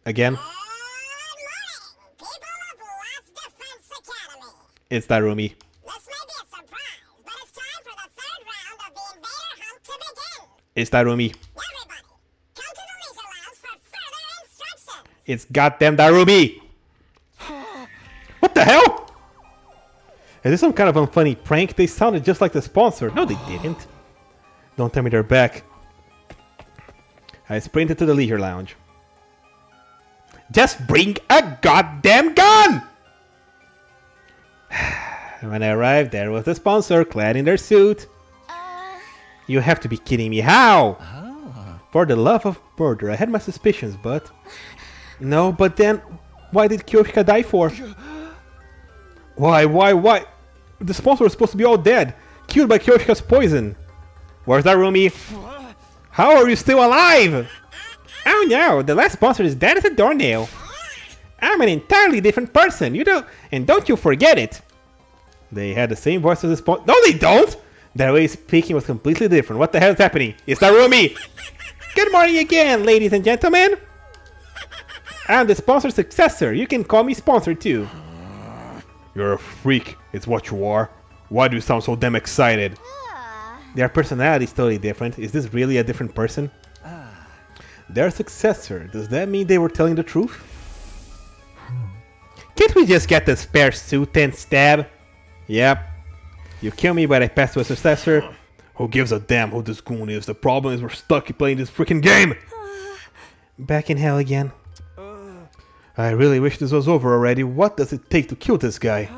Again. It's Darumi. This may be a surprise, but it's time for the third round of the Invader Hunt to begin. It's Darumi. Everybody, come to the leisure lounge for further instructions. It's goddamn Darumi! What the hell? Is this some kind of unfunny prank? They sounded just like the sponsor. No, they didn't. Don't tell me they're back. I sprinted to the leisure lounge. Just bring a goddamn gun! When I arrived, there was the sponsor, clad in their suit. You have to be kidding me. How? For the love of murder, I had my suspicions, but... No, but then... Why did Kyoshika die for? Why? The sponsor was supposed to be all dead. Killed by Kyoshika's poison. Where's Darumi? How are you still alive? Oh no, the last sponsor is dead as a doornail. I'm an entirely different person, don't you forget it. They had the same voice as the sponsor. No, they don't! Their way of speaking was completely different. What the hell is happening? It's Darumi! Good morning again, ladies and gentlemen. I'm the sponsor's successor. You can call me sponsor too. You're a freak, it's what you are. Why do you sound so damn excited? Their personality is totally different. Is this really a different person? Their successor. Does that mean they were telling the truth? Can't we just get the spare suit and stab? Yep. You kill me, but I pass to a successor. Who gives a damn who this goon is? The problem is we're stuck playing this freaking game. Back in hell again. I really wish this was over already. What does it take to kill this guy?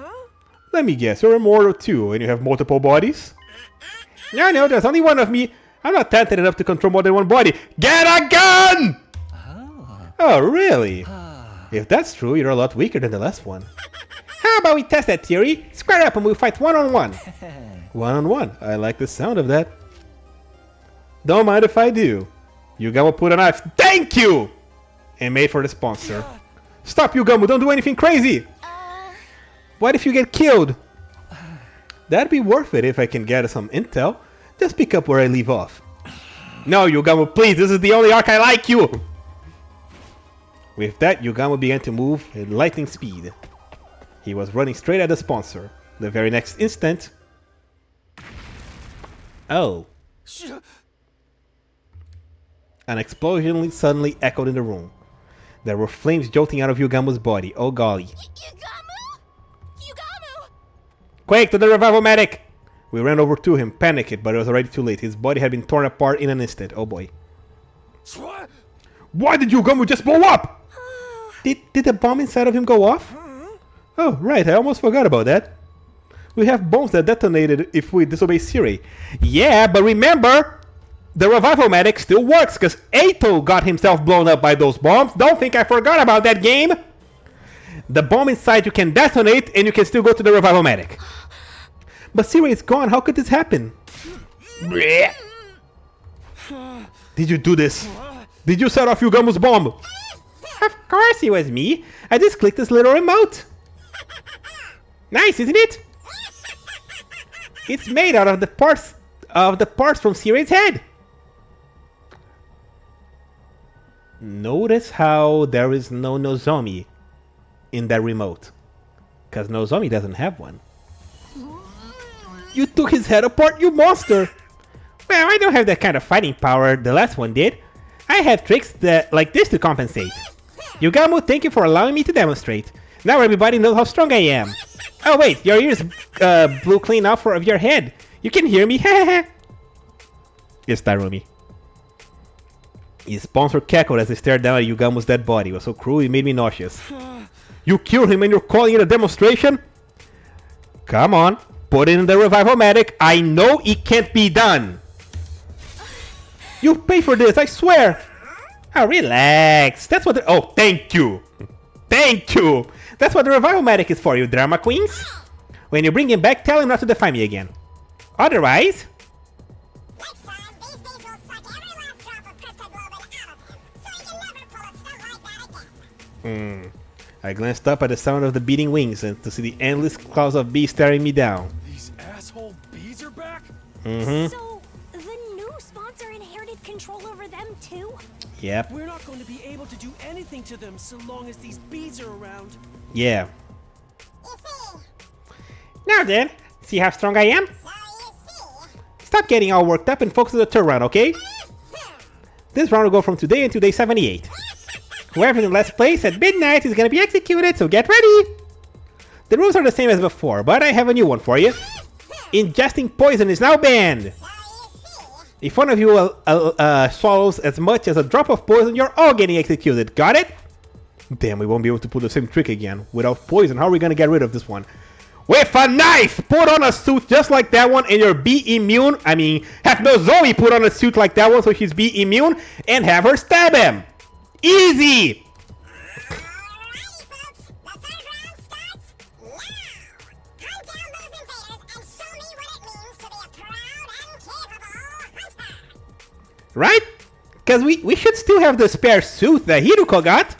Let me guess, you're immortal too, and you have multiple bodies? No, there's only one of me. I'm not talented enough to control more than one body. Get a gun! Oh, really? If that's true, you're a lot weaker than the last one. How about we test that theory? Square up and we'll fight one-on-one. One-on-one? I like the sound of that. Don't mind if I do. Yugamo put a knife. Thank you! And made for the sponsor. Stop, Yugamo! Don't do anything crazy! What if you get killed? That'd be worth it if I can get some intel. Just pick up where I leave off. No, Yugamo, please! This is the only arc I like you! With that, Yugamo began to move at lightning speed. He was running straight at the sponsor. The very next instant... Oh. An explosion suddenly echoed in the room. There were flames jolting out of Yugamo's body. Oh golly. Yugamo! Quake, to the revival medic! We ran over to him, panicked, but it was already too late. His body had been torn apart in an instant. Oh boy. Why did Yugamo just blow up? Did the bomb inside of him go off? Oh, right, I almost forgot about that. We have bombs that detonated if we disobey Siri. Yeah, but remember, the revival medic still works because Eito got himself blown up by those bombs. Don't think I forgot about that game. The bomb inside you can detonate and you can still go to the revival medic. But Siri is gone. How could this happen? Did you do this? Did you set off Yugamo's bomb? Of course it was me. I just clicked this little remote. Nice, isn't it? It's made out of the parts from Siri's head. Notice how there is no Nozomi in that remote. Because Nozomi doesn't have one. You took his head apart, you monster! Well, I don't have that kind of fighting power the last one did. I have tricks like this to compensate. Yugamo, thank you for allowing me to demonstrate. Now everybody knows how strong I am. Oh wait, your ears blew clean off of your head. You can hear me, It's Darumi. His sponsor cackled as he stared down at Yugamo's dead body. It was so cruel, it made me nauseous. You killed him and you're calling it a demonstration? Come on, put it in the revival medic. I know it can't be done. You pay for this, I swear. Oh, relax. That's what oh, thank you. Thank you. That's what the revival medic is for, you drama queens. When you bring him back, tell him not to defy me again. Otherwise... I glanced up at the sound of the beating wings and to see the endless clouds of bees staring me down. These asshole bees are back? So, the new sponsor inherited control over them too? Yep. We're not going to be able to do anything to them so long as these bees are around. Yeah. Now then, see how strong I am? Stop getting all worked up and focus on the third round, okay? This round will go from today until day 78. Whoever's in last place at midnight is gonna be executed, so get ready! The rules are the same as before, but I have a new one for you. Ingesting poison is now banned. If one of you swallows as much as a drop of poison, you're all getting executed. Got it? Damn, we won't be able to pull the same trick again. Without poison, how are we gonna get rid of this one? With a knife! Put on a suit just like that one and you'll be immune. I mean, have Nozomi put on a suit like that one so she's be immune and have her stab him. Easy! Right? Because we should still have the spare suit that Hiruko got.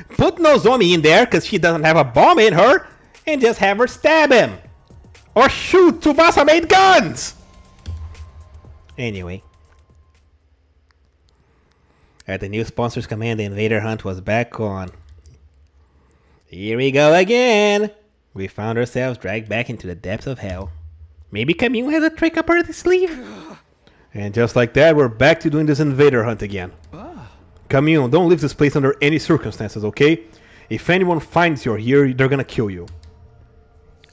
Put Nozomi in there because she doesn't have a bomb in her. And just have her stab him. Or shoot Tsubasa-made guns! Anyway. At the new sponsor's command, the invader hunt was back on. Here we go again! We found ourselves dragged back into the depths of hell. Maybe Camille has a trick up her sleeve? And just like that, we're back to doing this invader hunt again. Camille, don't leave this place under any circumstances, okay? If anyone finds you're here, they're gonna kill you.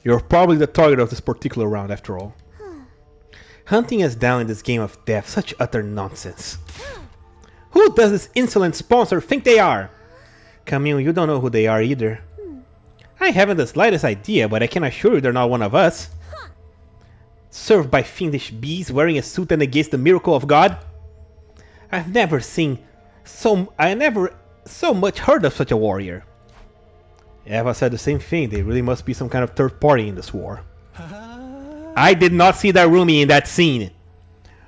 You're probably the target of this particular round, after all. Hunting us down in this game of death, such utter nonsense. Who does this insolent sponsor think they are? Camille, you don't know who they are either. I haven't the slightest idea, but I can assure you they're not one of us. Served by fiendish bees wearing a suit that negates the miracle of God? I never so much heard of such a warrior. Eva said the same thing. They really must be some kind of third party in this war. I did not see Darumi in that scene.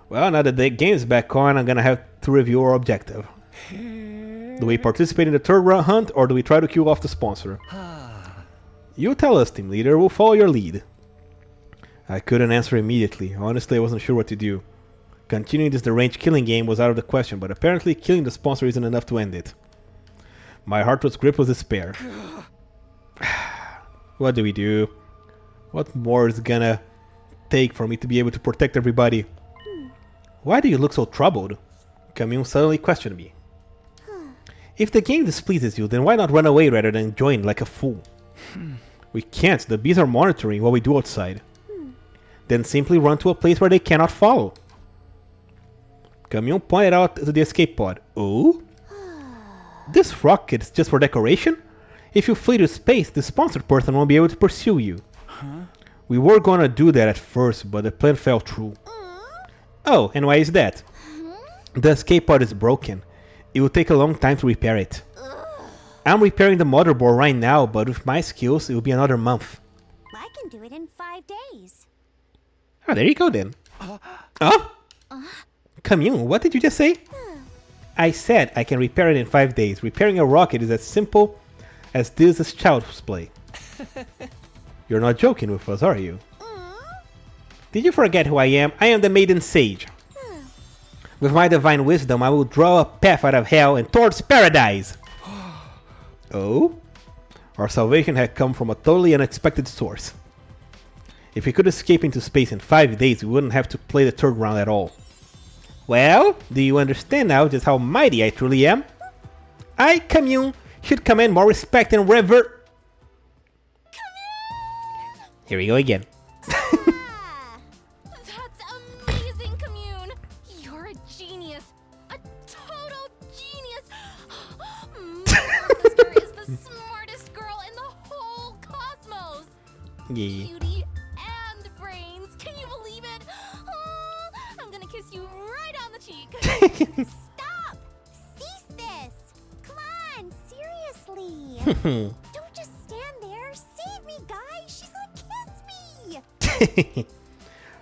Well, now that the game's back on, I'm gonna have to review our objective. Do we participate in the third round hunt, or do we try to kill off the sponsor? You tell us, team leader. We'll follow your lead. I couldn't answer immediately. Honestly, I wasn't sure what to do. Continuing this deranged killing game was out of the question, but apparently killing the sponsor isn't enough to end it. My heart was gripped with despair. What do we do? What more is gonna take for me to be able to protect everybody? Why do you look so troubled? Camille suddenly questioned me. If the game displeases you, then why not run away rather than join like a fool? We can't. The bees are monitoring what we do outside. Then simply run to a place where they cannot follow. Camille pointed out to the escape pod. Oh? This rocket is just for decoration? If you flee to space, the sponsored person won't be able to pursue you. We were gonna do that at first, but the plan fell through. Oh, and why is that? The escape pod is broken. It will take a long time to repair it. I'm repairing the motherboard right now, but with my skills, it will be another month. I can do it in 5 days. Oh, there you go then. Oh? Camille, what did you just say? I said I can repair it in 5 days. Repairing a rocket is as simple as this is child's play. You're not joking with us, are you? Did you forget who I am? I am the Maiden Sage. With my divine wisdom, I will draw a path out of hell and towards paradise. Oh? Our salvation had come from a totally unexpected source. If we could escape into space in 5 days, we wouldn't have to play the third round at all. Well, do you understand now just how mighty I truly am? I, Camille, should command more respect and revert. Here we go again. That's amazing, Commune! You're a genius! A total genius! My sister is the smartest girl in the whole cosmos! Yeah. Beauty and brains! Can you believe it? Oh, I'm gonna kiss you right on the cheek! Stop! Cease this! Come on, seriously! Don't just stand there. Save me, guys! She's gonna kiss me!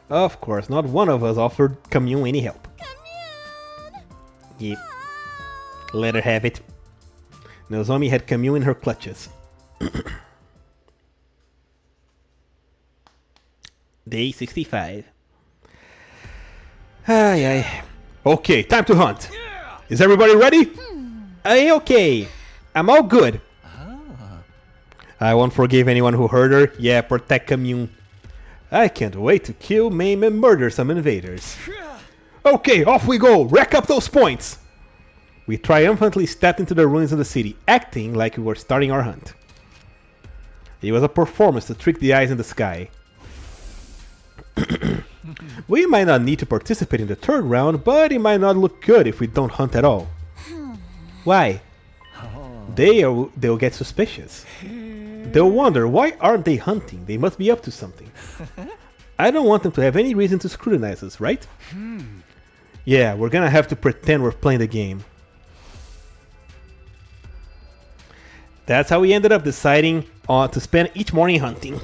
Of course, not one of us offered Camille any help. Commune! Yep. Let her have it. Nozomi had Camille in her clutches. Day 65. Ay, ay. Okay, time to hunt. Is everybody ready? Okay. I'm all good. I won't forgive anyone who hurt her. Yeah, protect Camille. I can't wait to kill, maim, and murder some invaders. Okay, off we go! Rack up those points! We triumphantly stepped into the ruins of the city, acting like we were starting our hunt. It was a performance to trick the eyes in the sky. We might not need to participate in the third round, but it might not look good if we don't hunt at all. Why? They'll get suspicious. They'll wonder, why aren't they hunting? They must be up to something. I don't want them to have any reason to scrutinize us, right? Yeah, we're gonna have to pretend we're playing the game. That's how we ended up deciding to spend each morning hunting.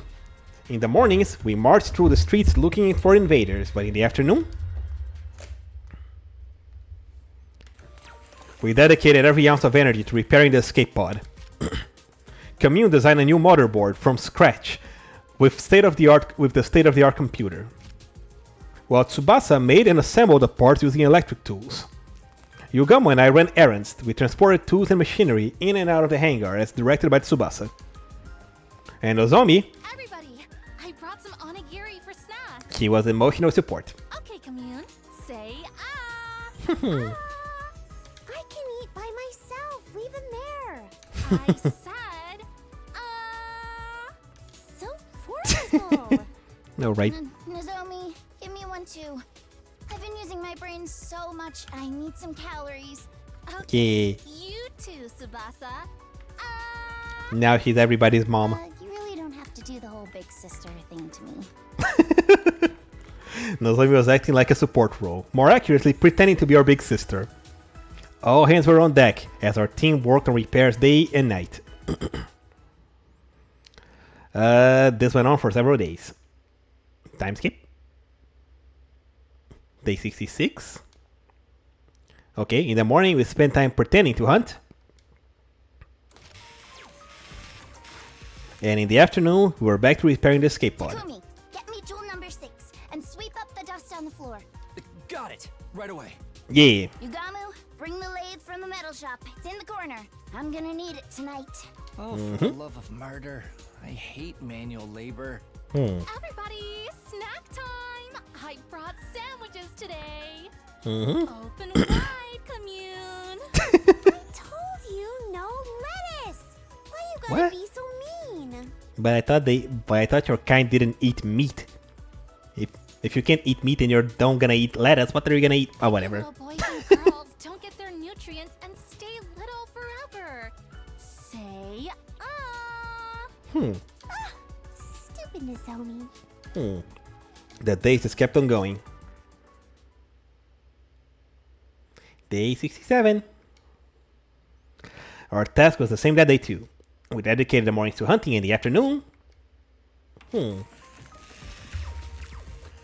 In the mornings, we marched through the streets looking for invaders, but in the afternoon, we dedicated every ounce of energy to repairing the escape pod. Commune designed a new motherboard from scratch with the state-of-the-art computer, while Tsubasa made and assembled the parts using electric tools. Yugamo and I ran errands. We transported tools and machinery in and out of the hangar as directed by Tsubasa. And Nozomi, Everybody, I brought some onigiri for snacks. she was emotional support. Okay, Commune, say ah. I can eat by myself. Leave him there. I said so forceful. No, right? Nozomi, give me one too. I've been using my brain so much, I need some calories. Okay, Yeah. you too, Tsubasa. Now she's everybody's mom. You really don't have to do the whole big sister thing to me. Nozomi was acting like a support role, more accurately pretending to be our big sister. All hands were on deck as our team worked on repairs day and night. This went on for several days. Time skip. Day 66. Okay, in the morning we spent time pretending to hunt. And in the afternoon, we were back to repairing the escape pod. Takumi, get me tool number 6 and sweep up the dust on the floor. Got it. Right away. Yeah. Yugamu, bring the lathe from the metal shop. It's in the corner. I'm gonna need it tonight. Oh, for the love of murder. I hate manual labor. Everybody, snack time! I brought sandwiches today. Mm-hmm. Open wide, Commune. I told you no lettuce. Why you gotta What? be so mean? But I thought your kind didn't eat meat. If you can't eat meat and you're don't gonna eat lettuce, what are you gonna eat? Oh, whatever. Little boys and girls don't get their nutrients and stay little forever. Say stupid Nozomi. The days just kept on going. Day 67. Our task was the same that day too. We dedicated the mornings to hunting in the afternoon.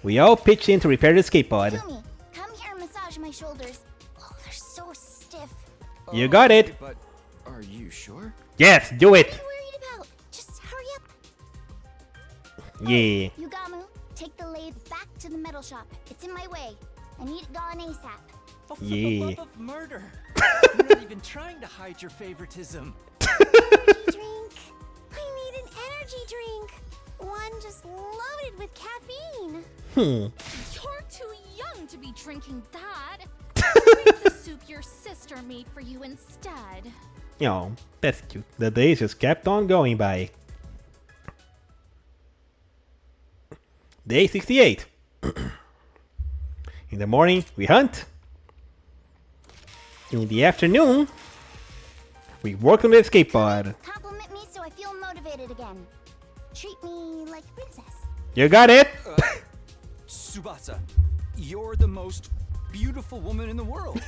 We all pitched in to repair the escape pod. Takumi, come here and massage my shoulders. Oh, they're so stiff. You got it. But are you sure? Yes, do it. What are you worried about? Just hurry up. Yeah. Yugamu, take the lathe back to the metal shop. It's in my way. I need it gone ASAP. Oh, for Yeah. the love of murder. You're not even trying to hide your favoritism. Energy drink. I need an energy drink. One just loaded with caffeine. You're too young to be drinking that. Drink the soup your sister made for you instead. Oh, that's cute. The days just kept on going by. Day 68. In the morning, we hunt. In the afternoon, we work on the escape pod. Compliment me so I feel motivated again. Treat me like a princess. You got it? Tsubasa, you're the most beautiful woman in the world.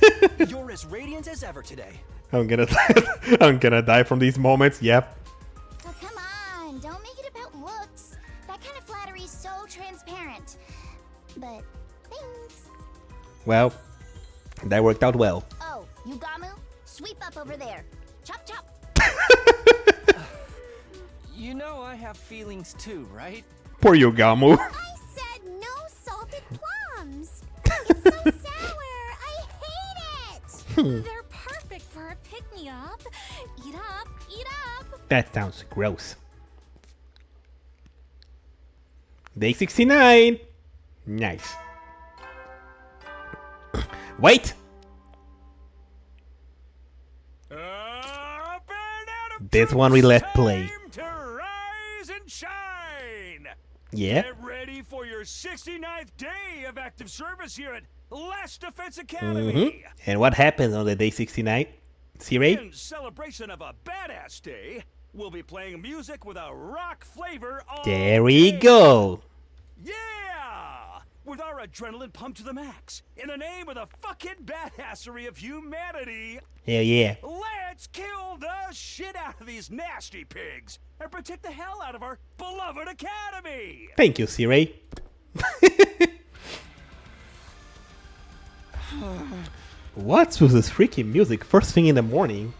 You're as radiant as ever today. I'm gonna die from these moments, yep. Oh, come on. Don't make it about looks. That kind of flattery is so transparent. But thanks. Well, that worked out well. Oh, Yugamu, sweep up over there. Chop, chop. You know I have feelings too, right? Poor Yugamu. I said no salted plums. It's so sour. I hate it. They're perfect for a pick-me-up. Eat up, eat up. That sounds gross. Day 69. Nice. Wait. This one we let play. Yeah. Get ready for your 69th day of active service here at Last Defense Academy. And what happens on the day 69? Siri? In celebration of a badass day, we'll be playing music with a rock flavor all There we day. go. Yeah! With our adrenaline pumped to the max, in the name of the fucking badassery of humanity, Hell yeah. let's kill the shit out of these nasty pigs and protect the hell out of our beloved academy! Thank you, Siri. What's with this freaking music first thing in the morning?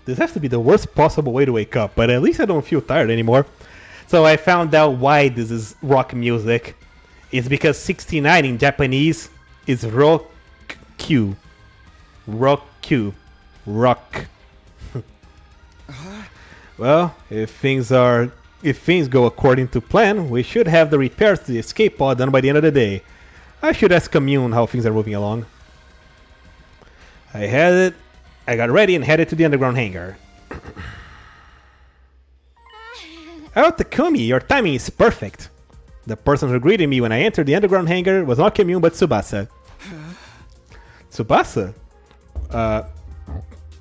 This has to be the worst possible way to wake up, but at least I don't feel tired anymore. So I found out why this is rock music. It's because 69 in Japanese is rock-kyu. Rock-kyu. Rock. Well, if things go according to plan, we should have the repairs to the escape pod done by the end of the day. I should ask Commune how things are moving along. I got ready and headed to the underground hangar. Oh, Takumi, your timing is perfect. The person who greeted me when I entered the underground hangar was not Commune but Tsubasa. Tsubasa?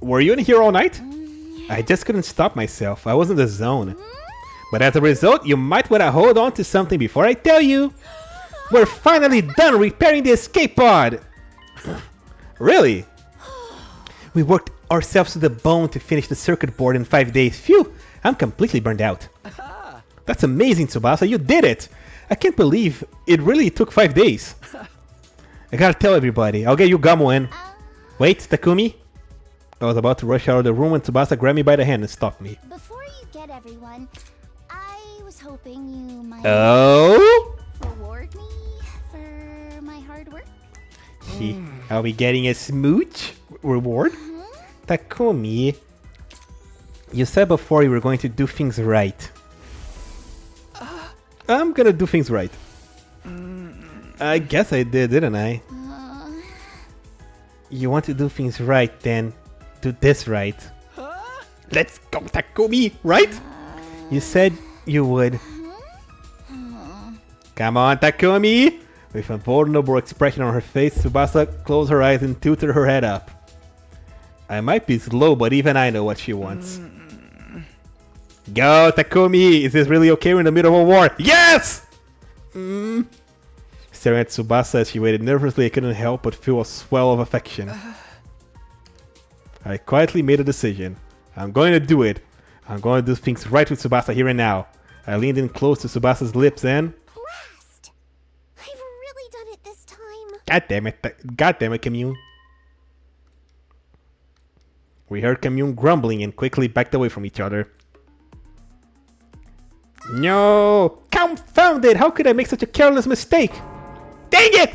Were you in here all night? I just couldn't stop myself. I was in the zone. But as a result, you might want to hold on to something before I tell you. We're finally done repairing the escape pod! Really? We worked ourselves to the bone to finish the circuit board in 5 days. Phew! I'm completely burned out. That's amazing, Tsubasa. You did it! I can't believe it really took 5 days. I gotta tell everybody. I'll get you Gamo in. Wait, Takumi? I was about to rush out of the room when Tsubasa grabbed me by the hand and stopped me. Before you get everyone, I was hoping you might reward me for my hard work. Are we getting a smooch reward? Takumi, you said before you were going to do things right. I'm gonna do things right. I guess I did, didn't I? You want to do things right, then do this right. Let's go, Takumi, right? You said you would. Come on, Takumi! With a vulnerable expression on her face, Tsubasa closed her eyes and tilted her head up. I might be slow, but even I know what she wants. Go, Takumi! Is this really okay? We're in the middle of a war. Yes! Staring at Tsubasa as she waited nervously, I couldn't help but feel a swell of affection. I quietly made a decision. I'm going to do it. I'm going to do things right with Tsubasa here and now. I leaned in close to Tsubasa's lips and... Blast! I've really done it this time. God damn it, Commune. We heard Commune grumbling and quickly backed away from each other. No! Confound it! How could I make such a careless mistake? Dang it!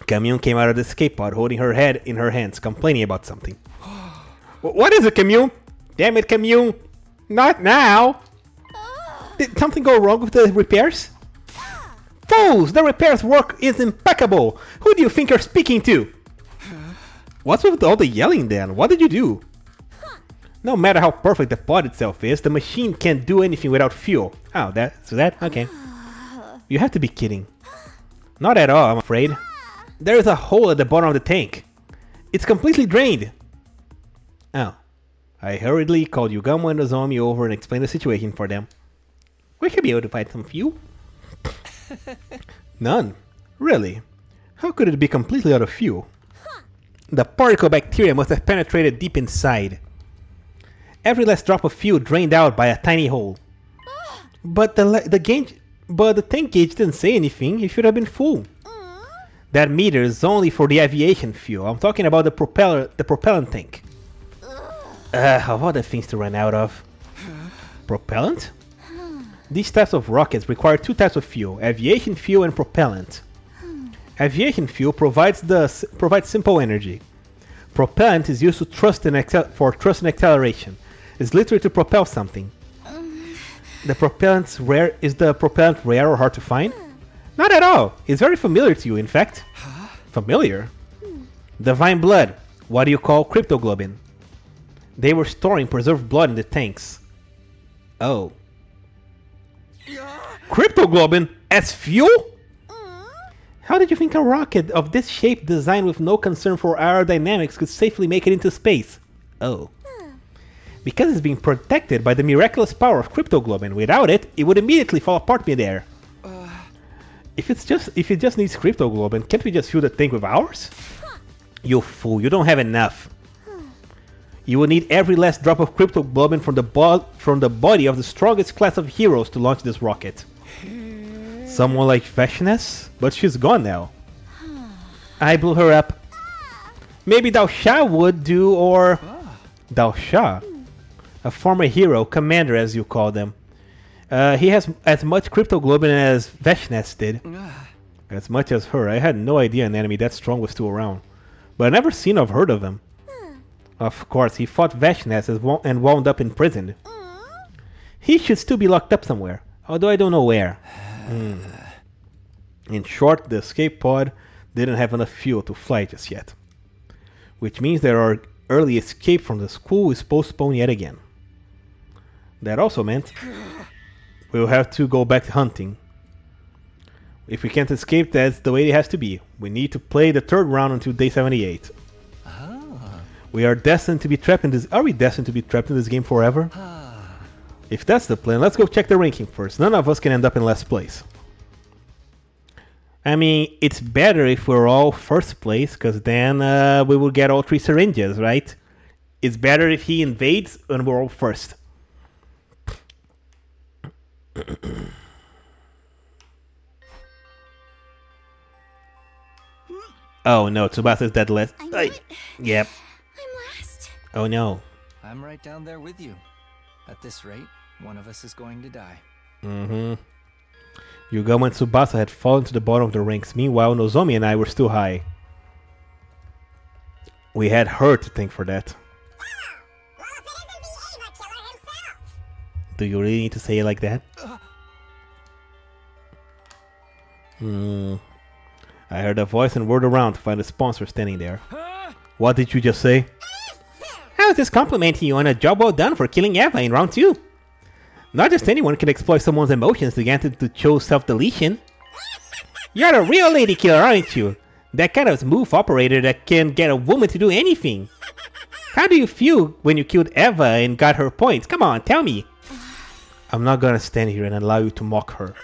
Commune came out of the escape pod holding her head in her hands, complaining about something. What is it, Commune? Damn it, Commune! Not now! Did something go wrong with the repairs? Fools! The repairs work is impeccable! Who do you think you're speaking to? What's with all the yelling then? What did you do? No matter how perfect the pod itself is, the machine can't do anything without fuel. Oh, that's that? Okay. You have to be kidding. Not at all, I'm afraid. There is a hole at the bottom of the tank. It's completely drained. Oh. I hurriedly called Yugamo and Nozomi over and explained the situation for them. We should be able to find some fuel. None. Really? How could it be completely out of fuel? The particle bacteria must have penetrated deep inside. Every last drop of fuel drained out by a tiny hole. But the tank gauge didn't say anything. It should have been full. That meter is only for the aviation fuel. I'm talking about the propellant tank. Of all the things to run out of. Propellant? These types of rockets require two types of fuel, aviation fuel and propellant. Aviation fuel provides simple energy. Propellant is used to thrust and acceleration. It's literally to propel something. Is the propellant rare or hard to find? Not at all. It's very familiar to you, in fact. Familiar? Divine blood. What do you call cryptoglobin? They were storing preserved blood in the tanks. Oh. Cryptoglobin as fuel? How did you think a rocket of this shape designed with no concern for aerodynamics could safely make it into space? Oh. Because it's being protected by the miraculous power of Cryptoglobin. Without it, it would immediately fall apart midair. If it just needs Cryptoglobin, can't we just fuel the tank with ours? You fool, you don't have enough. You will need every last drop of Cryptoglobin from the body of the strongest class of heroes to launch this rocket. Someone like Veshness? But she's gone now. I blew her up. Maybe Dao Sha would do, or... Dao Sha? A former hero, commander as you call them. He has as much Cryptoglobin as Veshness did. As much as her. I had no idea an enemy that strong was still around. But I never seen or heard of him. Of course, he fought Veshness and wound up in prison. He should still be locked up somewhere, although I don't know where. In short, the escape pod didn't have enough fuel to fly just yet. Which means that our early escape from the school is postponed yet again. That also meant we'll have to go back hunting. If we can't escape, that's the way it has to be. We need to play the third round until day 78. We are destined to be trapped in this. Are we destined to be trapped in this game forever? If that's the plan, let's go check the ranking first. None of us can end up in last place. I mean, it's better if we're all first place, because then we will get all 3 syringes, right? It's better if he invades and we're all first. Oh no, Tsubasa is dead last. Yep. I'm last. Oh no. I'm right down there with you. At this rate, one of us is going to die. Yugama and Tsubasa had fallen to the bottom of the ranks. Meanwhile, Nozomi and I were still high. We had her to thank for that. Do you really need to say it like that? I heard a voice and whirled around to find the sponsor standing there. What did you just say? I was just complimenting you on a job well done for killing Eva in round 2. Not just anyone can exploit someone's emotions to get them to choose self-deletion. You're a real lady killer, aren't you? That kind of smooth operator that can get a woman to do anything. How do you feel when you killed Eva and got her points? Come on, tell me. I'm not gonna stand here and allow you to mock her.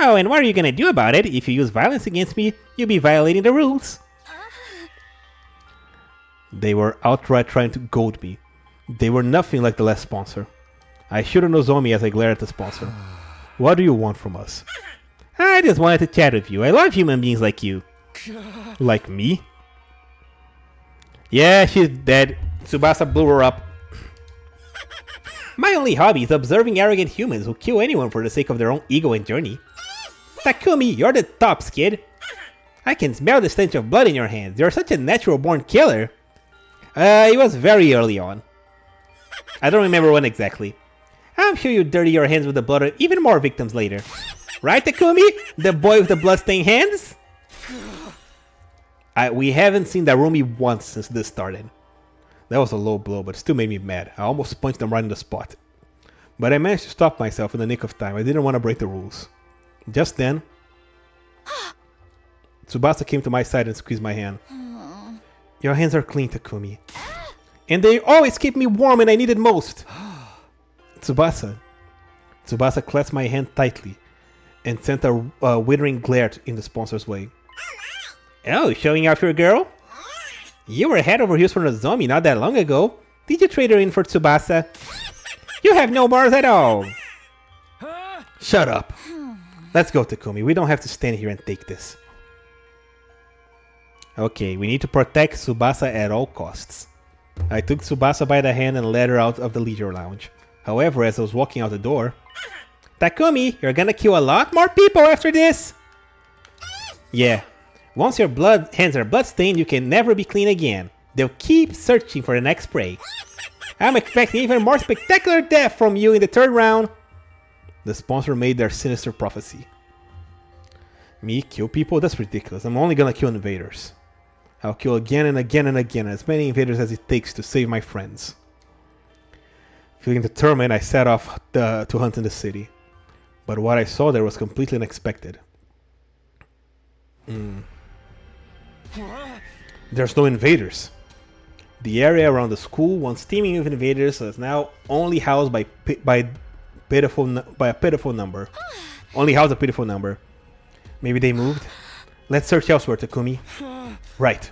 Oh, and what are you gonna do about it? If you use violence against me, you'll be violating the rules. They were outright trying to goad me. They were nothing like the last sponsor. I shoot at Nozomi as I glare at the sponsor. What do you want from us? I just wanted to chat with you. I love human beings like you. Like me? Yeah, she's dead. Tsubasa blew her up. My only hobby is observing arrogant humans who kill anyone for the sake of their own ego and journey. Takumi, you're the tops, kid. I can smell the stench of blood in your hands. You're such a natural-born killer. It was very early on. I don't remember when exactly. I'm sure you dirty your hands with the blood of even more victims later. Right, Takumi? The boy with the blood-stained hands? We haven't seen Darumi once since this started. That was a low blow, but it still made me mad. I almost punched him right in the spot. But I managed to stop myself in the nick of time. I didn't want to break the rules. Just then, Tsubasa came to my side and squeezed my hand. Your hands are clean, Takumi. And they always keep me warm when I need it most. Tsubasa clasped my hand tightly and sent a withering glare in the sponsor's way. Oh, showing off your girl? You were head over heels for Nozomi not that long ago. Did you trade her in for Tsubasa? You have no bars at all. Shut up. Let's go, Takumi. We don't have to stand here and take this. Okay, we need to protect Tsubasa at all costs. I took Tsubasa by the hand and led her out of the leisure lounge. However, as I was walking out the door... Takumi, you're gonna kill a lot more people after this! Yeah. Once your hands are bloodstained, you can never be clean again. They'll keep searching for the next prey. I'm expecting even more spectacular death from you in the third round. The sponsor made their sinister prophecy. Me kill people? That's ridiculous. I'm only gonna kill invaders. I'll kill again and again and again, as many invaders as it takes to save my friends. Feeling determined, I set off to hunt in the city. But what I saw there was completely unexpected. There's no invaders. The area around the school, once teeming with invaders, is now only housed by a pitiful number. Only housed a pitiful number. Maybe they moved. Let's search elsewhere, Takumi. Right.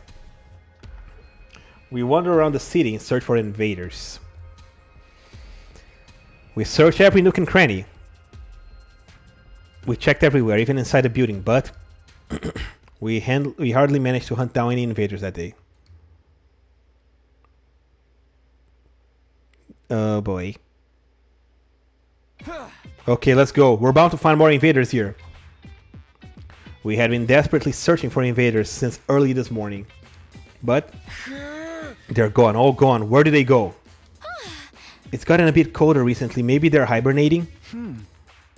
We wander around the city and search for invaders. We search every nook and cranny. We checked everywhere, even inside the building, but we hardly managed to hunt down any invaders that day. Oh boy. Okay, let's go. We're bound to find more invaders here. We had been desperately searching for invaders since early this morning. But they're gone, all gone. Where did they go? It's gotten a bit colder recently. Maybe they're hibernating?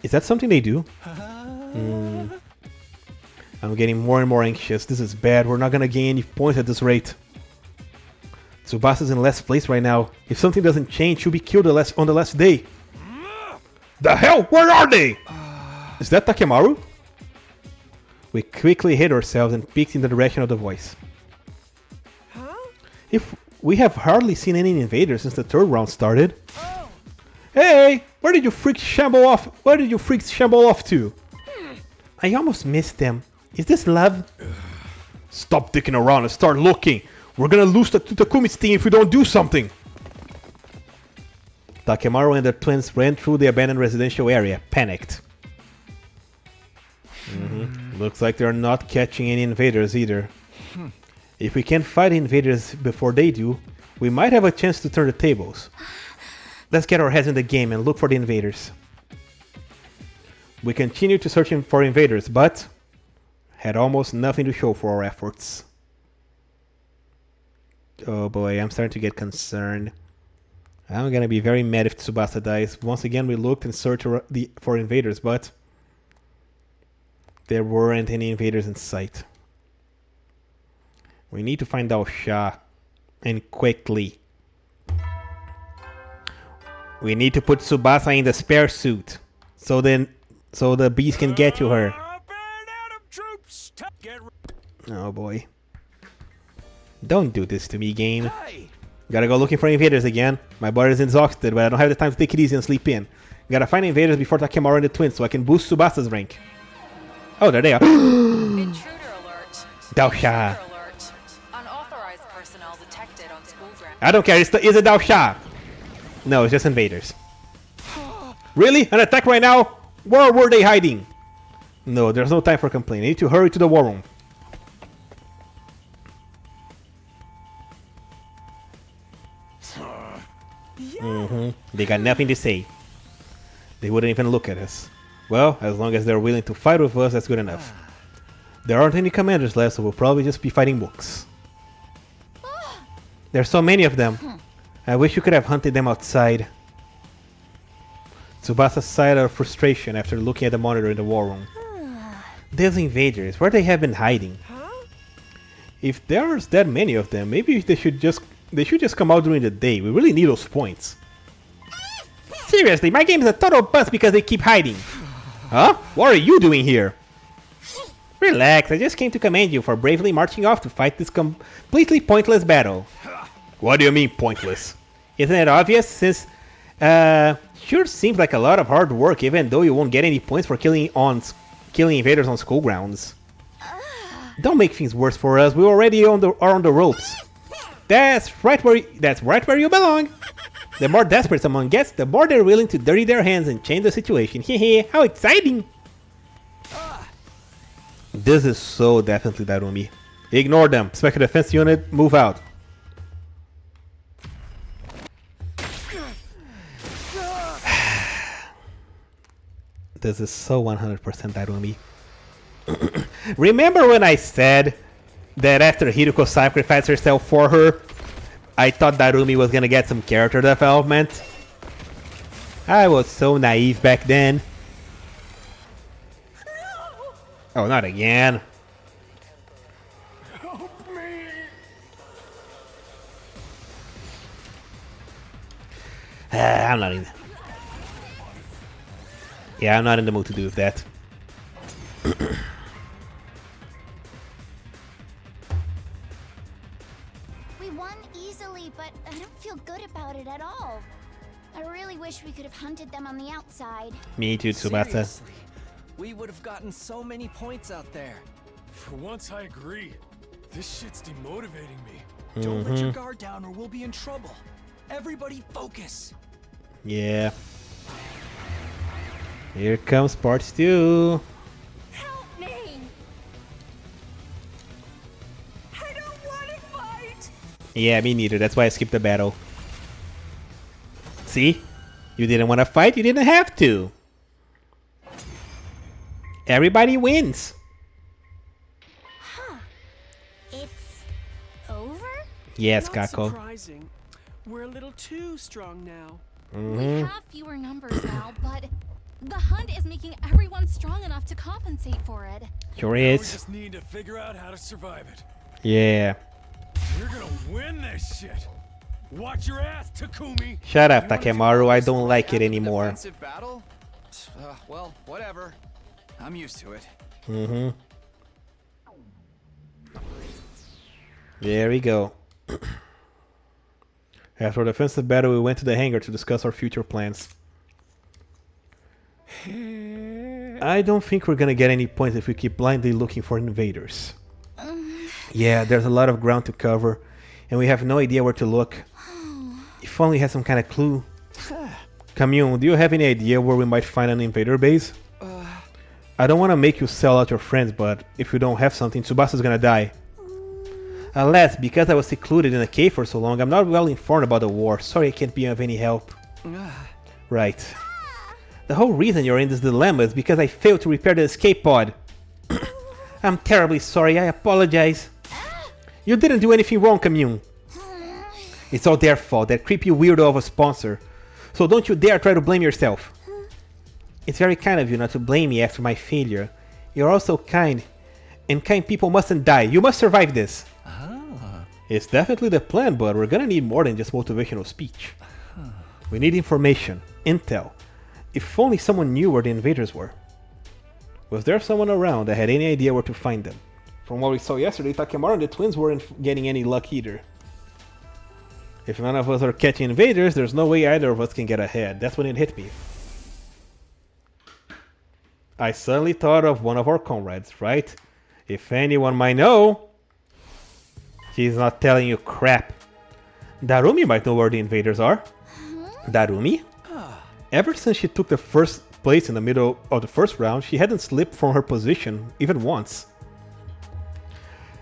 Is that something they do? I'm getting more and more anxious. This is bad. We're not gonna gain any points at this rate. Tsubasa's in last place right now. If something doesn't change, she'll be killed on the last day. The hell? Where are they? Is that Takemaru? We quickly hid ourselves and peeked in the direction of the voice. If we have hardly seen any invaders since the third round started. Hey, where did you freaks shamble off? Where did you freaks shamble off to? I almost missed them. Is this love? Stop dicking around and start looking. We're gonna lose to Takumi's team if we don't do something. Takemaru and the twins ran through the abandoned residential area, panicked. Looks like they're not catching any invaders either. If we can fight invaders before they do, we might have a chance to turn the tables. Let's get our heads in the game and look for the invaders. We continued to search for invaders, but had almost nothing to show for our efforts. Oh boy, I'm starting to get concerned. I'm gonna be very mad if Tsubasa dies. Once again, we looked and searched for invaders, but there weren't any invaders in sight. We need to find Daosha, and quickly. We need to put Tsubasa in the spare suit, so the beast can get to her. Oh boy. Don't do this to me, game. Gotta go looking for invaders again. My body's exhausted, but I don't have the time to take it easy and sleep in. Gotta find invaders before Takemaru and the twins so I can boost Tsubasa's rank. Oh, there they are. Intruder alert. Daosha. Intruder alert. Unauthorized personnel detected on school grounds. I don't care, is it Daosha? No, it's just invaders. Really? An attack right now? Where were they hiding? No, there's no time for complaining. I need to hurry to the war room. They got nothing to say. They wouldn't even look at us. Well, as long as they're willing to fight with us, that's good enough. There aren't any commanders left, so we'll probably just be fighting books. There's so many of them. I wish you could have hunted them outside. Tsubasa sighed out of frustration after looking at the monitor in the war room. Those invaders, where they have been hiding? If there's that many of them, maybe they should just come out during the day. We really need those points. Seriously, my game is a total bust because they keep hiding. Huh? What are you doing here? Relax, I just came to commend you for bravely marching off to fight this completely pointless battle. What do you mean pointless? Isn't it obvious since sure seems like a lot of hard work even though you won't get any points for killing invaders on school grounds. Don't make things worse for us, we already are on the ropes. That's right where you belong. The more desperate someone gets, the more they're willing to dirty their hands and change the situation. Hehe, how exciting! This is so definitely Darumi. Ignore them. Special defense unit, move out. This is so 100% Darumi. Remember when I said that after Hiruko sacrificed herself for her, I thought Darumi was gonna get some character development? I was so naive back then. Oh, not again. Help me. I'm not in. Yeah, I'm not in the mood to do that. We won easily, but I don't feel good about it at all. I really wish we could have hunted them on the outside. Me too, Tsubasa. Seriously, we would have gotten so many points out there. For once, I agree. This shit's demotivating me. Don't let your guard down or we'll be in trouble. Everybody focus. Yeah. Here comes part 2. Help me! I don't want to fight! Yeah, me neither. That's why I skipped the battle. See? You didn't want to fight, you didn't have to. Everybody wins. Huh. It's over? Yes, Not Kako. surprising. We're a little too strong now. We have fewer numbers now, but the hunt is making everyone strong enough to compensate for it. Sure Now we is. just need to figure out how to survive it. Yeah. We're gonna win this shit. Watch your ass, Takumi. Shut up, Takemaru. I don't like it anymore. Defensive battle? Well, whatever. I'm used to it. There we go. After our defensive battle, we went to the hangar to discuss our future plans. I don't think we're gonna get any points if we keep blindly looking for invaders. Yeah, there's a lot of ground to cover, and we have no idea where to look. If only we had some kind of clue. Kamyun, do you have any idea where we might find an invader base? I don't want to make you sell out your friends, but if you don't have something, Tsubasa's gonna die. Alas, because I was secluded in a cave for so long, I'm not well informed about the war. Sorry I can't be of any help. Right. The whole reason you're in this dilemma is because I failed to repair the escape pod. I'm terribly sorry, I apologize. You didn't do anything wrong, Kamyun. It's all their fault, that creepy weirdo of a sponsor. So don't you dare try to blame yourself. It's very kind of you not to blame me after my failure. You're also kind. And kind people mustn't die. You must survive this. It's definitely the plan, but we're gonna need more than just motivational speech. We need information, intel. If only someone knew where the invaders were. Was there someone around that had any idea where to find them? From what we saw yesterday, Takemaru and the twins weren't getting any luck either. If none of us are catching invaders, there's no way either of us can get ahead. That's when it hit me. I suddenly thought of one of our comrades, right? If anyone might know... She's not telling you crap. Darumi might know where the invaders are. Darumi? Ever since she took the first place in the middle of the first round, she hadn't slipped from her position even once.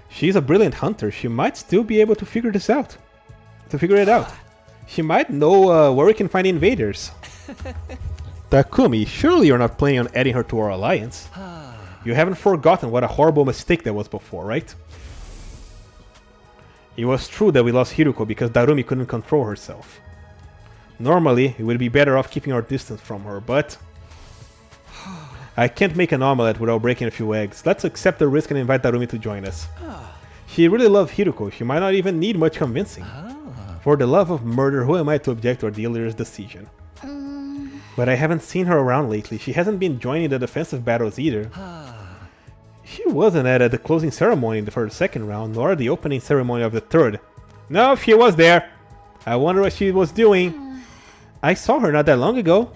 She's a brilliant hunter. She might still be able to figure this out. She might know where we can find invaders. Takumi, surely you're not planning on adding her to our alliance. You haven't forgotten what a horrible mistake that was before, right? It was true that we lost Hiruko because Darumi couldn't control herself. Normally, it would be better off keeping our distance from her, but... I can't make an omelette without breaking a few eggs. Let's accept the risk and invite Darumi to join us. She really loves Hiruko. She might not even need much convincing. For the love of murder, who am I to object to our dealer's decision? But I haven't seen her around lately. She hasn't been joining the defensive battles either. She wasn't at the closing ceremony for the second round, nor the opening ceremony of the third. No, she was there. I wonder what she was doing. I saw her not that long ago.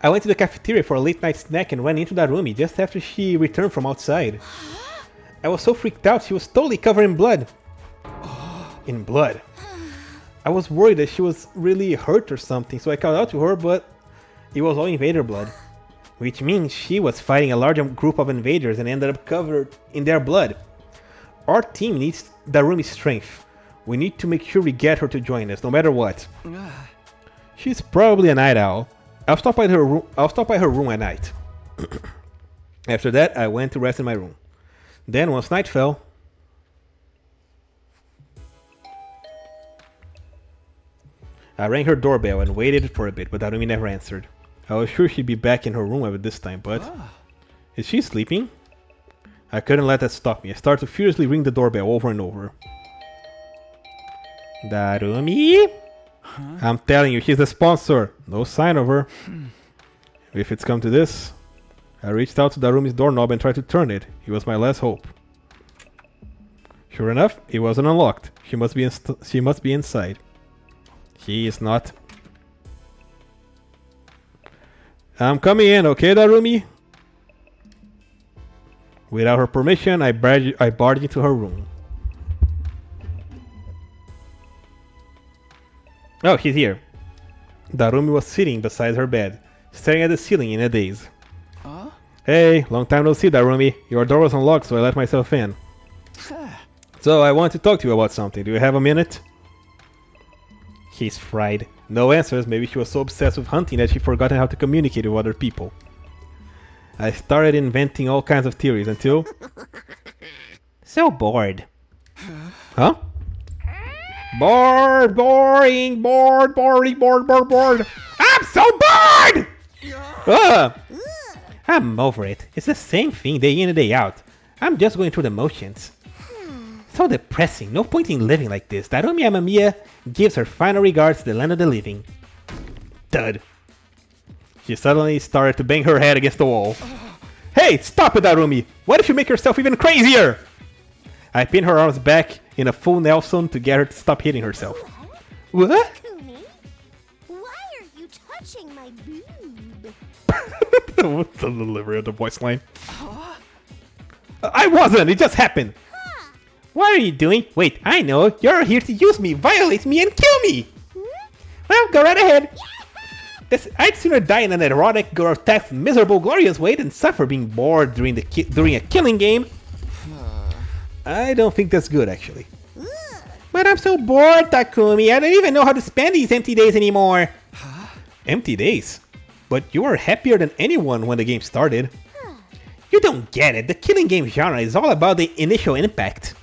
I went to the cafeteria for a late night snack and ran into Darumi just after she returned from outside. I was so freaked out, she was totally covered in blood. In blood. I was worried that she was really hurt or something, so I called out to her, but it was all invader blood. Which means she was fighting a large group of invaders and ended up covered in their blood. Our team needs Darumi's strength. We need to make sure we get her to join us, no matter what. She's probably a night owl. I'll stop by her room at night. After that, I went to rest in my room. Then, once night fell, I rang her doorbell and waited for a bit, but Darumi never answered. I was sure she'd be back in her room at this time, but... Is she sleeping? I couldn't let that stop me. I started to furiously ring the doorbell over and over. Darumi? I'm telling you, she's the sponsor. No sign of her. If it's come to this, I reached out to Darumi's doorknob and tried to turn it. It was my last hope. Sure enough, it wasn't unlocked. She must be inside. She is not. I'm coming in, okay, Darumi? Without her permission, I barged into her room. Oh, she's here. Darumi was sitting beside her bed, staring at the ceiling in a daze. Huh? Hey, long time no see, Darumi. Your door was unlocked, so I let myself in. So, I want to talk to you about something. Do you have a minute? She's fried. No answers. Maybe she was so obsessed with hunting that she forgotten how to communicate with other people. I started inventing all kinds of theories until... So bored. Huh? Bored, boring, bored. I'm so bored! I'm over it. It's the same thing day in and day out. I'm just going through the motions. So depressing. No point in living like this. Darumi Amamiya gives her final regards to the land of the living. Dud. She suddenly started to bang her head against the wall. Hey, stop it, Darumi! What if you make yourself even crazier? I pinned her arms back in a full Nelson to get her to stop hitting herself. What? Kumi, why are you touching my boob? What's the delivery of the voice line? I wasn't! It just happened! What are you doing? Wait, I know! You're here to use me, violate me, and kill me! Well, go right ahead! I'd sooner die in an erotic, grotesque, miserable, glorious way than suffer being bored during a killing game. I don't think that's good, actually. But I'm so bored, Takumi. I don't even know how to spend these empty days anymore. Empty days? But you were happier than anyone when the game started. You don't get it. The killing game genre is all about the initial impact.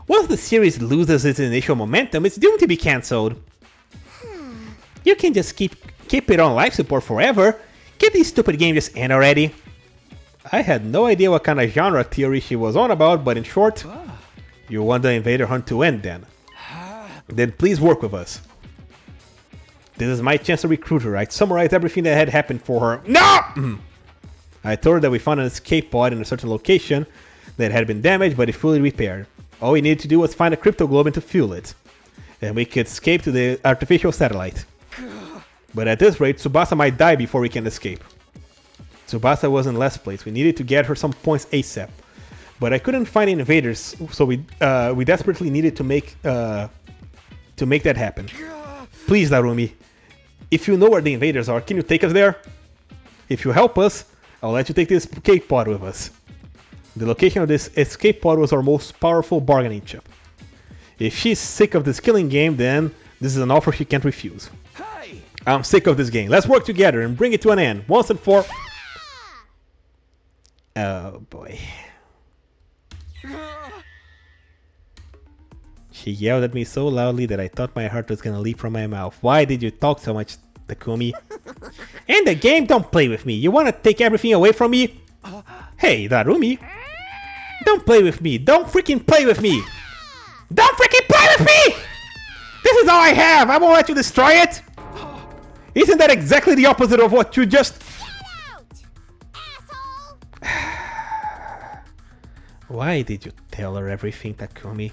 Once the series loses its initial momentum, it's doomed to be cancelled. You can just keep it on life support forever. Get these stupid games just end already. I had no idea what kind of genre theory she was on about, but in short, you want the Invader Hunt to end then. Then please work with us. This is my chance to recruit her. I'd summarize everything that had happened for her. No! I told her that we found an escape pod in a certain location that had been damaged but is fully repaired. All we needed to do was find a crypto globe and to fuel it. Then we could escape to the artificial satellite. But at this rate, Tsubasa might die before we can escape. Tsubasa was in last place. We needed to get her some points ASAP. But I couldn't find invaders, so we desperately needed to make that happen. Please, Darumi, if you know where the invaders are, can you take us there? If you help us, I'll let you take this escape pod with us. The location of this escape pod was our most powerful bargaining chip. If she's sick of this killing game, then this is an offer she can't refuse. Hey! I'm sick of this game. Let's work together and bring it to an end, once and for... Oh boy. She yelled at me so loudly that I thought my heart was gonna leap from my mouth. Why did you talk so much, Takumi? In the game, don't play with me. You wanna take everything away from me? Hey, Darumi. Don't play with me. Don't freaking play with me. Don't freaking play with me! This is all I have. I won't let you destroy it. Isn't that exactly the opposite of what you just... Why did you tell her everything, Takumi?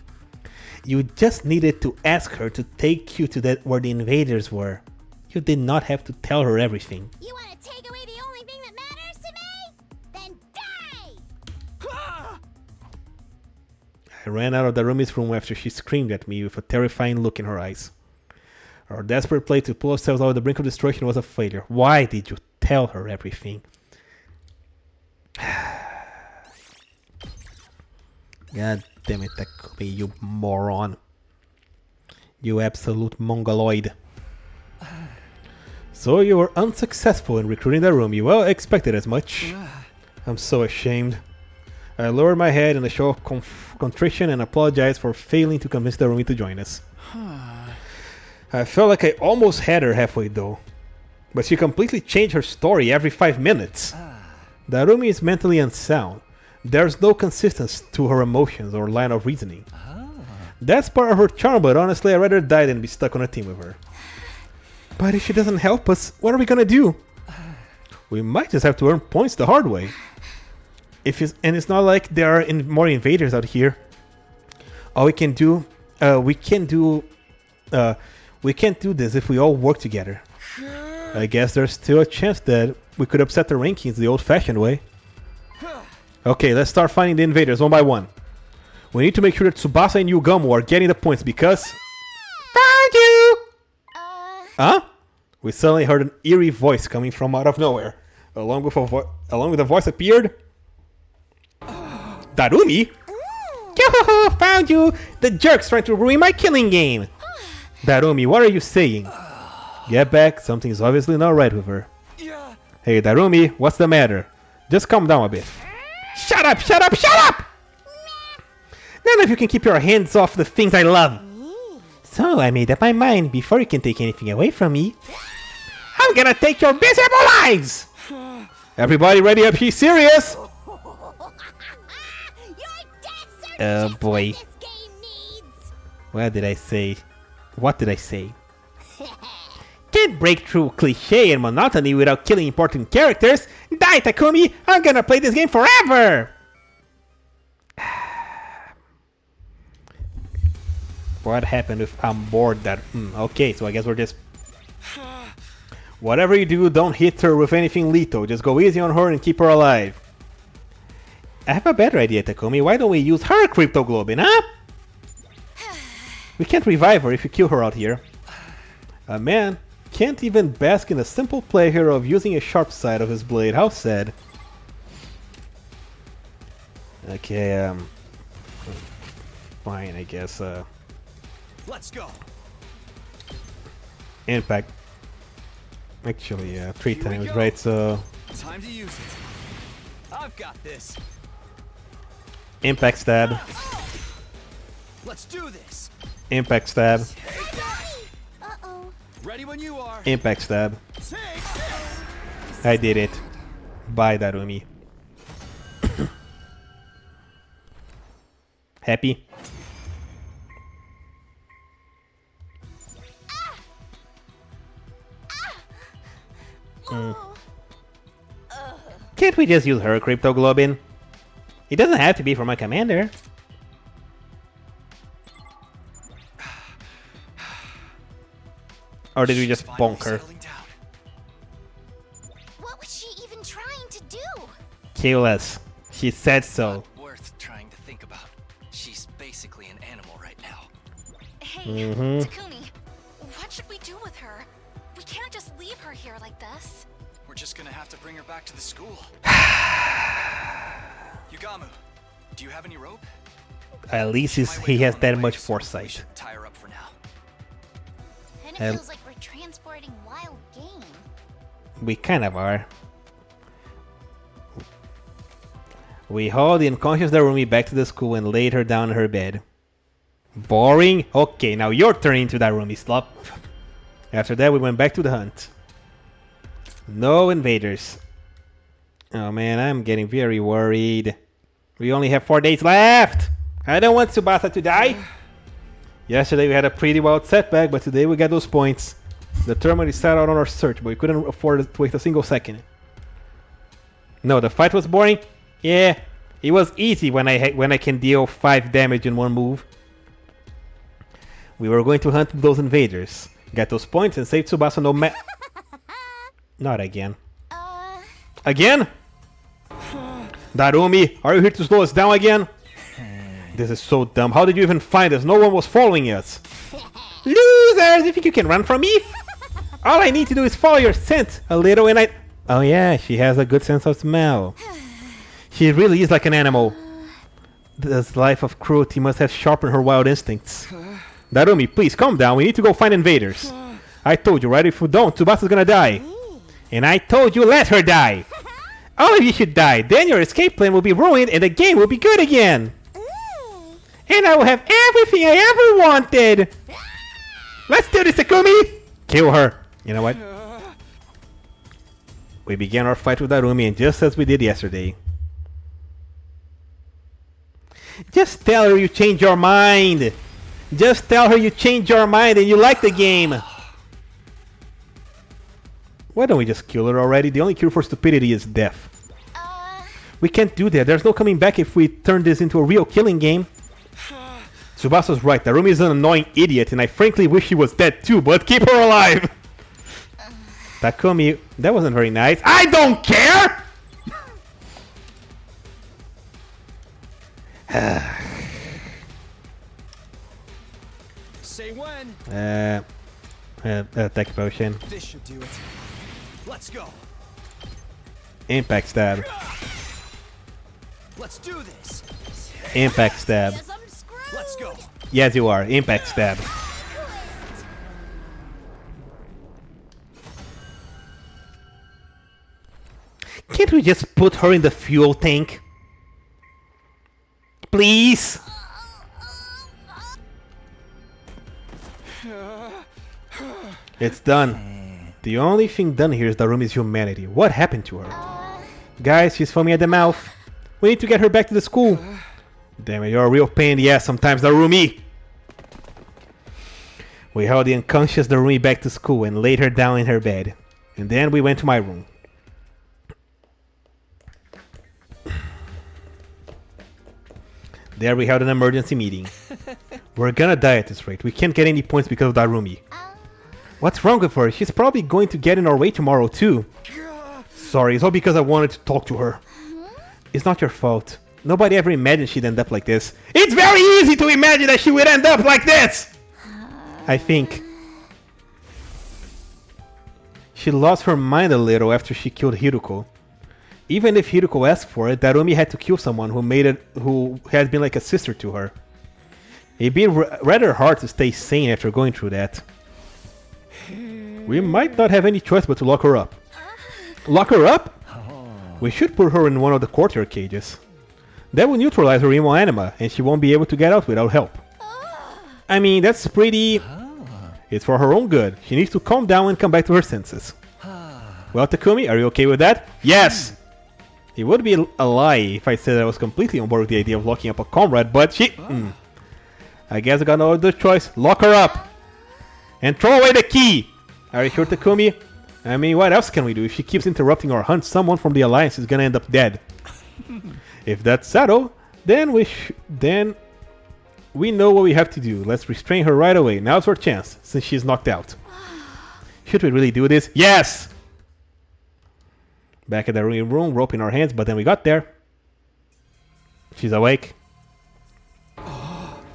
You just needed to ask her to take you to where the invaders were. You did not have to tell her everything. You want to take away the only thing that matters to me? Then die! I ran out of Darumi's room after she screamed at me with a terrifying look in her eyes. Our desperate play to pull ourselves out of the brink of destruction was a failure. Why did you tell her everything? God damn it, Takumi, you moron. You absolute mongoloid. So you were unsuccessful in recruiting Darumi. Well, I expected as much. I'm so ashamed. I lowered my head in a show of contrition and apologized for failing to convince Darumi to join us. I felt like I almost had her halfway though. But she completely changed her story every 5 minutes. Darumi is mentally unsound. There's no consistency to her emotions or line of reasoning. That's part of her charm, but honestly I'd rather die than be stuck on a team with her. But if she doesn't help us, what are we gonna do? We might just have to earn points the hard way. And it's not like there are more invaders out here. All we can do, we can't do this if we all work together. I guess there's still a chance that we could upset the rankings the old-fashioned way. Okay, let's start finding the invaders one by one. We need to make sure that Tsubasa and Yugamo are getting the points because... Found you! Huh? We suddenly heard an eerie voice coming from out of nowhere. Along with a voice appeared... Darumi? Yo-ho-ho, found you! The jerk's trying to ruin my killing game! Darumi, what are you saying? Get back, something's obviously not right with her. Hey Darumi, what's the matter? Just calm down a bit. Shut up, shut up, shut up! None of you can keep your hands off the things I love. So I made up my mind before you can take anything away from me. I'm gonna take your miserable lives! Everybody ready up, he's serious! Oh boy. What did I say? What did I say? Can't break through cliché and monotony without killing important characters. Die, Takumi! I'm gonna play this game forever! What happened if I'm bored that... okay, so I guess we're just... Whatever you do, don't hit her with anything lethal. Just go easy on her and keep her alive. I have a better idea, Takumi. Why don't we use her cryptoglobin, huh? We can't revive her if you kill her out here. A man can't even bask in the simple pleasure of using a sharp side of his blade. How sad. Okay, fine, I guess, Let's go. Impact. Actually, 3 times, right? So... Time to use it. I've got this. Impact stab. Let's do this. Impact stab. Uh-oh. Ready when you are. Impact stab. I did it. Bye, Darumi. Happy? Can't we just use her cryptoglobin? It doesn't have to be for my commander. Or did we just bonk her? What was she even trying to do? Kill us. She said so. Worth trying to think about. She's basically an animal right now. Hey, Takumi, what should we do with her? We can't just leave her here like this. We're just gonna have to bring her back to the school. Yugamu, do you have any rope? At least he has that much foresight. We should tie her up for now. And it feels like we're transporting wild game. We kind of are. We hauled the unconscious Darumi back to the school and laid her down in her bed. Boring? Okay, now you're turning into Darumi, slop. After that, we went back to the hunt. No invaders. Oh man, I'm getting very worried. We only have 4 days left! I don't want Tsubasa to die! Yesterday we had a pretty wild setback, but today we got those points. Determined to set out on our search, but we couldn't afford to wait a single second. No, the fight was boring? Yeah, it was easy when I can deal 5 damage in one move. We were going to hunt those invaders, get those points, and save Tsubasa no matter... Not again. Again? Darumi, are you here to slow us down again? This is so dumb. How did you even find us? No one was following us. Losers! You think you can run from me? All I need to do is follow your scent a little and I... Oh yeah, she has a good sense of smell. She really is like an animal. This life of cruelty must have sharpened her wild instincts. Darumi, please calm down. We need to go find invaders. I told you, right? If we don't, Tsubasa's gonna die. And I told you, let her die. All of you should die. Then your escape plan will be ruined and the game will be good again. And I will have everything I ever wanted. Let's do this, Takumi. Kill her. You know what? We began our fight with Darumi, and just as we did yesterday. Just tell her you changed your mind. Just tell her you changed your mind and you like the game. Why don't we just kill her already? The only cure for stupidity is death. We can't do that. There's no coming back if we turn this into a real killing game. Tsubasa's right. Darumi is an annoying idiot, and I frankly wish she was dead too, but keep her alive! Takumi, that wasn't very nice. I don't care! Say when. Attack potion. This should do it. Let's go. Impact stab. Let's do this. Impact stab. Let's go. Yes, you are. Impact stab. Can't we just put her in the fuel tank? Please? It's done. The only thing done here is Darumi's humanity. What happened to her? Guys, she's foaming at the mouth. We need to get her back to the school. Damn it, you're a real pain in the ass sometimes, Darumi. We held the unconscious Darumi back to school and laid her down in her bed. And then we went to my room. There we held an emergency meeting. We're gonna die at this rate. We can't get any points because of Darumi. What's wrong with her? She's probably going to get in our way tomorrow too. Sorry, it's all because I wanted to talk to her. It's not your fault. Nobody ever imagined she'd end up like this. It's very easy to imagine that she would end up like this! I think. She lost her mind a little after she killed Hiruko. Even if Hiruko asked for it, Darumi had to kill someone who had been like a sister to her. It'd be rather hard to stay sane after going through that. We might not have any choice but to lock her up. Lock her up? We should put her in one of the courtyard cages. That will neutralize her emo anima, and she won't be able to get out without help. I mean, that's pretty... It's for her own good. She needs to calm down and come back to her senses. Well, Takumi, are you okay with that? Yes! It would be a lie if I said I was completely on board with the idea of locking up a comrade, but she... I guess I got no other choice. Lock her up! And throw away the key! Are you sure, Takumi? I mean, what else can we do? If she keeps interrupting our hunt, someone from the Alliance is gonna end up dead. If that's settled, then we know what we have to do. Let's restrain her right away. Now's our chance, since she's knocked out. Should we really do this? Yes! Back at the room, rope in our hands, but then we got there. She's awake.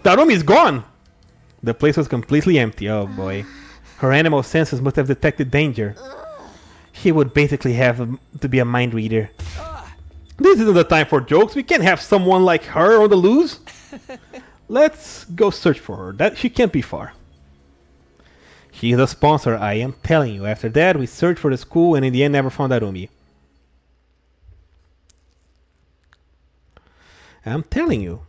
Darumi's gone! The place was completely empty. Oh boy. Her animal senses must have detected danger. She would basically have to be a mind reader. This isn't the time for jokes. We can't have someone like her on the loose. Let's go search for her. She can't be far. She's a sponsor, I am telling you. After that, we searched for the school and in the end never found Darumi. I'm telling you.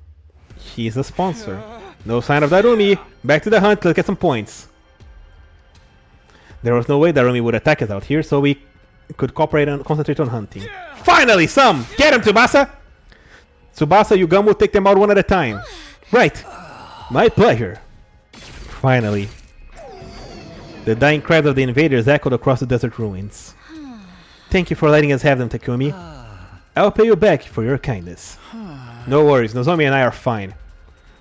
She's a sponsor. No sign of Darumi. Back to the hunt. Let's get some points. There was no way Darumi would attack us out here, so we could cooperate and concentrate on hunting. Finally, some! Get him, Tsubasa! Tsubasa, Yugamo will take them out one at a time. Right. My pleasure. Finally. The dying cries of the invaders echoed across the desert ruins. Thank you for letting us have them, Takumi. I'll pay you back for your kindness. No worries, Nozomi and I are fine.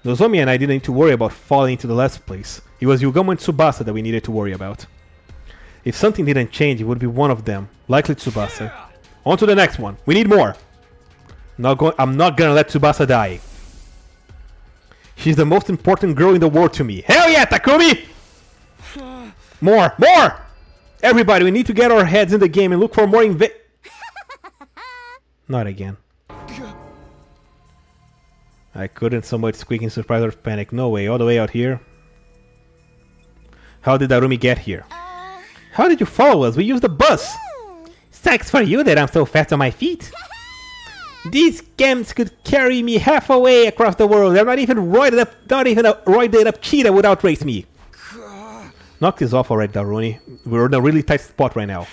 Nozomi and I didn't need to worry about falling into the last place. It was Yugamo and Tsubasa that we needed to worry about. If something didn't change, it would be one of them, likely Tsubasa. On to the next one. We need more. I'm not gonna let Tsubasa die. She's the most important girl in the world to me. Hell yeah, Takumi! More! More! Everybody, we need to get our heads in the game and look for more Not again. I couldn't so much squeak in surprise or panic. No way, all the way out here. How did Darumi get here? How did you follow us? We used the bus! Sucks for you that I'm so fast on my feet. These gems could carry me half a way across the world. I'm not even roided up, not even a roided up cheetah would outrace me. Knock this off already, Darumi. We're in a really tight spot right now.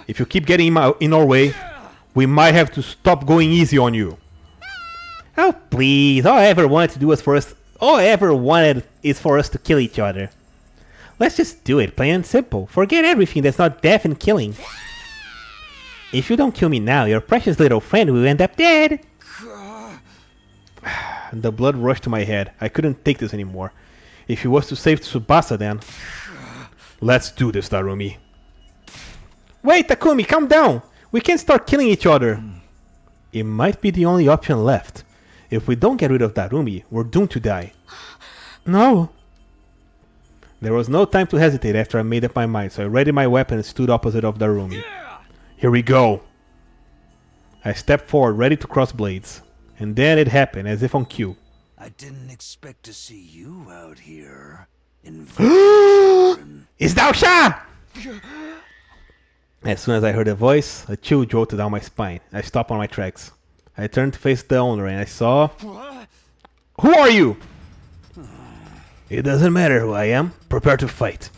If you keep getting in our way, we might have to stop going easy on you. Oh please, all I ever wanted is for us to kill each other. Let's just do it, plain and simple. Forget everything that's not death and killing. If you don't kill me now, your precious little friend will end up dead. The blood rushed to my head. I couldn't take this anymore. If he was to save Tsubasa then... Let's do this, Darumi. Wait, Takumi, calm down! We can't start killing each other. It might be the only option left. If we don't get rid of Darumi, we're doomed to die. No. There was no time to hesitate after I made up my mind, so I readied my weapon and stood opposite of Darumi. Here we go. I stepped forward, ready to cross blades. And then it happened, as if on cue. I didn't expect to see you out here. It's Daosha! As soon as I heard the voice, a chill jolted down my spine. I stopped on my tracks. I turned to face the owner and I saw... Who are you? It doesn't matter who I am. Prepare to fight.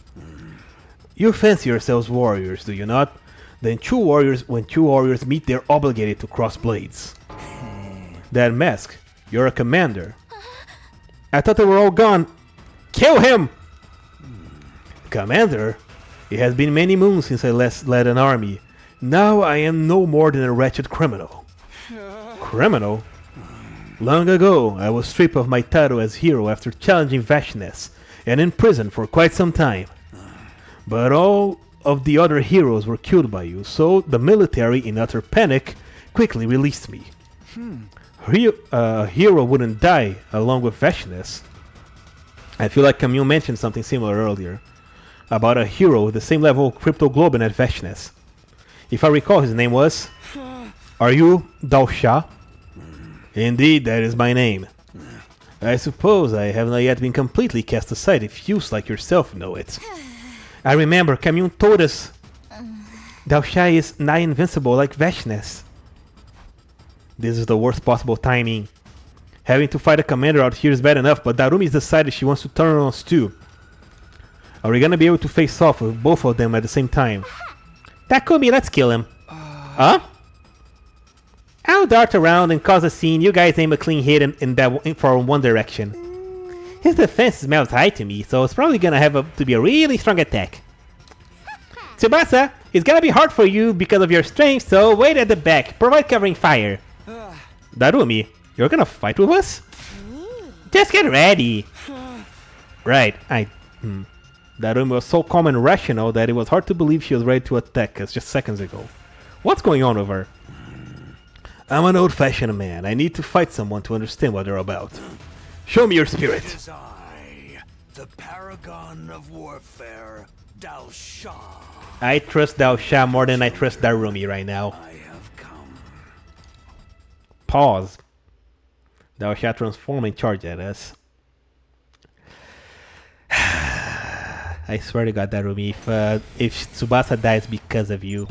You fancy yourselves warriors, do you not? Then when two warriors meet, they're obligated to cross blades. That mask, you're a commander. I thought they were all gone. Kill him! Commander? It has been many moons since I last led an army. Now I am no more than a wretched criminal. Criminal? Long ago, I was stripped of my title as hero after challenging Vashness, and in prison for quite some time. But all of the other heroes were killed by you, so the military, in utter panic, quickly released me. A hero wouldn't die along with Vashness. I feel like Camille mentioned something similar earlier, about a hero with the same level of cryptoglobin as Vashness. If I recall, his name was... Are you Daosha? Indeed, that is my name. I suppose I have not yet been completely cast aside if you like yourself know it. I remember Camille told us Daosha is nigh invincible like Vashness. This is the worst possible timing. Having to fight a commander out here is bad enough, but Darumi's decided she wants to turn on us too. Are we gonna be able to face off with both of them at the same time? Takumi, let's kill him. Huh? I'll dart around and cause a scene. You guys aim a clean hit for one direction. His defense smells high to me, so it's probably gonna have to be a really strong attack. Tsubasa, it's gonna be hard for you because of your strength, so wait at the back. Provide covering fire. Darumi, you're gonna fight with us? Just get ready. Right, Darumi was so calm and rational that it was hard to believe she was ready to attack us just seconds ago. What's going on with her? I'm an old-fashioned man. I need to fight someone to understand what they're about. Show me your spirit. It is I, the paragon of warfare, Daosha. I trust Daosha more than I trust Darumi right now. I have come. Pause. Daosha transformed and charged at us. I swear to God, Darumi, if Tsubasa dies because of you.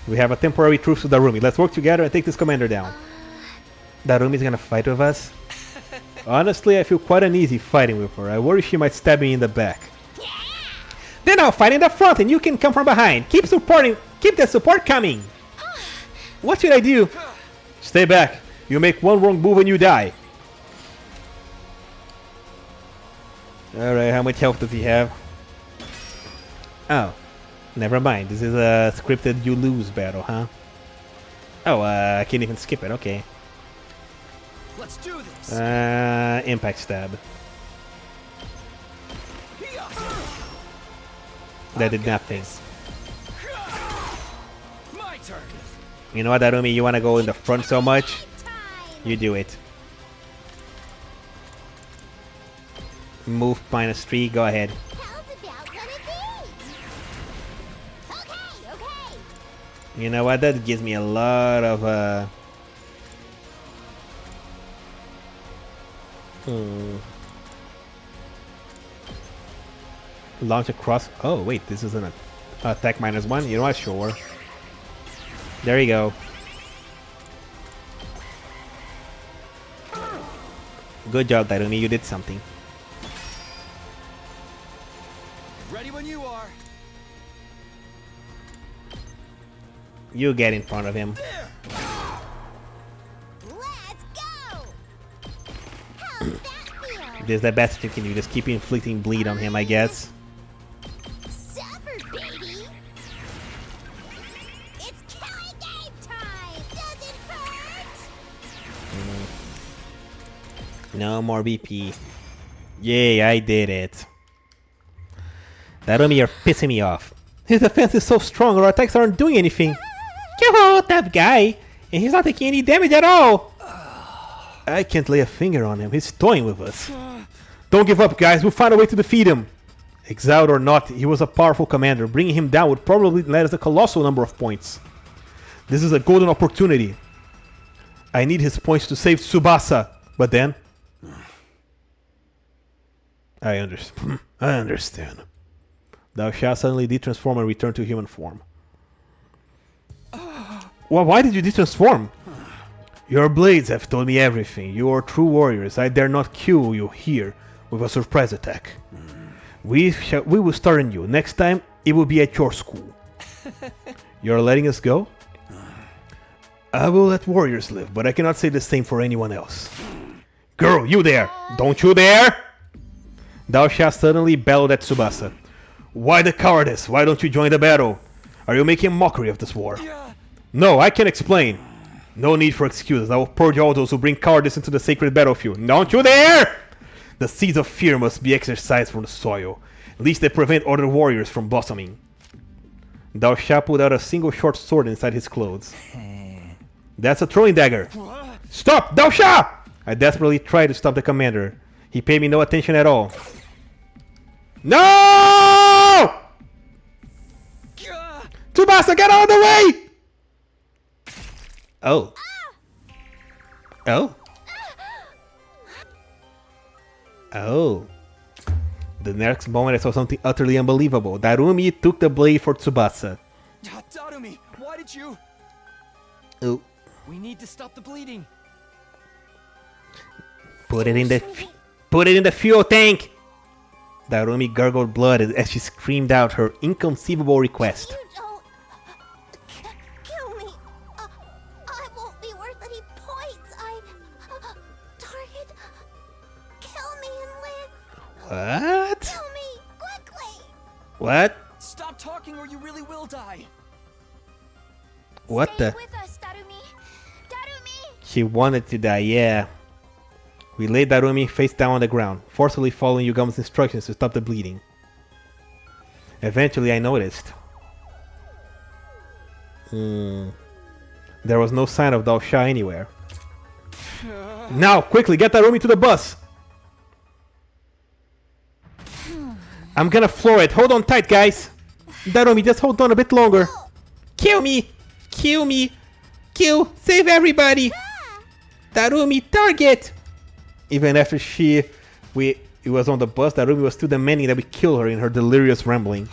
We have a temporary truce with Darumi. Let's work together and take this commander down. Darumi's gonna fight with us? Honestly, I feel quite uneasy fighting with her. I worry she might stab me in the back. Then I'll fight in the front and you can come from behind. Keep the support coming. What should I do? Stay back. You make one wrong move and you die. Alright, how much health does he have? Oh. Never mind, this is a scripted you lose battle, huh? Oh, I can't even skip it, okay. Let's do this. Impact stab. That did nothing. My turn. You know what, Darumi, you wanna go in the front so much? You do it. Move -3, go ahead. You know what, that gives me a lot of launch across. Oh wait, this is an attack -1. You know what, sure. There you go. Good job, Darumi, you did something. Ready when you are. You get in front of him. Let's go. How's that feel? This is the best you can do. Just keep inflicting bleed on him, I guess. Suffer, baby! It's killing game time! Does it hurt? No more BP. Yay, I did it. Darumi, you're pissing me off. His defense is so strong, our attacks aren't doing anything. You're a tough guy, and he's not taking any damage at all. I can't lay a finger on him. He's toying with us. Don't give up, guys. We'll find a way to defeat him. Exiled or not, he was a powerful commander. Bringing him down would probably let us a colossal number of points. This is a golden opportunity. I need his points to save Tsubasa. But then... I understand. Thou shalt suddenly detransform and return to human form. Well, why did you detransform? Your blades have told me everything. You are true warriors. I dare not kill you here with a surprise attack. We will start anew. Next time, it will be at your school. You're letting us go? I will let warriors live, but I cannot say the same for anyone else. Girl, you there! Don't you dare! Thou shalt suddenly bellowed at Tsubasa. Why the cowardice? Why don't you join the battle? Are you making a mockery of this war? No, I can explain. No need for excuses. I will purge all those who bring cowardice into the sacred battlefield. Don't you dare! The seeds of fear must be exorcised from the soil. At least they prevent other warriors from blossoming. Thou shalt pulled out a single short sword inside his clothes. That's a throwing dagger. Stop! Thou shalt! I desperately tried to stop the commander. He paid me no attention at all. No! Tsubasa, get out of the way! Oh. Oh. Oh. The next moment I saw something utterly unbelievable. Darumi took the blade for Tsubasa. Darumi, why did you... Oh. We need to stop the bleeding. Put it in the fuel tank! Darumi gurgled blood as she screamed out her inconceivable request. You don't... kill me. I won't be worth any points. Target... kill me and live. What? Kill me, quickly. What? Stop talking or you really will die. What Stay the? with us, Darumi. Darumi! She wanted to die, yeah. We laid Darumi face down on the ground, forcefully following Yugama's instructions to stop the bleeding. Eventually I noticed. There was no sign of Daosha anywhere. Now, quickly, get Darumi to the bus! I'm gonna floor it. Hold on tight, guys! Darumi, just hold on a bit longer. Kill me! Kill me! Kill! Save everybody! Darumi, target! Even after it was on the bus, Darumi was still demanding that we kill her in her delirious rambling.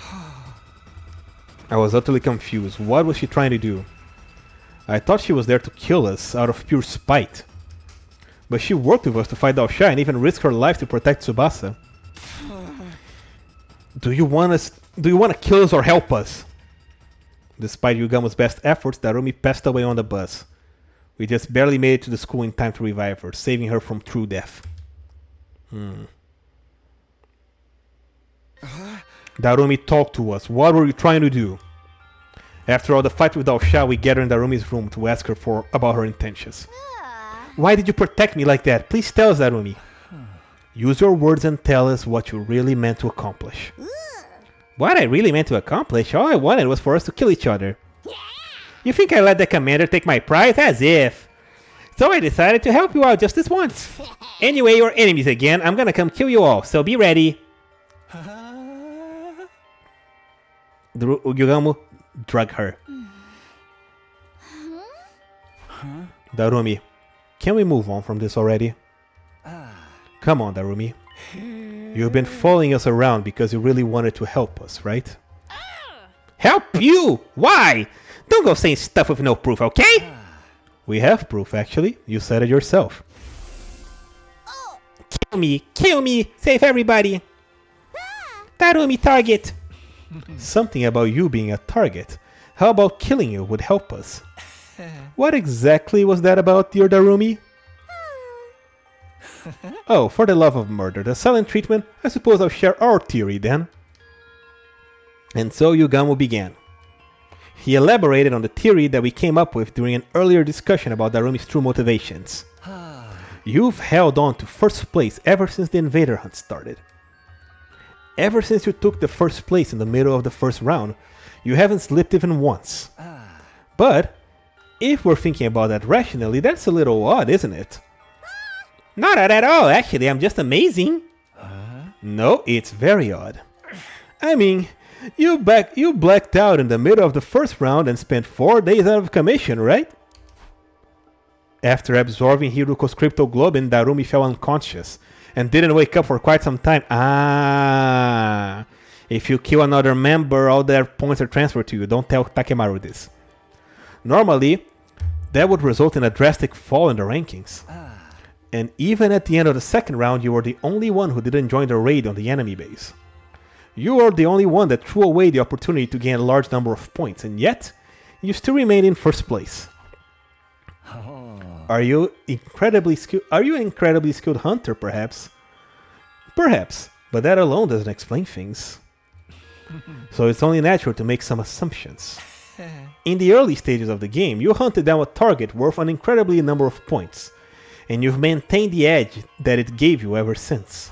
I was utterly confused. What was she trying to do? I thought she was there to kill us out of pure spite. But she worked with us to fight Daosha and even risked her life to protect Tsubasa. Do you want to kill us or help us? Despite Yugama's best efforts, Darumi passed away on the bus. We just barely made it to the school in time to revive her, saving her from true death. Darumi, talk to us. What were you trying to do? After all the fight with Daosha, we gathered in Darumi's room to ask her about her intentions. Why did you protect me like that? Please tell us, Darumi. Use your words and tell us what you really meant to accomplish. What I really meant to accomplish? All I wanted was for us to kill each other. You think I let the commander take my prize? As if. So I decided to help you out just this once. Anyway, you're enemies again. I'm gonna come kill you all, so be ready. Yugamo drug her. Darumi, can we move on from this already? Come on, Darumi. You've been following us around because you really wanted to help us, right? Help you? Why? Don't go saying stuff with no proof, okay? We have proof, actually. You said it yourself. Kill me, save everybody. Darumi, target. Something about you being a target. How about killing you would help us? What exactly was that about, dear Darumi? Oh, for the love of murder, the silent treatment? I suppose I'll share our theory then. And so Yugamu began. He elaborated on the theory that we came up with during an earlier discussion about Darumi's true motivations. You've held on to first place ever since the invader hunt started. Ever since you took the first place in the middle of the first round, you haven't slipped even once. But, if we're thinking about that rationally, that's a little odd, isn't it? Not odd at all, actually, I'm just amazing. No, it's very odd. I mean, you blacked out in the middle of the first round and spent 4 days out of commission, right? After absorbing Hiruko's cryptoglobin, Darumi fell unconscious and didn't wake up for quite some time. If you kill another member, all their points are transferred to you. Don't tell Takemaru this. Normally, that would result in a drastic fall in the rankings. And even at the end of the second round, you were the only one who didn't join the raid on the enemy base. You were the only one that threw away the opportunity to gain a large number of points, and yet, you still remain in first place. Are you an incredibly skilled hunter, perhaps? Perhaps, but that alone doesn't explain things. So it's only natural to make some assumptions. In the early stages of the game, you hunted down a target worth an incredibly number of points, and you've maintained the edge that it gave you ever since.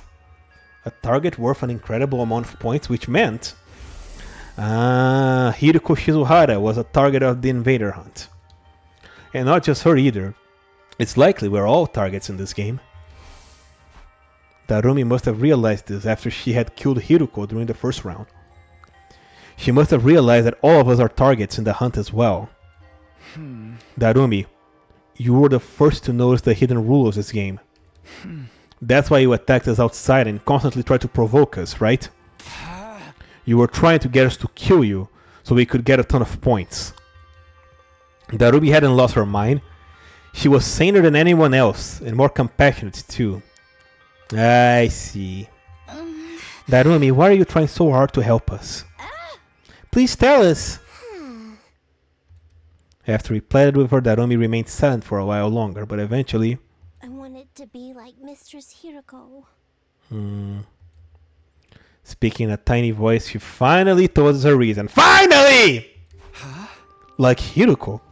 A target worth an incredible amount of points, which meant... Hiruko Shizuhara was a target of the invader hunt. And not just her either. It's likely we're all targets in this game. Darumi must have realized this after she had killed Hiruko during the first round. She must have realized that all of us are targets in the hunt as well. Darumi, you were the first to notice the hidden rule of this game. That's why you attacked us outside and constantly tried to provoke us, right? You were trying to get us to kill you so we could get a ton of points. Darumi hadn't lost her mind. She was saner than anyone else, and more compassionate too. I see. Darumi, why are you trying so hard to help us? Please tell us! After he pleaded with her, Darumi remained silent for a while longer, but eventually... I wanted to be like Mistress Hiroko. Speaking in a tiny voice, she finally told us her reason. Finally! Like Hiroko.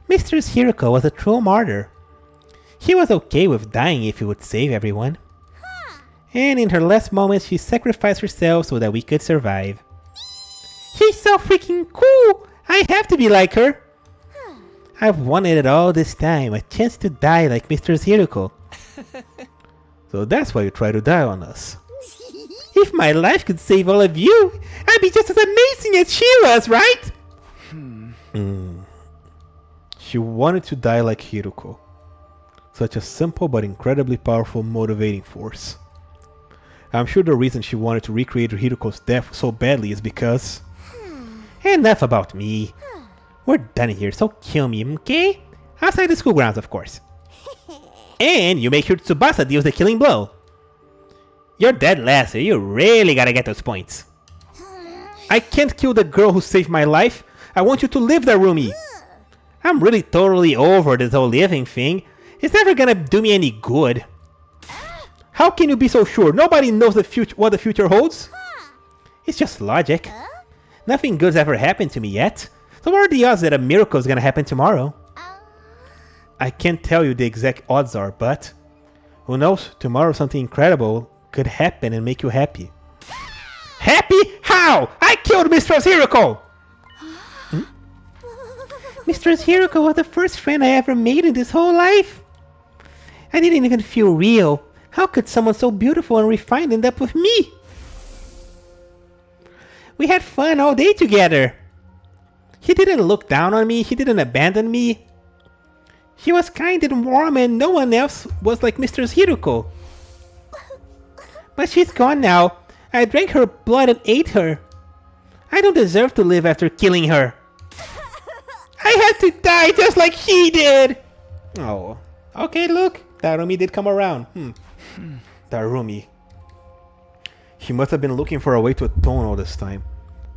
Mistress Hiroko was a true martyr. She was okay with dying if it would save everyone. And in her last moments, she sacrificed herself so that we could survive. She's so freaking cool! I have to be like her! I've wanted it all this time, a chance to die like Mistress Hiroko. So that's why you try to die on us. If my life could save all of you, I'd be just as amazing as she was, right? She wanted to die like Hiroko. Such a simple but incredibly powerful motivating force. I'm sure the reason she wanted to recreate Hiroko's death so badly is because... Enough about me. We're done here, so kill me, okay? Outside the school grounds, of course. And you make sure Tsubasa deals the killing blow. You're dead last, so you really gotta get those points. I can't kill the girl who saved my life. I want you to live, Darumi. I'm really totally over this whole living thing. It's never gonna do me any good. How can you be so sure? Nobody knows what the future holds. It's just logic. Nothing good's ever happened to me yet. So what are the odds that a miracle is gonna happen tomorrow? I can't tell you the exact odds are, but... who knows? Tomorrow something incredible could happen and make you happy. Happy? How? I killed Mistress Hiroko! Mistress Hiroko was the first friend I ever made in this whole life. I didn't even feel real. How could someone so beautiful and refined end up with me? We had fun all day together. She didn't look down on me, she didn't abandon me. She was kind and warm and no one else was like Mistress Hiroko. But she's gone now. I drank her blood and ate her. I don't deserve to live after killing her. I had to die just like she did! Oh. Okay, look. Darumi did come around. Darumi. She must have been looking for a way to atone all this time.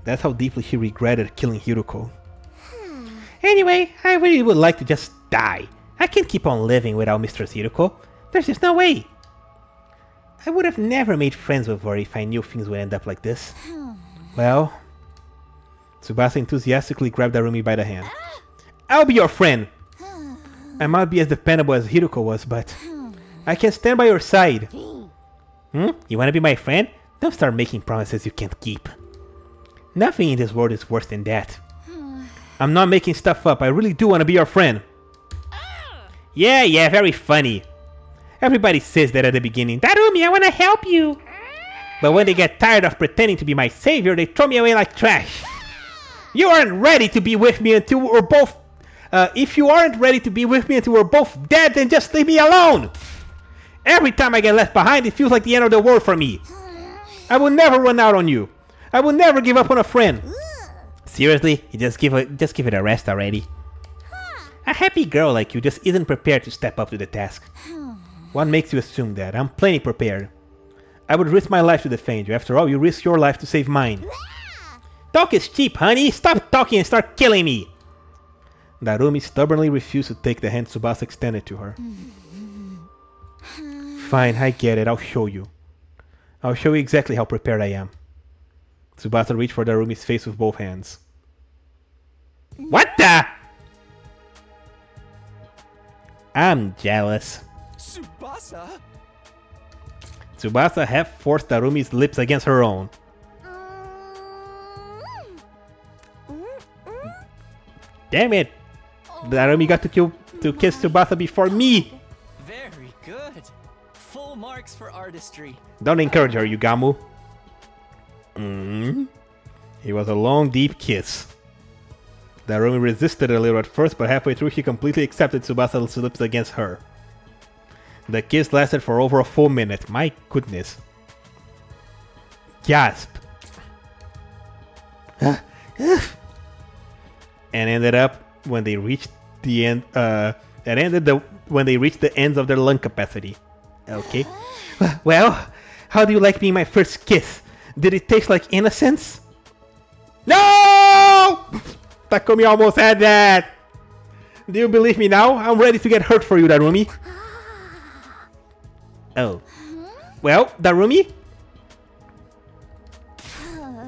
That's how deeply she regretted killing Hiroko. Anyway, I really would like to just die. I can't keep on living without Mistress Hiroko. There's just no way. I would have never made friends with her if I knew things would end up like this. Well, Tsubasa enthusiastically grabbed Darumi by the hand. I'll be your friend. I might be as dependable as Hiroko was, but I can stand by your side. You wanna be my friend? Don't start making promises you can't keep. Nothing in this world is worse than that. I'm not making stuff up. I really do want to be your friend. Yeah, very funny. Everybody says that at the beginning. Darumi, I want to help you. But when they get tired of pretending to be my savior, they throw me away like trash. You aren't ready to be with me until we're both... if you aren't ready to be with me until we're both dead, then just leave me alone. Every time I get left behind, it feels like the end of the world for me. I will never run out on you. I will never give up on a friend. Seriously? You just give it a rest already. A happy girl like you just isn't prepared to step up to the task. What makes you assume that? I'm plenty prepared. I would risk my life to defend you. After all, you risk your life to save mine. Talk is cheap, honey. Stop talking and start killing me. Darumi stubbornly refused to take the hand Tsubasa extended to her. Fine, I get it. I'll show you. I'll show you exactly how prepared I am. Tsubasa reached for Darumi's face with both hands. What the? I'm jealous. Tsubasa? Tsubasa half forced Darumi's lips against her own. Damn it! Darumi got to kiss Tsubasa before me! Very good. Full marks for artistry. Don't encourage her, Yugamu. It was a long, deep kiss. Darumi resisted a little at first, but halfway through she completely accepted Tsubasa's lips against her. The kiss lasted for over a full minute. My goodness. Gasp. And ended up when they reached the end. When they reached the ends of their lung capacity. Okay. Well, how do you like being my first kiss? Did it taste like innocence? No! Takumi almost had that. Do you believe me now? I'm ready to get hurt for you, Darumi. Oh. Well, Darumi?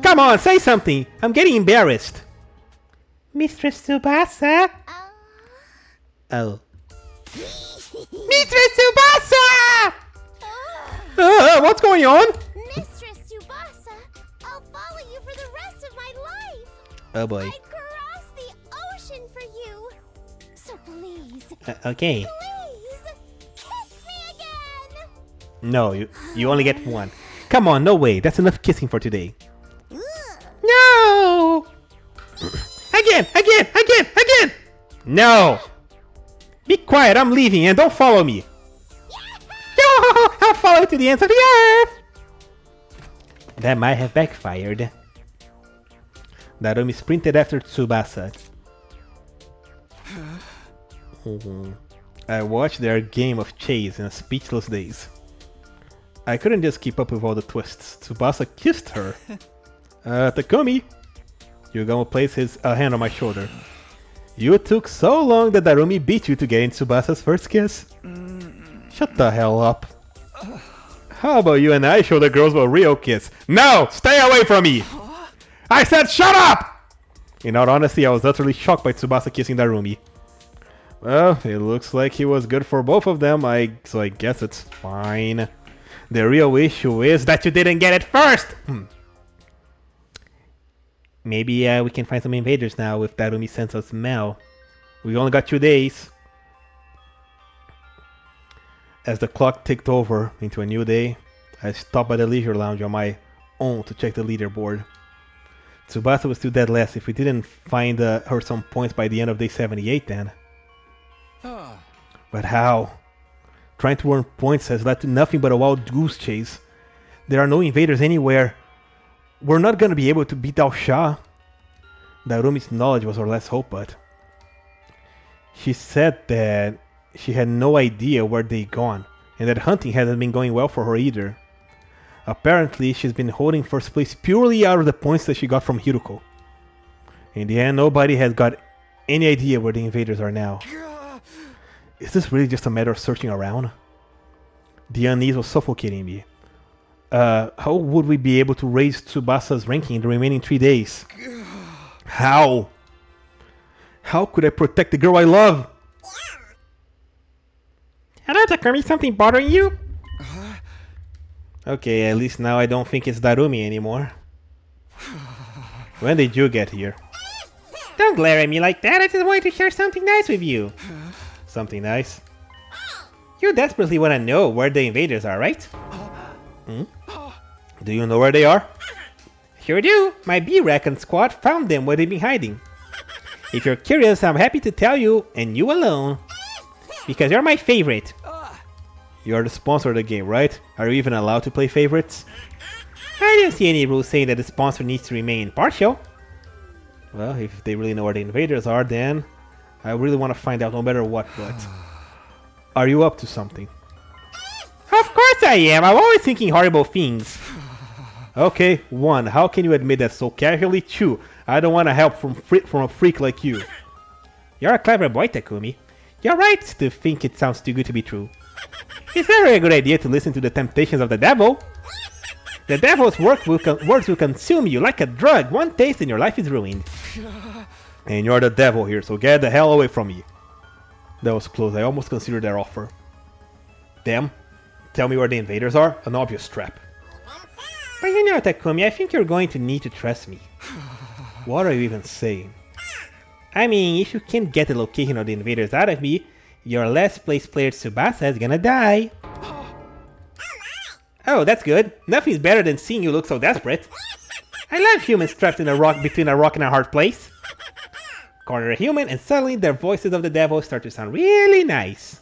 Come on, say something. I'm getting embarrassed. Mistress Tsubasa? Oh. Mistress Tsubasa! What's going on? Mistress Tsubasa, I'll follow you for the rest of my life. Oh boy. I'd cross the ocean for you. So please. Okay. Please, kiss me again. No, you only get one. Come on, no way. That's enough kissing for today. No! Again! No! Be quiet, I'm leaving and don't follow me. I'll follow you to the ends of the earth. That might have backfired. Darumi sprinted after Tsubasa. I watched their game of chase in a speechless daze. I couldn't just keep up with all the twists. Tsubasa kissed her. Takumi! Yugamo placed his hand on my shoulder. You took so long that Darumi beat you to get in Tsubasa's first kiss. Shut the hell up. How about you and I show the girls a real kiss? No! Stay away from me! I said shut up! In all honesty, I was utterly shocked by Tsubasa kissing Darumi. Well, it looks like he was good for both of them, so I guess it's fine. The real issue is that you didn't get it first! Maybe we can find some invaders now with Darumi's sense of smell. We only got 2 days. As the clock ticked over into a new day, I stopped by the leisure lounge on my own to check the leaderboard. Tsubasa was still dead last if we didn't find her some points by the end of day 78 then. But how? Trying to earn points has led to nothing but a wild goose chase. There are no invaders anywhere. We're not gonna be able to beat Al Shah. Darumi's knowledge was our last hope, but... She said that she had no idea where they'd gone, and that hunting hadn't been going well for her either. Apparently, she's been holding first place purely out of the points that she got from Hiroko. In the end, nobody has got any idea where the invaders are now. Is this really just a matter of searching around? The unease was suffocating me. How would we be able to raise Tsubasa's ranking in the remaining 3 days? How? How could I protect the girl I love? Hello, Takumi, something bothering you? Okay, at least now I don't think it's Darumi anymore. When did you get here? Don't glare at me like that, I just wanted to share something nice with you. Something nice? You desperately want to know where the invaders are, right? Hmm? Do you know where they are? Sure do. My B-Recon squad found them where they've been hiding. If you're curious, I'm happy to tell you, and you alone. Because you're my favorite. You're the sponsor of the game, right? Are you even allowed to play favorites? I don't see any rules saying that the sponsor needs to remain impartial. Well, if they really know where the invaders are, then I really want to find out no matter what, but... Are you up to something? Of course I am! I'm always thinking horrible things. Okay, 1. How can you admit that so casually? 2. I don't want to help from a freak like you. You're a clever boy, Takumi. You're right to think it sounds too good to be true. It's never a good idea to listen to the temptations of the devil. The devil's words will consume you like a drug. One taste and your life is ruined. And you're the devil here, so get the hell away from me. That was close. I almost considered their offer. Them? Tell me where the invaders are? An obvious trap. But you know, Takumi, I think you're going to need to trust me. What are you even saying? I mean, if you can't get the location of the invaders out of me, your last place player Tsubasa is gonna die. Oh, that's good. Nothing's better than seeing you look so desperate. I love humans trapped in a rock between a rock and a hard place. Corner a human and suddenly their voices of the devil start to sound really nice.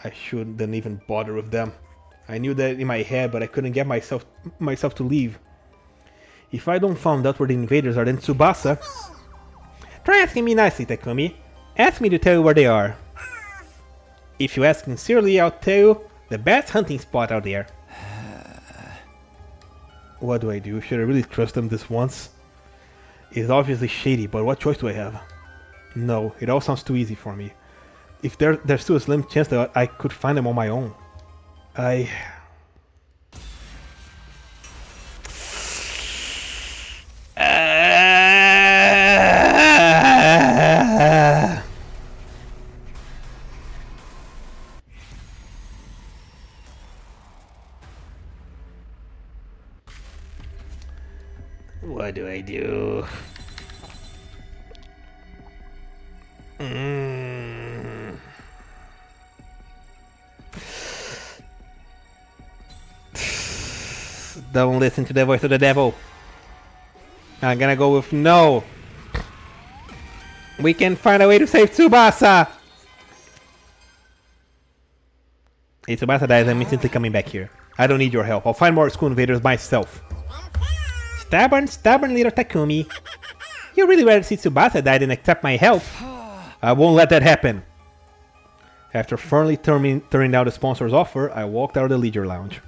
I shouldn't even bother with them. I knew that in my head, but I couldn't get myself to leave. If I don't find out where the invaders are, then Tsubasa... Try asking me nicely, Takumi. Ask me to tell you where they are. If you ask sincerely, I'll tell you the best hunting spot out there. What do I do? Should I really trust them this once? It's obviously shady, but what choice do I have? No, it all sounds too easy for me. If there's still a slim chance that I could find them on my own. What do I do? Don't listen to the voice of the devil. I'm gonna go with no. We can find a way to save Tsubasa. If Tsubasa dies, I'm instantly coming back here. I don't need your help. I'll find more school invaders myself. Stubborn little Takumi. You really rather see Tsubasa die than accept my help? I won't let that happen. After firmly turning down the sponsor's offer, I walked out of the leisure lounge.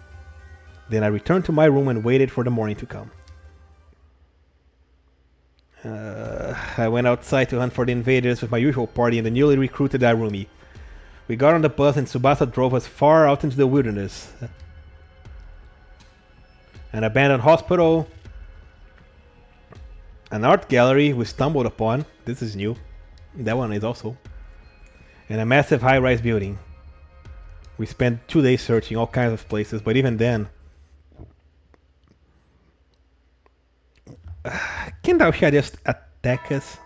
Then I returned to my room and waited for the morning to come. I went outside to hunt for the invaders with my usual party and the newly recruited Darumi. We got on the bus and Tsubasa drove us far out into the wilderness. An abandoned hospital, an art gallery we stumbled upon. This is new. That one is also. And a massive high-rise building. We spent 2 days searching all kinds of places, but even then... Can Daosha just attack us?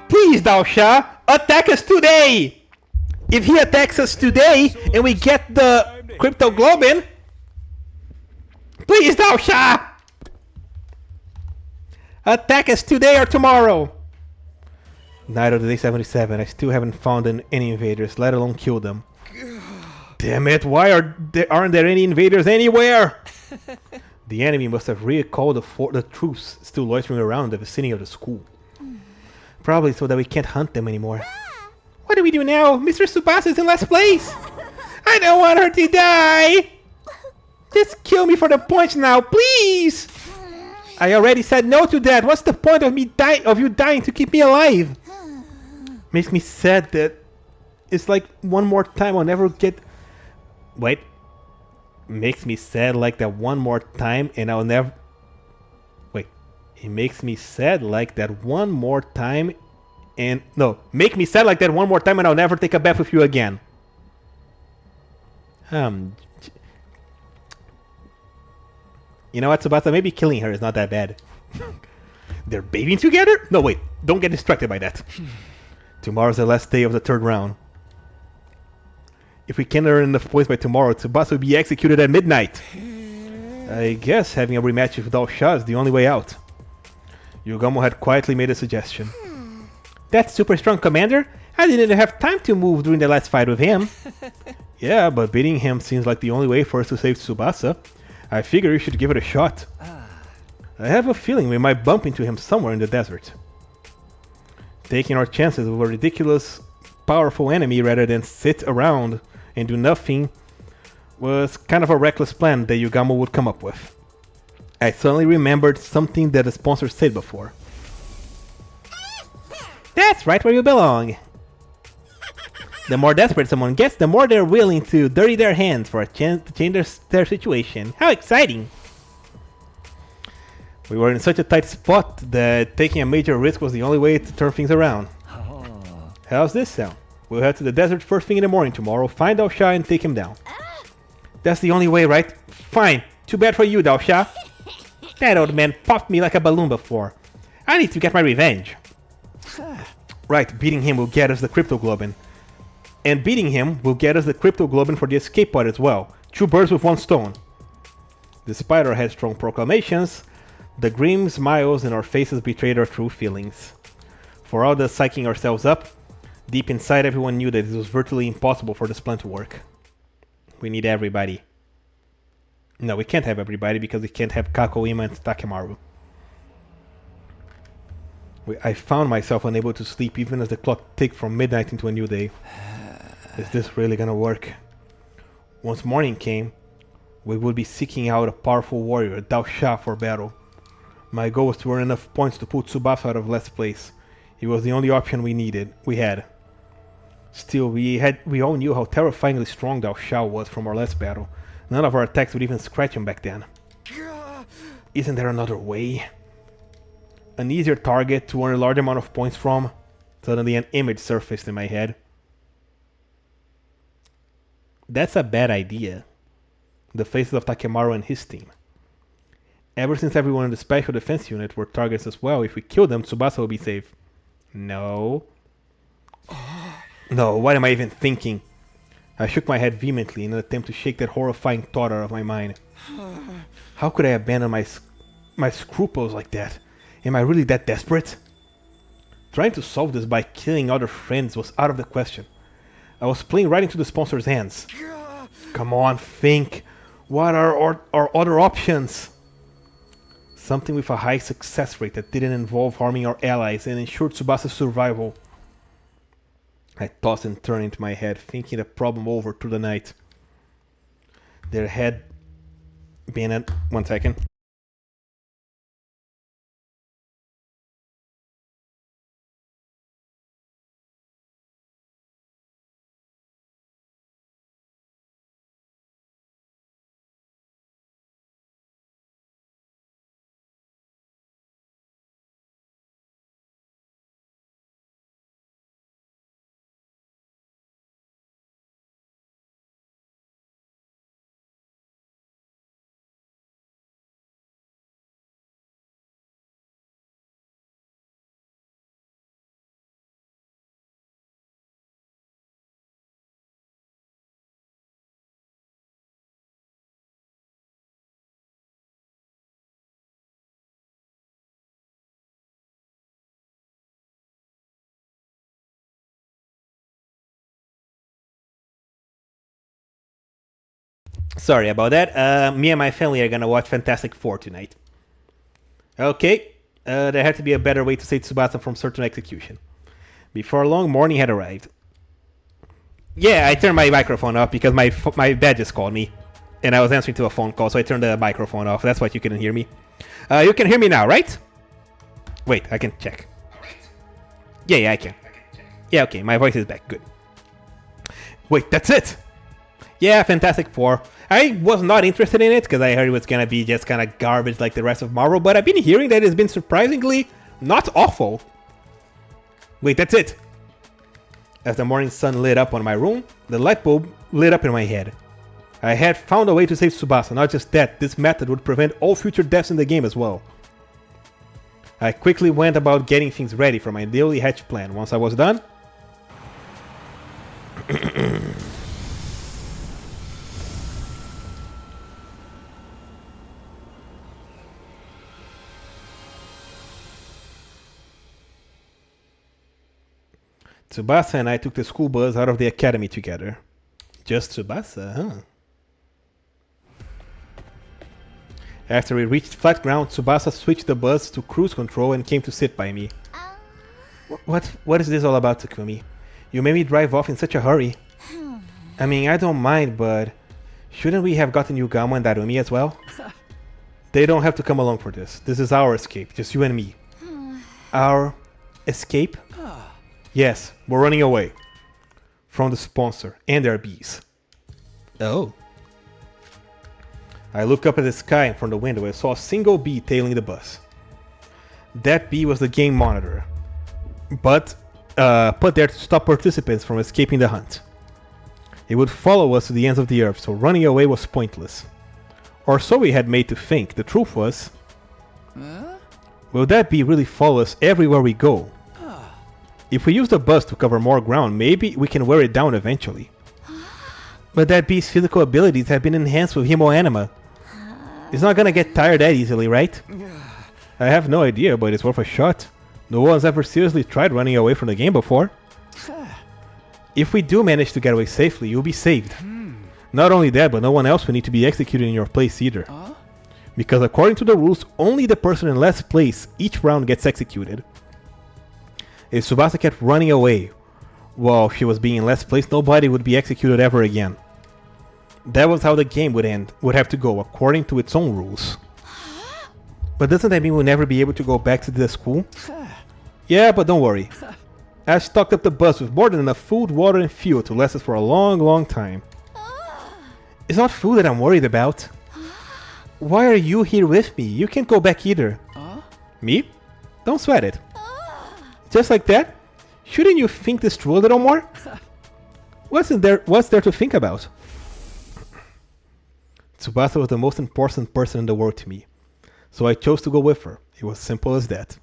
Please, Daosha! Attack us today! If he attacks us today and we get the Crypto Globin, please, Daosha! Attack us today or tomorrow! Night of the day 77, I still haven't found any invaders, let alone kill them. Damn it, why aren't there any invaders anywhere? The enemy must have recalled the troops still loitering around the vicinity of the school. Probably so that we can't hunt them anymore. What do we do now? Mr. Tsubasa is in last place! I don't want her to die! Just kill me for the points now, please! I already said no to that. What's the point of you dying to keep me alive? Makes me sad that It's like one more time I'll never get... Wait. Makes me sad like that one more time and I'll never... Wait. It makes me sad like that one more time and... No. Make me sad like that one more time and I'll never take a bath with you again. You know what, Tsubasa? Maybe killing her is not that bad. They're bathing together? No, wait. Don't get distracted by that. Tomorrow's the last day of the third round. If we can't earn enough points by tomorrow, Tsubasa will be executed at midnight. I guess having a rematch with Dao Sha is the only way out. Yugamo had quietly made a suggestion. That super strong commander? I didn't have time to move during the last fight with him. Yeah, but beating him seems like the only way for us to save Tsubasa. I figure you should give it a shot. I have a feeling we might bump into him somewhere in the desert. Taking our chances with a ridiculous, powerful enemy rather than sit around and do nothing was kind of a reckless plan that Yugamo would come up with. I suddenly remembered something that the sponsor said before. That's right where you belong. The more desperate someone gets, the more they're willing to dirty their hands for a chance to change their situation. How exciting! We were in such a tight spot that taking a major risk was the only way to turn things around. How's this sound? We'll head to the desert first thing in the morning tomorrow, find Dao Sha and take him down. That's the only way, right? Fine. Too bad for you, Dao Sha. That old man popped me like a balloon before. I need to get my revenge. Right, beating him will get us the Cryptoglobin. And beating him will get us the Cryptoglobin for the escape pod as well. 2 birds with 1 stone. Despite our headstrong proclamations, the grim smiles in our faces betrayed our true feelings. For all the psyching ourselves up, deep inside everyone knew that it was virtually impossible for this plan to work. We need everybody. No, we can't have everybody because we can't have Kako, Ima, and Takemaru. I found myself unable to sleep even as the clock ticked from midnight into a new day. Is this really gonna work? Once morning came, we would be seeking out a powerful warrior, Dao Sha, for battle. My goal was to earn enough points to put Tsubasa out of last place. It was the only option we had. Still, we all knew how terrifyingly strong Dao Sha was from our last battle. None of our attacks would even scratch him back then. Isn't there another way? An easier target to earn a large amount of points from? Suddenly an image surfaced in my head. That's a bad idea. The faces of Takemaru and his team. Ever since everyone in the Special Defense Unit were targets as well, if we kill them, Tsubasa will be safe. No. No, what am I even thinking? I shook my head vehemently in an attempt to shake that horrifying thought out of my mind. How could I abandon my scruples like that? Am I really that desperate? Trying to solve this by killing other friends was out of the question. I was playing right into the sponsor's hands. Come on, think. What are our other options? Something with a high success rate that didn't involve harming our allies and ensured Tsubasa's survival. I tossed and turned into my head, thinking the problem over through the night. There had been a... 1 second. Sorry about that. Me and my family are gonna watch Fantastic Four tonight. Okay, there had to be a better way to save Tsubasa from certain execution. Before long, morning had arrived. Yeah, I turned my microphone off because my dad just called me. And I was answering to a phone call, so I turned the microphone off. That's why you couldn't hear me. You can hear me now, right? Wait, I can check. Yeah, I can. Yeah, okay, my voice is back. Good. Wait, that's it! Yeah, Fantastic Four. I was not interested in it because I heard it was gonna be just kind of garbage like the rest of Marvel, but I've been hearing that it's been surprisingly not awful. Wait, that's it! As the morning sun lit up on my room, the light bulb lit up in my head. I had found a way to save Tsubasa. Not just that, this method would prevent all future deaths in the game as well. I quickly went about getting things ready for my daily hatch plan. Once I was done, Tsubasa and I took the school bus out of the academy together. Just Tsubasa, huh? After we reached flat ground, Tsubasa switched the bus to cruise control and came to sit by me. What is this all about, Takumi? You made me drive off in such a hurry. I mean, I don't mind, but shouldn't we have gotten Yugamo and Darumi as well? They don't have to come along for this. This is our escape, just you and me. Our escape? Yes, we're running away. From the sponsor and their bees. Oh. I looked up at the sky and from the window and saw a single bee tailing the bus. That bee was the game monitor, but put there to stop participants from escaping the hunt. It would follow us to the ends of the earth, so running away was pointless. Or so we had made to think. The truth was, will that bee really follow us everywhere we go? If we use the bus to cover more ground, maybe we can wear it down eventually. But that bee's physical abilities have been enhanced with Hemoanima. It's not gonna get tired that easily, right? I have no idea, but it's worth a shot. No one's ever seriously tried running away from the game before. If we do manage to get away safely, you'll be saved. Not only that, but no one else will need to be executed in your place either. Because according to the rules, only the person in last place each round gets executed. If Tsubasa kept running away while she was being in last place, nobody would be executed ever again. That was how the game would have to go, according to its own rules. But doesn't that mean we'll never be able to go back to the school? Yeah, but don't worry. I've stocked up the bus with more than enough food, water, and fuel to last us for a long, long time. It's not food that I'm worried about. Why are you here with me? You can't go back either. Me? Don't sweat it. Just like that? Shouldn't you think this through a little more? What's there to think about? Tsubasa was the most important person in the world to me, so I chose to go with her. It was simple as that.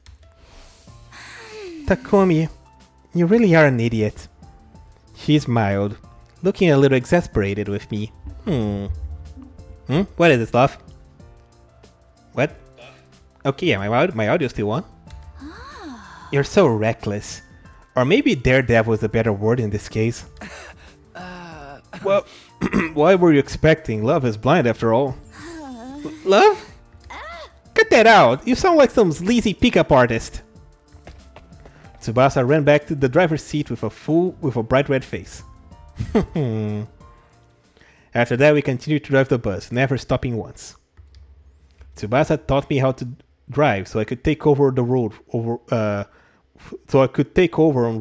Takumi, you really are an idiot. She smiled, looking a little exasperated with me. What is this, love? What? Okay, yeah, my audio's still on. You're so reckless. Or maybe daredevil is a better word in this case. Well, what were you expecting? Love is blind after all. Love? Cut that out! You sound like some sleazy pickup artist. Tsubasa ran back to the driver's seat with a bright red face. After that, we continued to drive the bus, never stopping once. Tsubasa taught me how to drive, so I could take over the road on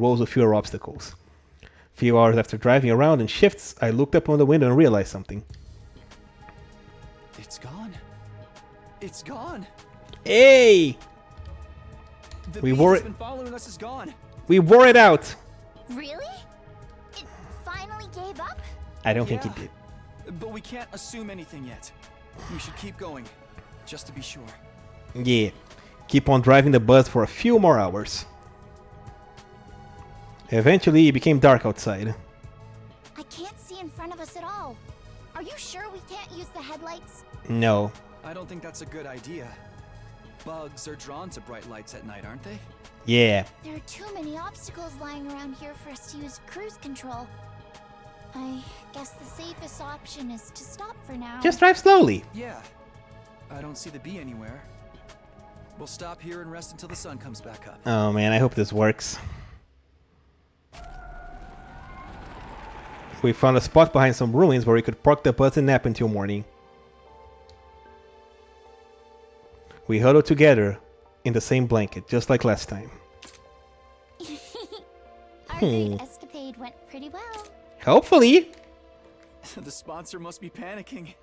roads with fewer obstacles. A few hours after driving around in shifts, I looked up on the window and realized something. It's gone. It's gone. Hey! The We beast wore that's it. been following us is gone. We wore it out. Really? It finally gave up? I don't think it did. But we can't assume anything yet. We should keep going, just to be sure. Yeah. Keep on driving the bus for a few more hours. Eventually, it became dark outside. I can't see in front of us at all. Are you sure we can't use the headlights? No. I don't think that's a good idea. Bugs are drawn to bright lights at night, aren't they? Yeah. There are too many obstacles lying around here for us to use cruise control. I guess the safest option is to stop for now. Just drive slowly. Yeah. I don't see the bee anywhere. We'll stop here and rest until the sun comes back up. Oh man, I hope this works. We found a spot behind some ruins where we could park the bus and nap until morning. We huddled together in the same blanket, just like last time. Our great escapade went pretty well. Hopefully. The sponsor must be panicking.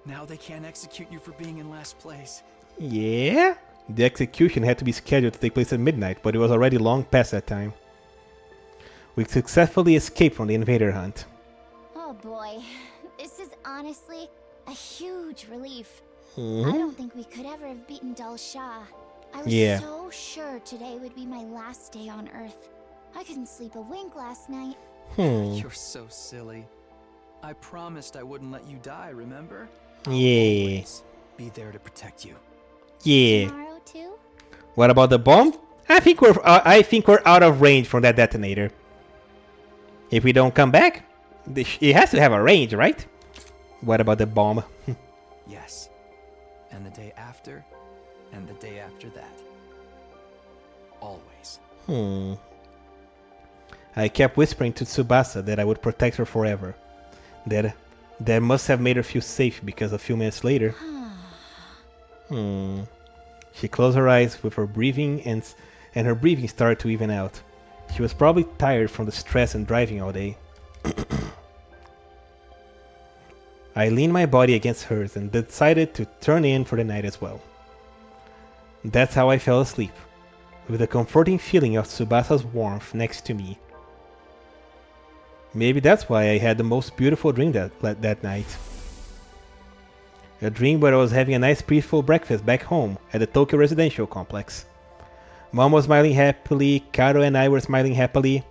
Now they can't execute you for being in last place. Yeah? The execution had to be scheduled to take place at midnight, but it was already long past that time. We successfully escaped from the invader hunt. Oh boy, this is honestly a huge relief. Mm-hmm. I don't think we could ever have beaten Dal Shah. I was so sure today would be my last day on Earth. I couldn't sleep a wink last night. You're so silly. I promised I wouldn't let you die, remember? I'll Yeah. always be there to protect you. Yeah. Tomorrow too? What about the bomb? I think we're out of range from that detonator. If we don't come back, it has to have a range, right? What about the bomb? Yes. And the day after, and the day after that. Always. I kept whispering to Tsubasa that I would protect her forever. That must have made her feel safe because a few minutes later... She closed her eyes with her breathing and her breathing started to even out. She was probably tired from the stress and driving all day. I leaned my body against hers and decided to turn in for the night as well. That's how I fell asleep, with the comforting feeling of Tsubasa's warmth next to me. Maybe that's why I had the most beautiful dream that night. A dream where I was having a nice peaceful breakfast back home at the Tokyo residential complex. Mom was smiling happily, Karo and I were smiling happily.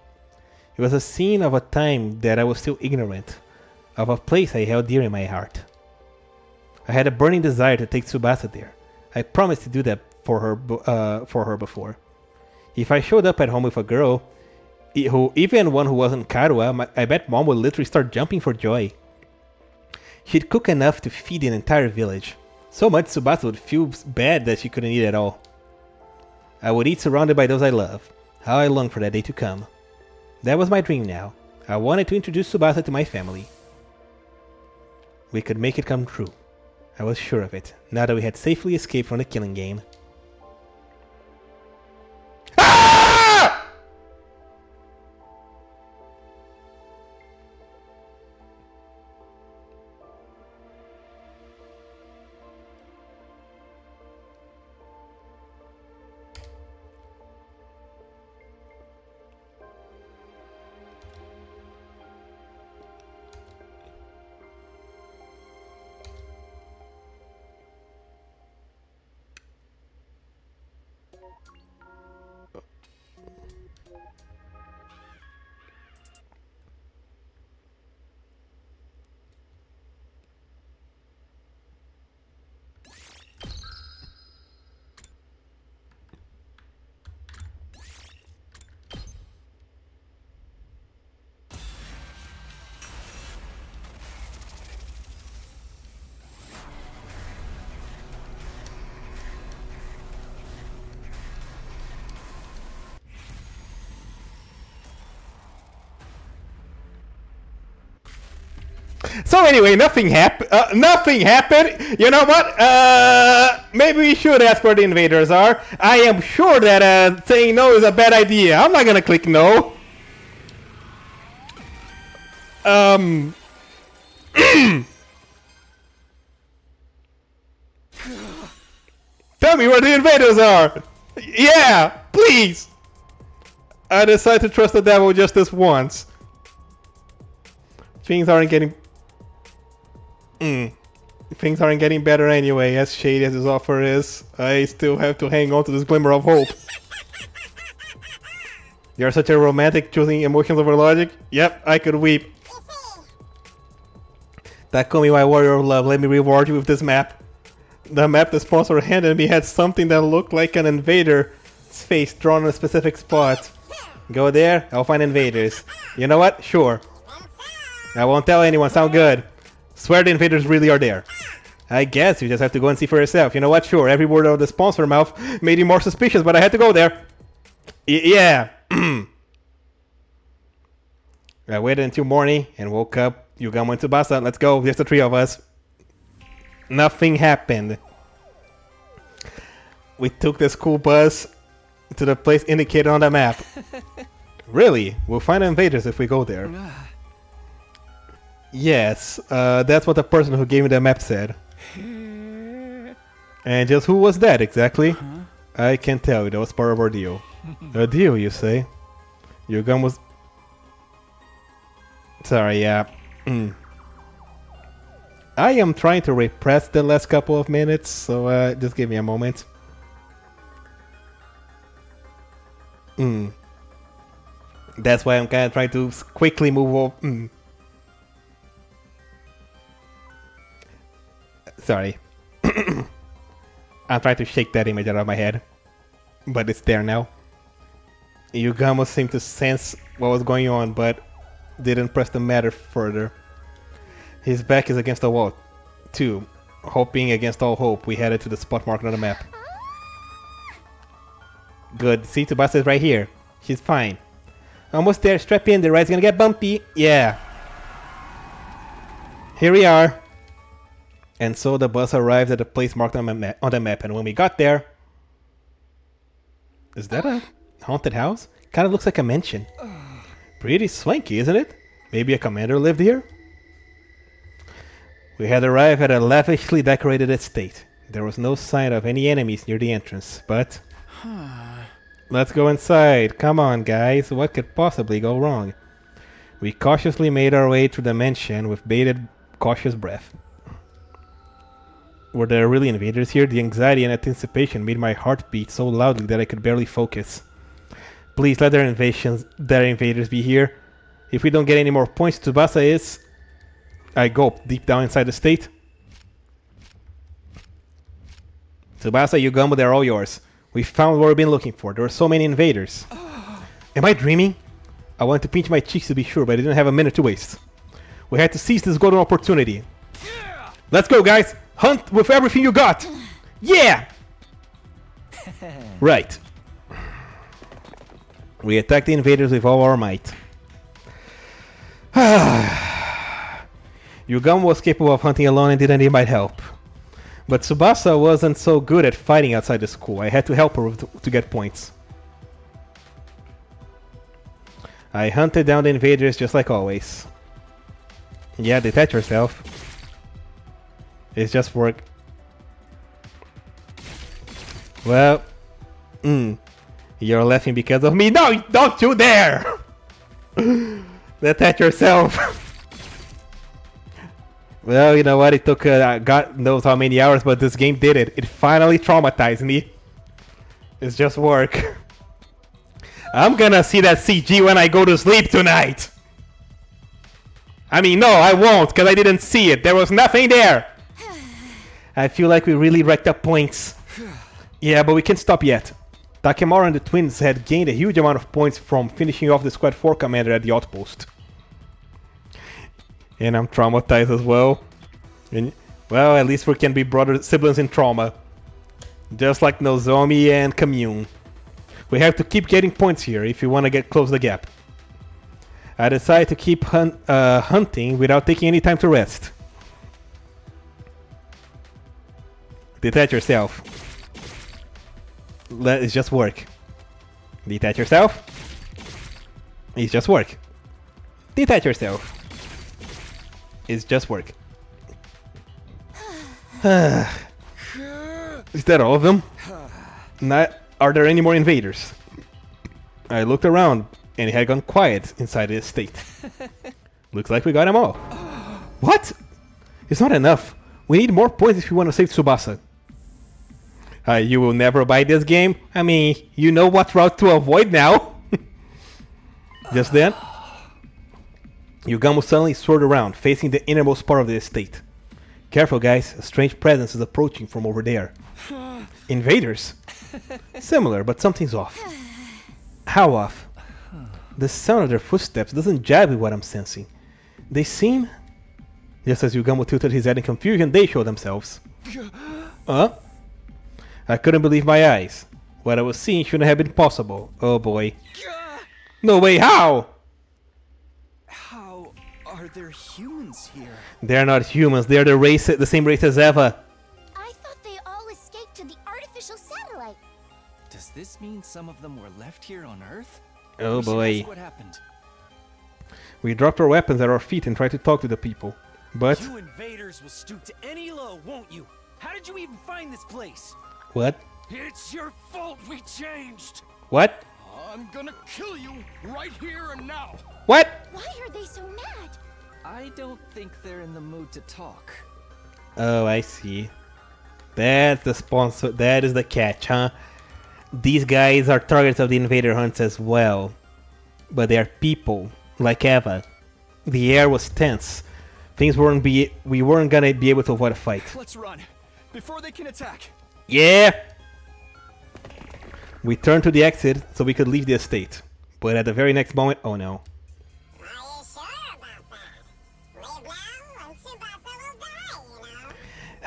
It was a scene of a time that I was still ignorant, of a place I held dear in my heart. I had a burning desire to take Tsubasa there. I promised to do that for her before. If I showed up at home with a girl, even one who wasn't Karuha, I bet Mom would literally start jumping for joy. She'd cook enough to feed an entire village. So much Tsubasa would feel bad that she couldn't eat at all. I would eat surrounded by those I love. How I longed for that day to come. That was my dream now. I wanted to introduce Tsubasa to my family. We could make it come true. I was sure of it, now that we had safely escaped from the killing game. So anyway, nothing happened. You know what? Maybe we should ask where the invaders are. I am sure that saying no is a bad idea. I'm not gonna click no. Tell me where the invaders are. Yeah, please. I decided to trust the devil just this once. Things aren't getting better anyway, as shady as this offer is. I still have to hang on to this glimmer of hope. You're such a romantic, choosing emotions over logic? Yep, I could weep. Takumi, my warrior of love, let me reward you with this map. The map the sponsor handed me had something that looked like an invader's face drawn on a specific spot. Go there, I'll find invaders. You know what? Sure. I won't tell anyone, sound good. Swear the invaders really are there. I guess you just have to go and see for yourself. You know what? Sure, every word out of the sponsor mouth made you more suspicious, but I had to go there. Yeah. I waited until morning and woke up. Yugamo and Tsubasa, let's go. There's the three of us. Nothing happened. We took the school bus to the place indicated on the map. Really? We'll find invaders if we go there. Yes, that's what the person who gave me the map said. And just who was that exactly? I can't tell you, that was part of our deal. A deal, you say? Your gun was... Sorry, yeah. I am trying to repress the last couple of minutes, so just give me a moment. That's why I'm kind of trying to quickly move over. Sorry. I'm trying to shake that image out of my head. But it's there now. Yugamo seemed to sense what was going on, but didn't press the matter further. His back is against the wall, too. Hoping against all hope, we headed to the spot marked on the map. Good. See, Tsubasa is right here. She's fine. Almost there. Strap in. The ride's gonna get bumpy. Yeah. Here we are. And so the bus arrived at the place marked on the map. And when we got there... Is that a haunted house? Kind of looks like a mansion. Pretty swanky, isn't it? Maybe a commander lived here? We had arrived at a lavishly decorated estate. There was no sign of any enemies near the entrance, but... Let's go inside. Come on, guys. What could possibly go wrong? We cautiously made our way through the mansion with bated, cautious breath. Were there really invaders here? The anxiety and anticipation made my heart beat so loudly that I could barely focus. Please let their invaders be here. If we don't get any more points, Tsubasa is... I gulped deep down inside the state. Tsubasa, Yugamo, they're all yours. We found what we've been looking for. There were so many invaders. Am I dreaming? I wanted to pinch my cheeks to be sure, but I didn't have a minute to waste. We had to seize this golden opportunity. Let's go, guys! Hunt with everything you got! Yeah! Right. We attacked the invaders with all our might. Yugamo was capable of hunting alone and didn't need my help. But Tsubasa wasn't so good at fighting outside the school. I had to help her to get points. I hunted down the invaders just like always. Yeah, detach yourself. It's just work. Well, you're laughing because of me. No, don't you dare! Detach yourself. Well, you know what? It took God knows how many hours, but this game did it. It finally traumatized me. It's just work. I'm gonna see that CG when I go to sleep tonight. I mean, no, I won't, because I didn't see it. There was nothing there. I feel like we really racked up points. Yeah, but we can't stop yet. Takemura and the twins had gained a huge amount of points from finishing off the Squad 4 commander at the outpost. And I'm traumatized as well. And, well, at least we can be brother siblings in trauma. Just like Nozomi and Commune. We have to keep getting points here if we want to close the gap. I decided to keep hunting without taking any time to rest. Detach yourself. It's just work. Detach yourself. It's just work. Detach yourself. It's just work. Is that all of them? Are there any more invaders? I looked around and it had gone quiet inside the estate. Looks like we got them all. What? It's not enough. We need more points if we want to save Tsubasa. You will never buy this game? I mean, you know what route to avoid now. Just then, Yugamo suddenly swerved around, facing the innermost part of the estate. Careful, guys. A strange presence is approaching from over there. Invaders? Similar, but something's off. How off? The sound of their footsteps doesn't jive with what I'm sensing. They seem... Just as Yugamo tilted his head in confusion, they showed themselves. Huh? I couldn't believe my eyes. What I was seeing shouldn't have been possible. Oh boy. No way, how? How are there humans here? They're not humans, they're the same race as Eva. I thought they all escaped to the artificial satellite. Does this mean some of them were left here on Earth? Oh We should boy. ask what happened. We dropped our weapons at our feet and tried to talk to the people. But... You invaders will stoop to any low, won't you? How did you even find this place? What? It's your fault we changed. What? I'm gonna kill you right here and now. What? Why are they so mad? I don't think they're in the mood to talk. Oh, I see. That's the sponsor. That is the catch, huh? These guys are targets of the invader hunts as well. But they are people, like Eva. The air was tense. We weren't gonna be able to avoid a fight. Let's run before they can attack. Yeah! We turned to the exit so we could leave the estate. But at the very next moment, oh no.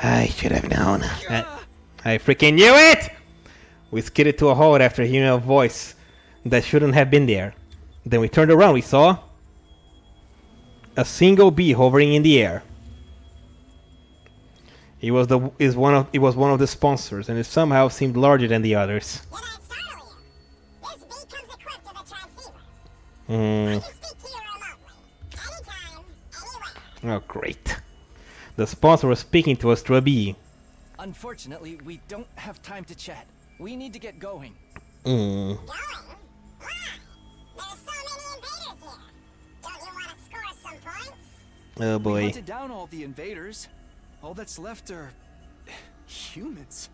I should have known. I freaking knew it! We skidded to a halt after hearing a voice that shouldn't have been there. Then we turned around, we saw a single bee hovering in the air. It was one of the sponsors, and it somehow seemed larger than the others. Oh, great. The sponsor was speaking to us through a bee. Unfortunately, we don't have time to chat. We need to get going. Mm. Oh boy. We hunted down all the invaders. All that's left are humans.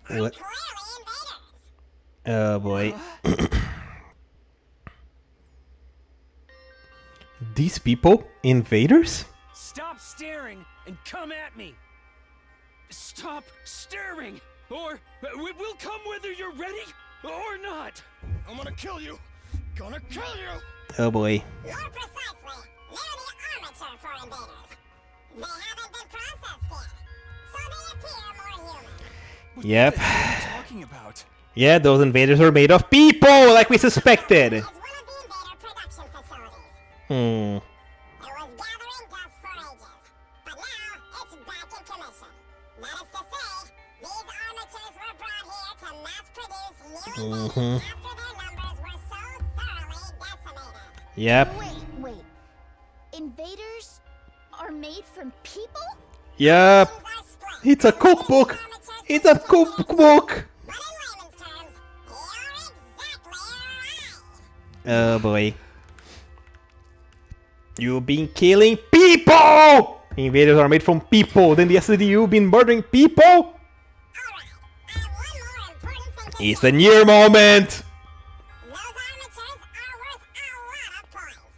What? Oh boy. These people? Invaders? Stop staring and come at me. Stop staring, or we'll come whether you're ready or not. I'm gonna kill you. Gonna kill you. Oh boy. More precisely, they're the armature for invaders. They haven't been processed yet, so they appear more human. Yep. What are you talking about? Yeah, those invaders are made of people, like we suspected. As one of the invader production facilities. Hmm. It was gathering dust for ages, but now it's back in commission. That is to say, these armatures were brought here to mass produce new invaders after their numbers were so thoroughly decimated. Yep. Wait. Invaders are made from people? Yep. It's a cookbook. It's a cookbook. But in layman's terms, you're exactly right. Oh boy. You've been killing people! Invaders are made from people. Then the SDU been murdering people? It's the near moment! Those armatures are worth a lot of points.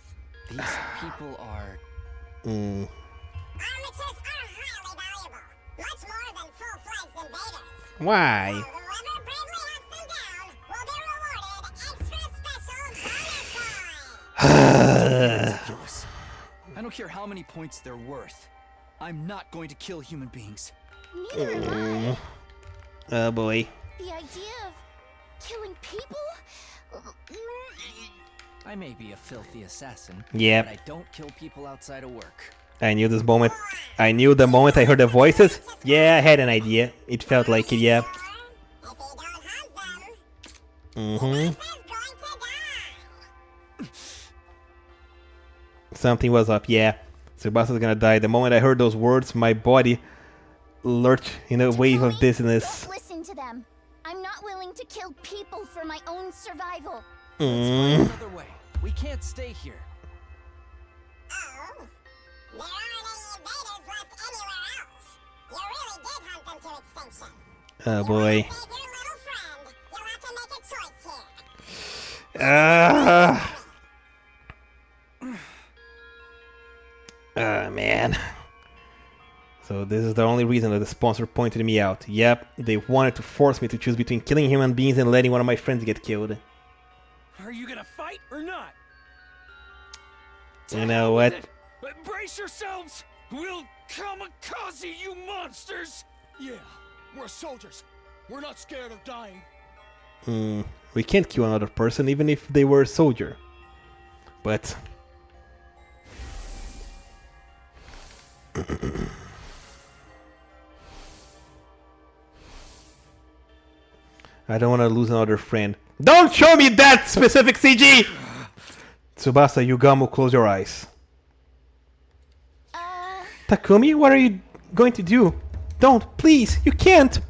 These people are... Armatures are highly valuable, much more than full-fledged invaders. Why? So whoever bravely hunts them down will be rewarded extra special bonus points. ridiculous. I don't care how many points they're worth. I'm not going to kill human beings. Neither am I. Oh boy. The idea of killing people? I may be a filthy assassin, Yep. but I don't kill people outside of work. I knew this moment. I knew the moment I heard the voices. Yeah, I had an idea. It felt like it, yeah. Something was up, yeah. Sebastian's gonna die. The moment I heard those words, my body lurched in a wave of dizziness. Don't listen to them. I'm not willing to kill people for my own survival. Let's find another way. We can't stay here. Oh, there aren't any invaders left anywhere else. You really did hunt them to extinction. Oh boy. Save your little friend. You'll have to make a choice here. Ah, man. So this is the only reason that the sponsor pointed me out. Yep, they wanted to force me to choose between killing human beings and letting one of my friends get killed. Are you gonna fight or not? You know what? Brace yourselves! We'll kamikaze you monsters! Yeah, we're soldiers. We're not scared of dying. We can't kill another person even if they were a soldier. But... I don't want to lose another friend. Don't show me that specific CG! Tsubasa, Yugamo, close your eyes. Takumi, what are you going to do? Don't, please, you can't!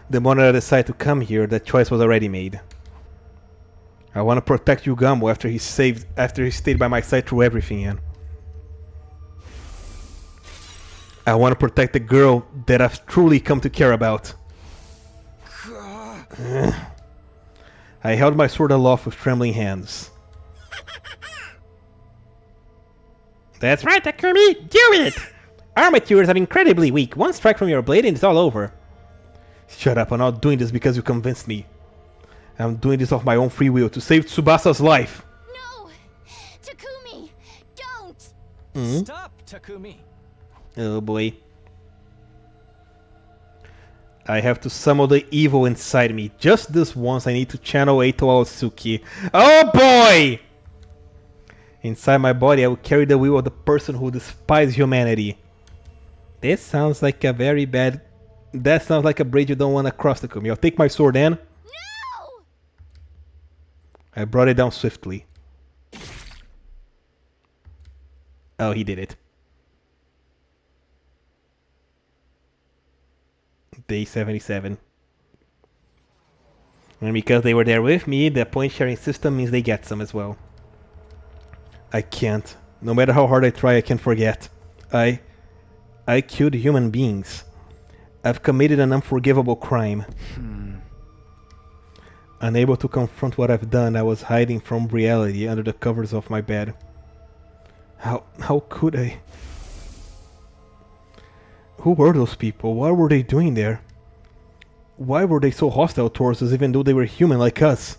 The moment I decided to come here, that choice was already made. I want to protect Yugamo after he stayed by my side through everything, and I want to protect the girl that I've truly come to care about. I held my sword aloft with trembling hands. That's right, Takumi! Do it! Armatures are incredibly weak. One strike from your blade and it's all over. Shut up, I'm not doing this because you convinced me. I'm doing this of my own free will to save Tsubasa's life. No! Takumi! Don't! Stop, Takumi! Oh boy. I have to summon the evil inside me. Just this once I need to channel Eito Aotsuki. Oh boy! Inside my body I will carry the will of the person who despises humanity. This sounds like a very bad... That sounds like a bridge you don't want to cross, Takumi. I'll take my sword then. No! I brought it down swiftly. Oh, he did it. Day 77. And because they were there with me, the point sharing system means they get some as well. I can't. No matter how hard I try, I can't forget. I killed human beings. I've committed an unforgivable crime. Unable to confront what I've done, I was hiding from reality under the covers of my bed. How could I? Who were those people? What were they doing there? Why were they so hostile towards us even though they were human like us?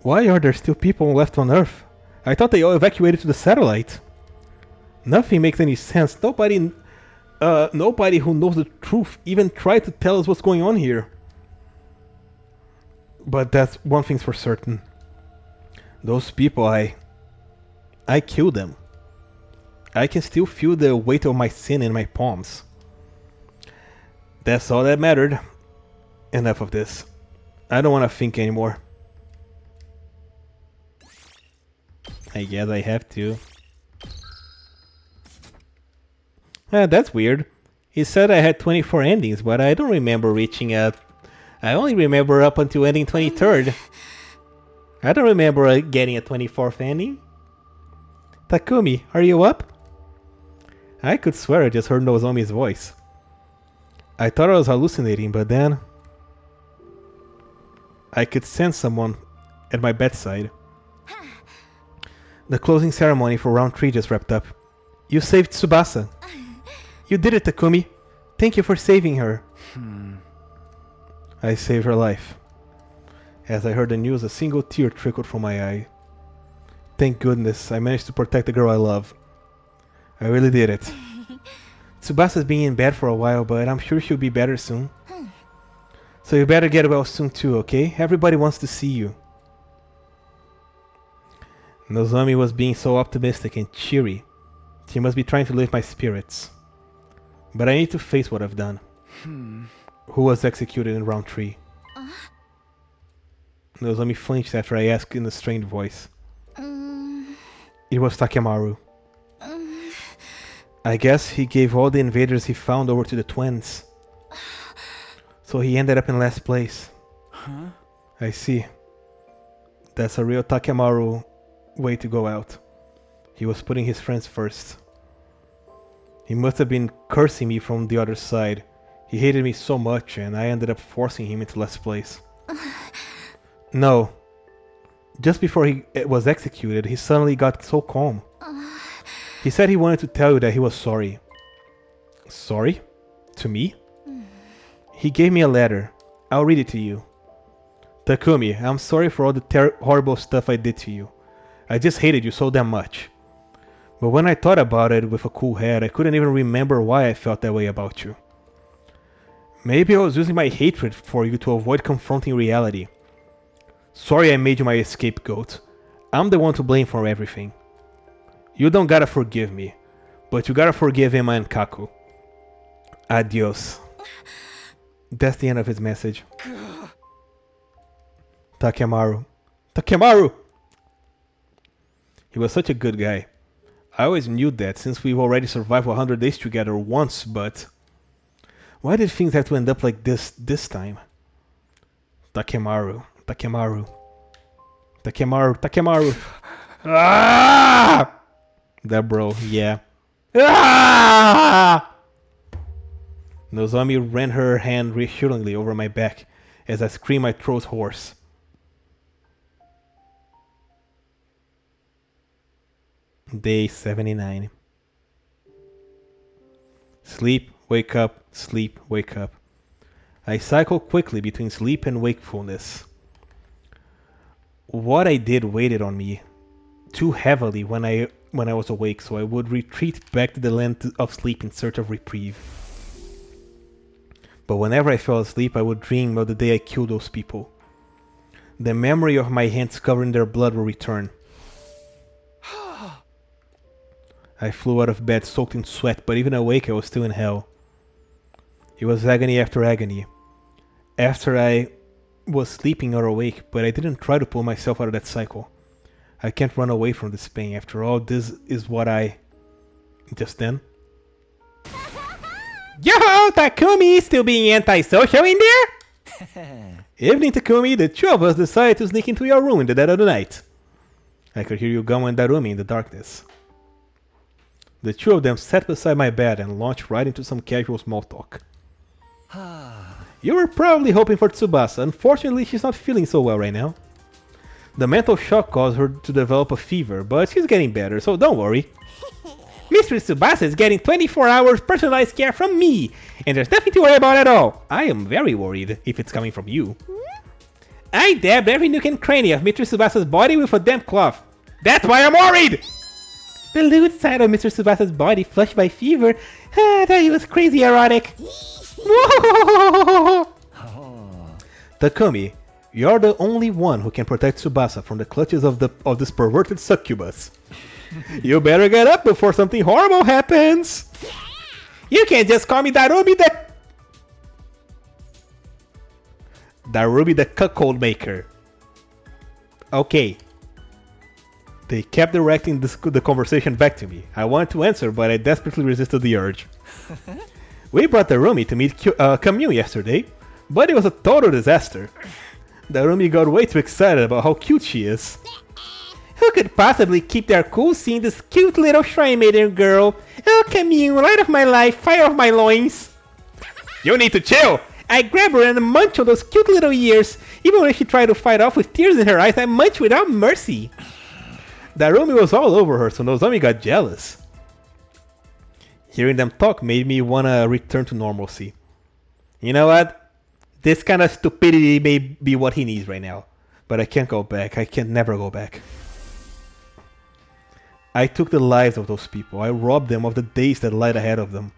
Why are there still people left on Earth? I thought they all evacuated to the satellite. Nothing makes any sense. Nobody who knows the truth even tried to tell us what's going on here. But that's one thing's for certain. Those people, I killed them. I can still feel the weight of my sin in my palms. That's all that mattered. Enough of this. I don't want to think anymore. I guess I have to. That's weird. He said I had 24 endings, but I don't remember reaching a... I only remember up until ending 23rd. I don't remember getting a 24th ending. Takumi, are you up? I could swear I just heard Nozomi's voice. I thought I was hallucinating, but then... I could sense someone at my bedside. The closing ceremony for round 3 just wrapped up. You saved Tsubasa. You did it, Takumi. Thank you for saving her. I saved her life. As I heard the news, a single tear trickled from my eye. Thank goodness, I managed to protect the girl I love. I really did it. Tsubasa's been in bed for a while, but I'm sure she'll be better soon. So you better get well soon too, okay? Everybody wants to see you. Nozomi was being so optimistic and cheery. She must be trying to lift my spirits. But I need to face what I've done. Who was executed in round 3? Nozomi flinched after I asked in a strained voice. It was Takemaru. I guess he gave all the invaders he found over to the twins. So he ended up in last place. I see. That's a real Takemaru way to go out. He was putting his friends first. He must have been cursing me from the other side. He hated me so much and I ended up forcing him into last place. No. Just before he was executed, he suddenly got so calm. He said he wanted to tell you that he was sorry. Sorry? To me? He gave me a letter. I'll read it to you. Takumi, I'm sorry for all the horrible stuff I did to you. I just hated you so damn much. But when I thought about it with a cool head, I couldn't even remember why I felt that way about you. Maybe I was using my hatred for you to avoid confronting reality. Sorry I made you my scapegoat. I'm the one to blame for everything. You don't gotta forgive me, but you gotta forgive Emma and Kaku. Adios. That's the end of his message. Takemaru. Takemaru! He was such a good guy. I always knew that since we've already survived 100 days together once, but... why did things have to end up like this time? Takemaru. Takemaru. Takemaru. Takemaru. Ah! That bro, yeah. Ah! Nozomi ran her hand reassuringly over my back as I screamed my throat hoarse. Day 79. Sleep, wake up, sleep, wake up. I cycle quickly between sleep and wakefulness. What I did weighed on me too heavily when I was awake, so I would retreat back to the land of sleep in search of reprieve. But whenever I fell asleep, I would dream of the day I killed those people. The memory of my hands covered in their blood will return. I flew out of bed soaked in sweat, but even awake I was still in hell. It was agony after agony. After I was sleeping or awake, but I didn't try to pull myself out of that cycle. I can't run away from this pain. After all, this is what I... Just then. Yo, Takumi! Still being antisocial in there? Evening, Takumi. The two of us decided to sneak into your room in the dead of the night. I could hear you Gamo and Darumi in the darkness. The two of them sat beside my bed and launched right into some casual small talk. You were probably hoping for Tsubasa. Unfortunately, she's not feeling so well right now. The mental shock caused her to develop a fever, but she's getting better, so don't worry. Mr. Tsubasa is getting 24 hours personalized care from me, and there's nothing to worry about at all. I am very worried if it's coming from you. I dabbed every nook and cranny of Mr. Tsubasa's body with a damp cloth. That's why I'm worried! The lewd side of Mr. Tsubasa's body flushed by fever. That was crazy erotic. Takumi, you're the only one who can protect Tsubasa from the clutches of this perverted succubus. You better get up before something horrible happens. You can't just call me Darumi the cuckold maker. Okay. They kept directing the conversation back to me. I wanted to answer, but I desperately resisted the urge. We brought Darumi to meet Camille yesterday, but it was a total disaster. Darumi got way too excited about how cute she is. Who could possibly keep their cool seeing this cute little shrine maiden girl? Oh, Camille, light of my life, fire of my loins. You need to chill! I grab her and munch on those cute little ears. Even when she tried to fight off with tears in her eyes, I munch without mercy. Darumi was all over her, so Nozomi got jealous. Hearing them talk made me want to return to normalcy. You know what? This kind of stupidity may be what he needs right now. But I can't go back. I can never go back. I took the lives of those people. I robbed them of the days that lied ahead of them.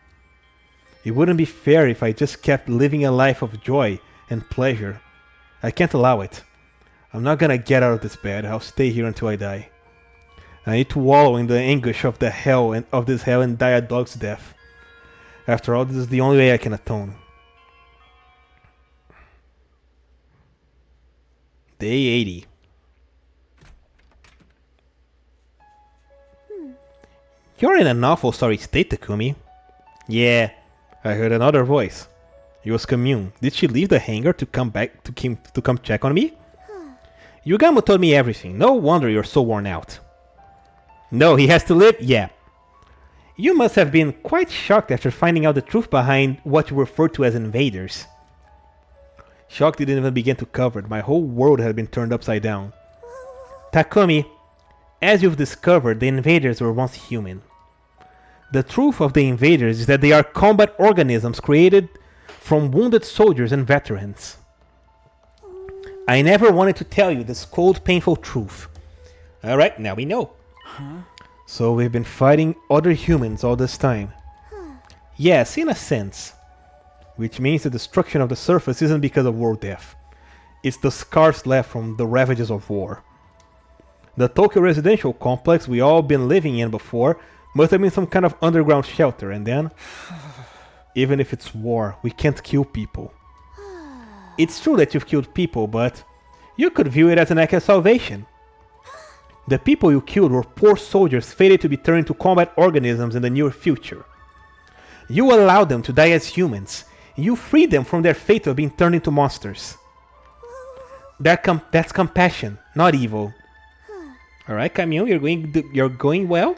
It wouldn't be fair if I just kept living a life of joy and pleasure. I can't allow it. I'm not gonna get out of this bed. I'll stay here until I die. I need to wallow in the anguish of this hell and die a dog's death. After all, this is the only way I can atone. Day 80. You're in an awful sorry state, Takumi. Yeah, I heard another voice. It was Commune. Did she leave the hangar to come back to come check on me? Yugamo told me everything. No wonder you're so worn out. No, he has to live? Yeah. You must have been quite shocked after finding out the truth behind what you referred to as invaders. Shock didn't even begin to cover it. My whole world had been turned upside down. Takumi, as you've discovered, the invaders were once human. The truth of the invaders is that they are combat organisms created from wounded soldiers and veterans. I never wanted to tell you this cold, painful truth. Alright, now we know. So we've been fighting other humans all this time. Yes, in a sense. Which means the destruction of the surface isn't because of world death. It's the scars left from the ravages of war. The Tokyo residential complex we all been living in before must have been some kind of underground shelter, and then... Even if it's war, we can't kill people. It's true that you've killed people, but you could view it as an act of salvation. The people you killed were poor soldiers fated to be turned into combat organisms in the near future. You allowed them to die as humans. You freed them from their fate of being turned into monsters. That's compassion, not evil. Alright, Camille, you're going well?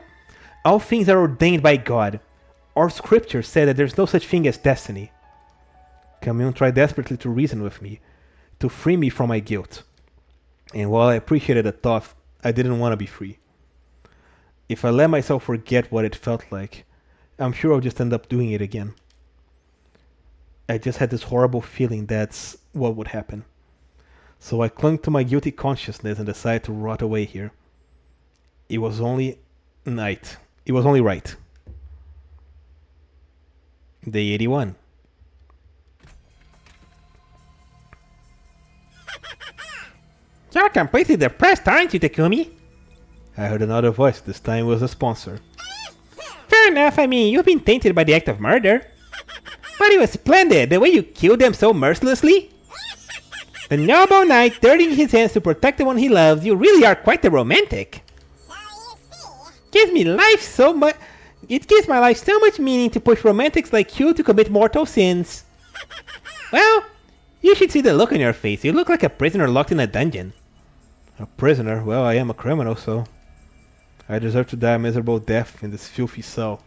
All things are ordained by God. Our scripture said that there's no such thing as destiny. Camille tried desperately to reason with me, to free me from my guilt. And while I appreciated the thought, I didn't want to be free. If I let myself forget what it felt like, I'm sure I'll just end up doing it again. I just had this horrible feeling that's what would happen. So I clung to my guilty consciousness and decided to rot away here. It was only night. It was only right. Day 81. You're completely depressed, aren't you, Takumi? I heard another voice. This time it was a sponsor. Fair enough, I mean, you've been tainted by the act of murder. But it was splendid, the way you killed them so mercilessly. The noble knight dirtying his hands to protect the one he loves. You really are quite a romantic. Gives me life so much. It gives my life so much meaning to push romantics like you to commit mortal sins. Well, you should see the look on your face. You look like a prisoner locked in a dungeon. A prisoner? Well, I am a criminal, so I deserve to die a miserable death in this filthy cell.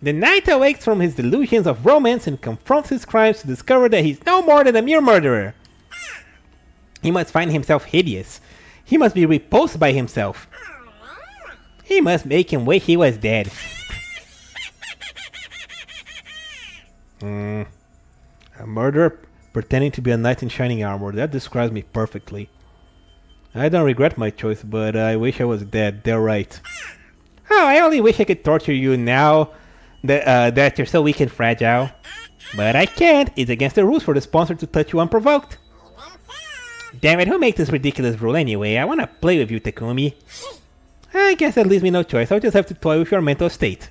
The knight awakes from his delusions of romance and confronts his crimes to discover that he's no more than a mere murderer. He must find himself hideous. He must be repulsed by himself. He must make him wish he was dead. A murderer pretending to be a knight in shining armor. That describes me perfectly. I don't regret my choice, but I wish I was dead. They're right. Oh, I only wish I could torture you now that you're so weak and fragile. But I can't. It's against the rules for the sponsor to touch you unprovoked. Damn it, who makes this ridiculous rule anyway? I wanna play with you, Takumi. I guess that leaves me no choice. I'll just have to toy with your mental state.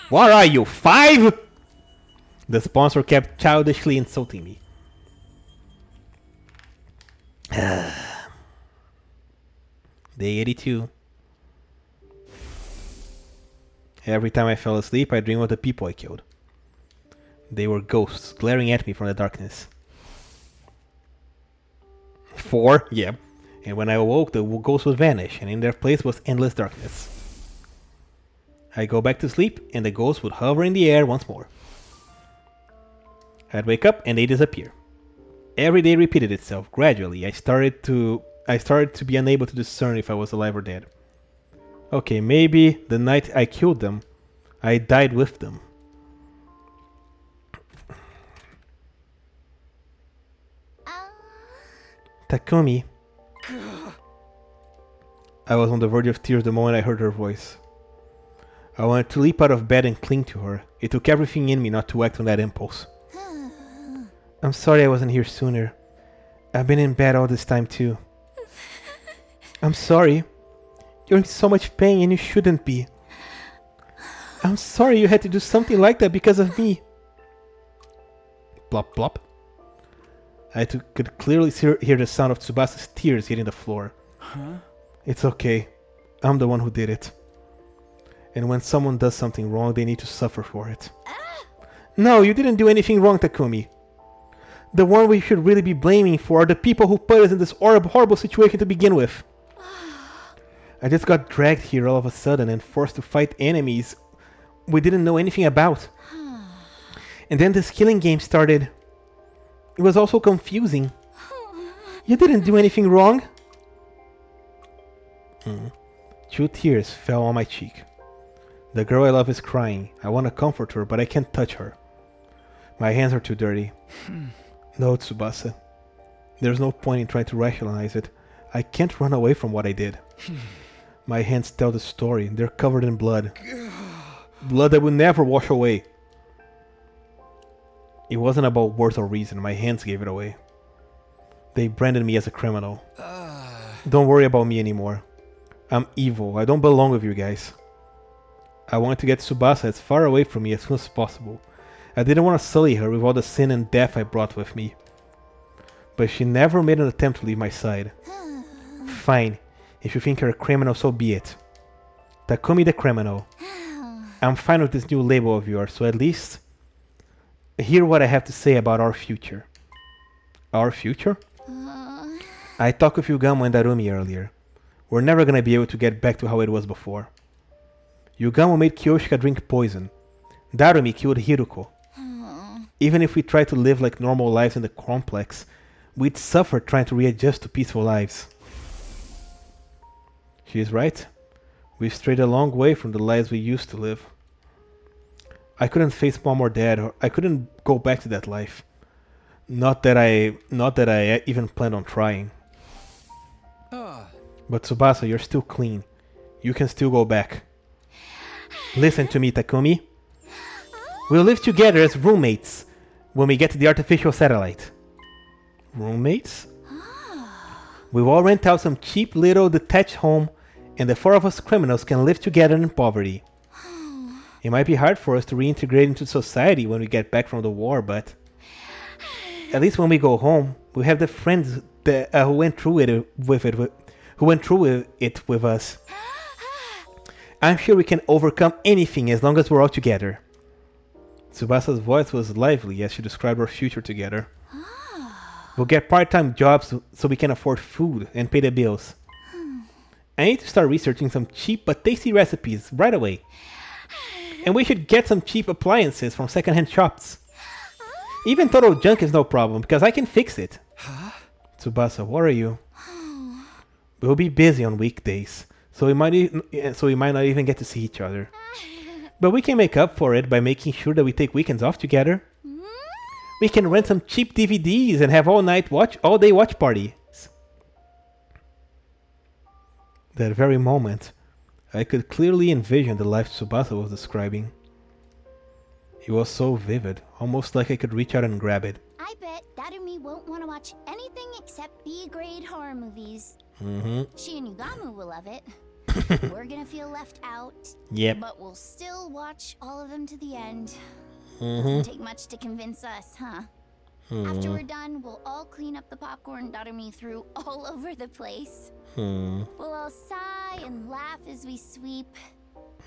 What are you, 5? The sponsor kept childishly insulting me. Day 82. Every time I fell asleep, I dreamed of the people I killed. They were ghosts, glaring at me from the darkness. 4? Yeah. And when I awoke, the ghosts would vanish, and in their place was endless darkness. I go back to sleep, and the ghosts would hover in the air once more. I'd wake up, and they disappear. Every day repeated itself. Gradually, I started to be unable to discern if I was alive or dead. Okay, maybe the night I killed them, I died with them. Takumi. I was on the verge of tears the moment I heard her voice. I wanted to leap out of bed and cling to her. It took everything in me not to act on that impulse. I'm sorry I wasn't here sooner. I've been in bed all this time too. I'm sorry. You're in so much pain and you shouldn't be. I'm sorry you had to do something like that because of me. Plop plop. I could clearly hear the sound of Tsubasa's tears hitting the floor. Huh? It's okay. I'm the one who did it. And when someone does something wrong, they need to suffer for it. No, you didn't do anything wrong, Takumi. The one we should really be blaming for are the people who put us in this horrible situation to begin with. I just got dragged here all of a sudden and forced to fight enemies we didn't know anything about. And then this killing game started. It was also confusing. You didn't do anything wrong. 2 tears fell on my cheek. The girl I love is crying. I want to comfort her, but I can't touch her. My hands are too dirty. No, Tsubasa. There's no point in trying to rationalize it. I can't run away from what I did. My hands tell the story. They're covered in blood. Blood that will never wash away. It wasn't about words or reason. My hands gave it away. They branded me as a criminal. Don't worry about me anymore. I'm evil. I don't belong with you guys. I wanted to get Tsubasa as far away from me as soon as possible. I didn't want to sully her with all the sin and death I brought with me. But she never made an attempt to leave my side. Fine. If you think you're a criminal, so be it. Takumi the criminal. I'm fine with this new label of yours, so at least hear what I have to say about our future. Our future? I talked with Yugamo and Darumi earlier. We're never gonna be able to get back to how it was before. Yugamo made Kyoshika drink poison. Darumi killed Hiruko. Even if we tried to live like normal lives in the complex, we'd suffer trying to readjust to peaceful lives. She is right. We've strayed a long way from the lives we used to live. I couldn't face mom or dad, or I couldn't go back to that life. Not that I even planned on trying. But Tsubasa, you're still clean. You can still go back. Listen to me, Takumi. We'll live together as roommates when we get to the artificial satellite. Roommates? We'll all rent out some cheap little detached home, and the four of us criminals can live together in poverty. It might be hard for us to reintegrate into society when we get back from the war, but at least when we go home, we'll have the friends that, who went through it with us. I'm sure we can overcome anything as long as we're all together. Tsubasa's voice was lively as she described our future together. We'll get part-time jobs so we can afford food and pay the bills. I need to start researching some cheap but tasty recipes right away. And we should get some cheap appliances from secondhand shops. Even total junk is no problem because I can fix it. Tsubasa, what are you? We'll be busy on weekdays, so we might not even get to see each other. But we can make up for it by making sure that we take weekends off together. We can rent some cheap DVDs and have all day watch parties. That very moment, I could clearly envision the life Tsubasa was describing. It was so vivid, almost like I could reach out and grab it. I bet Darumi won't want to watch anything except B-grade horror movies. She and Yugamo will love it. We're gonna feel left out. Yep. But we'll still watch all of them to the end. Doesn't take much to convince us, huh? After we're done, we'll all clean up the popcorn Darumi threw all over the place. We'll all sigh and laugh as we sweep.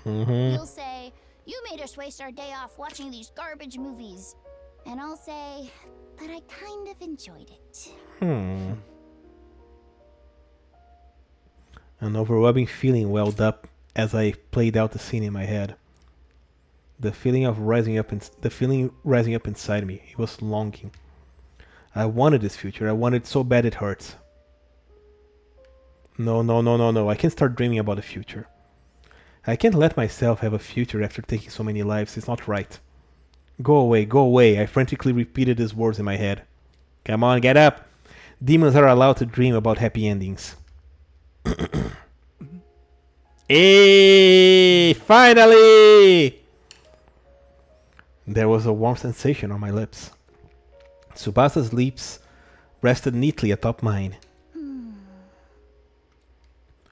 You'll say, "You made us waste our day off watching these garbage movies." And I'll say, "But I kind of enjoyed it." An overwhelming feeling welled up as I played out the scene in my head. The feeling rising up inside me. It was longing. I wanted this future. I wanted it so bad it hurts. No. I can't start dreaming about the future. I can't let myself have a future after taking so many lives. It's not right. Go away. I frantically repeated these words in my head. Come on, get up. Demons are allowed to dream about happy endings. Hey, finally! There was a warm sensation on my lips. Tsubasa's lips rested neatly atop mine.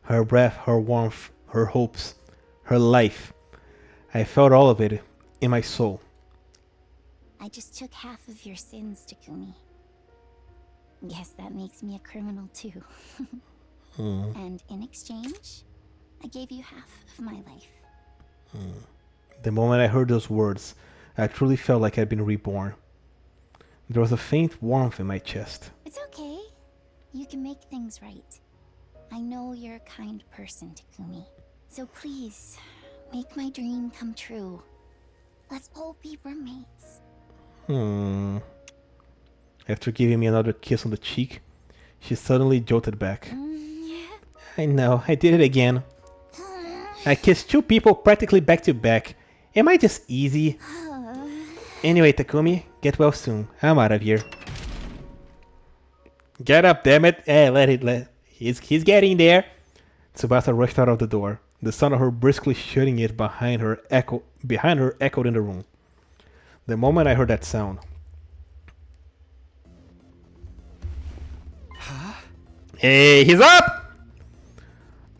Her breath, her warmth, her hopes, her life. I felt all of it in my soul. I just took half of your sins, Takumi. Guess that makes me a criminal too. And in exchange, I gave you half of my life. The moment I heard those words, I truly felt like I'd been reborn. There was a faint warmth in my chest. It's okay. You can make things right. I know you're a kind person, Takumi. So please, make my dream come true. Let's all be roommates. After giving me another kiss on the cheek, she suddenly jolted back. I know, I did it again. I kissed two people practically back to back. Am I just easy? Anyway, Takumi, get well soon. I'm out of here. Get up, damn it! He's getting there. Tsubasa rushed out of the door. The sound of her briskly shutting it behind her echoed in the room. The moment I heard that sound. Hey, he's up!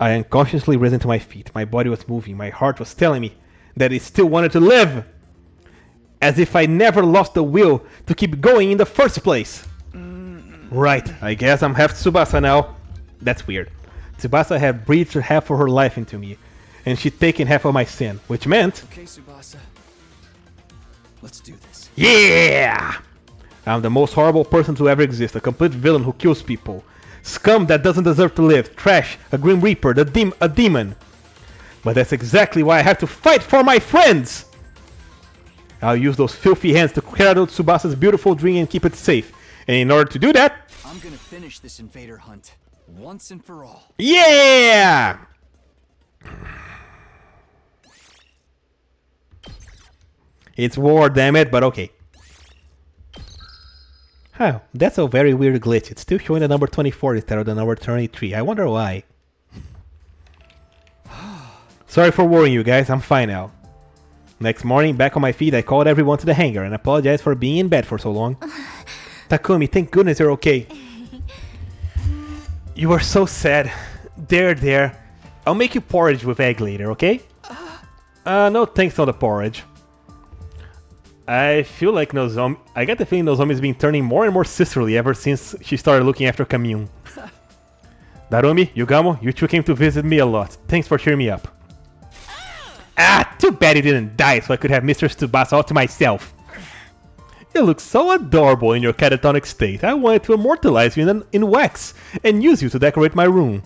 I unconsciously risen to my feet. My body was moving. My heart was telling me that it still wanted to live. As if I never lost the will to keep going in the first place. Right, I guess I'm half Tsubasa now. That's weird. Tsubasa had breathed half of her life into me, and she'd taken half of my sin, which meant... Okay, Tsubasa. Let's do this. Yeah! I'm the most horrible person to ever exist, a complete villain who kills people. Scum that doesn't deserve to live, trash, a Grim Reaper, a demon. But that's exactly why I have to fight for my friends! I'll use those filthy hands to cradle Tsubasa's beautiful dream and keep it safe. And in order to do that... I'm gonna finish this invader hunt, once and for all. Yeah! It's war, damn it, but okay. Oh, that's a very weird glitch. It's still showing the number 24 instead of the number 23. I wonder why. Sorry for worrying you guys, I'm fine now. Next morning, back on my feet, I called everyone to the hangar and apologized for being in bed for so long. Takumi, thank goodness you're okay. You are so sad. There. I'll make you porridge with egg later, okay? No thanks on the porridge. I feel like Nozomi... I get the feeling Nozomi's been turning more and more sisterly ever since she started looking after Kamune. Darumi, Yugamo, you two came to visit me a lot. Thanks for cheering me up. Too bad he didn't die so I could have Mr. Tsubasa all to myself. You look so adorable in your catatonic state. I wanted to immortalize you in wax and use you to decorate my room.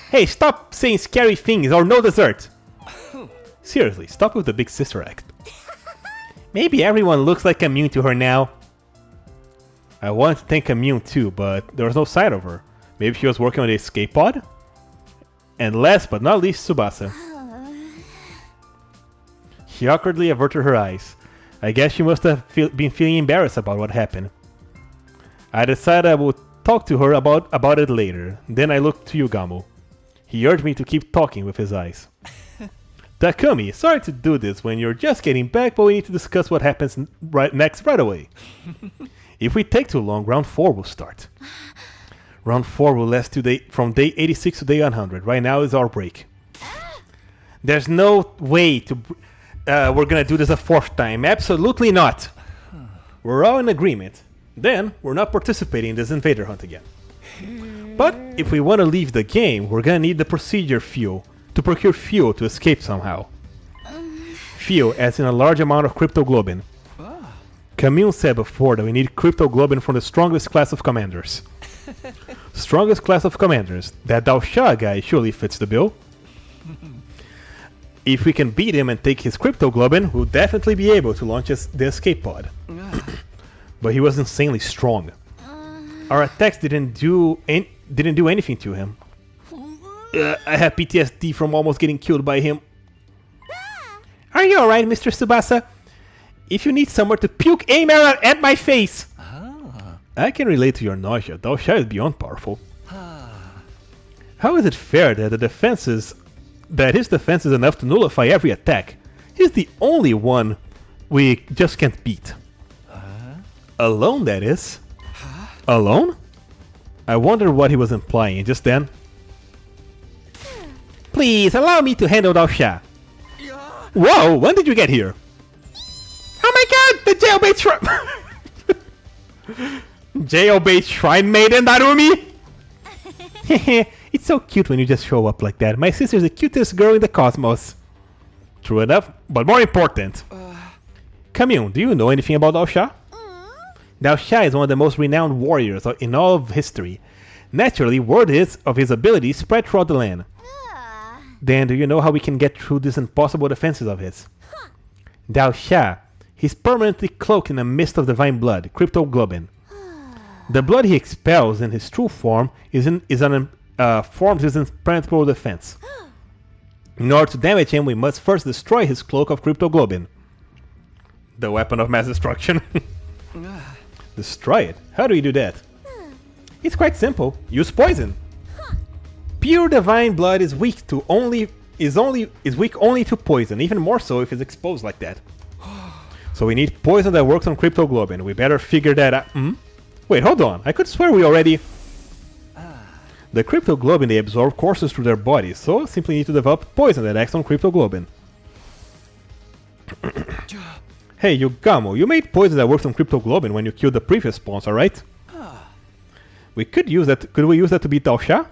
Hey, stop saying scary things or no dessert. Seriously, stop with the big sister act. Maybe everyone looks like Kamune to her now. I wanted to thank Kamune too, but there was no sign of her. Maybe she was working on the escape pod? And last but not least, Tsubasa. She awkwardly averted her eyes. I guess she must have been feeling embarrassed about what happened. I decided I would talk to her about it later. Then I looked to Yugamo. He urged me to keep talking with his eyes. Takumi, sorry to do this when you're just getting back, but we need to discuss what happens next right away. If we take too long, round 4 will start. Round 4 will last from day 86 to day 100. Right now is our break. There's no way to... we're gonna do this a 4th time. Absolutely not. We're all in agreement. Then, we're not participating in this invader hunt again. But, if we want to leave the game, we're gonna need the procedure fuel. To procure fuel to escape somehow. Fuel as in a large amount of cryptoglobin. Kamune said before that we need cryptoglobin from the strongest class of commanders. Strongest class of commanders. That Dao Sha guy surely fits the bill. If we can beat him and take his cryptoglobin, we'll definitely be able to launch the escape pod. But he was insanely strong. Our attacks didn't do anything to him. I have PTSD from almost getting killed by him. Are you alright, Mr. Tsubasa? If you need somewhere to puke, aim at my face! I can relate to your nausea. Dao Sha is beyond powerful. How is it fair that his defense is enough to nullify every attack? He's the only one we just can't beat. Alone, that is. Alone? I wondered what he was implying, and just then... Please, allow me to handle Dao Sha. Whoa, when did you get here? Oh my god, the jailbait shrine... Jailbait shrine maiden, Darumi? It's so cute when you just show up like that. My sister's the cutest girl in the cosmos. True enough, but more important. Kamune, do you know anything about Dao Sha? Dao Sha is one of the most renowned warriors in all of history. Naturally, word of his abilities spread throughout the land. Then, do you know how we can get through these impossible defenses of his? Dao Sha, he's permanently cloaked in a mist of divine blood, cryptoglobin. The blood he expels in his true form forms his impenetrable defense. In order to damage him, we must first destroy his cloak of cryptoglobin. The weapon of mass destruction. Destroy it? How do we do that? It's quite simple. Use poison. Pure divine blood is weak only to poison, even more so if it's exposed like that. So we need poison that works on cryptoglobin. We better figure that out. Wait, hold on. I could swear we already... The cryptoglobin they absorb courses through their bodies, so simply need to develop poison that acts on cryptoglobin. Hey, Yugamo, you made poison that works on cryptoglobin when you killed the previous sponsor, right? Could we use that to beat Dao Sha?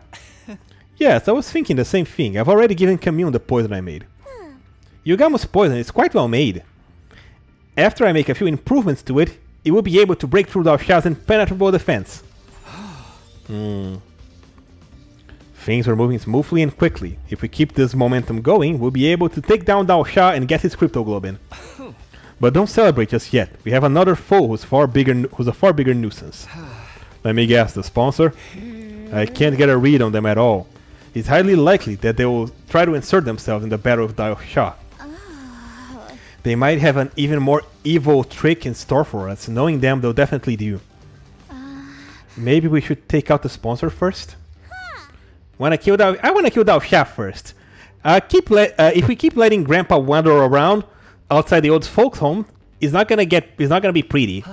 Yes, I was thinking the same thing. I've already given Camille the poison I made. Yugamo's poison is quite well made. After I make a few improvements to it, it will be able to break through Dao Sha's impenetrable defense. Things are moving smoothly and quickly. If we keep this momentum going, we'll be able to take down Dao Sha and get his cryptoglobin. But don't celebrate just yet. We have another foe who's a far bigger nuisance. Let me guess, the sponsor? I can't get a read on them at all. It's highly likely that they will try to insert themselves in the battle with Dao Sha. They might have an even more evil trick in store for us. Knowing them, they'll definitely do. Maybe we should take out the sponsor first? I want to kill Dao Sha first. If we keep letting Grandpa wander around outside the old folks' home, it's not gonna be pretty.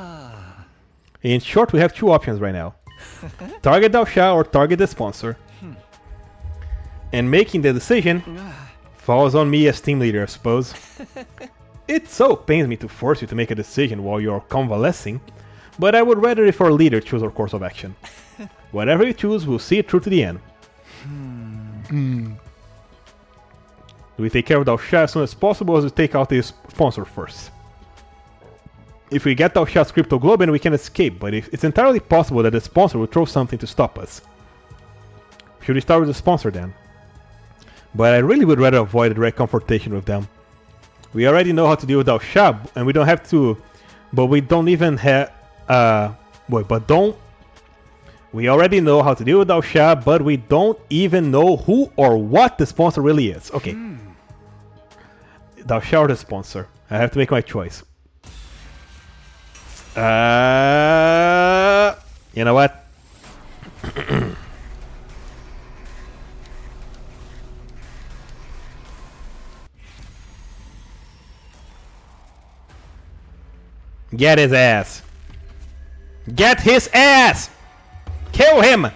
In short, we have two options right now. Target Dao Sha or target the sponsor. And making the decision falls on me as team leader, I suppose. It so pains me to force you to make a decision while you're convalescing, but I would rather if our leader choose our course of action. Whatever you choose, we'll see it through to the end. Do we take care of Dao Sha as soon as possible, or do we take out the sponsor first? If we get Dao Sha's cryptoglobin, we can escape, but it's entirely possible that the sponsor will throw something to stop us. Should we start with the sponsor then? But I really would rather avoid a direct confrontation with them. We already know how to deal with Dao Sha, and we don't have to... But we don't even have... We already know how to deal with Dao Sha, but we don't even know who or what the sponsor really is. Okay. Dao Sha or the sponsor? I have to make my choice. You know what? Get his ass. Get his ass! Kill him!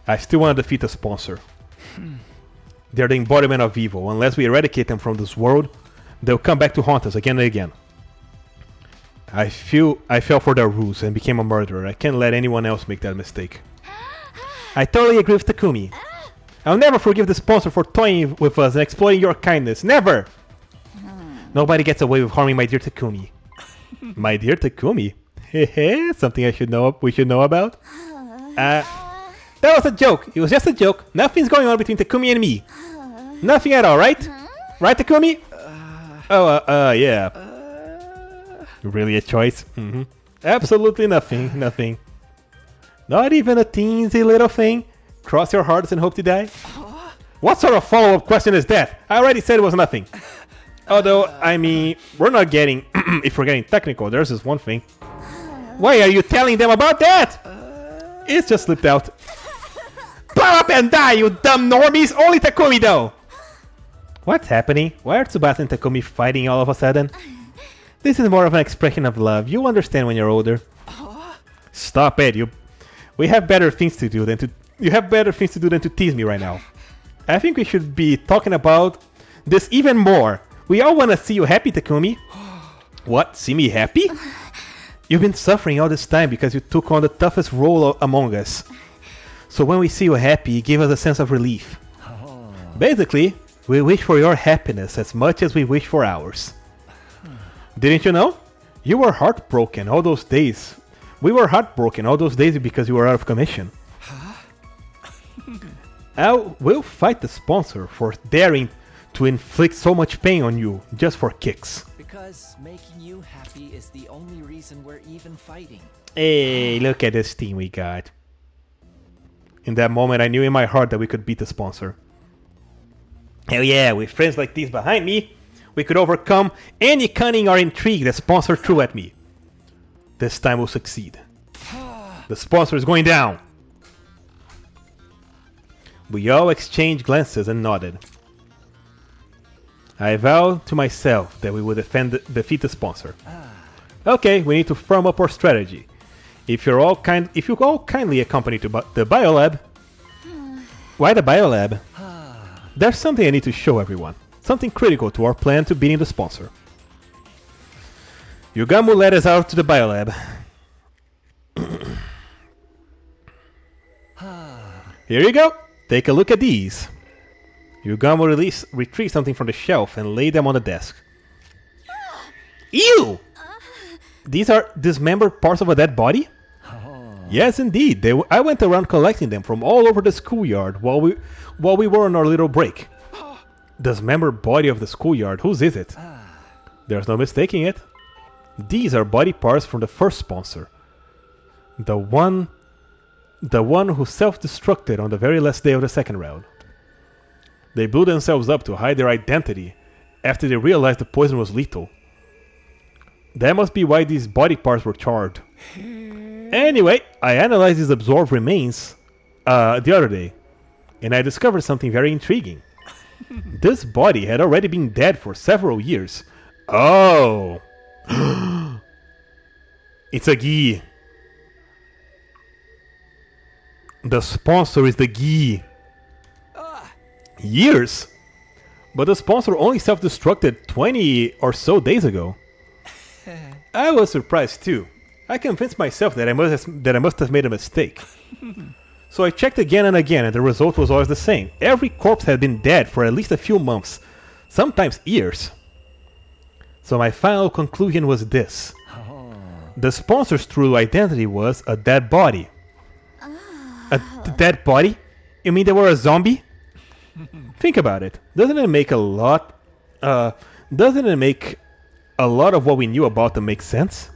I still want to defeat the sponsor. They're the embodiment of evil. Unless we eradicate them from this world, they'll come back to haunt us again and again. I fell for their rules and became a murderer. I can't let anyone else make that mistake. I totally agree with Takumi. I'll never forgive the sponsor for toying with us and exploiting your kindness. Never! Nobody gets away with harming my dear Takumi. My dear Takumi? Hehe, something we should know about? That was a joke. It was just a joke. Nothing's going on between Takumi and me. Nothing at all, right? Right, Takumi? Yeah. Really a choice? Absolutely nothing. Nothing. Not even a teensy little thing? Cross your hearts and hope to die? What sort of follow-up question is that? I already said it was nothing. Although, I mean, we're not getting... if we're getting technical, there's this one thing. Why are you telling them about that? It's just slipped out. Blow up and die, you dumb normies! Only Takumi, though! What's happening? Why are Tsubasa and Takumi fighting all of a sudden? This is more of an expression of love. You'll understand when you're older. Stop it, We have better things to do than to... You have better things to do than to tease me right now. I think we should be talking about this even more. We all want to see you happy, Takumi. What? See me happy? You've been suffering all this time because you took on the toughest role among us. So when we see you happy, it gives us a sense of relief. Basically, we wish for your happiness as much as we wish for ours. Didn't you know? You were heartbroken all those days. We were heartbroken all those days because you were out of commission. We'll fight the sponsor for daring to inflict so much pain on you just for kicks. Because making you happy is the only reason we're even fighting. Hey, look at this team we got. In that moment, I knew in my heart that we could beat the sponsor. Hell yeah, with friends like these behind me, we could overcome any cunning or intrigue the sponsor threw at me. This time we'll succeed. The sponsor is going down. We all exchanged glances and nodded. I vow to myself that we will defeat the sponsor. Okay, we need to firm up our strategy. If you all kindly accompany to the biolab. Why the biolab? There's something I need to show everyone. Something critical to our plan to beating the sponsor. Yugamu led us out to the biolab. Here you go. Take a look at these. Yugamu retrieved something from the shelf and laid them on the desk. Ew! These are dismembered parts of a dead body? Yes, indeed. I went around collecting them from all over the schoolyard while we were on our little break. Dismembered body of the schoolyard. Whose is it? There's no mistaking it. These are body parts from the first sponsor. The one who self-destructed on the very last day of the second round. They blew themselves up to hide their identity after they realized the poison was lethal. That must be why these body parts were charred. Anyway, I analyzed these absorbed remains the other day, and I discovered something very intriguing. This body had already been dead for several years. Oh! It's a Gi. The sponsor is the Gi. Years? But the sponsor only self-destructed 20 or so days ago. I was surprised too. I convinced myself that I must have made a mistake. So I checked again and again, and the result was always the same. Every corpse had been dead for at least a few months, sometimes years. So my final conclusion was this. The sponsor's true identity was a dead body. A dead body? You mean they were a zombie? Think about it. Doesn't it make a lot of what we knew about them make sense?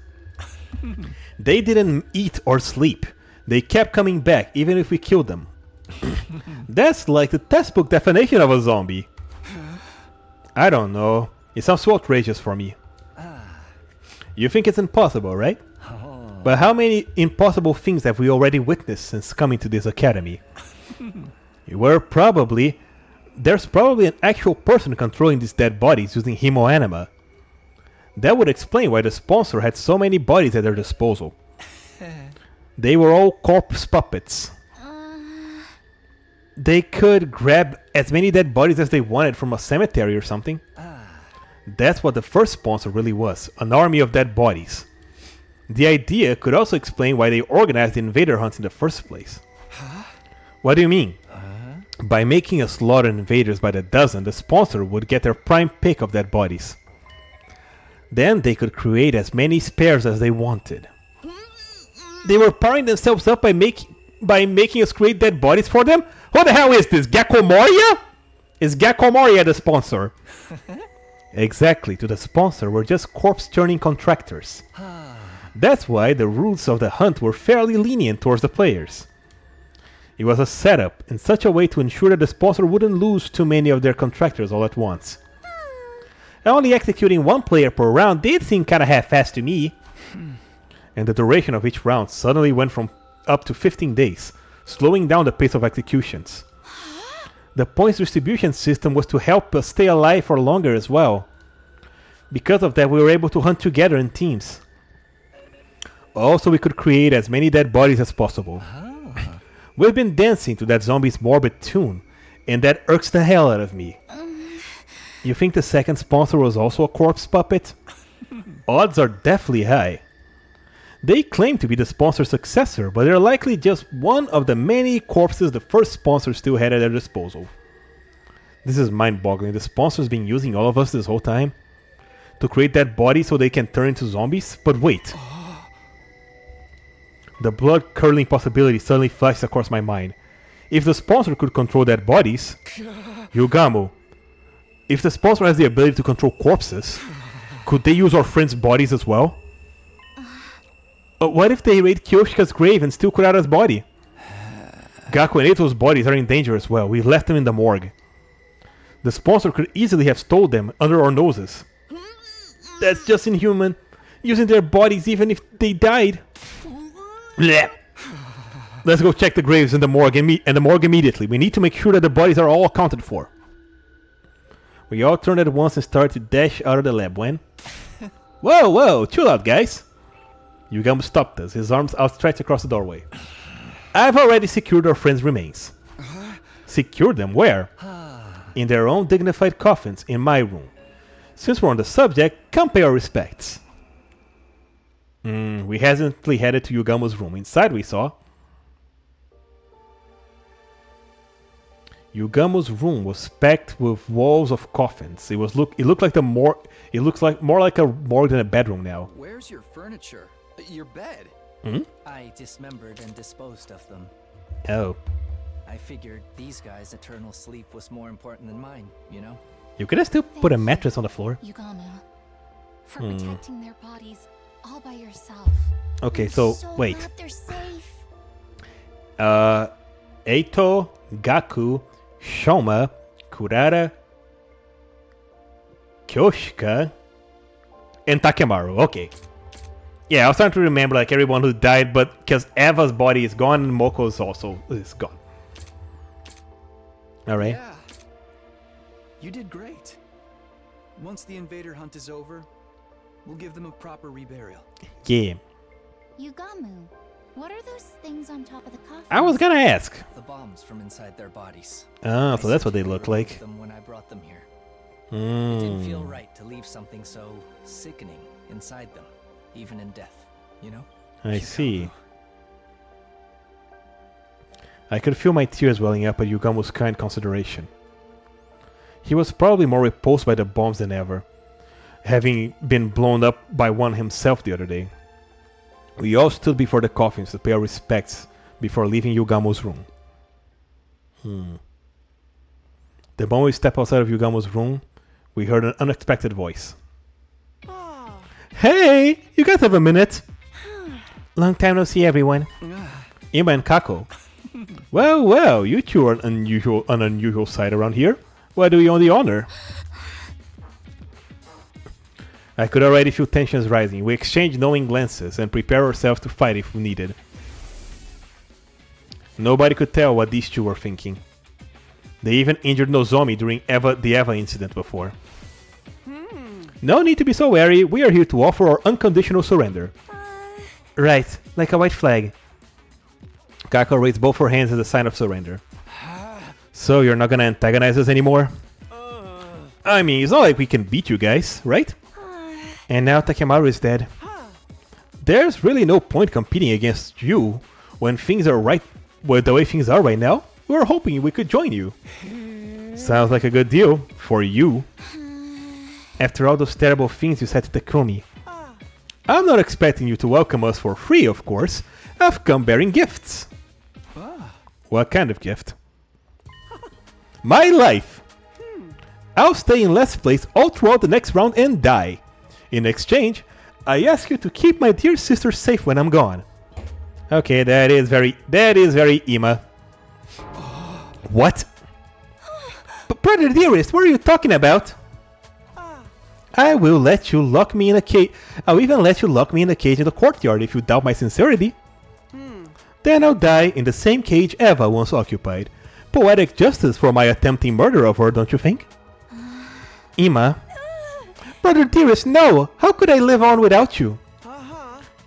They didn't eat or sleep. They kept coming back even if we killed them. That's like the textbook definition of a zombie. I don't know. It sounds so outrageous for me. You think it's impossible, right? But how many impossible things have we already witnessed since coming to this academy? There's probably an actual person controlling these dead bodies using hemoanima. That would explain why the sponsor had so many bodies at their disposal. They were all corpse puppets. They could grab as many dead bodies as they wanted from a cemetery or something. That's what the first sponsor really was, an army of dead bodies. The idea could also explain why they organized the invader hunts in the first place. What do you mean? By making us slaughter invaders by the dozen, the sponsor would get their prime pick of dead bodies. Then they could create as many spares as they wanted. They were powering themselves up by making us create dead bodies for them? Who the hell is this? Gecko Moria? Is Gecko Moria the sponsor? Exactly, to the sponsor we're just corpse-churning contractors. That's why the rules of the hunt were fairly lenient towards the players. It was a setup in such a way to ensure that the sponsor wouldn't lose too many of their contractors all at once. Only executing one player per round did seem kinda half-assed to me. And the duration of each round suddenly went from up to 15 days, slowing down the pace of executions. The points distribution system was to help us stay alive for longer as well. Because of that, we were able to hunt together in teams. Also, we could create as many dead bodies as possible. We've been dancing to that zombie's morbid tune, and that irks the hell out of me. You think the second sponsor was also a corpse puppet? Odds are definitely high. They claim to be the sponsor's successor, but they're likely just one of the many corpses the first sponsor still had at their disposal. This is mind-boggling. The sponsor's been using all of us this whole time to create that body so they can turn into zombies? But wait. The blood-curdling possibility suddenly flashed across my mind. If the sponsor could control dead bodies... Yugamu. If the sponsor has the ability to control corpses, could they use our friends' bodies as well? What if they raid Kyoshika's grave and steal Kurata's body? Gaku and Eto's bodies are in danger as well. We left them in the morgue. The sponsor could easily have stolen them under our noses. That's just inhuman. Using their bodies even if they died. Blech. Let's go check the graves and the morgue immediately. We need to make sure that the bodies are all accounted for. We all turned at once and started to dash out of the lab when... Whoa, whoa, chill out, guys. Yugamo stopped us, his arms outstretched across the doorway. I've already secured our friends' remains. Secured them where? In their own dignified coffins in my room. Since we're on the subject, come pay our respects. We hesitantly headed to Yugamo's room. Inside we saw... Yugamo's room was packed with walls of coffins. It looked like more like a morgue than a bedroom now. Where's your furniture? Your bed? I dismembered and disposed of them. Oh. I figured these guys' eternal sleep was more important than mine, you know? You could have still put a mattress on the floor. Yugamo, for protecting their bodies all by yourself. Okay, so wait. Glad they're safe. Eito, Gaku, Shoma, Kurara, Kyoshika, and Takemaru. Okay. Yeah, I was trying to remember like everyone who died, but because Eva's body is gone and Moko's also is gone. Alright. Yeah. You did great. Once the invader hunt is over, we'll give them a proper reburial. Yeah. Yugamo, what are those things on top of the coffin? I was gonna ask. The bombs from inside their bodies. Oh, so that's what they look like. Them when I brought them here. It didn't feel Mm. right to leave something so sickening inside them, even in death, you know? I see. I could feel my tears welling up at Yugamo's kind consideration. He was probably more repulsed by the bombs than ever, having been blown up by one himself the other day. We all stood before the coffins to pay our respects before leaving Yugamo's room. The moment we stepped outside of Yugamo's room, we heard an unexpected voice. Hey! You guys have a minute? Long time no see, everyone. Ima and Kako. Well, well, you two are an unusual sight around here. Why do you own the honor? I could already feel tensions rising. We exchanged knowing glances and prepared ourselves to fight if we needed. Nobody could tell what these two were thinking. They even injured Nozomi during the Eva incident before. No need to be so wary. We are here to offer our unconditional surrender. Right, like a white flag. Kako raised both her hands as a sign of surrender. So you're not gonna antagonize us anymore? I mean, it's not like we can beat you guys, right? And now Takemaru is dead. There's really no point competing against you when things are right, with the way things are right now. We were hoping we could join you. Sounds like a good deal for you. After all those terrible things you said to Takumi. I'm not expecting you to welcome us for free, of course. I've come bearing gifts. What kind of gift? My life! I'll stay in last place all throughout the next round and die. In exchange, I ask you to keep my dear sister safe when I'm gone. Okay, that is very Ima. What? Brother dearest, what are you talking about? I will let you lock me in a cage. I'll even let you lock me in a cage in the courtyard if you doubt my sincerity. Then I'll die in the same cage Eva once occupied. Poetic justice for my attempting murder of her, don't you think? Ima. Brother dearest, no! How could I live on without you?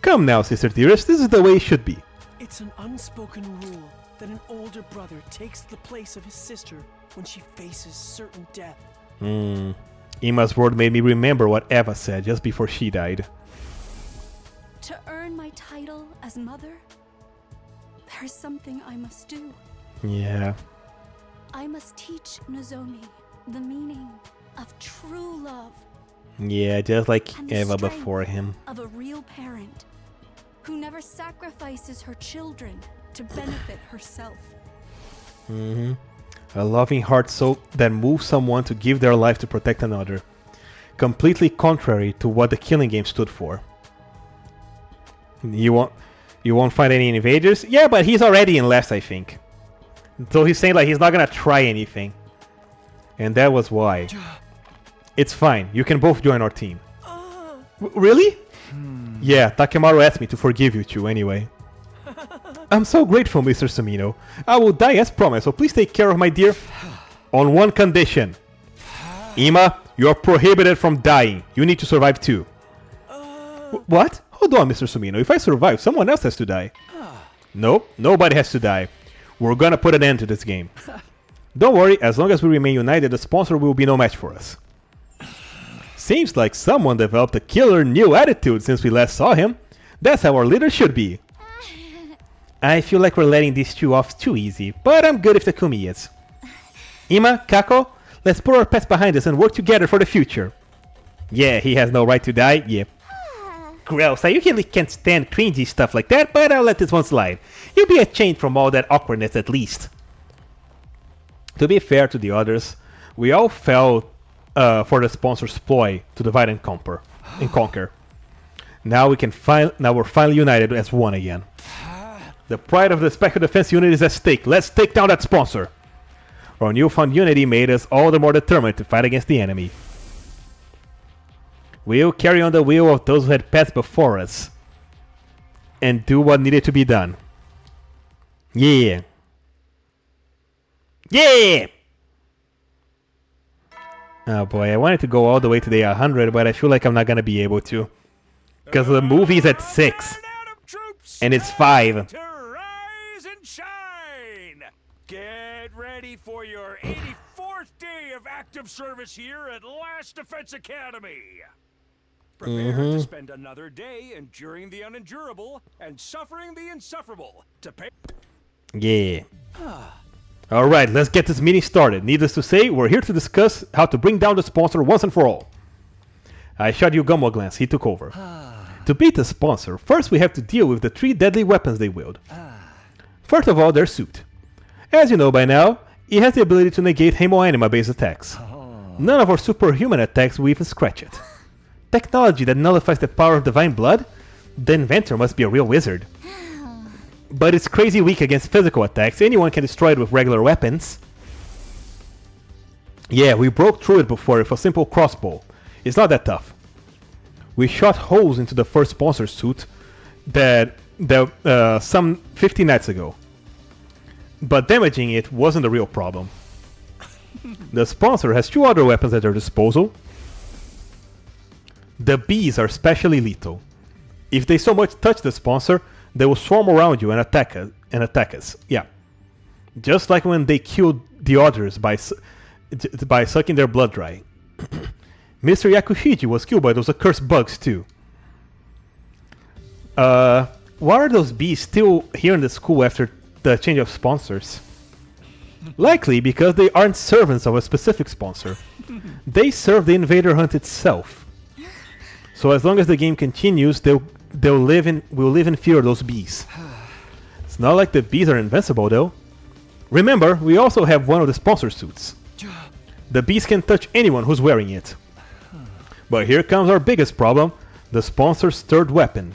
Come now, sister dearest, this is the way it should be. It's an unspoken rule that an older brother takes the place of his sister when she faces certain death. Ima's word made me remember what Eva said just before she died. To earn my title as mother, there's something I must do. Yeah. I must teach Nozomi the meaning of true love. Yeah, just like And the Eva strength before him. of a real parent who never sacrifices her children to benefit herself. A loving heart so that moves someone to give their life to protect another. Completely contrary to what the killing game stood for. You won't find any invaders? Yeah, but he's already in last, I think. So he's saying like he's not gonna try anything. And that was why. It's fine, you can both join our team. Really? Yeah, Takemaru asked me to forgive you two anyway. I'm so grateful, Mr. Samino. I will die as promised, so please take care of my dear... On one condition. Ima, you're prohibited from dying. You need to survive too. What? Hold on, Mr. Sumino. If I survive, someone else has to die. Nope, nobody has to die. We're gonna put an end to this game. Don't worry, as long as we remain united, the sponsor will be no match for us. Seems like someone developed a killer new attitude since we last saw him. That's how our leader should be. I feel like we're letting these two off too easy, but I'm good if Takumi is. Ima, Kako, let's put our past behind us and work together for the future. Yeah, he has no right to die, yep. Gross, I usually can't stand cringy stuff like that, but I'll let this one slide. You'll be a change from all that awkwardness at least. To be fair to the others, we all fell for the sponsor's ploy to divide and conquer. Now we're finally united as one again. The pride of the Special Defense Unit is at stake. Let's take down that sponsor. Our newfound unity made us all the more determined to fight against the enemy. We'll carry on the wheel of those who had passed before us and do what needed to be done. Yeah. Yeah! Oh boy, I wanted to go all the way to day 100, but I feel like I'm not gonna be able to. Because the movie's at 6. And it's 5. To rise and shine! Get ready for your 84th day of active service here at Last Defense Academy. Prepare to spend another day enduring the unendurable and suffering the insufferable to pay. Yeah. Alright, let's get this meeting started. Needless to say, we're here to discuss how to bring down the sponsor once and for all. I shot you Gummo a glance, he took over. To beat the sponsor, first we have to deal with the 3 deadly weapons they wield. First of all, their suit. As you know by now, it has the ability to negate hemoanima-based attacks. None of our superhuman attacks will even scratch it. Technology that nullifies the power of divine blood? The inventor must be a real wizard. But it's crazy weak against physical attacks. Anyone can destroy it with regular weapons. Yeah, we broke through it before with a simple crossbow. It's not that tough. We shot holes into the first sponsor suit some 50 nights ago. But damaging it wasn't the real problem. The sponsor has 2 other weapons at their disposal. The bees are especially lethal. If they so much touch the sponsor, they will swarm around you and attack us. Yeah. Just like when they killed the others by sucking their blood dry. Mr. Yakushiji was killed by those accursed bugs too. Why are those bees still here in the school after the change of sponsors? Likely because they aren't servants of a specific sponsor. They serve the Invader Hunt itself. So as long as the game continues, we'll live in fear of those bees. It's not like the bees are invincible though. Remember, we also have one of the sponsor suits. The bees can touch anyone who's wearing it. But here comes our biggest problem, the sponsor's 3rd weapon.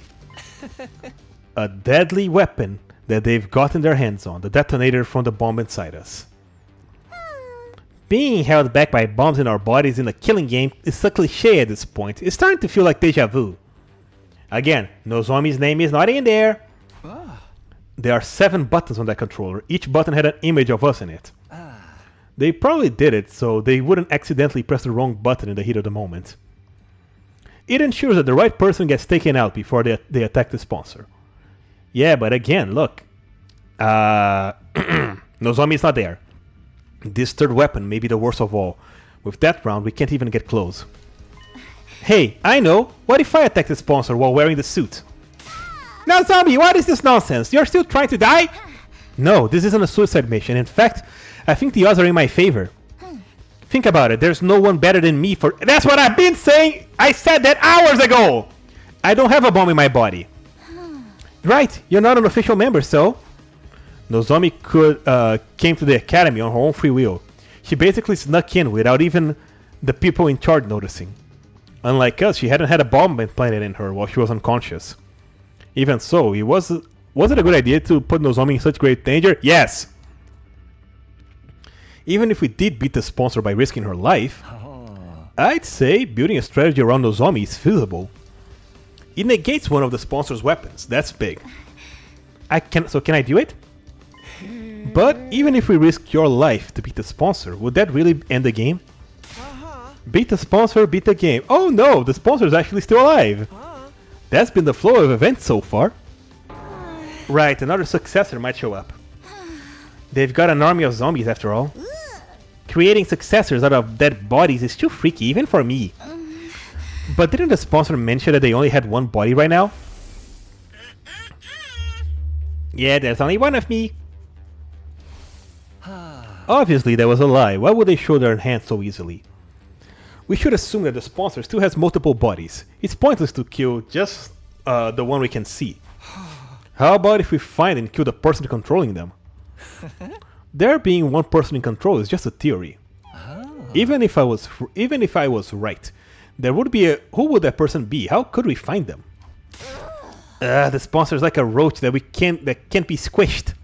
A deadly weapon that they've gotten their hands on, the detonator from the bomb inside us. Being held back by bombs in our bodies in a killing game is a cliché at this point. It's starting to feel like deja vu. Again, Nozomi's name is not in there. There are 7 buttons on that controller. Each button had an image of us in it. They probably did it so they wouldn't accidentally press the wrong button in the heat of the moment. It ensures that the right person gets taken out before they attack the sponsor. Yeah, but again, look. Nozomi's not there. This 3rd weapon may be the worst of all. With that round, we can't even get close. Hey, I know! What if I attack the sponsor while wearing the suit? Now, zombie, what is this nonsense? You're still trying to die? No, this isn't a suicide mission. In fact, I think the odds are in my favor. Think about it, there's no one better than me for— That's what I've been saying! I said that hours ago! I don't have a bomb in my body. Right, you're not an official member, so— Nozomi came to the academy on her own free will. She basically snuck in without even the people in charge noticing. Unlike us, she hadn't had a bomb implanted in her while she was unconscious. Even so, was it a good idea to put Nozomi in such great danger? Yes! Even if we did beat the sponsor by risking her life, I'd say building a strategy around Nozomi is feasible. It negates one of the sponsor's weapons, that's big. So can I do it? But even if we risk your life to beat the sponsor, would that really end the game? Beat the sponsor, beat the game. Oh no, the sponsor is actually still alive. That's been the flow of events so far. Right, another successor might show up. They've got an army of zombies after all. Creating successors out of dead bodies is too freaky, even for me. But didn't the sponsor mention that they only had one body right now? Yeah, there's only one of me. Obviously, that was a lie. Why would they show their hands so easily? We should assume that the sponsor still has multiple bodies. It's pointless to kill just the one we can see. How about if we find and kill the person controlling them? There being one person in control is just a theory. Even if I was right, there would be who would that person be? How could we find them? The sponsor is like a roach that can't be squished.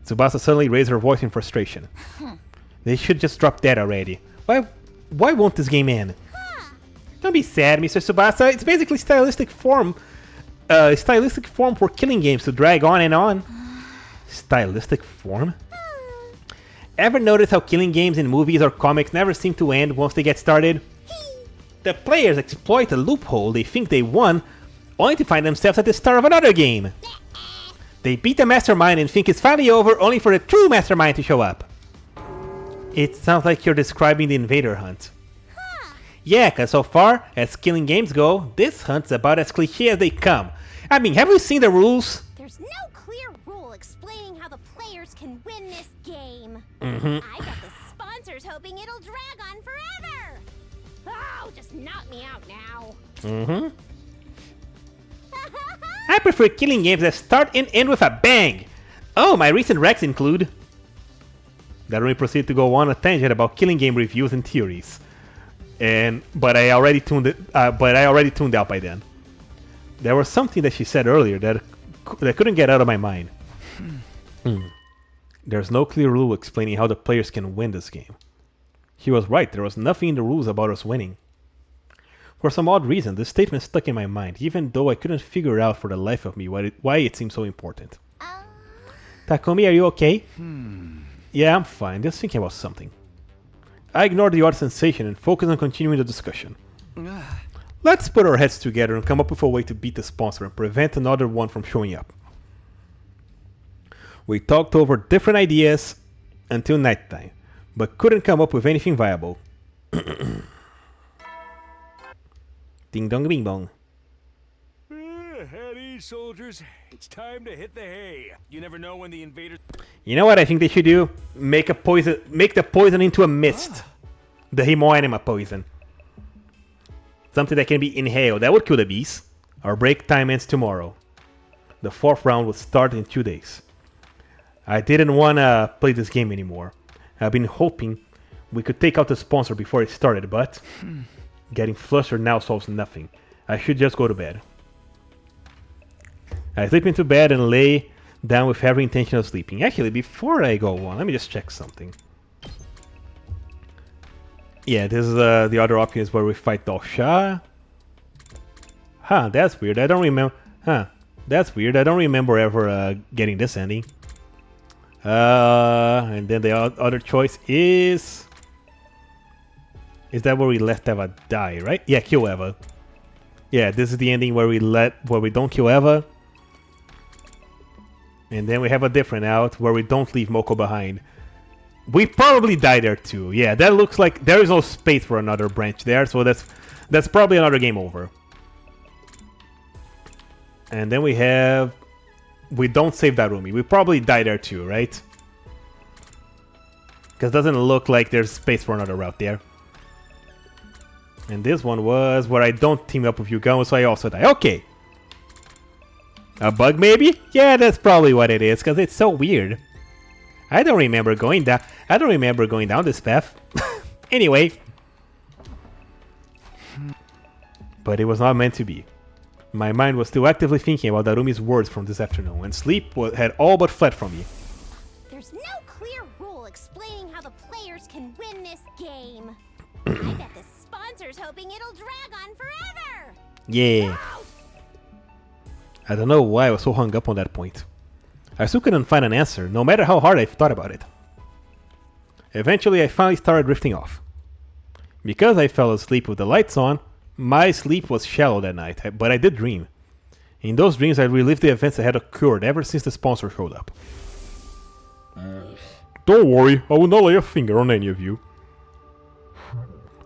Tsubasa suddenly raised her voice in frustration. They should just drop that already. Why won't this game end? Don't be sad, Mr. Tsubasa. It's basically stylistic form for killing games to drag on and on. Stylistic form? Ever notice how killing games in movies or comics never seem to end once they get started? The players exploit a loophole they think they won, only to find themselves at the start of another game. They beat the mastermind and think it's finally over, only for the true mastermind to show up. It sounds like you're describing the invader hunt. Yeah, cause so far, as killing games go, this hunt's about as cliché as they come. I mean, have you seen the rules? There's no clear rule explaining how the players can win this game. Mm-hmm. I bet the sponsor's hoping it'll drag on forever. Oh, just knock me out now. Mm-hmm. I prefer killing games that start and end with a bang. Oh, my recent wrecks include... Darumi proceeded to go on a tangent about killing game reviews and theories. But I already tuned out by then. There was something that she said earlier that couldn't get out of my mind. There's no clear rule explaining how the players can win this game. She was right, there was nothing in the rules about us winning. For some odd reason, this statement stuck in my mind, even though I couldn't figure out for the life of me why it seemed so important. Takumi, are you okay? Yeah, I'm fine, just thinking about something. I ignored the odd sensation and focused on continuing the discussion. Let's put our heads together and come up with a way to beat the sponsor and prevent another one from showing up. We talked over different ideas until nighttime, but couldn't come up with anything viable. Ding dong bing bong. At ease, soldiers. It's time to hit the hay. You never know when the invaders... You know what I think they should do? Make the poison into a mist. The Himoanima poison. Something that can be inhaled. That would kill the bees. Our break time ends tomorrow. The 4th round will start in 2 days. I didn't want to play this game anymore. I've been hoping we could take out the sponsor before it started, but... Getting flustered now solves nothing. I should just go to bed. I slip into bed and lay down with every intention of sleeping. Actually, before I go on, let me just check something. Yeah, this is the other option is where we fight Dalsha. Huh, that's weird. I don't remember. Huh, that's weird. I don't remember ever getting this ending. And then the other choice is... Is that where we let Eva die, right? Yeah, kill Eva. Yeah, this is the ending where we don't kill Eva. And then we have a different out where we don't leave Moko behind. We probably die there too. Yeah, that looks like there is no space for another branch there, so that's probably another game over. And then we don't save Darumi. We probably die there too, right? Because it doesn't look like there's space for another route there. And this one was where I don't team up with Yugamo, so I also die. Okay. A bug maybe? Yeah, that's probably what it is, because it's so weird. I don't remember going down this path. Anyway. But it was not meant to be. My mind was still actively thinking about Darumi's words from this afternoon, and sleep had all but fled from me. There's no clear rule explaining how the players can win this game. I bet the sponsor's hoping it'll drag on forever. Yeah. I don't know why I was so hung up on that point. I still couldn't find an answer, no matter how hard I thought about it. Eventually, I finally started drifting off. Because I fell asleep with the lights on, my sleep was shallow that night, but I did dream. In those dreams, I relived the events that had occurred ever since the sponsor showed up. Don't worry, I will not lay a finger on any of you.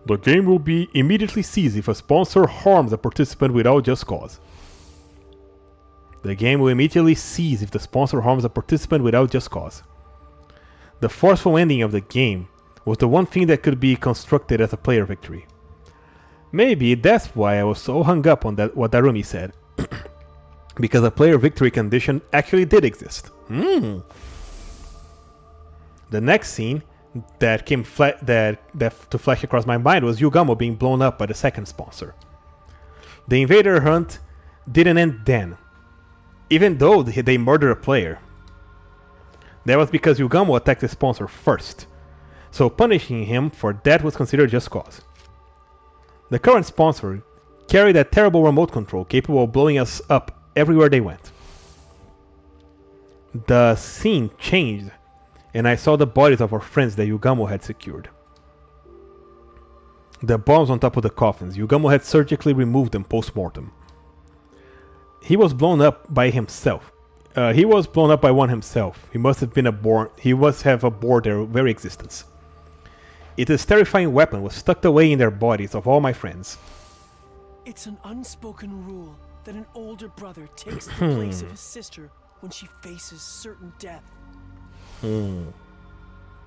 The game will be immediately ceased if a sponsor harms a participant without just cause. The game will immediately cease if the sponsor harms a participant without just cause. The forceful ending of the game was the one thing that could be constructed as a player victory. Maybe that's why I was so hung up on that what Darumi said. Because a player victory condition actually did exist. The next scene that came to flash across my mind was Yugamo being blown up by the second sponsor. The invader hunt didn't end then, even though they murdered a player. That was because Yugamo attacked the sponsor first, so punishing him for that was considered just cause. The current sponsor carried a terrible remote control capable of blowing us up everywhere they went. The scene changed, and I saw the bodies of our friends that Yugamo had secured. The bombs on top of the coffins, Yugamo had surgically removed them post-mortem. He was blown up by himself. He was blown up by one himself. He must have abhorred their very existence. This terrifying weapon was tucked away in their bodies of all my friends. It's an unspoken rule that an older brother takes the place of his sister when she faces certain death.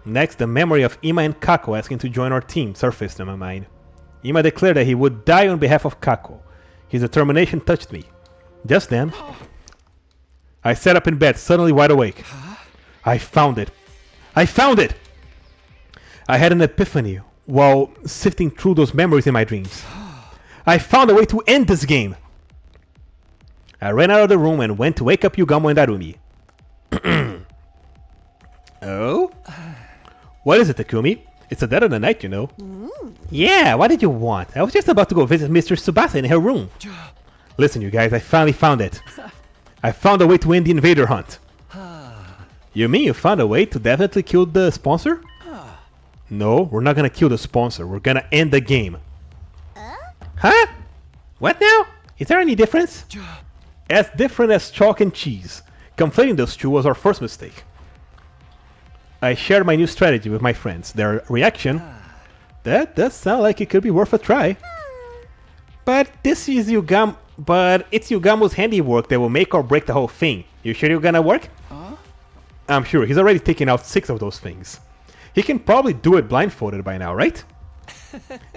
Next, the memory of Ima and Kako asking to join our team surfaced in my mind. Ima declared that he would die on behalf of Kako. His determination touched me. Just then, I sat up in bed, suddenly wide awake. I found it! I found it! I had an epiphany while sifting through those memories in my dreams. I found a way to end this game! I ran out of the room and went to wake up Yugamo and Darumi. Oh? What is it, Takumi? It's the dead of the night, you know. Yeah, what did you want? I was just about to go visit Mr. Tsubasa in her room. Listen, you guys, I finally found it. I found a way to end the invader hunt. You mean you found a way to definitely kill the sponsor? No, we're not gonna kill the sponsor. We're gonna end the game. Huh? What now? Is there any difference? As different as chalk and cheese. Conflating those two was our first mistake. I shared my new strategy with my friends. Their reaction, that does sound like it could be worth a try. But it's Yugamo's handiwork that will make or break the whole thing. You sure you're gonna work? I'm sure. He's already taken out 6 of those things. He can probably do it blindfolded by now, right?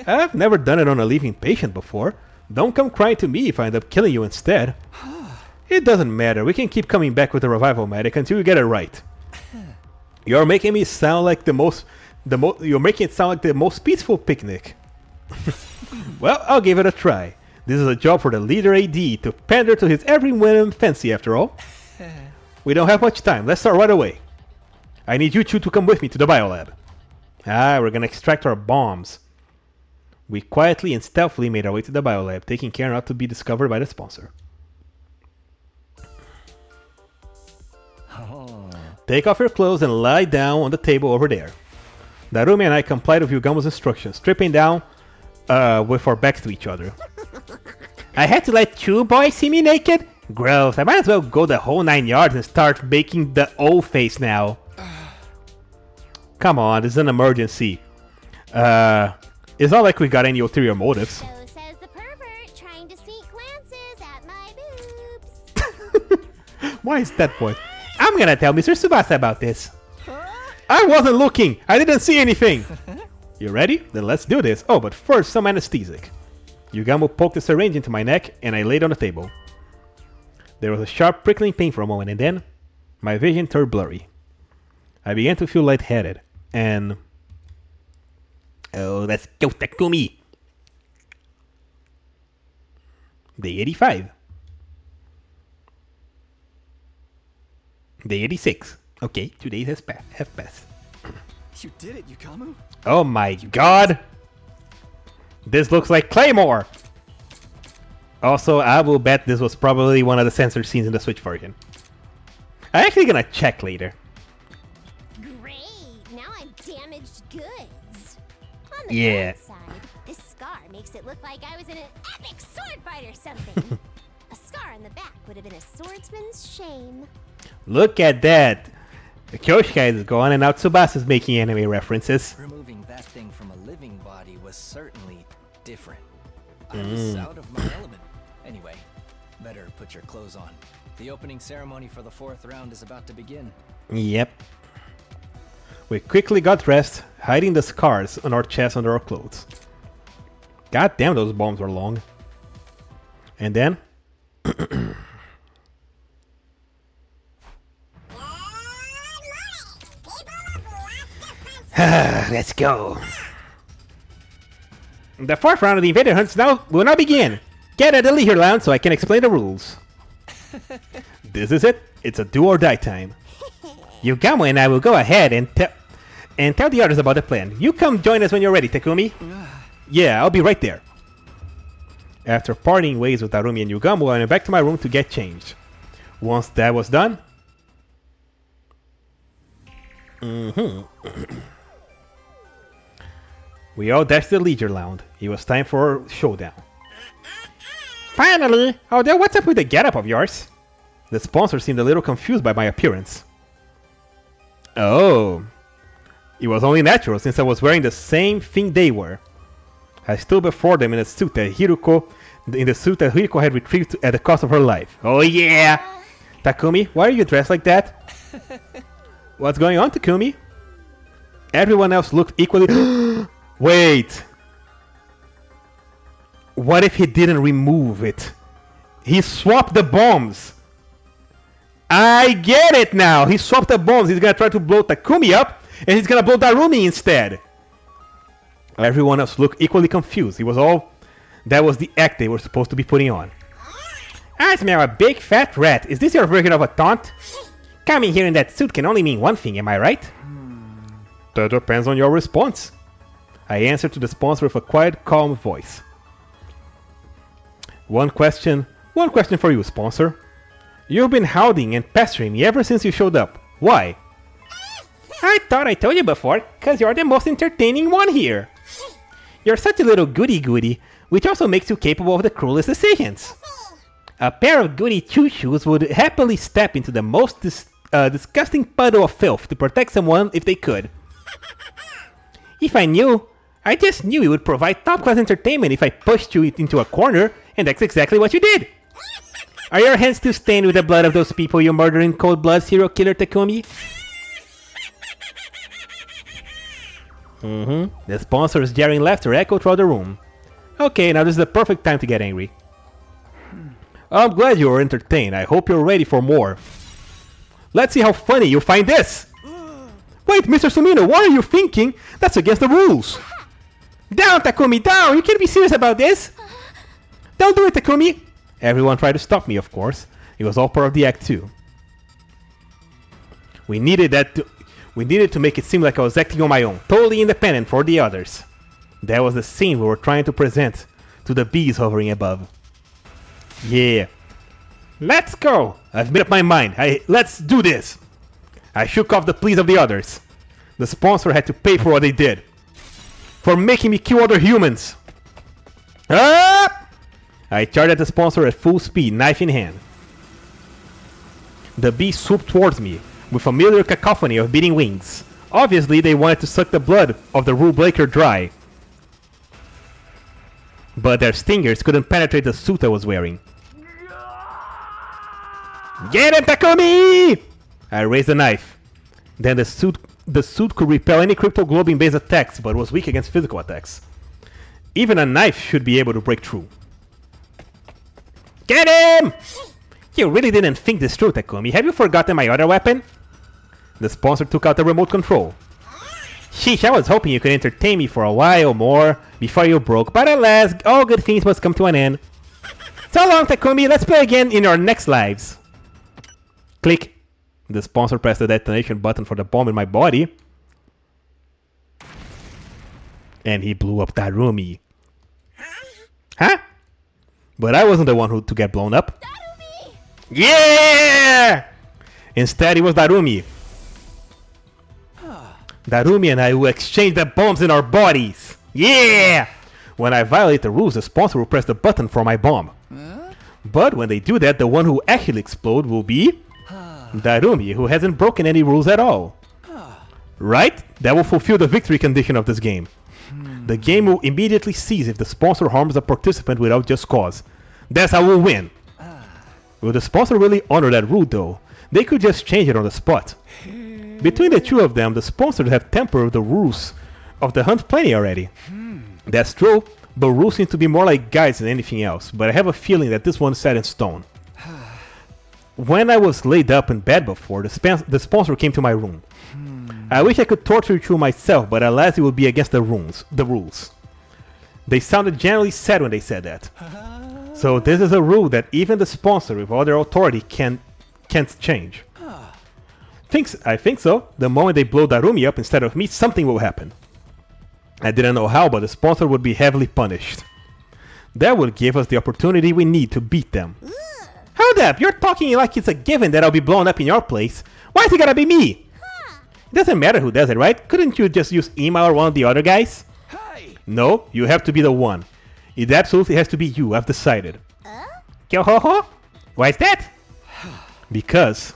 I've never done it on a living patient before. Don't come crying to me if I end up killing you instead. It doesn't matter. We can keep coming back with the revival medic until you get it right. You're making me sound like you're making it sound like the most peaceful picnic. Well, I'll give it a try. This is a job for the leader AD to pander to his every whim and fancy after all. We don't have much time. Let's start right away. I need you two to come with me to the biolab. We're gonna extract our bombs. We quietly and stealthily made our way to the biolab, taking care not to be discovered by the sponsor. Take off your clothes and lie down on the table over there. Darumi and I complied with Yugamo's instructions, stripping down with our backs to each other. I had to let you boys see me naked? Gross, I might as well go the whole 9 yards and start making the O face now. Come on, this is an emergency. It's not like we got any ulterior motives. So says the pervert trying to sneak glances at my boobs. Why is that voice? I'm gonna tell Mr. Tsubasa about this. I wasn't looking! I didn't see anything! You ready? Then let's do this. Oh, but first some anesthetic. Yugamo poked a syringe into my neck and I laid on the table. There was a sharp prickling pain for a moment and then my vision turned blurry. I began to feel lightheaded and... Oh, let's go, Takumi! Day 85. Day 86. Okay, 2 days have passed. You did it, Yukamu. Oh my god! This looks like Claymore! Also, I will bet this was probably one of the censored scenes in the Switch version. I'm actually gonna check later. Great, now I'm damaged goods. On the Yeah. bright side, Makes it look like I was in an epic sword fight or something. A scar on the back would have been a swordsman's shame. Look at that. The Kyoshika is gone and now Tsubasa's making anime references. Removing that thing from a living body was certainly different. I was out of my element. Anyway, better put your clothes on. The opening ceremony for the 4th round is about to begin. Yep. We quickly got dressed, hiding the scars on our chests under our clothes. God damn, those bombs were long. And then... Let's go. The 4th round of the Invader Hunts will now begin. Get at the leisure lounge so I can explain the rules. This is it. It's a do or die time. Yugamo and I will go ahead and tell the others about the plan. You come join us when you're ready, Takumi. Yeah, I'll be right there. After parting ways with Darumi and Yugamo, I went back to my room to get changed. Once that was done... we all dashed to the leisure lounge. It was time for a showdown. Finally! Although, what's up with the getup of yours? The sponsor seemed a little confused by my appearance. Oh. It was only natural since I was wearing the same thing they were. I stood before them in a suit that Hiroko had retrieved at the cost of her life. Oh yeah! Takumi, why are you dressed like that? What's going on, Takumi? Everyone else looked equally... Wait! What if he didn't remove it? He swapped the bombs! I get it now! He swapped the bombs. He's gonna try to blow Takumi up, and he's gonna blow Darumi instead. Everyone else looked equally confused. That was the act they were supposed to be putting on. I smell a big fat rat. Is this your version of a taunt? Coming here in that suit can only mean one thing, am I right? That depends on your response. I answered to the sponsor with a quiet, calm voice. One question for you, sponsor. You've been hounding and pestering me ever since you showed up. Why? I thought I told you before, cause you're the most entertaining one here. You're such a little goody-goody, which also makes you capable of the cruelest decisions. A pair of goody two-shoes would happily step into the most disgusting puddle of filth to protect someone if they could. I just knew it would provide top-class entertainment if I pushed you into a corner, and that's exactly what you did. Are your hands still stained with the blood of those people you murdered in cold blood, serial killer Takumi? The sponsor's jeering laughter echoed throughout the room. Okay, now this is the perfect time to get angry. I'm glad you were entertained. I hope you're ready for more. Let's see how funny you find this! Wait, Mr. Sumino, what are you thinking? That's against the rules! Down, Takumi, down! You can't be serious about this! Don't do it, Takumi! Everyone tried to stop me, of course. It was all part of the act too. We needed to make it seem like I was acting on my own, totally independent for the others. That was the scene we were trying to present to the bees hovering above. Yeah. Let's go! I've made up my mind. Let's do this! I shook off the pleas of the others. The sponsor had to pay for what they did. For making me kill other humans. Ah! I charged at the sponsor at full speed, knife in hand. The bees swooped towards me, with a familiar cacophony of beating wings. Obviously, they wanted to suck the blood of the rule breaker dry. But their stingers couldn't penetrate the suit I was wearing. Get him, Takumi! I raised the knife. Then the suit could repel any cryptoglobin-based attacks, but was weak against physical attacks. Even a knife should be able to break through. Get him! You really didn't think this through, Takumi. Have you forgotten my other weapon? The sponsor took out the remote control. Sheesh, I was hoping you could entertain me for a while more before you broke, but alas, all good things must come to an end. So long, Takumi. Let's play again in our next lives. Click. The sponsor pressed the detonation button for the bomb in my body. And he blew up Darumi. Huh? But I wasn't the one to get blown up. Darumi! Yeah! Instead, it was Darumi. Darumi and I will exchange the bombs in our bodies. Yeah! When I violate the rules, the sponsor will press the button for my bomb. But when they do that, the one who actually explode will be Darumi, who hasn't broken any rules at all. Right? That will fulfill the victory condition of this game. The game will immediately cease if the sponsor harms a participant without just cause. That's how we'll win. Will the sponsor really honor that rule though? They could just change it on the spot. Between the two of them, the sponsors have tempered the rules of the hunt plenty already. That's true, but rules seem to be more like guides than anything else, but I have a feeling that this one's set in stone. When I was laid up in bed before, the sponsor came to my room. I wish I could torture you myself, but alas it would be against the rules. They sounded generally sad when they said that. So this is a rule that even the sponsor with all their authority can't change. I think so. The moment they blow Darumi up instead of me, something will happen. I didn't know how, but the sponsor would be heavily punished. That would give us the opportunity we need to beat them. Hold up, you're talking like it's a given that I'll be blown up in your place. Why is it gotta be me? It doesn't matter who does it, right? Couldn't you just use Ima or one of the other guys? No, you have to be the one. It absolutely has to be you, I've decided. Kyo-ho-ho? Why is that? Because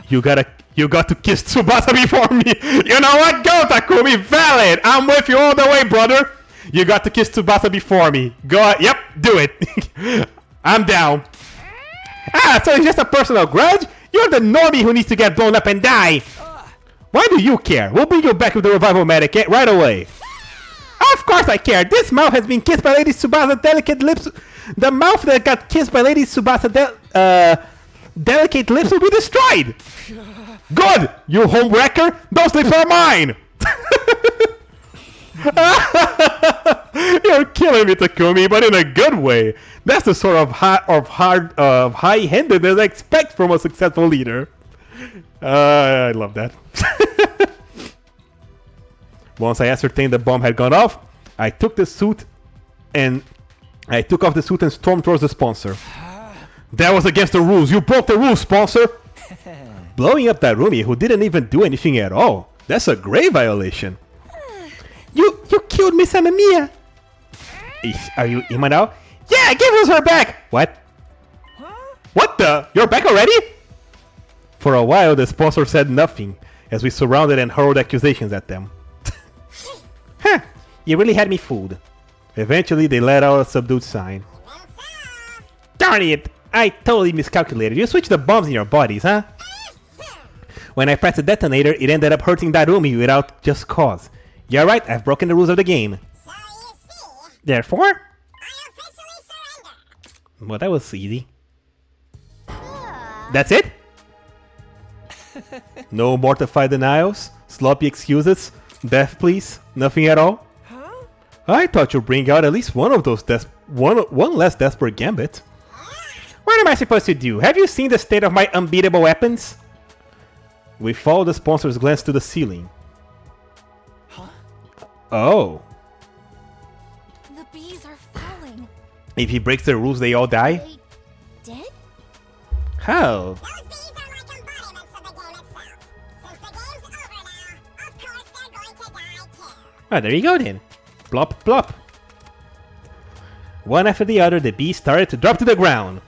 you got to kiss Tsubasa before me. You know what? Go, Takumi, valid! I'm with you all the way, brother! You got to kiss Tsubasa before me. Go, yep, do it. I'm down. So it's just a personal grudge? You're the normie who needs to get blown up and die! Why do you care? We'll bring you back with the revival medic right away. Of course I care! This mouth has been kissed by Lady Tsubasa's delicate lips. The mouth that got kissed by Lady Tsubasa's delicate lips will be destroyed! Good! You home wrecker! Those lips are mine! You're killing me, Takumi, but in a good way. That's the sort of high-handedness I expect from a successful leader. I love that. Once I ascertained the bomb had gone off, I took off the suit and stormed towards the sponsor. That was against the rules. You broke the rules, sponsor. Blowing up Darumi, who didn't even do anything at all. That's a grave violation. You killed Miss Amamiya. Are you Ima now? Yeah, give us her back. What? What the? You're back already? For a while, the sponsor said nothing as we surrounded and hurled accusations at them. Huh, you really had me fooled. Eventually, they let out a subdued sign. Darn it! I totally miscalculated. You switched the bombs in your bodies, huh? When I pressed the detonator, it ended up hurting Darumi without just cause. You're right, I've broken the rules of the game. Therefore? Well, that was easy. That's it? No mortified denials? Sloppy excuses? Death please? Nothing at all? I thought you'd bring out at least one of those one less desperate gambit. What am I supposed to do? Have you seen the state of my unbeatable weapons? We followed the sponsor's glance to the ceiling. Oh. The bees are falling. If he breaks the rules, they all die? They did? How? Oh, there you go then. Plop, plop. One after the other, the bees started to drop to the ground.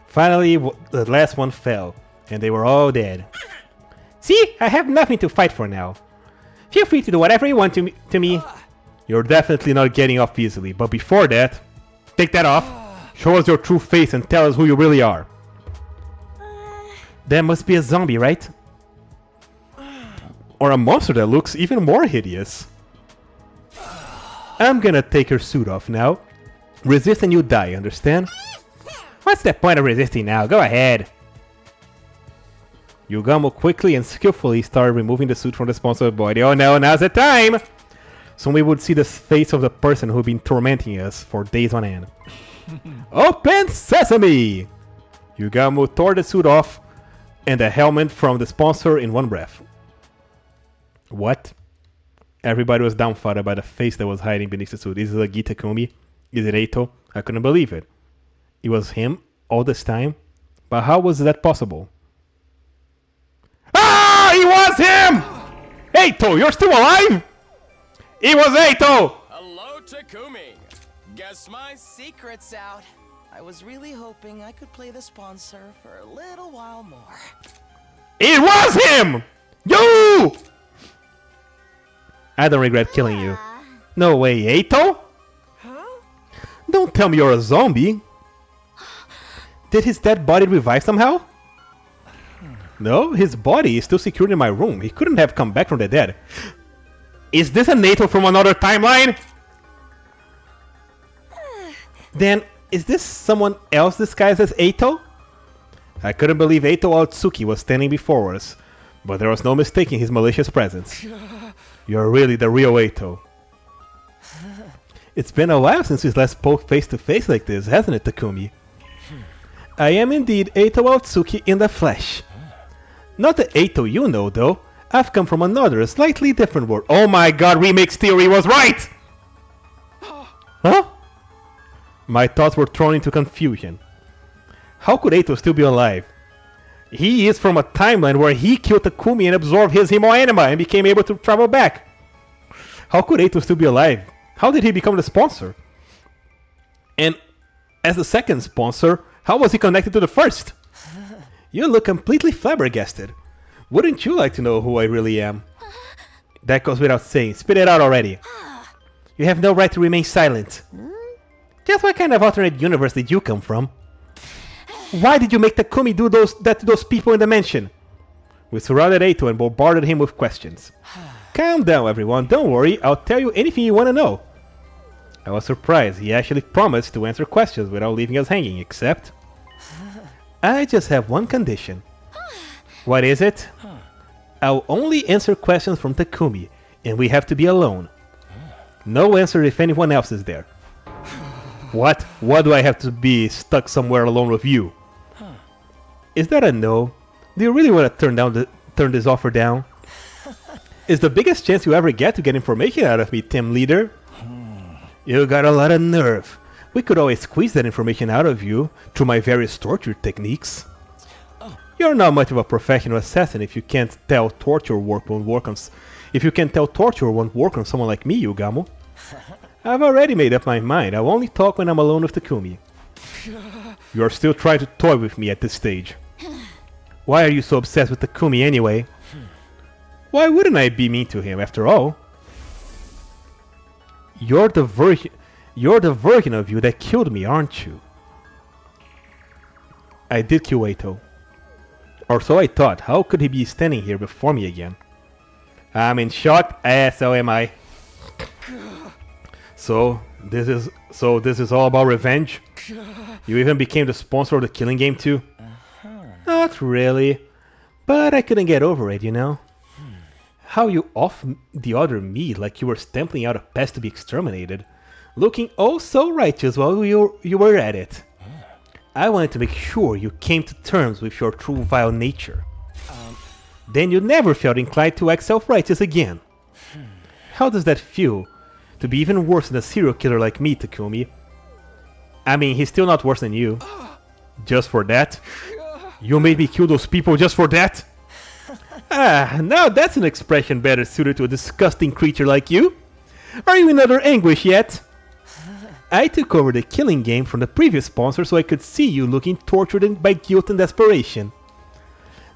Finally, the last one fell, and they were all dead. See? I have nothing to fight for now. Feel free to do whatever you want to me. You're definitely not getting off easily, but before that, take that off, show us your true face and tell us who you really are. That must be a zombie, right? Or a monster that looks even more hideous. I'm gonna take her suit off now. Resist and you die, understand? What's the point of resisting now? Go ahead. Yugamo quickly and skillfully started removing the suit from the sponsor's body. Oh no, now's the time! Soon we would see the face of the person who'd been tormenting us for days on end. Open sesame! Yugamo tore the suit off and the helmet from the sponsor in one breath. What? Everybody was dumbfounded by the face that was hiding beneath the suit. Is it Agi Takumi? Is it Eito? I couldn't believe it. It was him all this time? But how was that possible? Ah! It was him! Eito, you're still alive? It was Eito! Hello, Takumi. Guess my secret's out. I was really hoping I could play the sponsor for a little while more. It was him! You! I don't regret killing you. No way, Eito? Don't tell me you're a zombie. Did his dead body revive somehow? No, his body is still secured in my room. He couldn't have come back from the dead. Is this an Eito from another timeline? Then, is this someone else disguised as Eito? I couldn't believe Eito Otsuki was standing before us, but there was no mistaking his malicious presence. You're really the real Eito. It's been a while since we last spoke face to face like this, hasn't it, Takumi? I am indeed Eito Otsuki in the flesh. Not the Eito you know, though. I've come from another, slightly different world. Oh my god, Remix Theory was right! Huh? My thoughts were thrown into confusion. How could Eito still be alive? He is from a timeline where he killed Takumi and absorbed his Himo anima and became able to travel back. How could Eito still be alive? How did he become the sponsor? And as the second sponsor, how was he connected to the first? You look completely flabbergasted. Wouldn't you like to know who I really am? That goes without saying. Spit it out already. You have no right to remain silent. Just what kind of alternate universe did you come from? Why did you make Takumi do that to those people in the mansion? We surrounded Eito and bombarded him with questions. Calm down, everyone. Don't worry. I'll tell you anything you want to know. I was surprised. He actually promised to answer questions without leaving us hanging, except... I just have one condition. What is it? I'll only answer questions from Takumi, and we have to be alone. No answer if anyone else is there. What? Why do I have to be stuck somewhere alone with you? Is that a no? Do you really want to turn this offer down? Is the biggest chance you ever get to get information out of me, team leader? You got a lot of nerve. We could always squeeze that information out of you through my various torture techniques. You're not much of a professional assassin if you can't tell torture won't work on someone like me, Yugamo. I've already made up my mind. I'll only talk when I'm alone with Takumi. You're still trying to toy with me at this stage. Why are you so obsessed with Takumi anyway? Why wouldn't I be mean to him, after all? You're the version of you that killed me, aren't you? I did kill Eito. Or so I thought. How could he be standing here before me again? I'm in shock, so am I. So this is all about revenge? You even became the sponsor of the killing game too? Not really. But I couldn't get over it, you know? How you off the other me like you were stamping out a pest to be exterminated, looking oh so righteous while you were at it. I wanted to make sure you came to terms with your true vile nature. Then you never felt inclined to act self-righteous again. How does that feel? To be even worse than a serial killer like me, Takumi? I mean, he's still not worse than you. Just for that? You made me kill those people just for that? Now that's an expression better suited to a disgusting creature like you. Are you in utter anguish yet? I took over the killing game from the previous sponsor so I could see you looking tortured by guilt and desperation.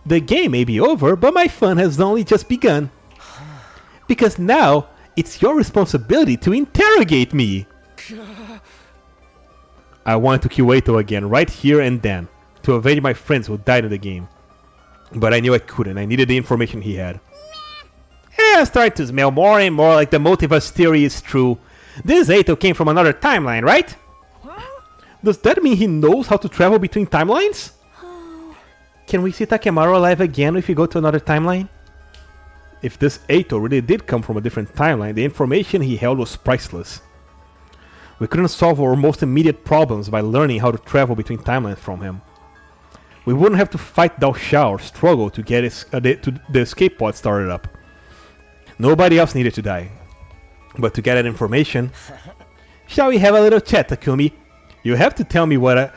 The game may be over, but my fun has only just begun. Because now, it's your responsibility to interrogate me. I wanted to kill Eito again, right here and then, to avenge my friends who died in the game. But I knew I couldn't. I needed the information he had. I'm starting to smell more and more like the multiverse theory is true. This Eito came from another timeline, right? Does that mean he knows how to travel between timelines? Can we see Takemaru alive again if we go to another timeline? If this Eito really did come from a different timeline, the information he held was priceless. We couldn't solve our most immediate problems by learning how to travel between timelines from him. We wouldn't have to fight Dao Xiao or struggle to get the escape pod started up. Nobody else needed to die. But to get that information... Shall we have a little chat, Takumi? You have to tell me what I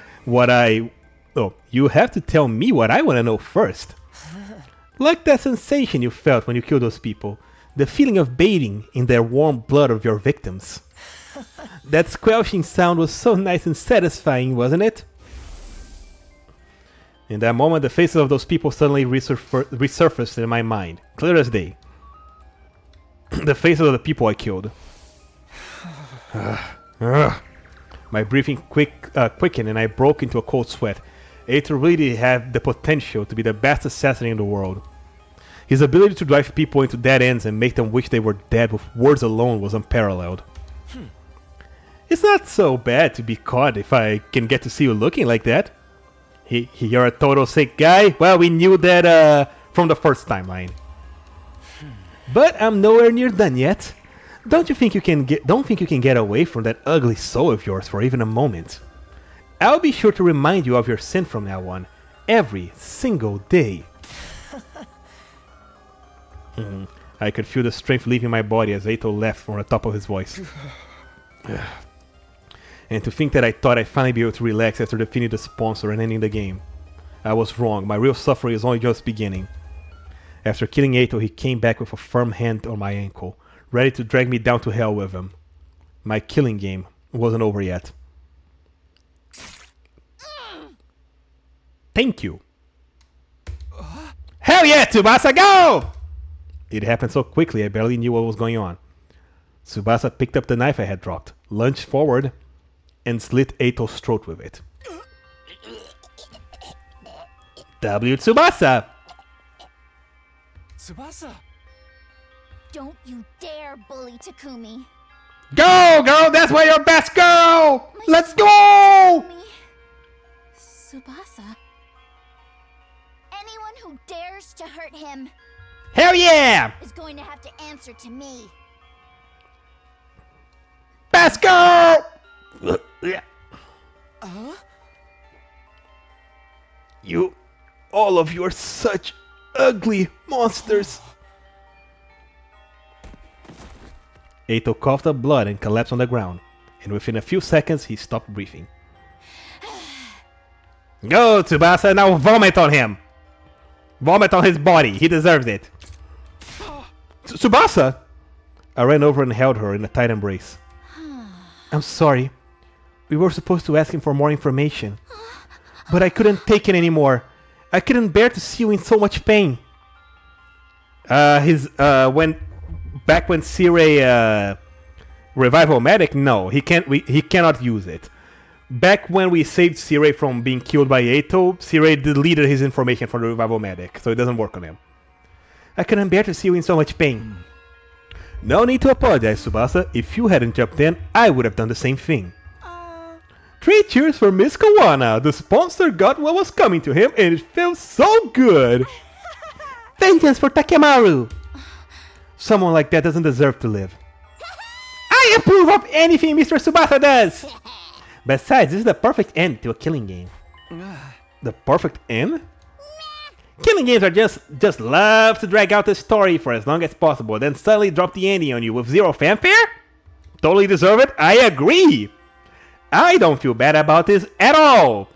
want to know first. Like that sensation you felt when you killed those people. The feeling of bathing in the warm blood of your victims. That squelching sound was so nice and satisfying, wasn't it? In that moment, the faces of those people suddenly resurfaced in my mind, clear as day. The faces of the people I killed. My breathing quickened and I broke into a cold sweat. Ato really had the potential to be the best assassin in the world. His ability to drive people into dead ends and make them wish they were dead with words alone was unparalleled. It's not so bad to be caught if I can get to see you looking like that. You're a total sick guy? Well, we knew that from the first timeline. But I'm nowhere near done yet. Don't think you can get away from that ugly soul of yours for even a moment. I'll be sure to remind you of your sin from now on, every single day. I could feel the strength leaving my body as Ato laughed from the top of his voice. And to think that I thought I'd finally be able to relax after defeating the sponsor and ending the game. I was wrong, my real suffering is only just beginning. After killing Ato, he came back with a firm hand on my ankle, ready to drag me down to hell with him. My killing game wasn't over yet. Thank you. Hell yeah, Tsubasa, go! It happened so quickly I barely knew what was going on. Tsubasa picked up the knife I had dropped, lunged forward, and slit Ato's throat with it. W Tsubasa! Tsubasa! Don't you dare bully Takumi. Go, girl! That's why you're best girl! Let's go! Tsubasa? Anyone who dares to hurt him... Hell yeah! ...is going to have to answer to me. Best girl! All of you are such ugly monsters. Ato coughed up blood and collapsed on the ground, and within a few seconds he stopped breathing. Go, Tsubasa, now vomit on him! Vomit on his body, he deserves it. Tsubasa! I ran over and held her in a tight embrace. I'm sorry. We were supposed to ask him for more information. But I couldn't take it anymore. I couldn't bear to see you in so much pain. Back when Sirei revival medic, no, he cannot use it. Back when we saved Sirei from being killed by Ato, Sirei deleted his information for the revival medic, so it doesn't work on him. I couldn't bear to see you in so much pain. No need to apologize, Tsubasa. If you hadn't jumped in, I would have done the same thing. 3 cheers for Miss Kawana. The sponsor got what was coming to him, and it feels so good. Vengeance for Takemaru. Someone like that doesn't deserve to live. I approve of anything Mr. Tsubasa does. Besides, this is the perfect end to a killing game. The perfect end? Killing games are just love to drag out the story for as long as possible, then suddenly drop the ending on you with zero fanfare? Totally deserve it? I agree! I don't feel bad about this at all!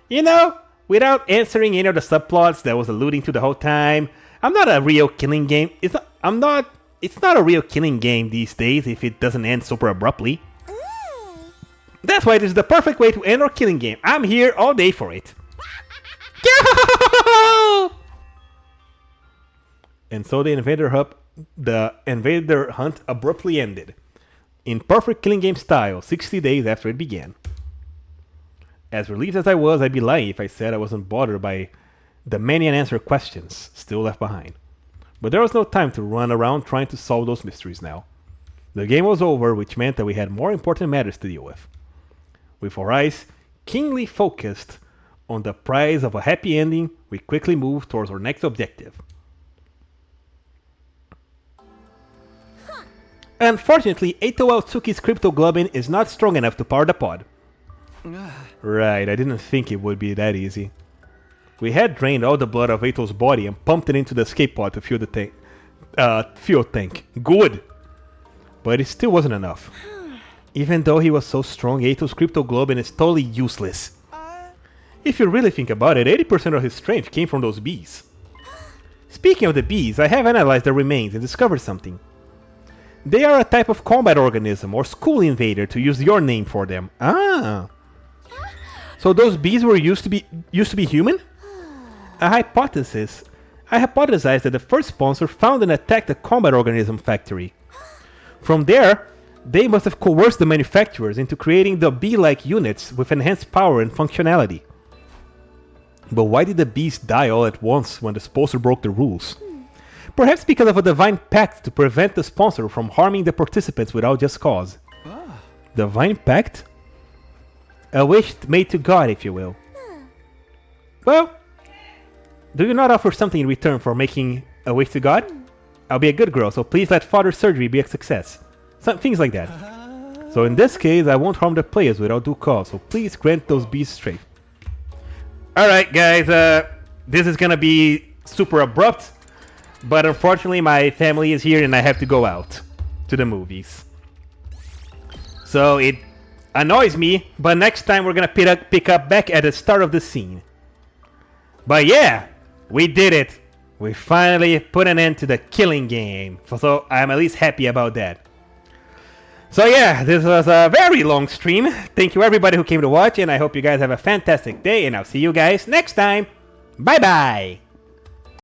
You know, without answering any of the subplots that was alluding to the whole time, I'm not a real killing game. It's not a real killing game these days if it doesn't end super abruptly. That's why this is the perfect way to end our killing game. I'm here all day for it. And so the invader hunt abruptly ended. In perfect killing game style, 60 days after it began. As relieved as I was, I'd be lying if I said I wasn't bothered by the many unanswered questions still left behind. But there was no time to run around trying to solve those mysteries now. The game was over, which meant that we had more important matters to deal with. With our eyes keenly focused on the prize of a happy ending, we quickly moved towards our next objective. Unfortunately, Ato Aotsuki's cryptoglobin is not strong enough to power the pod. Right, I didn't think it would be that easy. We had drained all the blood of Ato's body and pumped it into the escape pod to fuel the fuel tank. Good! But it still wasn't enough. Even though he was so strong, Ato's cryptoglobin is totally useless. If you really think about it, 80% of his strength came from those bees. Speaking of the bees, I have analyzed their remains and discovered something. They are a type of combat organism, or school invader, to use your name for them. Ah! So those bees were used to be human? I hypothesized that the first sponsor found and attacked the combat organism factory. From there, they must have coerced the manufacturers into creating the bee-like units with enhanced power and functionality. But why did the bees die all at once when the sponsor broke the rules? Perhaps because of a divine pact to prevent the sponsor from harming the participants without just cause. Divine pact? A wish made to God, if you will. Well, do you not offer something in return for making a wish to God? I'll be a good girl, so please let Father's surgery be a success. Some things like that. So in this case, I won't harm the players without due cause, so please grant those bees strength. Alright guys, this is gonna be super abrupt, but unfortunately my family is here and I have to go out to the movies. So it annoys me, but next time we're gonna pick up back at the start of the scene. But yeah, we did it! We finally put an end to the killing game, so I'm at least happy about that. So yeah, this was a very long stream. Thank you everybody who came to watch, and I hope you guys have a fantastic day, and I'll see you guys next time. Bye bye!